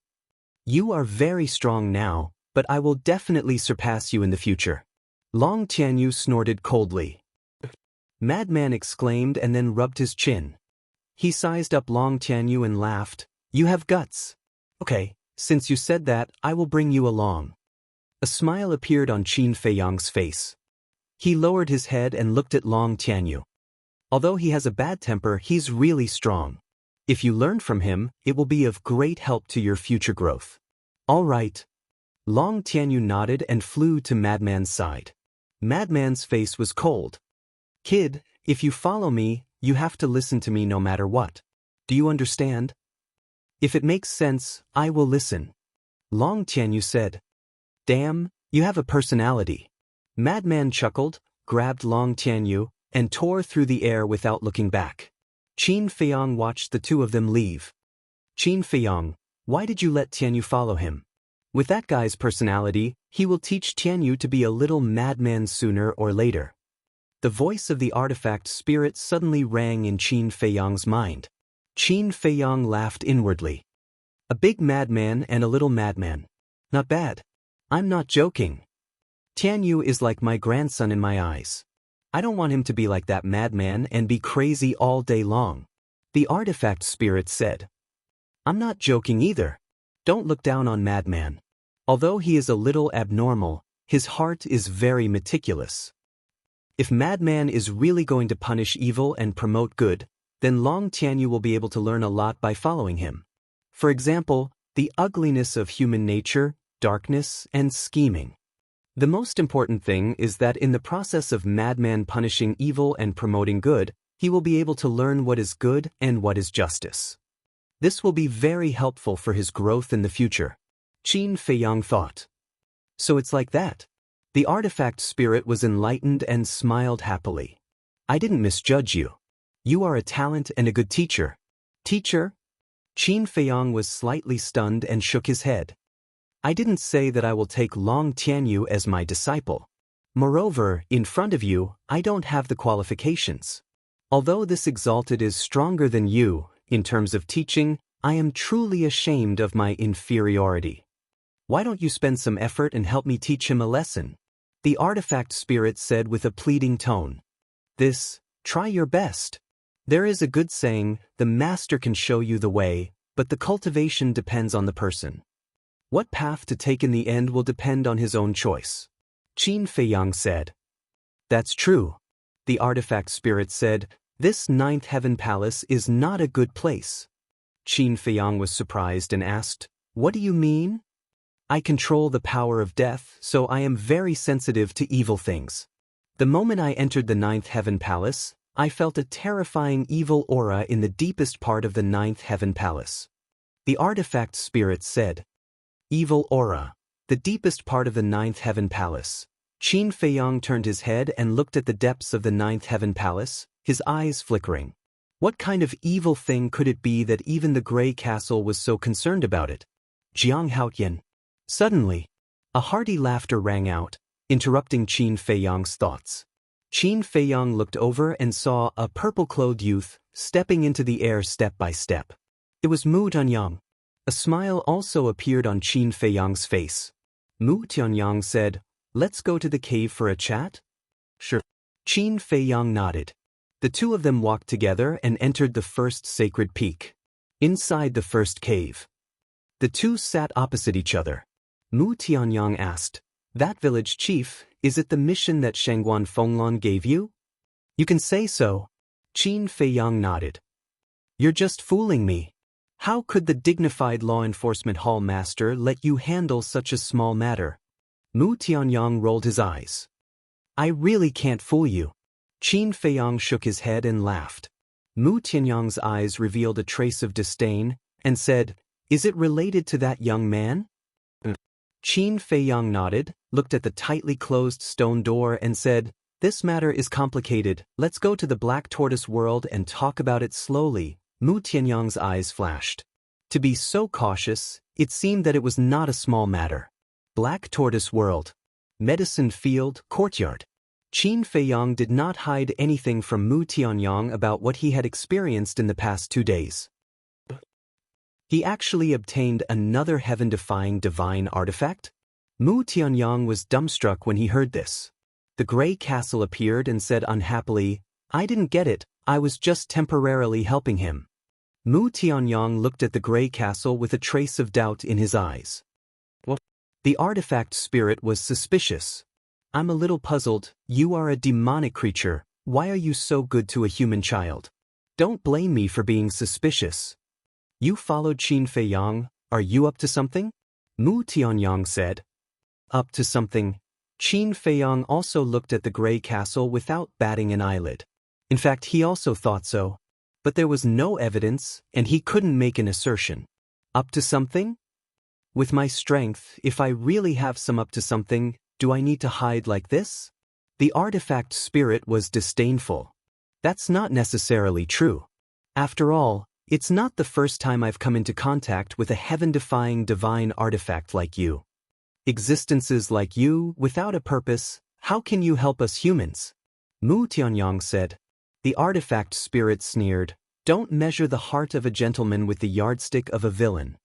You are very strong now, but I will definitely surpass you in the future." Long Tianyu snorted coldly. Madman exclaimed and then rubbed his chin. He sized up Long Tianyu and laughed. "You have guts. Okay, since you said that, I will bring you along." A smile appeared on Qin Feiyang's face. He lowered his head and looked at Long Tianyu. Although he has a bad temper, he's really strong. If you learn from him, it will be of great help to your future growth. All right. Long Tianyu nodded and flew to Madman's side. Madman's face was cold. "Kid, if you follow me, you have to listen to me no matter what. Do you understand? If it makes sense, I will listen." Long Tianyu said. "Damn, you have a personality." Madman chuckled, grabbed Long Tianyu, and tore through the air without looking back. Qin Feiyang watched the two of them leave. "Qin Feiyang, why did you let Tianyu follow him? With that guy's personality, he will teach Tianyu to be a little madman sooner or later." The voice of the artifact spirit suddenly rang in Qin Feiyang's mind. Qin Feiyang laughed inwardly. "A big madman and a little madman. Not bad. I'm not joking. Tianyu is like my grandson in my eyes. I don't want him to be like that madman and be crazy all day long." The artifact spirit said. "I'm not joking either. Don't look down on madman. Although he is a little abnormal, his heart is very meticulous. If madman is really going to punish evil and promote good, then Long Tianyu will be able to learn a lot by following him. For example, the ugliness of human nature, darkness, and scheming. The most important thing is that in the process of madman punishing evil and promoting good, he will be able to learn what is good and what is justice. This will be very helpful for his growth in the future." Qin Feiyang thought. "So it's like that." The artifact spirit was enlightened and smiled happily. "I didn't misjudge you. You are a talent and a good teacher." "Teacher?" Qin Feiyang was slightly stunned and shook his head. "I didn't say that I will take Long Tianyu as my disciple. Moreover, in front of you, I don't have the qualifications. Although this exalted is stronger than you, in terms of teaching, I am truly ashamed of my inferiority. Why don't you spend some effort and help me teach him a lesson?" The artifact spirit said with a pleading tone. Try your best. There is a good saying, the master can show you the way, but the cultivation depends on the person. What path to take in the end will depend on his own choice. Qin Feiyang said. "That's true." The artifact spirit said, "This ninth heaven palace is not a good place." Qin Feiyang was surprised and asked, "What do you mean?" "I control the power of death, so I am very sensitive to evil things. The moment I entered the ninth heaven palace, I felt a terrifying evil aura in the deepest part of the ninth heaven palace." The artifact spirit said. "Evil aura. The deepest part of the ninth heaven palace. Qin Feiyang turned his head and looked at the depths of the ninth heaven palace, his eyes flickering. What kind of evil thing could it be that even the Grey Castle was so concerned about it? Jiang Haoyan. Suddenly, a hearty laughter rang out, interrupting Qin Feiyang's thoughts. Qin Feiyang looked over and saw a purple-clothed youth stepping into the air step by step. It was Mu Tianyang. A smile also appeared on Qin Feiyang's face. Mu Tianyang said, "Let's go to the cave for a chat?" "Sure." Qin Feiyang nodded. The two of them walked together and entered the first sacred peak. Inside the first cave, the two sat opposite each other. Mu Tianyang asked, "That village chief, is it the mission that Shangguan Fenglan gave you?" "You can say so." Qin Feiyang nodded. "You're just fooling me. How could the dignified law enforcement hall master let you handle such a small matter?" Mu Tianyang rolled his eyes. "I really can't fool you." Qin Feiyang shook his head and laughed. Mu Tianyang's eyes revealed a trace of disdain, and said, "Is it related to that young man?" Qin Feiyang nodded, looked at the tightly closed stone door and said, "This matter is complicated, let's go to the Black Tortoise world and talk about it slowly." Mu Tianyang's eyes flashed. To be so cautious, it seemed that it was not a small matter. Black Tortoise world. Medicine field, courtyard. Qin Feiyang did not hide anything from Mu Tianyang about what he had experienced in the past 2 days. He actually obtained another heaven-defying divine artifact? Mu Tianyang was dumbstruck when he heard this. The Grey Castle appeared and said unhappily, "I didn't get it, I was just temporarily helping him." Mu Tianyang looked at the Grey Castle with a trace of doubt in his eyes. What? The artifact spirit was suspicious. "I'm a little puzzled, you are a demonic creature, why are you so good to a human child? Don't blame me for being suspicious." "You followed Qin Feiyang, are you up to something?" Mu Tianyang said. "Up to something." Qin Feiyang also looked at the Grey Castle without batting an eyelid. In fact, he also thought so. But there was no evidence, and he couldn't make an assertion. Up to something? With my strength, if I really have some up to something, do I need to hide like this? The artifact spirit was disdainful. That's not necessarily true. After all, it's not the first time I've come into contact with a heaven-defying divine artifact like you. Existences like you, without a purpose, how can you help us humans? Mu Tianyang said. The artifact spirit sneered, "Don't measure the heart of a gentleman with the yardstick of a villain."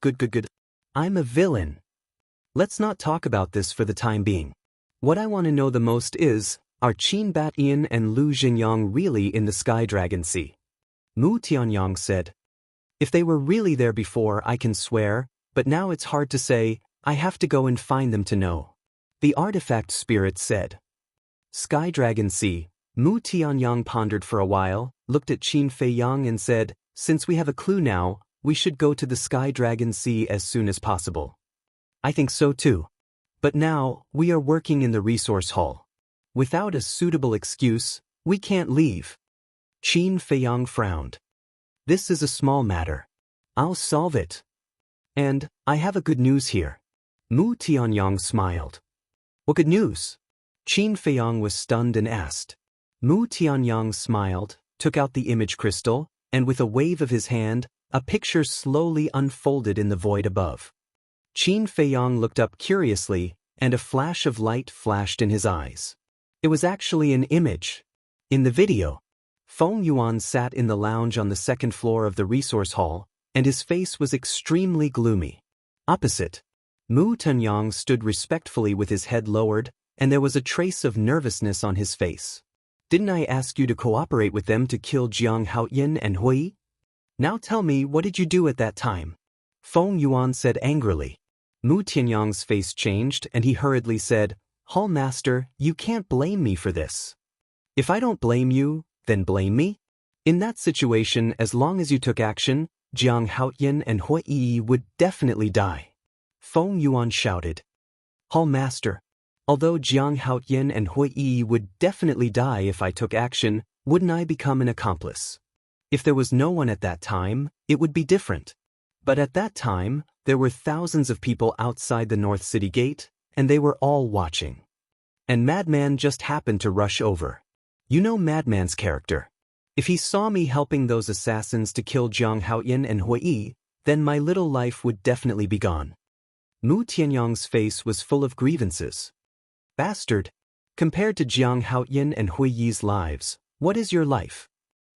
Good. I'm a villain. Let's not talk about this for the time being. What I want to know the most is, are Qin Batian and Lu Jinyang really in the Sky Dragon Sea? Mu Tianyang said. If they were really there before, I can swear, but now it's hard to say, I have to go and find them to know. The artifact spirit said. Sky Dragon Sea. Mu Tianyang pondered for a while, looked at Qin Feiyang and said, "Since we have a clue now, we should go to the Sky Dragon Sea as soon as possible." I think so too. But now, we are working in the resource hall. Without a suitable excuse, we can't leave. Qin Feiyang frowned. This is a small matter. I'll solve it. And, I have a good news here. Mu Tianyang smiled. What good news? Qin Feiyang was stunned and asked. Mu Tianyang smiled, took out the image crystal, and with a wave of his hand, a picture slowly unfolded in the void above. Qin Feiyang looked up curiously, and a flash of light flashed in his eyes. It was actually an image. In the video, Feng Yuan sat in the lounge on the second floor of the resource hall, and his face was extremely gloomy. Opposite, Mu Tianyang stood respectfully with his head lowered, and there was a trace of nervousness on his face. Didn't I ask you to cooperate with them to kill Jiang Haoyan and Hui? Now tell me, what did you do at that time? Feng Yuan said angrily. Mu Tianyang's face changed and he hurriedly said, Hall Master, you can't blame me for this. If I don't blame you, then blame me? In that situation, as long as you took action, Jiang Haoyan and Hui would definitely die. Feng Yuan shouted. Hall Master, although Jiang Haoyan and Hui would definitely die if I took action, wouldn't I become an accomplice? If there was no one at that time, it would be different. But at that time, There were thousands of people outside the North City gate, and they were all watching. And Madman just happened to rush over. You know Madman's character. If he saw me helping those assassins to kill Jiang Haoyan and Hui Yi, then my little life would definitely be gone. Mu Tianyang's face was full of grievances. Bastard! Compared to Jiang Haoyan and Hui Yi's lives, what is your life?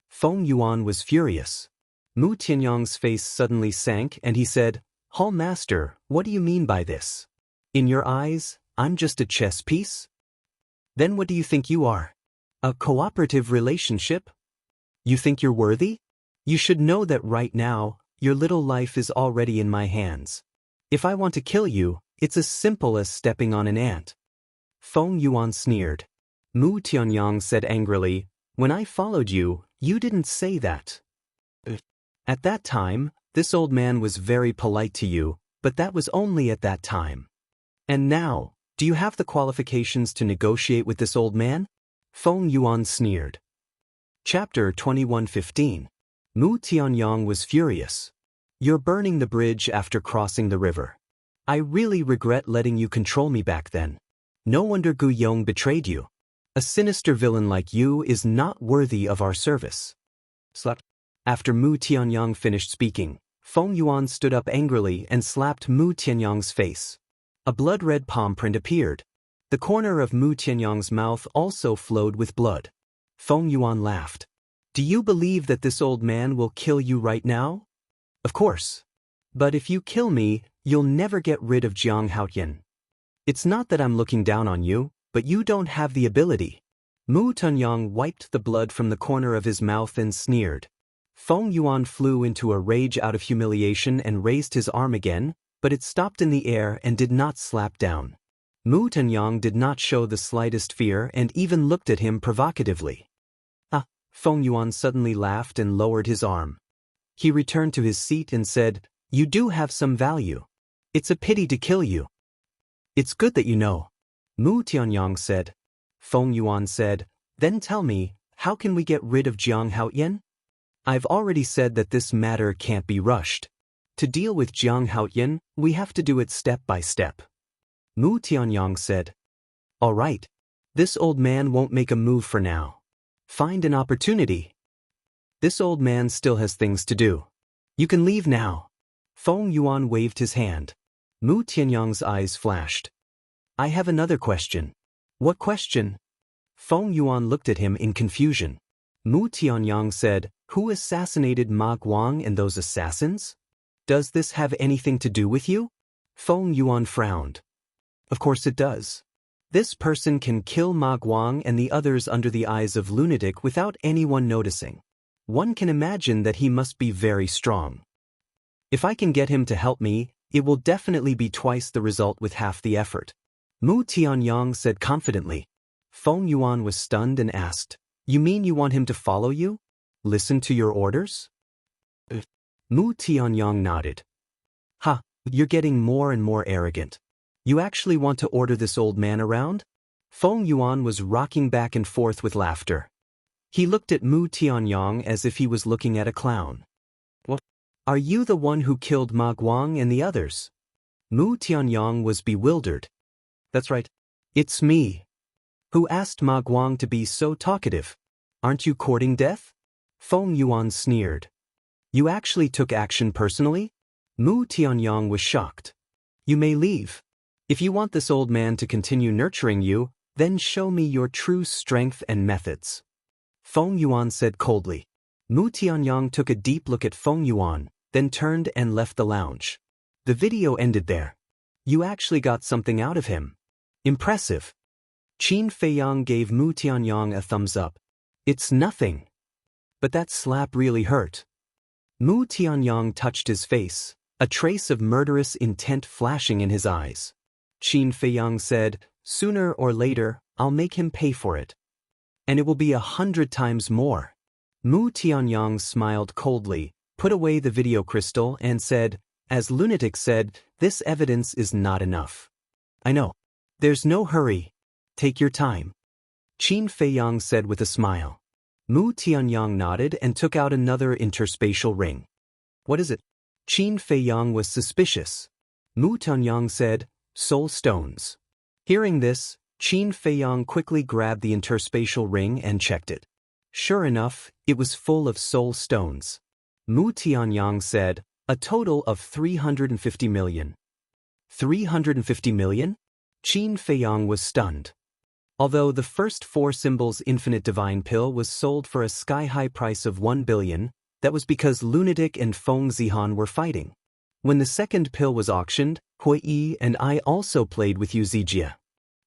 Feng Yuan was furious. Mu Tianyang's face suddenly sank and he said, Hall Master, what do you mean by this? In your eyes, I'm just a chess piece? Then what do you think you are? A cooperative relationship? You think you're worthy? You should know that right now, your little life is already in my hands. If I want to kill you, it's as simple as stepping on an ant. Feng Yuan sneered. Mu Tianyang said angrily, When I followed you, you didn't say that. At that time, this old man was very polite to you, but that was only at that time. And now, do you have the qualifications to negotiate with this old man? Feng Yuan sneered. Chapter 21:15. Mu Tianyang was furious. You're burning the bridge after crossing the river. I really regret letting you control me back then. No wonder Gu Yong betrayed you. A sinister villain like you is not worthy of our service. Slap. After Mu Tianyang finished speaking, Feng Yuan stood up angrily and slapped Mu Tianyang's face. A blood-red palm print appeared. The corner of Mu Tianyang's mouth also flowed with blood. Feng Yuan laughed. Do you believe that this old man will kill you right now? Of course. But if you kill me, you'll never get rid of Jiang Haoyan. It's not that I'm looking down on you, but you don't have the ability. Mu Tianyang wiped the blood from the corner of his mouth and sneered. Feng Yuan flew into a rage out of humiliation and raised his arm again, but it stopped in the air and did not slap down. Mu Tianyang did not show the slightest fear and even looked at him provocatively. Ah! Feng Yuan suddenly laughed and lowered his arm. He returned to his seat and said, You do have some value. It's a pity to kill you. It's good that you know. Mu Tianyang said. Feng Yuan said, Then tell me, how can we get rid of Jiang Haoyan? I've already said that this matter can't be rushed. To deal with Jiang Haoyan, we have to do it step by step. Mu Tianyang said. All right. This old man won't make a move for now. Find an opportunity. This old man still has things to do. You can leave now. Feng Yuan waved his hand. Mu Tianyang's eyes flashed. I have another question. What question? Feng Yuan looked at him in confusion. Mu Tianyang said, Who assassinated Ma Guang and those assassins? Does this have anything to do with you? Feng Yuan frowned. Of course it does. This person can kill Ma Guang and the others under the eyes of lunatic without anyone noticing. One can imagine that he must be very strong. If I can get him to help me, it will definitely be twice the result with half the effort. Mu Tianyang said confidently. Feng Yuan was stunned and asked, You mean you want him to follow you? Listen to your orders? Mu Tianyang nodded. Ha, you're getting more and more arrogant. You actually want to order this old man around? Feng Yuan was rocking back and forth with laughter. He looked at Mu Tianyang as if he was looking at a clown. What? Are you the one who killed Ma Guang and the others? Mu Tianyang was bewildered. That's right. It's me. Who asked Ma Guang to be so talkative? Aren't you courting death? Feng Yuan sneered. You actually took action personally? Mu Tianyang was shocked. You may leave. If you want this old man to continue nurturing you, then show me your true strength and methods. Feng Yuan said coldly. Mu Tianyang took a deep look at Feng Yuan, then turned and left the lounge. The video ended there. You actually got something out of him. Impressive. Qin Feiyang gave Mu Tianyang a thumbs up. It's nothing. But that slap really hurt. Mu Tianyang touched his face, a trace of murderous intent flashing in his eyes. Qin Feiyang said, Sooner or later, I'll make him pay for it. And it will be 100 times more. Mu Tianyang smiled coldly, put away the video crystal and said, As Lunatic said, this evidence is not enough. I know. There's no hurry. Take your time. Qin Feiyang said with a smile. Mu Tianyang nodded and took out another interspatial ring. What is it? Qin Feiyang was suspicious. Mu Tianyang said, "Soul stones." Hearing this, Qin Feiyang quickly grabbed the interspatial ring and checked it. Sure enough, it was full of soul stones. Mu Tianyang said, "A total of 350 million. 350 million? Qin Feiyang was stunned. Although the first 4 symbols infinite divine pill was sold for a sky-high price of 1 billion, that was because Lunatic and Feng Zihan were fighting. When the second pill was auctioned, Hui Yi and I also played with Yu Zijie.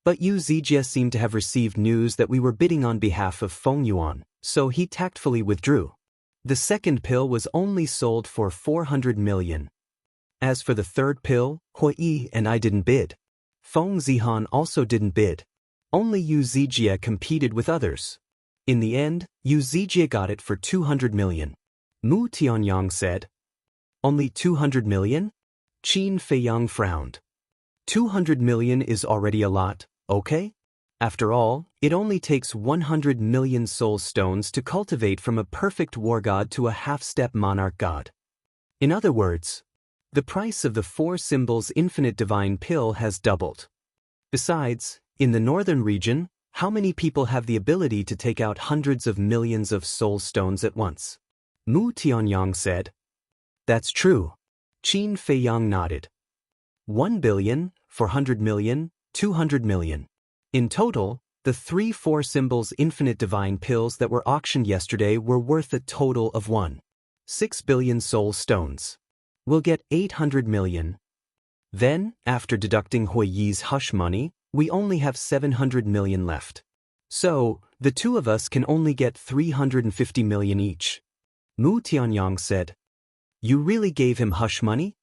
But Yu Zijie seemed to have received news that we were bidding on behalf of Feng Yuan, so he tactfully withdrew. The second pill was only sold for 400 million. As for the third pill, Hui Yi and I didn't bid. Feng Zihan also didn't bid. Only Yu Zijie competed with others. In the end, Yu Zijie got it for 200 million. Mu Tianyang said, "Only 200 million? Qin Feiyang frowned. 200 million is already a lot, okay? After all, it only takes 100 million soul stones to cultivate from a perfect war god to a half-step monarch god. In other words, the price of the 4 symbols infinite divine pill has doubled. Besides, in the northern region, how many people have the ability to take out hundreds of millions of soul stones at once?" Mu Tianyang said. "That's true." Qin Feiyang nodded. 1 billion, 400 million, 200 million. In total, the 3-4 symbols infinite divine pills that were auctioned yesterday were worth a total of 1.6 billion soul stones. We'll get 800 million. Then, after deducting Hui Yi's hush money, we only have 700 million left. So, the two of us can only get 350 million each. Mu Tianyang said. "You really gave him hush money?"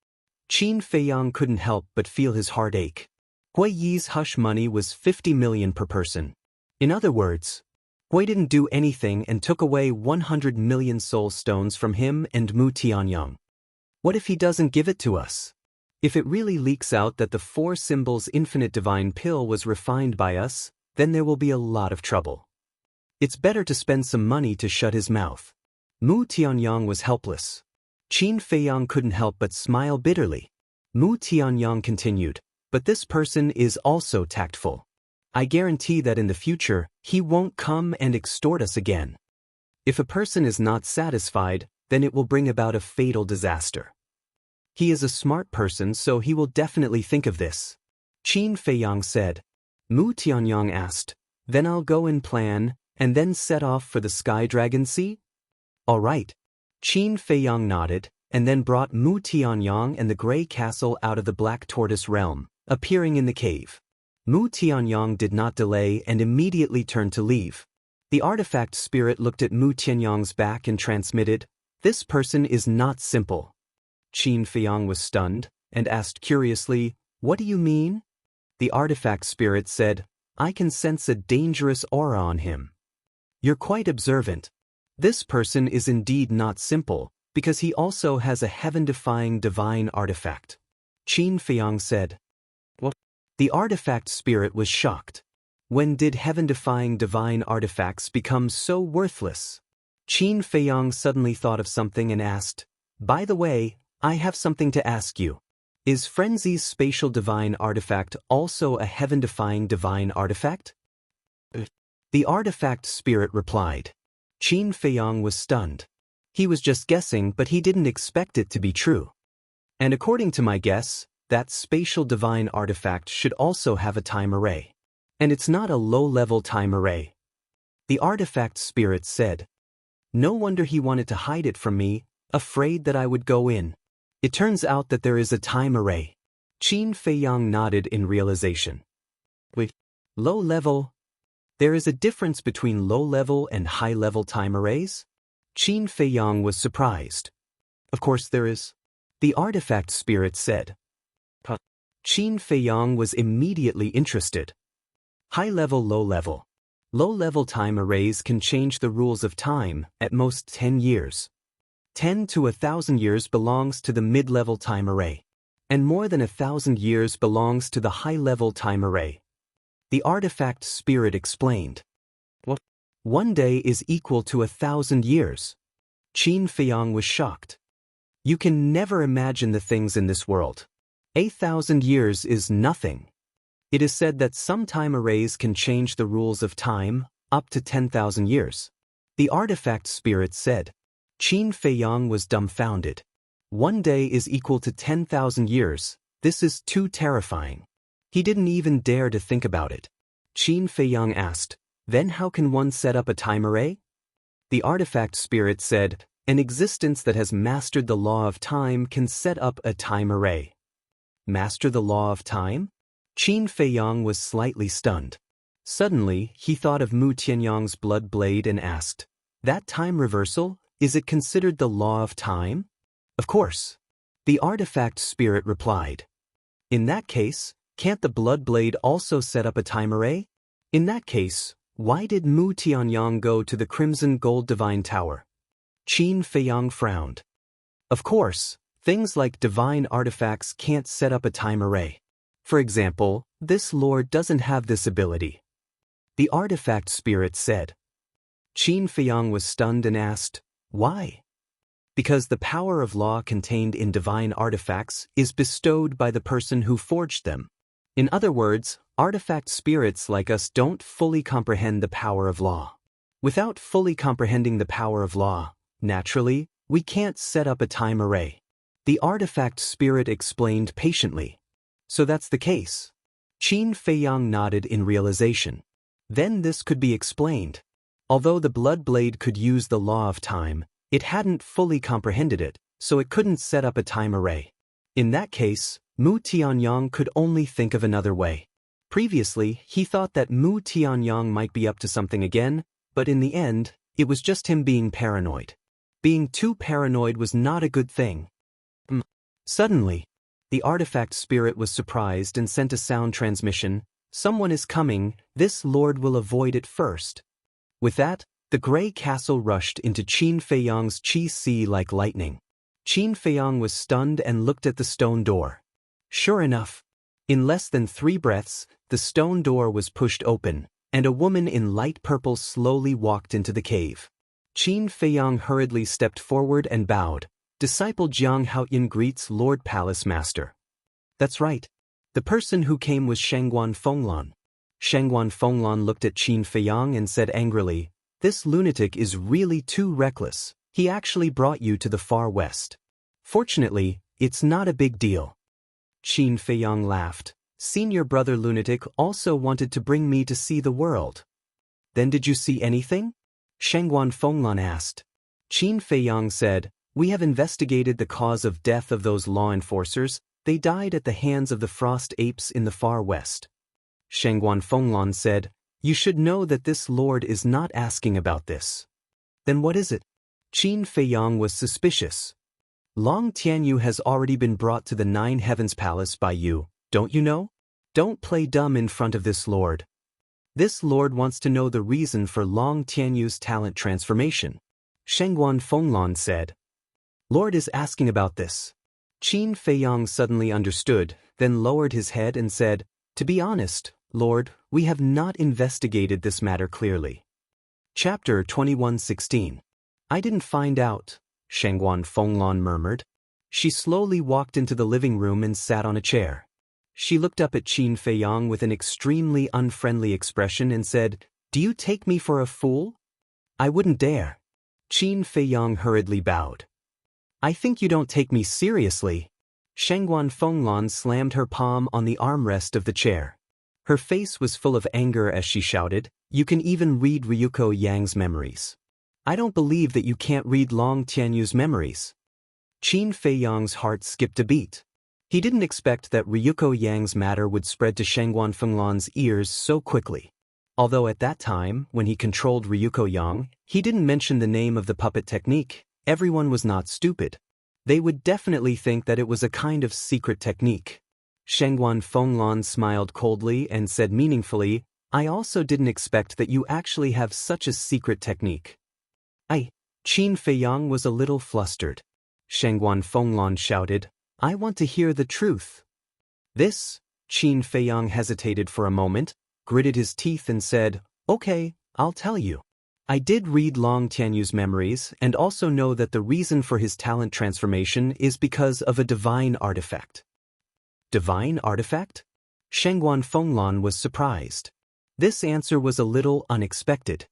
Qin Feiyang couldn't help but feel his heart ache. Hui Yi's hush money was 50 million per person. In other words, Hui didn't do anything and took away 100 million soul stones from him and Mu Tianyang. What if he doesn't give it to us? If it really leaks out that the 4 symbols infinite divine pill was refined by us, then there will be a lot of trouble. It's better to spend some money to shut his mouth. Mu Tianyang was helpless. Qin Feiyang couldn't help but smile bitterly. Mu Tianyang continued, "But this person is also tactful. I guarantee that in the future, he won't come and extort us again. If a person is not satisfied, then it will bring about a fatal disaster. He is a smart person, so he will definitely think of this." Qin Feiyang said. Mu Tianyang asked, "Then I'll go and plan, and then set off for the Sky Dragon Sea?" "All right." Qin Feiyang nodded, and then brought Mu Tianyang and the Grey Castle out of the Black Tortoise realm, appearing in the cave. Mu Tianyang did not delay and immediately turned to leave. The artifact spirit looked at Mu Tianyang's back and transmitted, "This person is not simple." Qin Feiyang was stunned, and asked curiously, "What do you mean?" The artifact spirit said, "I can sense a dangerous aura on him." "You're quite observant. This person is indeed not simple, because he also has a heaven-defying divine artifact." Qin Feiyang said. "What?" The artifact spirit was shocked. When did heaven-defying divine artifacts become so worthless? Qin Feiyang suddenly thought of something and asked, "By the way, I have something to ask you. Is Frenzy's spatial divine artifact also a heaven-defying divine artifact?" The artifact spirit replied. Qin Feiyang was stunned. He was just guessing, but he didn't expect it to be true. "And according to my guess, that spatial divine artifact should also have a time array. And it's not a low-level time array." The artifact spirit said. "No wonder he wanted to hide it from me, afraid that I would go in. It turns out that there is a time array." Qin Feiyang nodded in realization. "Wait, low-level? There is a difference between low-level and high-level time arrays?" Qin Feiyang was surprised. "Of course there is," the artifact spirit said. Qin Feiyang was immediately interested. High-level, low-level. Low-level time arrays can change the rules of time, at most 10 years. 10 to 1,000 years belongs to the mid-level time array. And more than 1,000 years belongs to the high-level time array. The artifact spirit explained. "What? 1 day is equal to 1,000 years." Qin Feiyang was shocked. You can never imagine the things in this world. 8,000 years is nothing. It is said that some time arrays can change the rules of time, up to 10,000 years. The artifact spirit said. Qin Feiyang was dumbfounded. 1 day is equal to 10,000 years, this is too terrifying. He didn't even dare to think about it. Qin Feiyang asked, then how can one set up a time array? The artifact spirit said, an existence that has mastered the law of time can set up a time array. Master the law of time? Qin Feiyang was slightly stunned. Suddenly, he thought of Mu Tianyang's blood blade and asked, that time reversal, is it considered the law of time? Of course. The artifact spirit replied. In that case, can't the blood blade also set up a time array? In that case, why did Mu Tianyang go to the Crimson Gold Divine Tower? Qin Feiyang frowned. Of course, things like divine artifacts can't set up a time array. For example, this lord doesn't have this ability. The artifact spirit said. Qin Feiyang was stunned and asked, why? Because the power of law contained in divine artifacts is bestowed by the person who forged them. In other words, artifact spirits like us don't fully comprehend the power of law. Without fully comprehending the power of law, naturally, we can't set up a time array. The artifact spirit explained patiently. So that's the case. Qin Feiyang nodded in realization. Then this could be explained. Although the blood blade could use the law of time, it hadn't fully comprehended it, so it couldn't set up a time array. In that case, Mu Tianyang could only think of another way. Previously, he thought that Mu Tianyang might be up to something again, but in the end, it was just him being paranoid. Being too paranoid was not a good thing. Suddenly, the artifact spirit was surprised and sent a sound transmission. Someone is coming, this lord will avoid it first. With that, the gray castle rushed into Qin Feiyang's chi-si like lightning. Qin Feiyang was stunned and looked at the stone door. Sure enough, in less than 3 breaths, the stone door was pushed open, and a woman in light purple slowly walked into the cave. Qin Feiyang hurriedly stepped forward and bowed. Disciple Jiang Haoyin greets Lord Palace Master. That's right. The person who came was Shangguan Fenglan. Shangguan Fenglan looked at Qin Feiyang and said angrily, this lunatic is really too reckless. He actually brought you to the far west. Fortunately, it's not a big deal. Qin Feiyang laughed. Senior brother lunatic also wanted to bring me to see the world. Then did you see anything? Shangguan Fenglan asked. Qin Feiyang said, we have investigated the cause of death of those law enforcers. They died at the hands of the frost apes in the far west. Shangguan Fenglan said, you should know that this lord is not asking about this. Then what is it? Qin Feiyang was suspicious. Long Tianyu has already been brought to the 9 Heavens Palace by you, don't you know? Don't play dumb in front of this lord. This lord wants to know the reason for Long Tianyu's talent transformation. Shangguan Fenglan said. Lord is asking about this. Qin Feiyang suddenly understood, then lowered his head and said, to be honest, Lord, we have not investigated this matter clearly. Chapter 21:16. I didn't find out, Shangguan Fenglan murmured. She slowly walked into the living room and sat on a chair. She looked up at Qin Feiyang with an extremely unfriendly expression and said, do you take me for a fool? I wouldn't dare. Qin Feiyang hurriedly bowed. I think you don't take me seriously. Shangguan Fenglan slammed her palm on the armrest of the chair. Her face was full of anger as she shouted, you can even read Ryuko Yang's memories. I don't believe that you can't read Long Tianyu's memories. Qin Feiyang's heart skipped a beat. He didn't expect that Ryuko Yang's matter would spread to Shangguan Fenglan's ears so quickly. Although at that time, when he controlled Ryuko Yang, he didn't mention the name of the puppet technique, everyone was not stupid. They would definitely think that it was a kind of secret technique. Shangguan Fenglan smiled coldly and said meaningfully, I also didn't expect that you actually have such a secret technique. Qin Feiyang was a little flustered. Shangguan Fenglan shouted, I want to hear the truth. This, Qin Feiyang hesitated for a moment, gritted his teeth and said, okay, I'll tell you. I did read Long Tianyu's memories and also know that the reason for his talent transformation is because of a divine artifact. Divine artifact? Shengguan Fenglan was surprised. This answer was a little unexpected.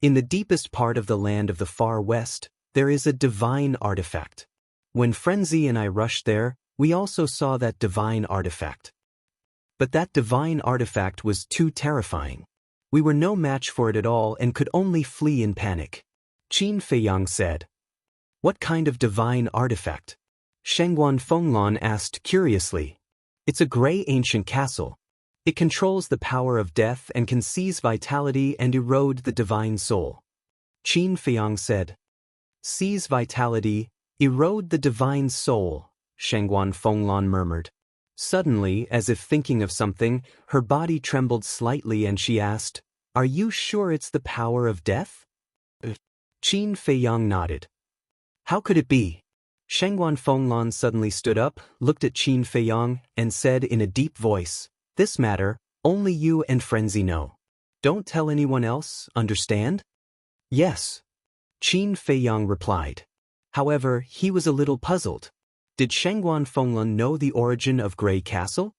In the deepest part of the land of the far west, there is a divine artifact. When Frenzy and I rushed there, we also saw that divine artifact. But that divine artifact was too terrifying. We were no match for it at all and could only flee in panic. Qin Feiyang said. What kind of divine artifact? Shengguan Fenglan asked curiously. It's a gray ancient castle. It controls the power of death and can seize vitality and erode the divine soul. Qin Feiyang said. Seize vitality, erode the divine soul, Shengguan Fenglan murmured. Suddenly, as if thinking of something, her body trembled slightly and she asked, Are you sure it's the power of death? Qin Feiyang nodded. How could it be? Shengguan Fenglan suddenly stood up, looked at Qin Feiyang, and said in a deep voice, This matter, only you and Frenzy know. Don't tell anyone else, understand? Yes. Qin Feiyang replied. However, he was a little puzzled. Did Shengguan Fenglan know the origin of Grey Castle?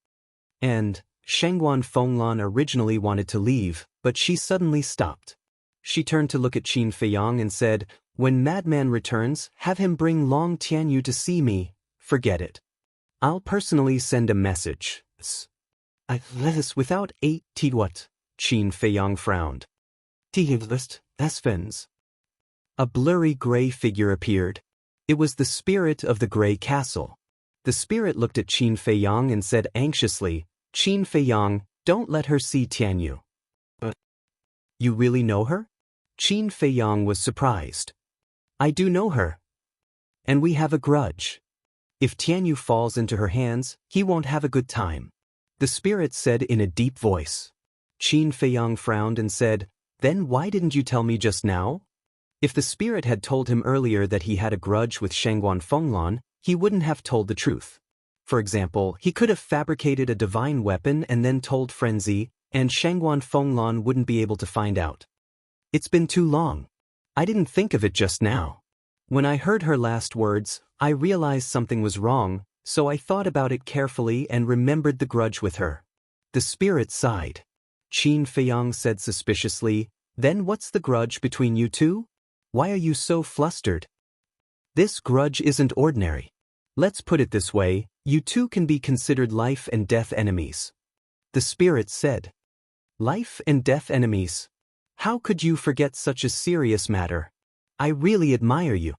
And Shengguan Fenglan originally wanted to leave, but she suddenly stopped. She turned to look at Qin Feiyang and said, When Madman returns, have him bring Long Tianyu to see me. Forget it. I'll personally send a message. This without what? Qin Feiyang frowned. Esfens. A blurry gray figure appeared. It was the spirit of the Grey Castle. The spirit looked at Qin Feiyang and said anxiously, Qin Feiyang, don't let her see Tianyu. You really know her? Qin Feiyang was surprised. I do know her. And we have a grudge. If Tianyu falls into her hands, he won't have a good time. The spirit said in a deep voice. Qin Feiyang frowned and said, Then why didn't you tell me just now? If the spirit had told him earlier that he had a grudge with Shengguan Fenglan, he wouldn't have told the truth. For example, he could have fabricated a divine weapon and then told Frenzy, and Shengguan Fenglan wouldn't be able to find out. It's been too long. I didn't think of it just now. When I heard her last words, I realized something was wrong, so I thought about it carefully and remembered the grudge with her. The spirit sighed. Qin Feiyang said suspiciously, Then what's the grudge between you two? Why are you so flustered? This grudge isn't ordinary. Let's put it this way, you two can be considered life and death enemies. The spirit said. Life and death enemies? How could you forget such a serious matter? I really admire you.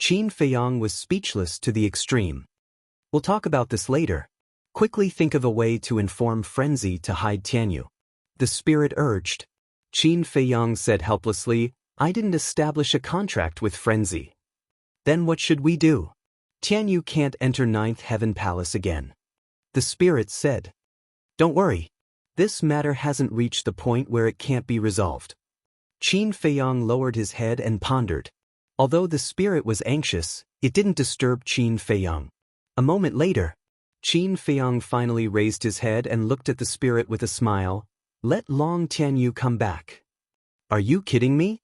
Qin Feiyang was speechless to the extreme. We'll talk about this later. Quickly think of a way to inform Frenzy to hide Tianyu. The spirit urged. Qin Feiyang said helplessly, I didn't establish a contract with Frenzy. Then what should we do? Tianyu can't enter Ninth Heaven Palace again. The spirit said. Don't worry. This matter hasn't reached the point where it can't be resolved. Qin Feiyang lowered his head and pondered. Although the spirit was anxious, it didn't disturb Qin Feiyang. A moment later, Qin Feiyang finally raised his head and looked at the spirit with a smile. Let Long Tianyu come back. Are you kidding me?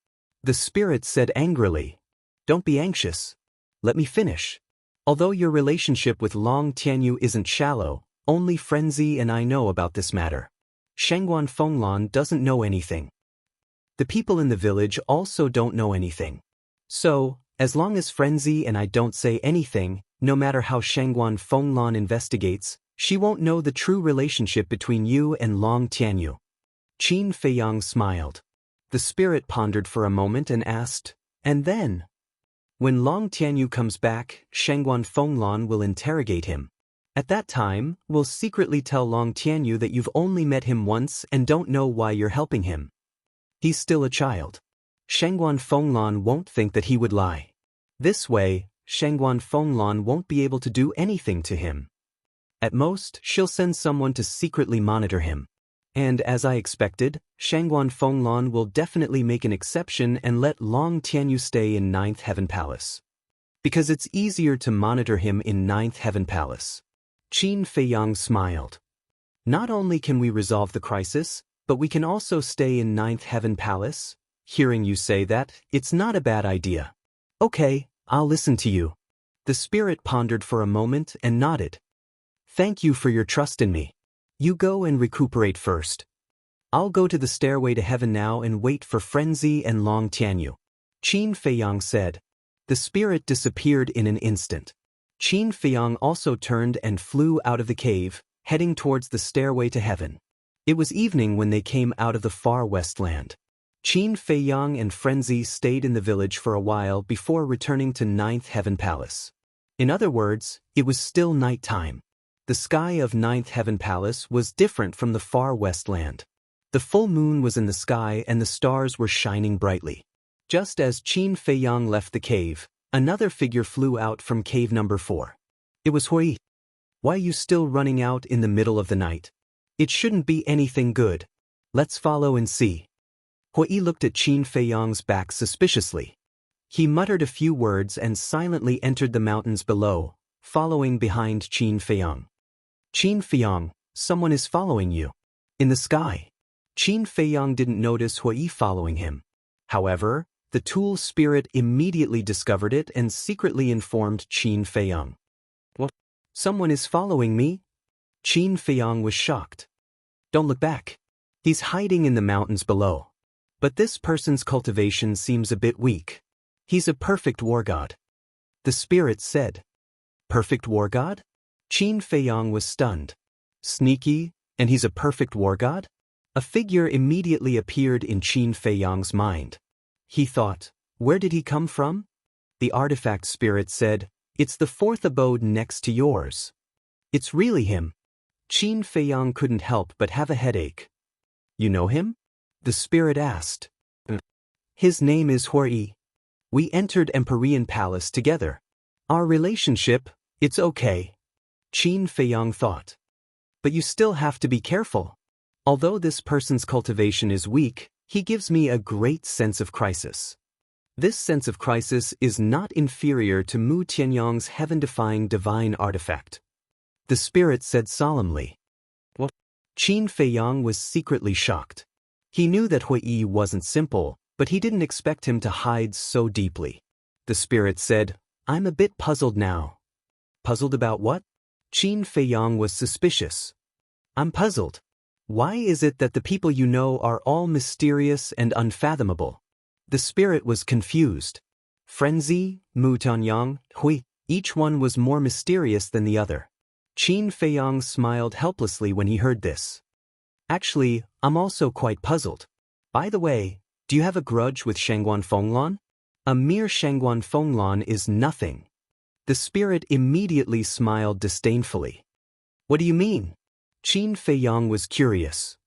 The spirit said angrily. Don't be anxious. Let me finish. Although your relationship with Long Tianyu isn't shallow, only Frenzy and I know about this matter. Shengguan Fenglan doesn't know anything. The people in the village also don't know anything. So, as long as Frenzy and I don't say anything, no matter how Shengguan Fenglan investigates, she won't know the true relationship between you and Long Tianyu. Qin Feiyang smiled. The spirit pondered for a moment and asked, And then? When Long Tianyu comes back, Shengguan Fenglan will interrogate him. At that time, we'll secretly tell Long Tianyu that you've only met him once and don't know why you're helping him. He's still a child. Shengguan Fenglan won't think that he would lie. This way, Shengguan Fenglan won't be able to do anything to him. At most, she'll send someone to secretly monitor him. And as I expected, Shengguan Fenglan will definitely make an exception and let Long Tianyu stay in Ninth Heaven Palace. Because it's easier to monitor him in Ninth Heaven Palace. Qin Feiyang smiled. Not only can we resolve the crisis, but we can also stay in Ninth Heaven Palace. Hearing you say that, it's not a bad idea. Okay, I'll listen to you. The spirit pondered for a moment and nodded. Thank you for your trust in me. You go and recuperate first. I'll go to the stairway to heaven now and wait for Frenzy and Long Tianyu. Qin Feiyang said. The spirit disappeared in an instant. Qin Feiyang also turned and flew out of the cave, heading towards the stairway to heaven. It was evening when they came out of the far west land. Qin Feiyang and Frenzy stayed in the village for a while before returning to Ninth Heaven Palace. In other words, it was still night time. The sky of Ninth Heaven Palace was different from the far west land. The full moon was in the sky and the stars were shining brightly. Just as Qin Feiyang left the cave, another figure flew out from cave number 4. It was Hui. Why are you still running out in the middle of the night? It shouldn't be anything good. Let's follow and see. Hui looked at Qin Feiyang's back suspiciously. He muttered a few words and silently entered the mountains below, following behind Qin Feiyang. Qin Feiyang, someone is following you. In the sky. Qin Feiyang didn't notice Hui following him. However, the tool spirit immediately discovered it and secretly informed Qin Feiyang. What? Someone is following me? Qin Feiyang was shocked. Don't look back. He's hiding in the mountains below. But this person's cultivation seems a bit weak. He's a perfect war god. The spirit said. Perfect war god? Qin Feiyang was stunned. Sneaky, and he's a perfect war god? A figure immediately appeared in Qin Feiyang's mind. He thought, where did he come from? The artifact spirit said, it's the 4th abode next to yours. It's really him. Qin Feiyang couldn't help but have a headache. You know him? The spirit asked. His name is Hui. We entered Empyrean Palace together. Our relationship, it's okay. Qin Feiyang thought. But you still have to be careful. Although this person's cultivation is weak, he gives me a great sense of crisis. This sense of crisis is not inferior to Mu Tianyang's heaven-defying divine artifact. The spirit said solemnly. What? Qin Feiyang was secretly shocked. He knew that Hui wasn't simple, but he didn't expect him to hide so deeply. The spirit said, I'm a bit puzzled now. Puzzled about what? Qin Feiyang was suspicious. I'm puzzled. Why is it that the people you know are all mysterious and unfathomable? The spirit was confused. Frenzy, Mu Tianyang, Hui, each one was more mysterious than the other. Qin Feiyang smiled helplessly when he heard this. Actually, I'm also quite puzzled. By the way, do you have a grudge with Shangguan Fenglan? A mere Shangguan Fenglan is nothing. The spirit immediately smiled disdainfully. What do you mean? Qin Feiyang was curious.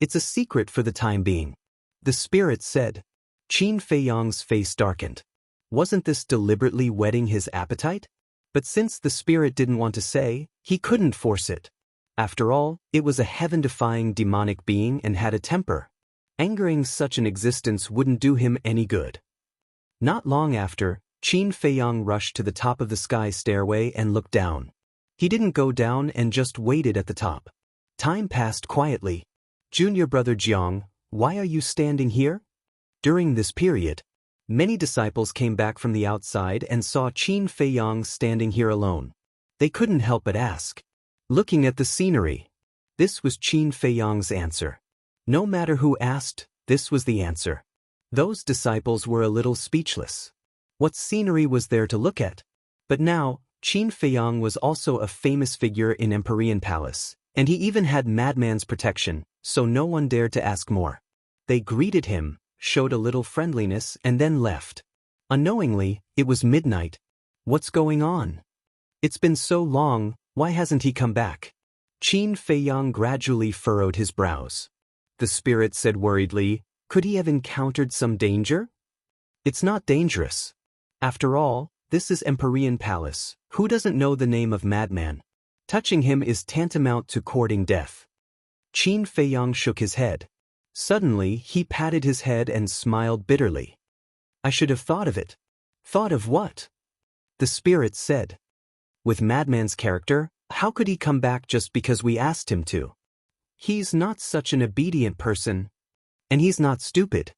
It's a secret for the time being. The spirit said. Qin Feiyang's face darkened. Wasn't this deliberately whetting his appetite? But since the spirit didn't want to say, he couldn't force it. After all, it was a heaven-defying demonic being and had a temper. Angering such an existence wouldn't do him any good. Not long after, Qin Feiyang rushed to the top of the sky stairway and looked down. He didn't go down and just waited at the top. Time passed quietly. Junior brother Jiang, why are you standing here? During this period, many disciples came back from the outside and saw Qin Feiyang standing here alone. They couldn't help but ask. Looking at the scenery. This was Qin Feiyang's answer. No matter who asked, this was the answer. Those disciples were a little speechless. What scenery was there to look at? But now, Qin Feiyang was also a famous figure in Empyrean Palace, and he even had Madman's protection, so no one dared to ask more. They greeted him, showed a little friendliness, and then left. Unknowingly, it was midnight. What's going on? It's been so long, why hasn't he come back? Qin Feiyang gradually furrowed his brows. The spirit said worriedly, could he have encountered some danger? It's not dangerous. After all, this is Empyrean Palace. Who doesn't know the name of Madman? Touching him is tantamount to courting death. Qin Feiyang shook his head. Suddenly, he patted his head and smiled bitterly. I should have thought of it. Thought of what? The spirit said. With Madman's character, how could he come back just because we asked him to? He's not such an obedient person. And he's not stupid.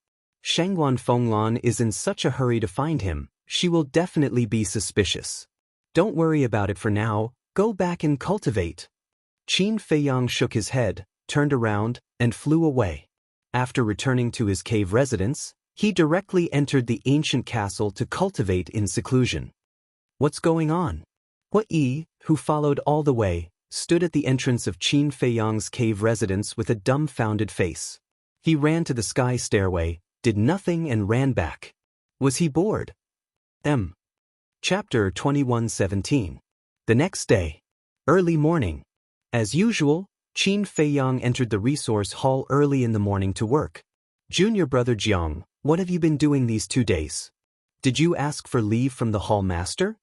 Shangguan Fenglan is in such a hurry to find him, she will definitely be suspicious. Don't worry about it for now, go back and cultivate. Qin Feiyang shook his head, turned around, and flew away. After returning to his cave residence, he directly entered the ancient castle to cultivate in seclusion. What's going on? Hua Yi, who followed all the way, stood at the entrance of Qin Feiyang's cave residence with a dumbfounded face. He ran to the sky stairway, did nothing and ran back. Was he bored? Chapter 21:17. The next day. Early morning. As usual, Qin Feiyang entered the resource hall early in the morning to work. Junior brother Jiang, what have you been doing these 2 days? Did you ask for leave from the hall master?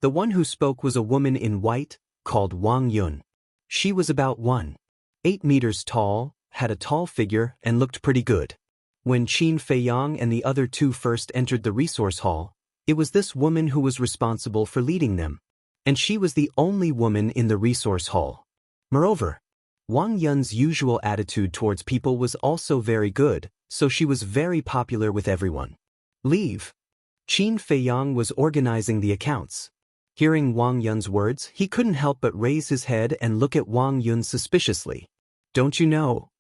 The one who spoke was a woman in white, called Wang Yun. She was about 1.8 meters tall, had a tall figure, and looked pretty good. When Qin Feiyang and the other two first entered the resource hall, it was this woman who was responsible for leading them. And she was the only woman in the resource hall. Moreover, Wang Yun's usual attitude towards people was also very good, so she was very popular with everyone. Leave. Qin Feiyang was organizing the accounts. Hearing Wang Yun's words, he couldn't help but raise his head and look at Wang Yun suspiciously. Don't you know?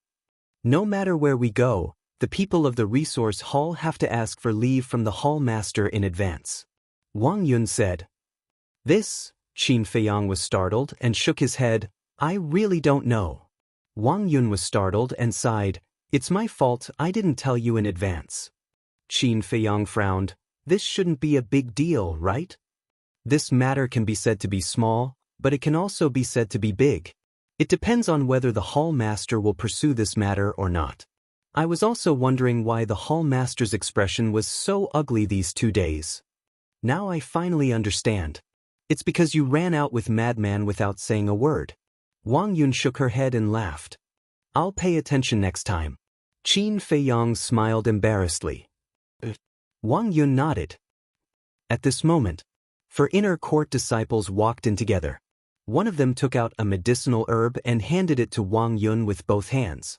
No matter where we go, the people of the resource hall have to ask for leave from the hall master in advance. Wang Yun said. This, Qin Feiyang was startled and shook his head. I really don't know. Wang Yun was startled and sighed. It's my fault, I didn't tell you in advance. Qin Feiyang frowned. This shouldn't be a big deal, right? This matter can be said to be small, but it can also be said to be big. It depends on whether the hall master will pursue this matter or not. I was also wondering why the hall master's expression was so ugly these 2 days. Now I finally understand. It's because you ran out with Madman without saying a word. Wang Yun shook her head and laughed. I'll pay attention next time. Qin Feiyang smiled embarrassedly. Wang Yun nodded. At this moment, 4 inner court disciples walked in together. One of them took out a medicinal herb and handed it to Wang Yun with both hands.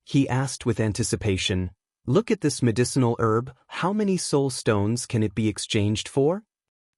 He asked with anticipation, Look at this medicinal herb, how many soul stones can it be exchanged for?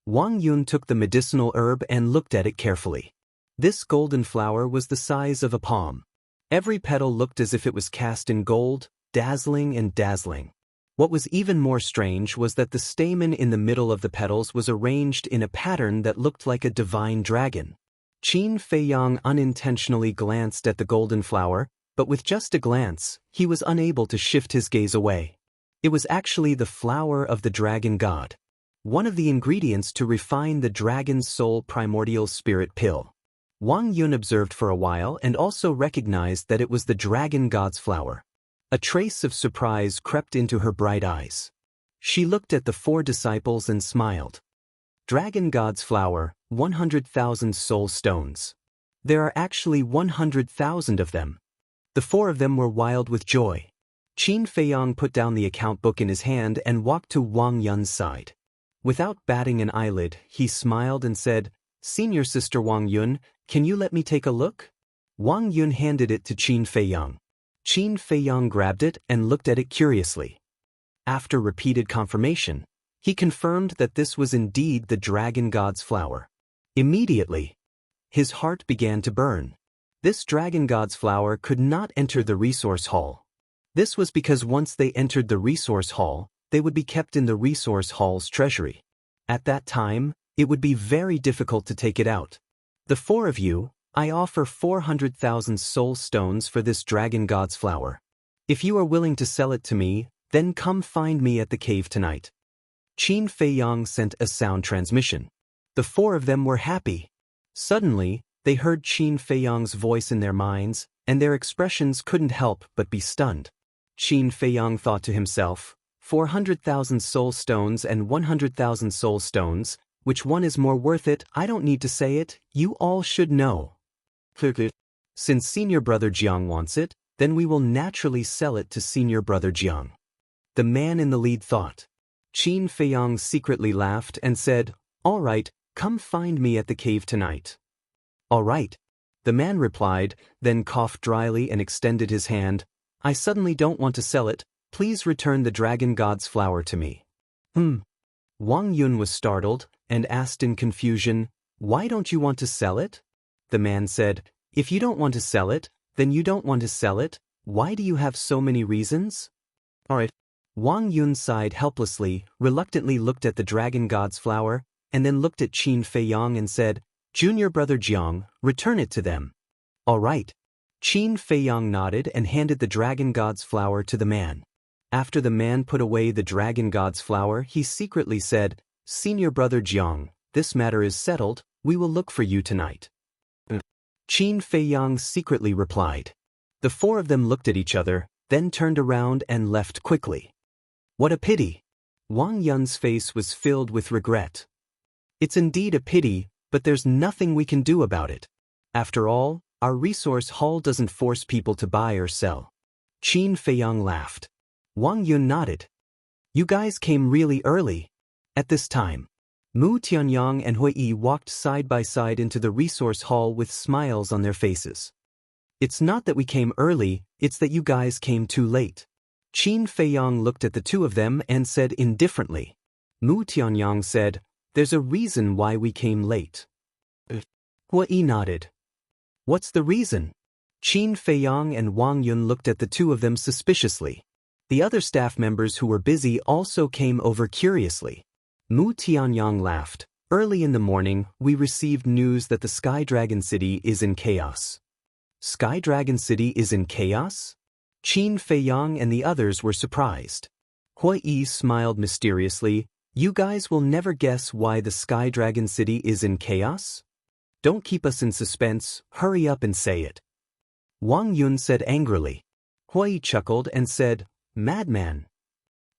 Wang Yun took the medicinal herb and looked at it carefully. This golden flower was the size of a palm. Every petal looked as if it was cast in gold, dazzling and dazzling. What was even more strange was that the stamen in the middle of the petals was arranged in a pattern that looked like a divine dragon. Qin Feiyang unintentionally glanced at the golden flower, but with just a glance, he was unable to shift his gaze away. It was actually the flower of the dragon god. One of the ingredients to refine the dragon's soul primordial spirit pill. Wang Yun observed for a while and also recognized that it was the dragon god's flower. A trace of surprise crept into her bright eyes. She looked at the 4 disciples and smiled. Dragon god's flower, 100,000 soul stones. There are actually 100,000 of them. The 4 of them were wild with joy. Qin Feiyang put down the account book in his hand and walked to Wang Yun's side. Without batting an eyelid, he smiled and said, Senior sister Wang Yun, can you let me take a look? Wang Yun handed it to Qin Feiyang. Qin Feiyang grabbed it and looked at it curiously. After repeated confirmation, he confirmed that this was indeed the dragon god's flower. Immediately, his heart began to burn. This dragon god's flower could not enter the resource hall. This was because once they entered the resource hall, they would be kept in the resource hall's treasury. At that time, it would be very difficult to take it out. The 4 of you, I offer 400,000 soul stones for this dragon god's flower. If you are willing to sell it to me, then come find me at the cave tonight. Qin Feiyang sent a sound transmission. The 4 of them were happy. Suddenly, they heard Qin Feiyang's voice in their minds, and their expressions couldn't help but be stunned. Qin Feiyang thought to himself, 400,000 soul stones and 100,000 soul stones, which one is more worth it? I don't need to say it, you all should know. Since senior brother Jiang wants it, then we will naturally sell it to senior brother Jiang. The man in the lead thought. Qin Feiyang secretly laughed and said, All right, come find me at the cave tonight. All right. The man replied, then coughed dryly and extended his hand. I suddenly don't want to sell it, Please return the dragon god's flower to me. Wang Yun was startled and asked in confusion, "Why don't you want to sell it?" The man said, "If you don't want to sell it, then you don't want to sell it. Why do you have so many reasons?" Alright. Wang Yun sighed helplessly, reluctantly looked at the dragon god's flower, and then looked at Qin Feiyang and said, "Junior brother Jiang, return it to them." "Alright." Qin Feiyang nodded and handed the dragon god's flower to the man. After the man put away the dragon god's flower, he secretly said, "Senior brother Jiang, this matter is settled, we will look for you tonight." Qin Feiyang secretly replied. The four of them looked at each other, then turned around and left quickly. What a pity! Wang Yun's face was filled with regret. It's indeed a pity, but there's nothing we can do about it. After all, our resource hall doesn't force people to buy or sell. Qin Feiyang laughed. Wang Yun nodded. You guys came really early. At this time, Mu Tianyang and Hui Yi walked side by side into the resource hall with smiles on their faces. It's not that we came early, it's that you guys came too late. Qin Feiyang looked at the two of them and said indifferently. Mu Tianyang said, "There's a reason why we came late." Hui Yi nodded. What's the reason? Qin Feiyang and Wang Yun looked at the two of them suspiciously. The other staff members who were busy also came over curiously. Mu Tianyang laughed. Early in the morning, we received news that the Sky Dragon City is in chaos. Sky Dragon City is in chaos? Qin Feiyang and the others were surprised. Hui Yi smiled mysteriously. You guys will never guess why the Sky Dragon City is in chaos? Don't keep us in suspense, hurry up and say it. Wang Yun said angrily. Hui Yi chuckled and said, Madman.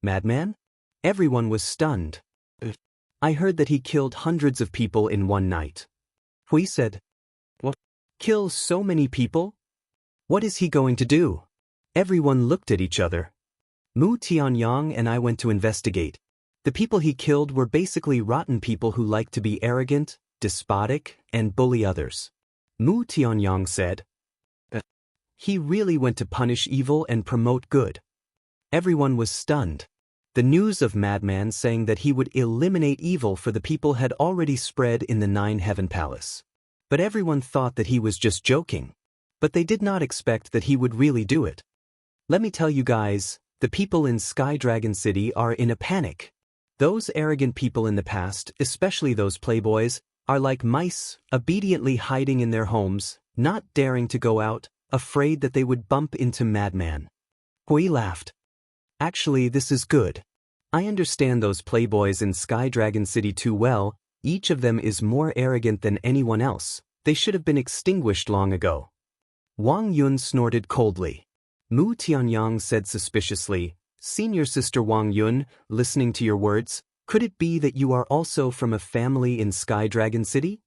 Madman? Everyone was stunned. I heard that he killed hundreds of people in one night. Hui said. What? Kill so many people? What is he going to do? Everyone looked at each other. Mu Tianyang and I went to investigate. The people he killed were basically rotten people who like to be arrogant, despotic, and bully others. Mu Tianyang said. He really went to punish evil and promote good. Everyone was stunned. The news of Madman saying that he would eliminate evil for the people had already spread in the Nine Heaven Palace. But everyone thought that he was just joking. But they did not expect that he would really do it. Let me tell you guys, the people in Sky Dragon City are in a panic. Those arrogant people in the past, especially those playboys, are like mice, obediently hiding in their homes, not daring to go out, afraid that they would bump into Madman. Hui laughed. Actually, this is good. I understand those playboys in Sky Dragon City too well. Each of them is more arrogant than anyone else. They should have been extinguished long ago. Wang Yun snorted coldly. Mu Tianyang said suspiciously, Senior Sister Wang Yun, listening to your words, could it be that you are also from a family in Sky Dragon City?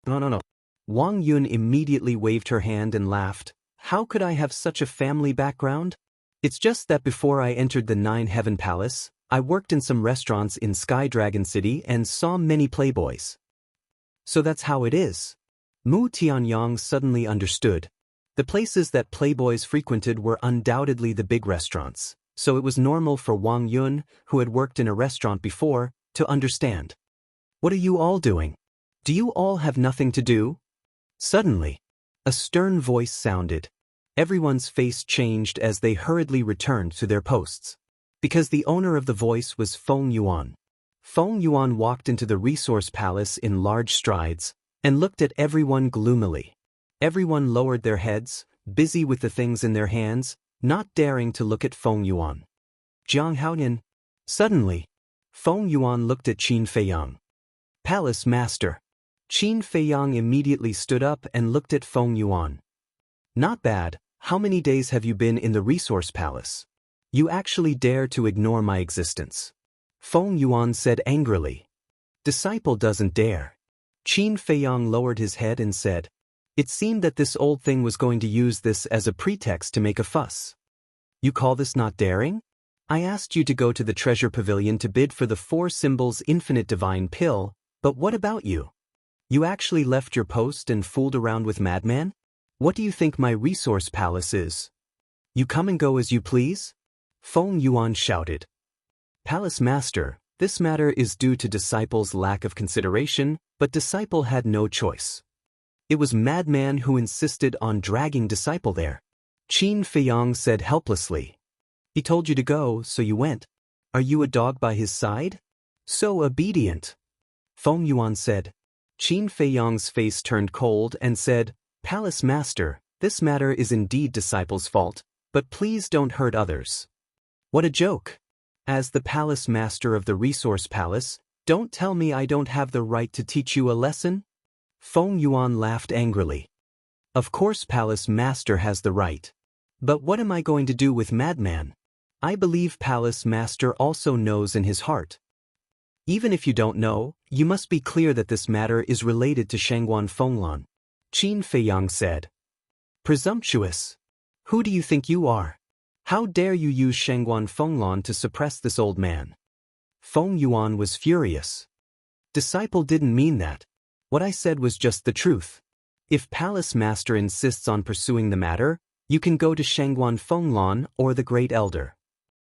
No. Wang Yun immediately waved her hand and laughed. How could I have such a family background? It's just that before I entered the Nine Heaven Palace, I worked in some restaurants in Sky Dragon City and saw many playboys. So that's how it is. Mu Tianyang suddenly understood. The places that playboys frequented were undoubtedly the big restaurants, so it was normal for Wang Yun, who had worked in a restaurant before, to understand. What are you all doing? Do you all have nothing to do? Suddenly, a stern voice sounded. Everyone's face changed as they hurriedly returned to their posts. Because the owner of the voice was Feng Yuan. Feng Yuan walked into the resource palace in large strides, and looked at everyone gloomily. Everyone lowered their heads, busy with the things in their hands, not daring to look at Feng Yuan. Jiang Haoyan. Suddenly, Feng Yuan looked at Qin Feiyang. Palace Master. Qin Feiyang immediately stood up and looked at Feng Yuan. Not bad. How many days have you been in the resource palace? You actually dare to ignore my existence. Feng Yuan said angrily. Disciple doesn't dare. Qin Feiyang lowered his head and said, It seemed that this old thing was going to use this as a pretext to make a fuss. You call this not daring? I asked you to go to the treasure pavilion to bid for the 4 symbols infinite divine pill, but what about you? You actually left your post and fooled around with Madman? What do you think my resource palace is? You come and go as you please? Feng Yuan shouted. Palace Master, this matter is due to disciple's lack of consideration, but disciple had no choice. It was madman who insisted on dragging disciple there. Qin Feiyang said helplessly. He told you to go, so you went. Are you a dog by his side? So obedient. Feng Yuan said. Qin Feiyang's face turned cold and said, Palace Master, this matter is indeed disciple's fault, but please don't hurt others. What a joke. As the Palace Master of the Resource Palace, don't tell me I don't have the right to teach you a lesson? Feng Yuan laughed angrily. Of course Palace Master has the right. But what am I going to do with madman? I believe Palace Master also knows in his heart. Even if you don't know, you must be clear that this matter is related to Shangguan Fenglan. Qin Feiyang said. Presumptuous. Who do you think you are? How dare you use Shangguan Fenglan to suppress this old man? Feng Yuan was furious. Disciple didn't mean that. What I said was just the truth. If Palace Master insists on pursuing the matter, you can go to Shangguan Fenglan or the Great Elder.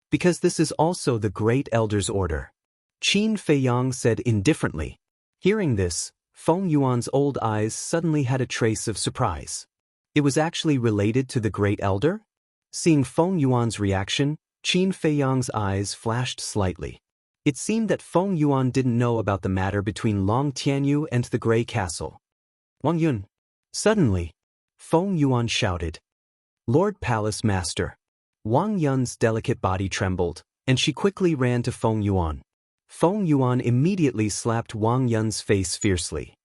Because this is also the Great Elder's order. Qin Feiyang said indifferently. Hearing this, Feng Yuan's old eyes suddenly had a trace of surprise. It was actually related to the Great Elder? Seeing Feng Yuan's reaction, Qin Feiyang's eyes flashed slightly. It seemed that Feng Yuan didn't know about the matter between Long Tianyu and the Grey Castle. Wang Yun. Suddenly, Feng Yuan shouted. Lord Palace Master. Wang Yun's delicate body trembled, and she quickly ran to Feng Yuan. Feng Yuan immediately slapped Wang Yun's face fiercely.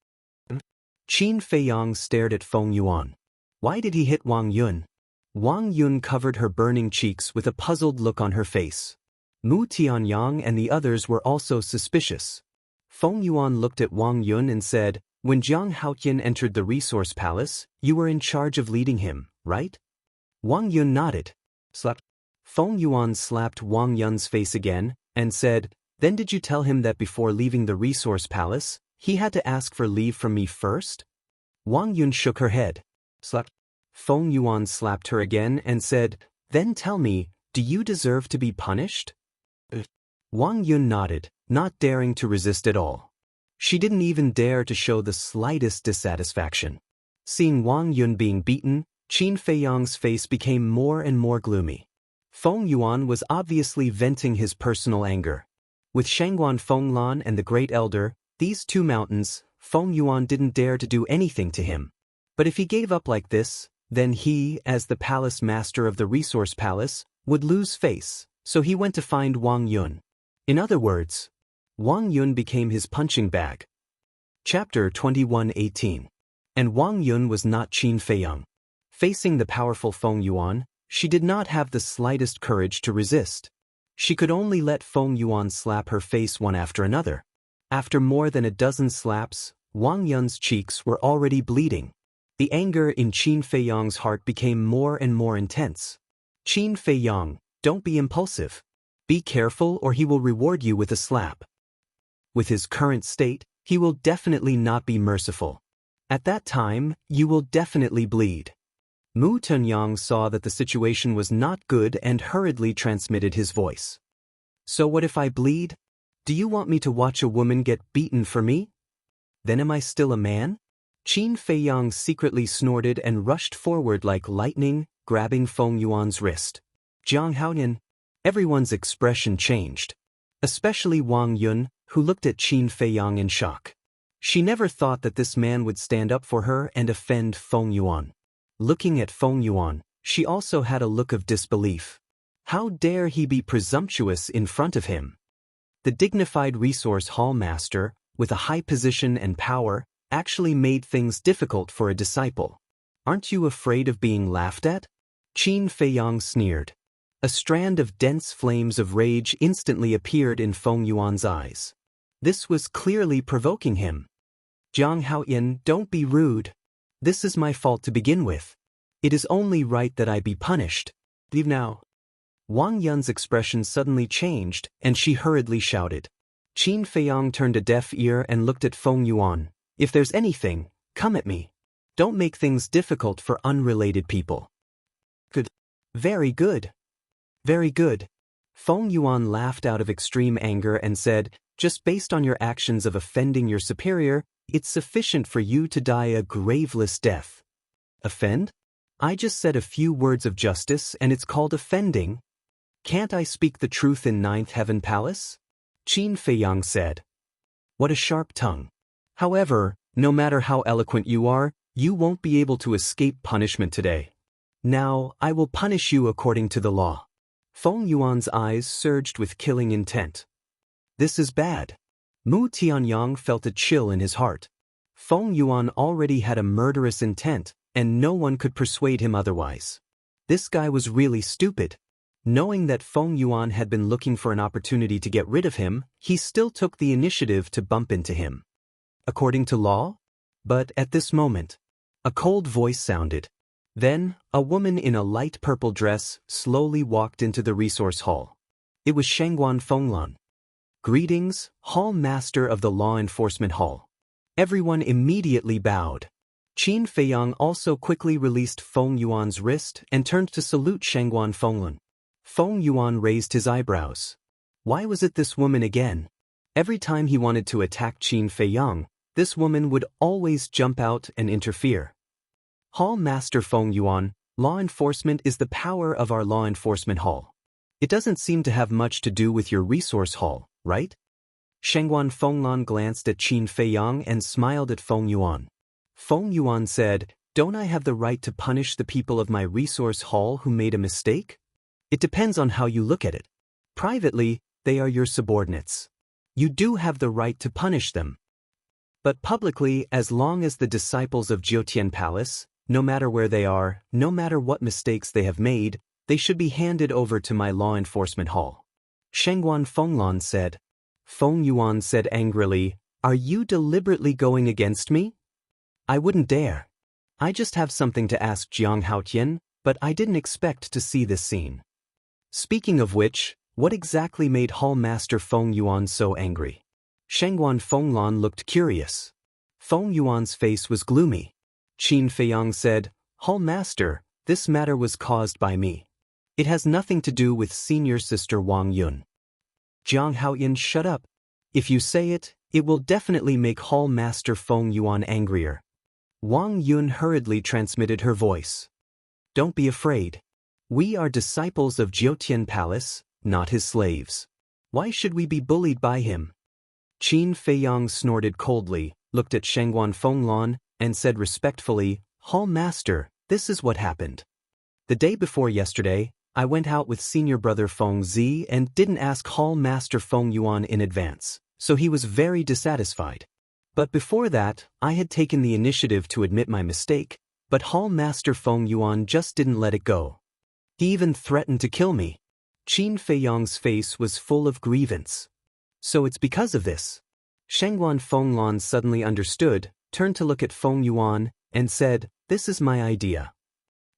Qin Feiyang stared at Feng Yuan. Why did he hit Wang Yun? Wang Yun covered her burning cheeks with a puzzled look on her face. Mu Tianyang and the others were also suspicious. Feng Yuan looked at Wang Yun and said, When Jiang Haotian entered the Resource Palace, you were in charge of leading him, right? Wang Yun nodded. Slapped. Feng Yuan slapped Wang Yun's face again, and said, Then did you tell him that before leaving the Resource Palace, he had to ask for leave from me first? Wang Yun shook her head. Slapped. Feng Yuan slapped her again and said, Then tell me, do you deserve to be punished? Wang Yun nodded, not daring to resist at all. She didn't even dare to show the slightest dissatisfaction. Seeing Wang Yun being beaten, Qin Feiyang's face became more and more gloomy. Feng Yuan was obviously venting his personal anger. With Shangguan Fenglan and the Great Elder, these two mountains, Feng Yuan didn't dare to do anything to him. But if he gave up like this, then he, as the Palace Master of the Resource Palace, would lose face, so he went to find Wang Yun. In other words, Wang Yun became his punching bag. Chapter 21:18. And Wang Yun was not Qin Feiyang. Facing the powerful Feng Yuan, she did not have the slightest courage to resist. She could only let Feng Yuan slap her face one after another. After more than a dozen slaps, Wang Yun's cheeks were already bleeding. The anger in Qin Feiyang's heart became more and more intense. Qin Feiyang, don't be impulsive. Be careful or he will reward you with a slap. With his current state, he will definitely not be merciful. At that time, you will definitely bleed. Mu Tunyang saw that the situation was not good and hurriedly transmitted his voice. So what if I bleed? Do you want me to watch a woman get beaten for me? Then am I still a man? Qin Feiyang secretly snorted and rushed forward like lightning, grabbing Feng Yuan's wrist. Jiang Haoyan. Everyone's expression changed. Especially Wang Yun, who looked at Qin Feiyang in shock. She never thought that this man would stand up for her and offend Feng Yuan. Looking at Feng Yuan, she also had a look of disbelief. How dare he be presumptuous in front of him? The dignified resource hall master, with a high position and power, actually made things difficult for a disciple. Aren't you afraid of being laughed at? Qin Feiyang sneered. A strand of dense flames of rage instantly appeared in Feng Yuan's eyes. This was clearly provoking him. Jiang Haoyan, don't be rude. This is my fault to begin with. It is only right that I be punished. Leave now. Wang Yun's expression suddenly changed, and she hurriedly shouted. Qin Feiyang turned a deaf ear and looked at Feng Yuan. If there's anything, come at me. Don't make things difficult for unrelated people. Good. Very good. Very good. Feng Yuan laughed out of extreme anger and said, "Just based on your actions of offending your superior, it's sufficient for you to die a graveless death." Offend? I just said a few words of justice and it's called offending. Can't I speak the truth in Ninth Heaven Palace? Qin Feiyang said. What a sharp tongue. However, no matter how eloquent you are, you won't be able to escape punishment today. Now, I will punish you according to the law. Feng Yuan's eyes surged with killing intent. This is bad. Mu Tianyang felt a chill in his heart. Feng Yuan already had a murderous intent, and no one could persuade him otherwise. This guy was really stupid. Knowing that Feng Yuan had been looking for an opportunity to get rid of him, he still took the initiative to bump into him. According to law? But at this moment, a cold voice sounded. Then, a woman in a light purple dress slowly walked into the resource hall. It was Shangguan Fenglan. Greetings, Hall Master of the Law Enforcement Hall. Everyone immediately bowed. Qin Feiyang also quickly released Feng Yuan's wrist and turned to salute Shangguan Fenglan. Feng Yuan raised his eyebrows. Why was it this woman again? Every time he wanted to attack Qin Feiyang, this woman would always jump out and interfere. Hall Master Feng Yuan, law enforcement is the power of our law enforcement hall. It doesn't seem to have much to do with your resource hall, right? Shangguan Fenglan glanced at Qin Feiyang and smiled at Feng Yuan. Feng Yuan said, "Don't I have the right to punish the people of my resource hall who made a mistake? It depends on how you look at it. Privately, they are your subordinates. You do have the right to punish them. But publicly, as long as the disciples of Jiutian Palace, no matter where they are, no matter what mistakes they have made, they should be handed over to my law enforcement hall." Shangguan Fenglan said. Feng Yuan said angrily, "Are you deliberately going against me? I wouldn't dare. I just have something to ask Jiang Haotian, but I didn't expect to see this scene." Speaking of which, what exactly made Hall Master Feng Yuan so angry? Shangguan Fenglan looked curious. Feng Yuan's face was gloomy. Qin Feiyang said, "Hall Master, this matter was caused by me. It has nothing to do with senior sister Wang Yun." Jiang Haoyan, shut up. If you say it, it will definitely make Hall Master Feng Yuan angrier. Wang Yun hurriedly transmitted her voice. Don't be afraid. We are disciples of Jiutian Palace, not his slaves. Why should we be bullied by him? Qin Feiyang snorted coldly, looked at Shangguan Fenglan, and said respectfully, "Hall Master, this is what happened. The day before yesterday, I went out with senior brother Feng Zi and didn't ask Hall Master Feng Yuan in advance, so he was very dissatisfied. But before that, I had taken the initiative to admit my mistake, but Hall Master Feng Yuan just didn't let it go. He even threatened to kill me." Qin Feiyang's face was full of grievance. So it's because of this. Shangguan Fenglan suddenly understood, turned to look at Feng Yuan, and said, "This is my idea."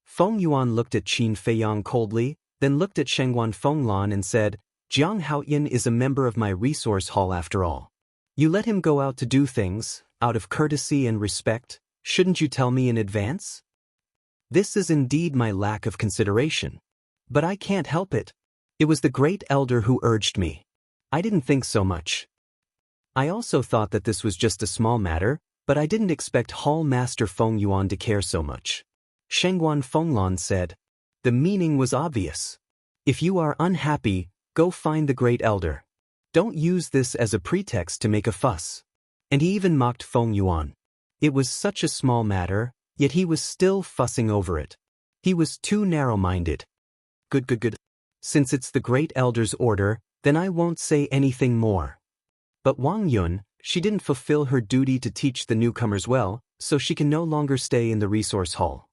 Feng Yuan looked at Qin Feiyang coldly, then looked at Shangguan Fenglan and said, "Jiang Haoyan is a member of my resource hall after all. You let him go out to do things, out of courtesy and respect, shouldn't you tell me in advance? This is indeed my lack of consideration. But I can't help it. It was the great elder who urged me. I didn't think so much. I also thought that this was just a small matter, but I didn't expect Hall Master Feng Yuan to care so much." Shangguan Fenglan said. The meaning was obvious. If you are unhappy, go find the great elder. Don't use this as a pretext to make a fuss. And he even mocked Feng Yuan. It was such a small matter, yet he was still fussing over it. He was too narrow-minded. Good. Since it's the great elder's order, then I won't say anything more. But Wang Yun, she didn't fulfill her duty to teach the newcomers well, so she can no longer stay in the resource hall.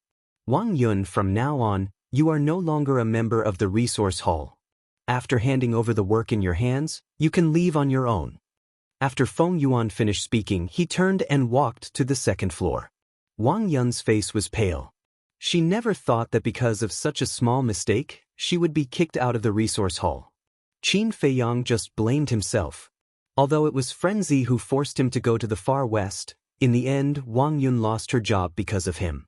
Wang Yun, from now on, you are no longer a member of the resource hall. After handing over the work in your hands, you can leave on your own. After Feng Yuan finished speaking, he turned and walked to the second floor. Wang Yun's face was pale. She never thought that because of such a small mistake, she would be kicked out of the resource hall. Qin Feiyang just blamed himself. Although it was Frenzy who forced him to go to the far west, in the end Wang Yun lost her job because of him.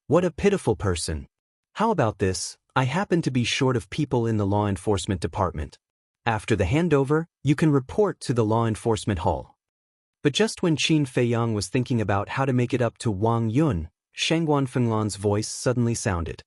What a pitiful person. How about this, I happen to be short of people in the law enforcement department. After the handover, you can report to the law enforcement hall. But just when Qin Feiyang was thinking about how to make it up to Wang Yun, Shangguan Fenglan's voice suddenly sounded.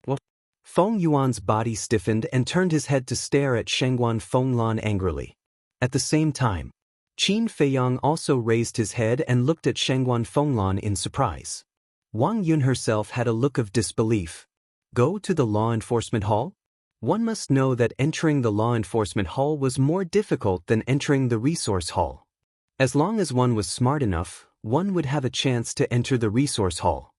What? Feng Yuan's body stiffened and turned his head to stare at Shangguan Fenglan angrily. At the same time, Qin Feiyang also raised his head and looked at Shangguan Fenglan in surprise. Wang Yun herself had a look of disbelief. Go to the law enforcement hall? One must know that entering the law enforcement hall was more difficult than entering the resource hall. As long as one was smart enough, one would have a chance to enter the resource hall.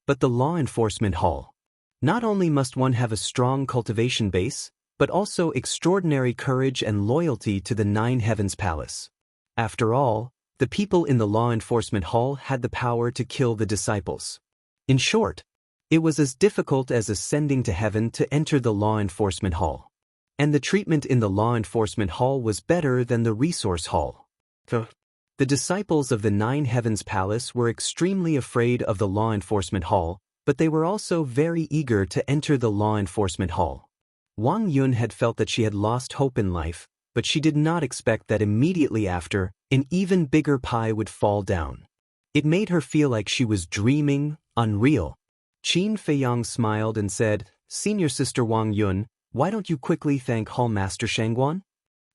But the law enforcement hall. Not only must one have a strong cultivation base, but also extraordinary courage and loyalty to the Nine Heavens Palace. After all, the people in the law enforcement hall had the power to kill the disciples. In short, it was as difficult as ascending to heaven to enter the law enforcement hall. And the treatment in the law enforcement hall was better than the resource hall. The disciples of the Nine Heavens Palace were extremely afraid of the law enforcement hall, but they were also very eager to enter the law enforcement hall. Wang Yun had felt that she had lost hope in life, but she did not expect that immediately after, an even bigger pie would fall down. It made her feel like she was dreaming, unreal. Qin Feiyang smiled and said, "Senior Sister Wang Yun, why don't you quickly thank Hall Master Shangguan?"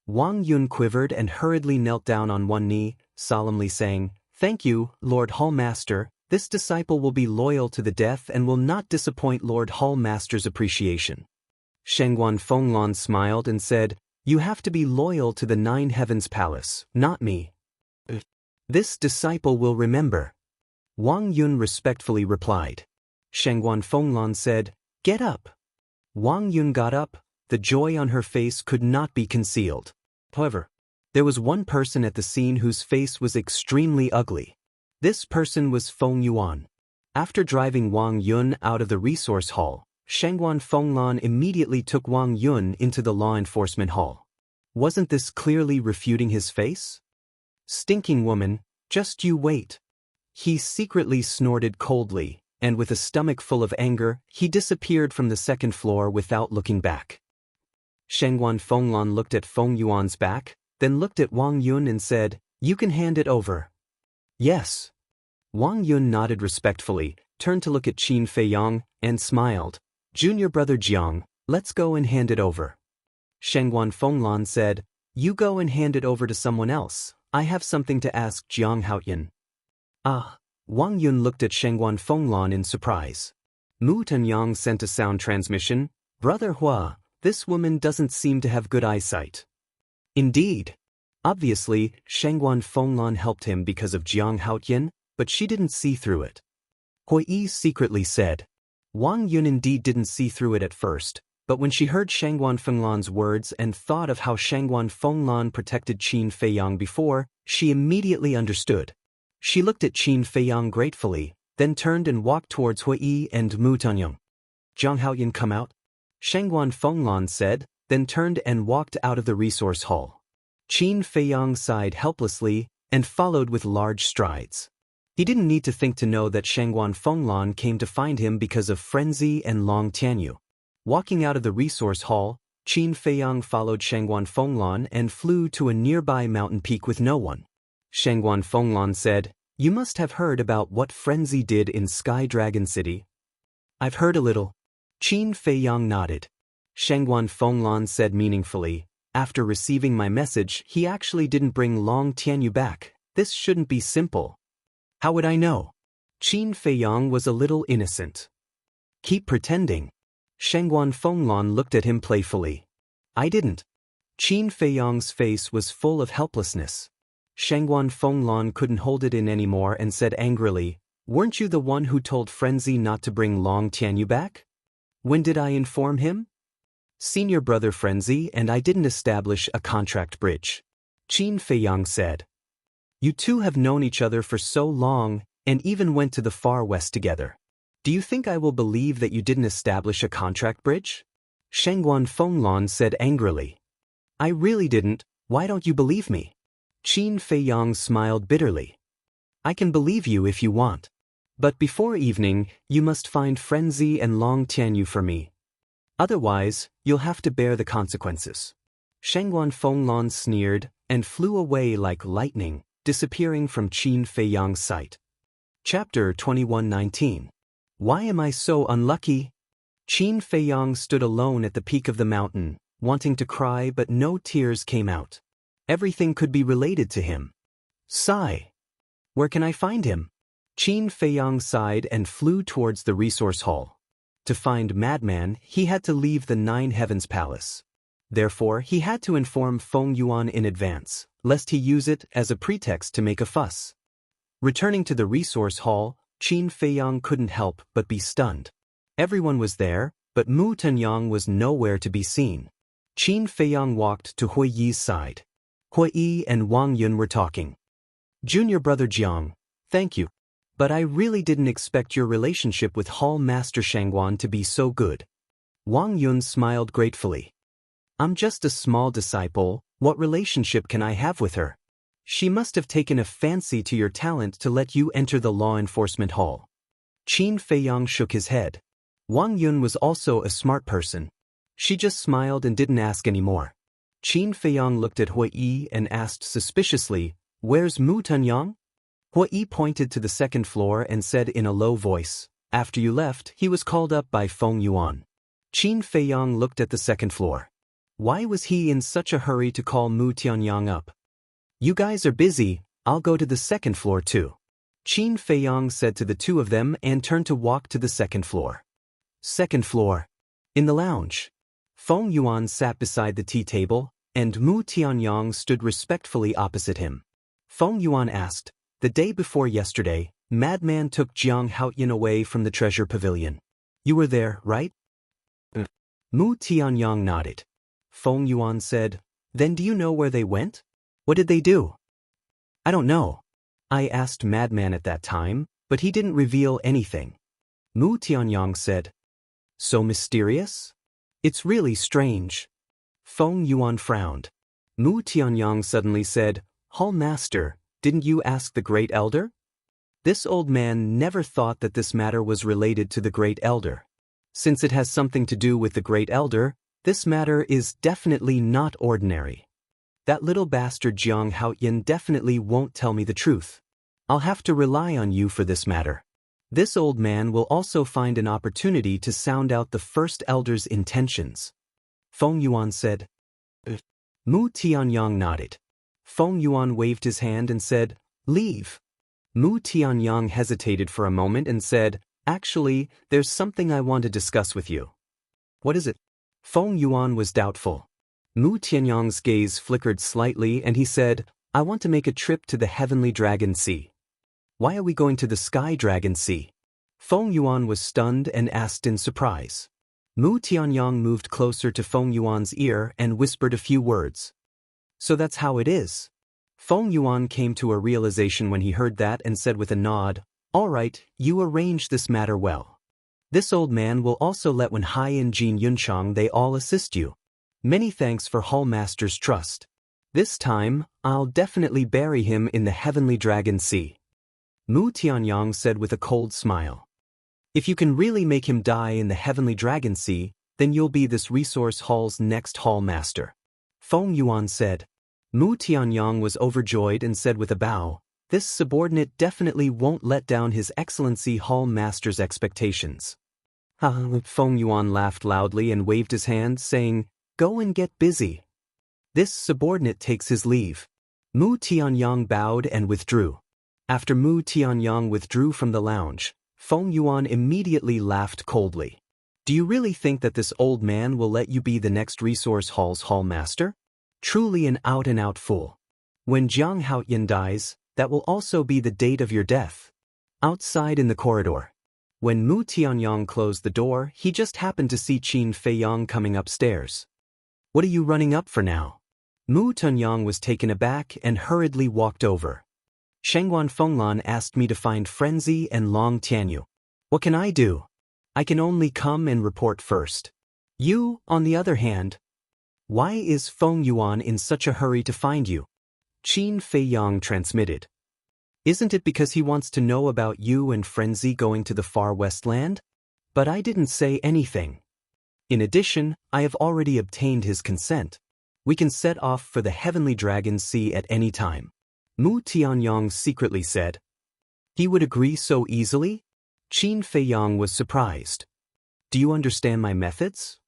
Wang Yun quivered and hurriedly knelt down on one knee, solemnly saying, "Thank you, Lord Hall Master. This disciple will be loyal to the death and will not disappoint Lord Hall Master's appreciation." Shangguan Fenglan smiled and said, "You have to be loyal to the Nine Heavens Palace, not me. This disciple will remember." Wang Yun respectfully replied. Shangguan Fenglan said, "Get up." Wang Yun got up. The joy on her face could not be concealed. However, there was one person at the scene whose face was extremely ugly. This person was Feng Yuan. After driving Wang Yun out of the resource hall, Shangguan Fenglan immediately took Wang Yun into the law enforcement hall. Wasn't this clearly refuting his face? "Stinking woman, just you wait." He secretly snorted coldly, and with a stomach full of anger, he disappeared from the second floor without looking back. Shangguan Fenglan looked at Feng Yuan's back, then looked at Wang Yun and said, "You can hand it over." "Yes." Wang Yun nodded respectfully, turned to look at Qin Feiyang, and smiled. "Junior brother Jiang, let's go and hand it over." Shangguan Fenglan said, "You go and hand it over to someone else. I have something to ask Jiang Haoyan." "Ah." Wang Yun looked at Shangguan Fenglan in surprise. Mu Tanyang sent a sound transmission. "Brother Hua, this woman doesn't seem to have good eyesight." Indeed. Obviously, Shangguan Fenglan helped him because of Jiang Haoyan, but she didn't see through it. Hui Yi secretly said. Wang Yun indeed didn't see through it at first, but when she heard Shangguan Fenglan's words and thought of how Shangguan Fenglan protected Qin Feiyang before, she immediately understood. She looked at Qin Feiyang gratefully, then turned and walked towards Hui Yi and Mu Tanyang. "Jiang Haoyan, come out," Shangguan Fenglan said, then turned and walked out of the resource hall. Qin Feiyang sighed helplessly and followed with large strides. He didn't need to think to know that Shangguan Fenglan came to find him because of Frenzy and Long Tianyu. Walking out of the resource hall, Qin Feiyang followed Shangguan Fenglan and flew to a nearby mountain peak with no one. Shangguan Fenglan said, "You must have heard about what Frenzy did in Sky Dragon City." "I've heard a little." Qin Feiyang nodded. Shangguan Fenglan said meaningfully, "After receiving my message, he actually didn't bring Long Tianyu back. This shouldn't be simple." "How would I know?" Qin Feiyang was a little innocent. "Keep pretending." Shangguan Fenglan looked at him playfully. "I didn't." Qin Feiyang's face was full of helplessness. Shangguan Fenglan couldn't hold it in anymore and said angrily, "Weren't you the one who told Frenzy not to bring Long Tianyu back? When did I inform him?" "Senior brother Frenzy and I didn't establish a contract bridge," Qin Feiyang said. "You two have known each other for so long and even went to the Far West together. Do you think I will believe that you didn't establish a contract bridge?" Shangguan Fenglan said angrily. "I really didn't. Why don't you believe me?" Qin Feiyang smiled bitterly. "I can believe you if you want. But before evening, you must find Frenzy and Long Tianyu for me." Otherwise, you'll have to bear the consequences. Shangguan Fenglan sneered and flew away like lightning, disappearing from Qin Feiyang's sight. Chapter 21:19. Why am I so unlucky? Qin Feiyang stood alone at the peak of the mountain, wanting to cry but no tears came out. Everything could be related to him. Sigh. Where can I find him? Qin Feiyang sighed and flew towards the resource hall. To find Madman, he had to leave the Nine Heavens Palace. Therefore, he had to inform Feng Yuan in advance, lest he use it as a pretext to make a fuss. Returning to the resource hall, Qin Feiyang couldn't help but be stunned. Everyone was there, but Mu Tunyang was nowhere to be seen. Qin Feiyang walked to Hui Yi's side. Hui Yi and Wang Yun were talking. Junior brother Jiang, thank you. But I really didn't expect your relationship with Hall Master Shangguan to be so good. Wang Yun smiled gratefully. I'm just a small disciple, what relationship can I have with her? She must have taken a fancy to your talent to let you enter the law enforcement hall. Qin Feiyang shook his head. Wang Yun was also a smart person. She just smiled and didn't ask any more. Qin Feiyang looked at Hui Yi and asked suspiciously, Where's Mu Tunyang? Hui Yi pointed to the second floor and said in a low voice, After you left, he was called up by Feng Yuan. Qin Feiyang looked at the second floor. Why was he in such a hurry to call Mu Tianyang up? You guys are busy, I'll go to the second floor too. Qin Feiyang said to the two of them and turned to walk to the second floor. Second floor. In the lounge. Feng Yuan sat beside the tea table, and Mu Tianyang stood respectfully opposite him. Feng Yuan asked, The day before yesterday, Madman took Jiang Haoyin away from the treasure pavilion. You were there, right? Mu Tianyang nodded. Feng Yuan said, Then do you know where they went? What did they do? I don't know. I asked Madman at that time, but he didn't reveal anything. Mu Tianyang said, So mysterious? It's really strange. Feng Yuan frowned. Mu Tianyang suddenly said, Hall Master, didn't you ask the Great Elder? This old man never thought that this matter was related to the Great Elder. Since it has something to do with the Great Elder, this matter is definitely not ordinary. That little bastard Jiang Haoyin definitely won't tell me the truth. I'll have to rely on you for this matter. This old man will also find an opportunity to sound out the first elder's intentions. Feng Yuan said. Mu Tianyang nodded. Feng Yuan waved his hand and said, Leave. Mu Tianyang hesitated for a moment and said, Actually, there's something I want to discuss with you. What is it? Feng Yuan was doubtful. Mu Tianyang's gaze flickered slightly and he said, I want to make a trip to the Heavenly Dragon Sea. Why are we going to the Sky Dragon Sea? Feng Yuan was stunned and asked in surprise. Mu Tianyang moved closer to Feng Yuan's ear and whispered a few words. So that's how it is. Feng Yuan came to a realization when he heard that and said with a nod, All right, you arrange this matter well. This old man will also let Wen Hai and Jin Yunchang they all assist you. Many thanks for Hall Master's trust. This time, I'll definitely bury him in the Heavenly Dragon Sea. Mu Tianyang said with a cold smile. If you can really make him die in the Heavenly Dragon Sea, then you'll be this resource hall's next hall master. Feng Yuan said. Mu Tianyang was overjoyed and said with a bow, This subordinate definitely won't let down His Excellency Hall Master's expectations. Feng Yuan laughed loudly and waved his hand, saying, Go and get busy. This subordinate takes his leave. Mu Tianyang bowed and withdrew. After Mu Tianyang withdrew from the lounge, Feng Yuan immediately laughed coldly. Do you really think that this old man will let you be the next resource hall's hall master? Truly an out-and-out fool. When Jiang Haoyin dies, that will also be the date of your death. Outside in the corridor. When Mu Tianyang closed the door, he just happened to see Qin Feiyang coming upstairs. What are you running up for now? Mu Tunyang was taken aback and hurriedly walked over. Shangguan Fenglan asked me to find Frenzy and Long Tianyu. What can I do? I can only come and report first. You, on the other hand. Why is Feng Yuan in such a hurry to find you? Qin Feiyang transmitted. Isn't it because he wants to know about you and Frenzy going to the Far West Land? But I didn't say anything. In addition, I have already obtained his consent. We can set off for the Heavenly Dragon Sea at any time. Mu Tianyong secretly said. He would agree so easily? Qin Feiyang was surprised. Do you understand my methods?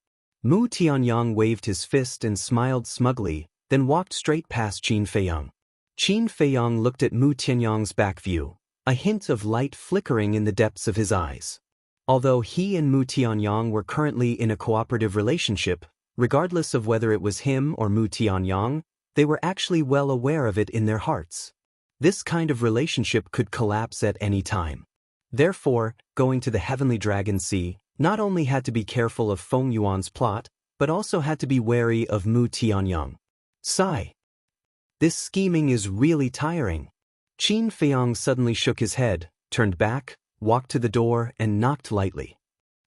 Mu Tianyong waved his fist and smiled smugly, then walked straight past Qin Feiyang. Qin Feiyang looked at Mu Tianyong's back view, a hint of light flickering in the depths of his eyes. Although he and Mu Tianyong were currently in a cooperative relationship, regardless of whether it was him or Mu Tianyong, they were actually well aware of it in their hearts. This kind of relationship could collapse at any time. Therefore, going to the Heavenly Dragon Sea not only had to be careful of Feng Yuan's plot, but also had to be wary of Mu Tianyong. Sigh. This scheming is really tiring. Qin Feiyang suddenly shook his head, turned back, walked to the door, and knocked lightly.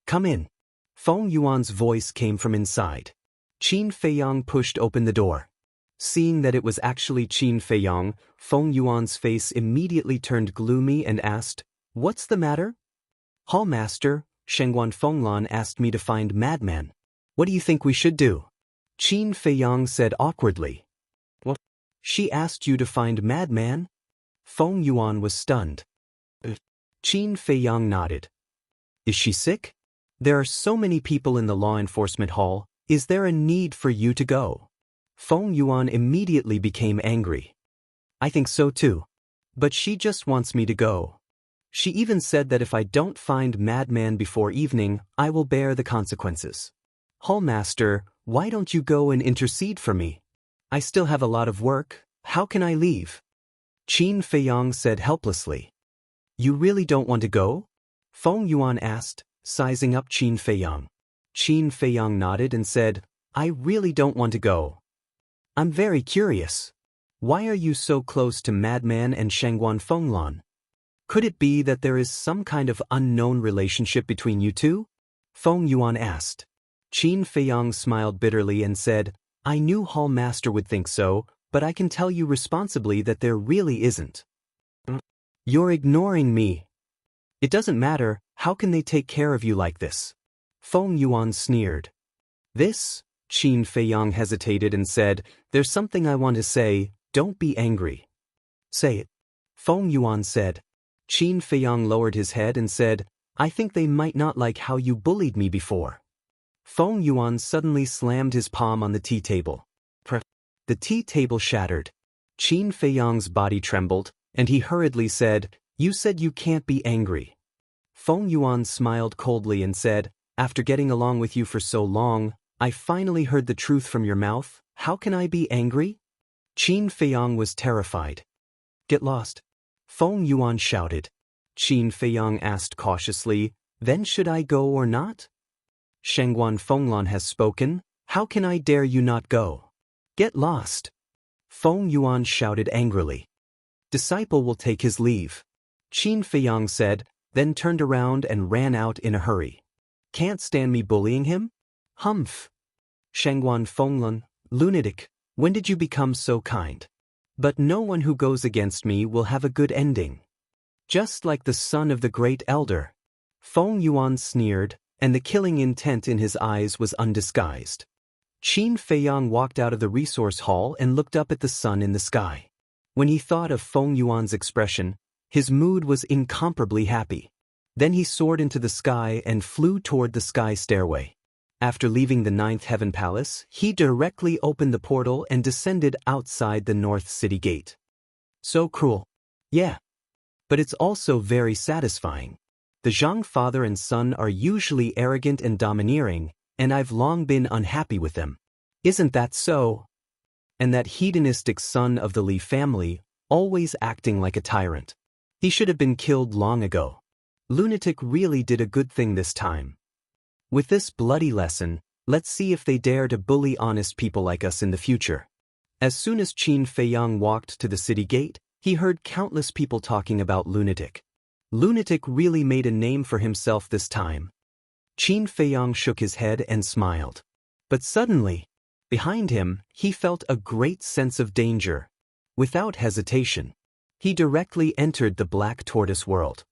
Come in. Feng Yuan's voice came from inside. Qin Feiyang pushed open the door. Seeing that it was actually Qin Feiyang, Feng Yuan's face immediately turned gloomy and asked, What's the matter? Hallmaster, Shengguan Fenglan asked me to find Madman. What do you think we should do? Qin Feiyang said awkwardly. What? She asked you to find Madman? Feng Yuan was stunned. Qin Feiyang nodded. Is she sick? There are so many people in the law enforcement hall, is there a need for you to go? Feng Yuan immediately became angry. I think so too. But she just wants me to go. She even said that if I don't find Madman before evening, I will bear the consequences. Hallmaster, why don't you go and intercede for me? I still have a lot of work, how can I leave? Qin Feiyang said helplessly. You really don't want to go? Feng Yuan asked, sizing up Qin Feiyang. Qin Feiyang nodded and said, I really don't want to go. I'm very curious. Why are you so close to Madman and Shengguan Fenglan? Could it be that there is some kind of unknown relationship between you two? Feng Yuan asked. Qin Feiyang smiled bitterly and said, I knew Hallmaster would think so, but I can tell you responsibly that there really isn't. You're ignoring me. It doesn't matter, how can they take care of you like this? Feng Yuan sneered. This? Qin Feiyang hesitated and said, There's something I want to say, don't be angry. Say it. Feng Yuan said. Qin Feiyang lowered his head and said, I think they might not like how you bullied me before. Feng Yuan suddenly slammed his palm on the tea table. The tea table shattered. Qin Feiyang's body trembled, and he hurriedly said, You said you can't be angry. Feng Yuan smiled coldly and said, After getting along with you for so long, I finally heard the truth from your mouth, how can I be angry? Qin Feiyang was terrified. Get lost. Feng Yuan shouted. Qin Feiyang asked cautiously, Then should I go or not? Shengguan Fenglan has spoken, how can I dare you not go? Get lost. Feng Yuan shouted angrily. Disciple will take his leave. Qin Feiyang said, then turned around and ran out in a hurry. Can't stand me bullying him? Humph. Shengguan Fenglan, lunatic, when did you become so kind? But no one who goes against me will have a good ending. Just like the son of the great elder. Feng Yuan sneered, and the killing intent in his eyes was undisguised. Qin Feiyang walked out of the resource hall and looked up at the sun in the sky. When he thought of Feng Yuan's expression, his mood was incomparably happy. Then he soared into the sky and flew toward the sky stairway. After leaving the Ninth Heaven Palace, he directly opened the portal and descended outside the North City Gate. So cruel. Yeah. But it's also very satisfying. The Zhang father and son are usually arrogant and domineering, and I've long been unhappy with them. Isn't that so? And that hedonistic son of the Li family, always acting like a tyrant. He should have been killed long ago. Lunatic really did a good thing this time. With this bloody lesson, let's see if they dare to bully honest people like us in the future. As soon as Qin Feiyang walked to the city gate, he heard countless people talking about Lunatic. Lunatic really made a name for himself this time. Qin Feiyang shook his head and smiled. But suddenly, behind him, he felt a great sense of danger. Without hesitation, he directly entered the Black Tortoise world.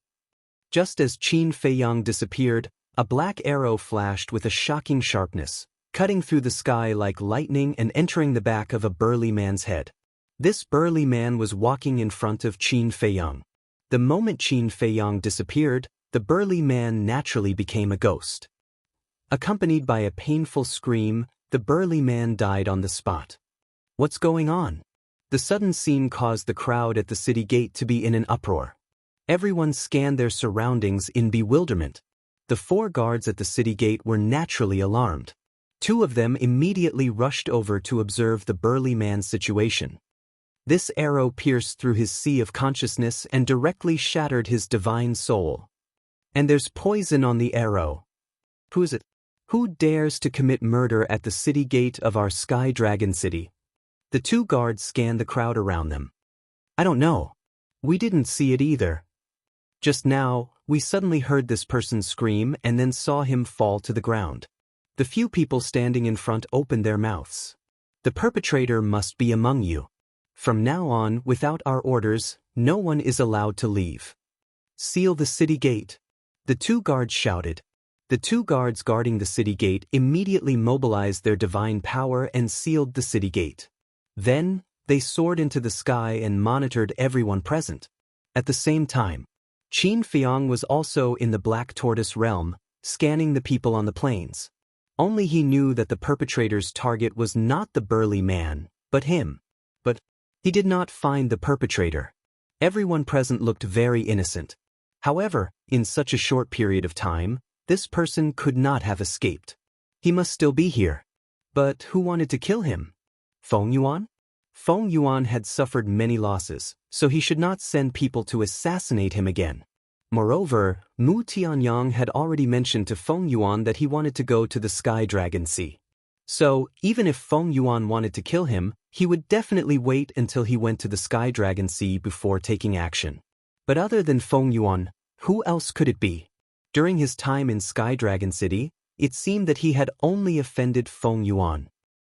Just as Qin Feiyang disappeared, A black arrow flashed with a shocking sharpness, cutting through the sky like lightning and entering the back of a burly man's head. This burly man was walking in front of Qin Feiyang. The moment Qin Feiyang disappeared, the burly man naturally became a ghost. Accompanied by a painful scream, the burly man died on the spot. What's going on? The sudden scene caused the crowd at the city gate to be in an uproar. Everyone scanned their surroundings in bewilderment. The 4 guards at the city gate were naturally alarmed. 2 of them immediately rushed over to observe the burly man's situation. This arrow pierced through his sea of consciousness and directly shattered his divine soul. And there's poison on the arrow. Who is it? Who dares to commit murder at the city gate of our Sky Dragon City? The 2 guards scanned the crowd around them. I don't know. We didn't see it either. Just now, we suddenly heard this person scream and then saw him fall to the ground. The few people standing in front opened their mouths. The perpetrator must be among you. From now on, without our orders, no one is allowed to leave. Seal the city gate. The 2 guards shouted. The 2 guards guarding the city gate immediately mobilized their divine power and sealed the city gate. Then, they soared into the sky and monitored everyone present. At the same time, Qin Feiyang was also in the Black Tortoise realm, scanning the people on the plains. Only he knew that the perpetrator's target was not the burly man, but him. But he did not find the perpetrator. Everyone present looked very innocent. However, in such a short period of time, this person could not have escaped. He must still be here. But who wanted to kill him? Feng Yuan? Feng Yuan had suffered many losses, so he should not send people to assassinate him again. Moreover, Mu Tianyang had already mentioned to Feng Yuan that he wanted to go to the Sky Dragon Sea. So, even if Feng Yuan wanted to kill him, he would definitely wait until he went to the Sky Dragon Sea before taking action. But other than Feng Yuan, who else could it be? During his time in Sky Dragon City, it seemed that he had only offended Feng Yuan.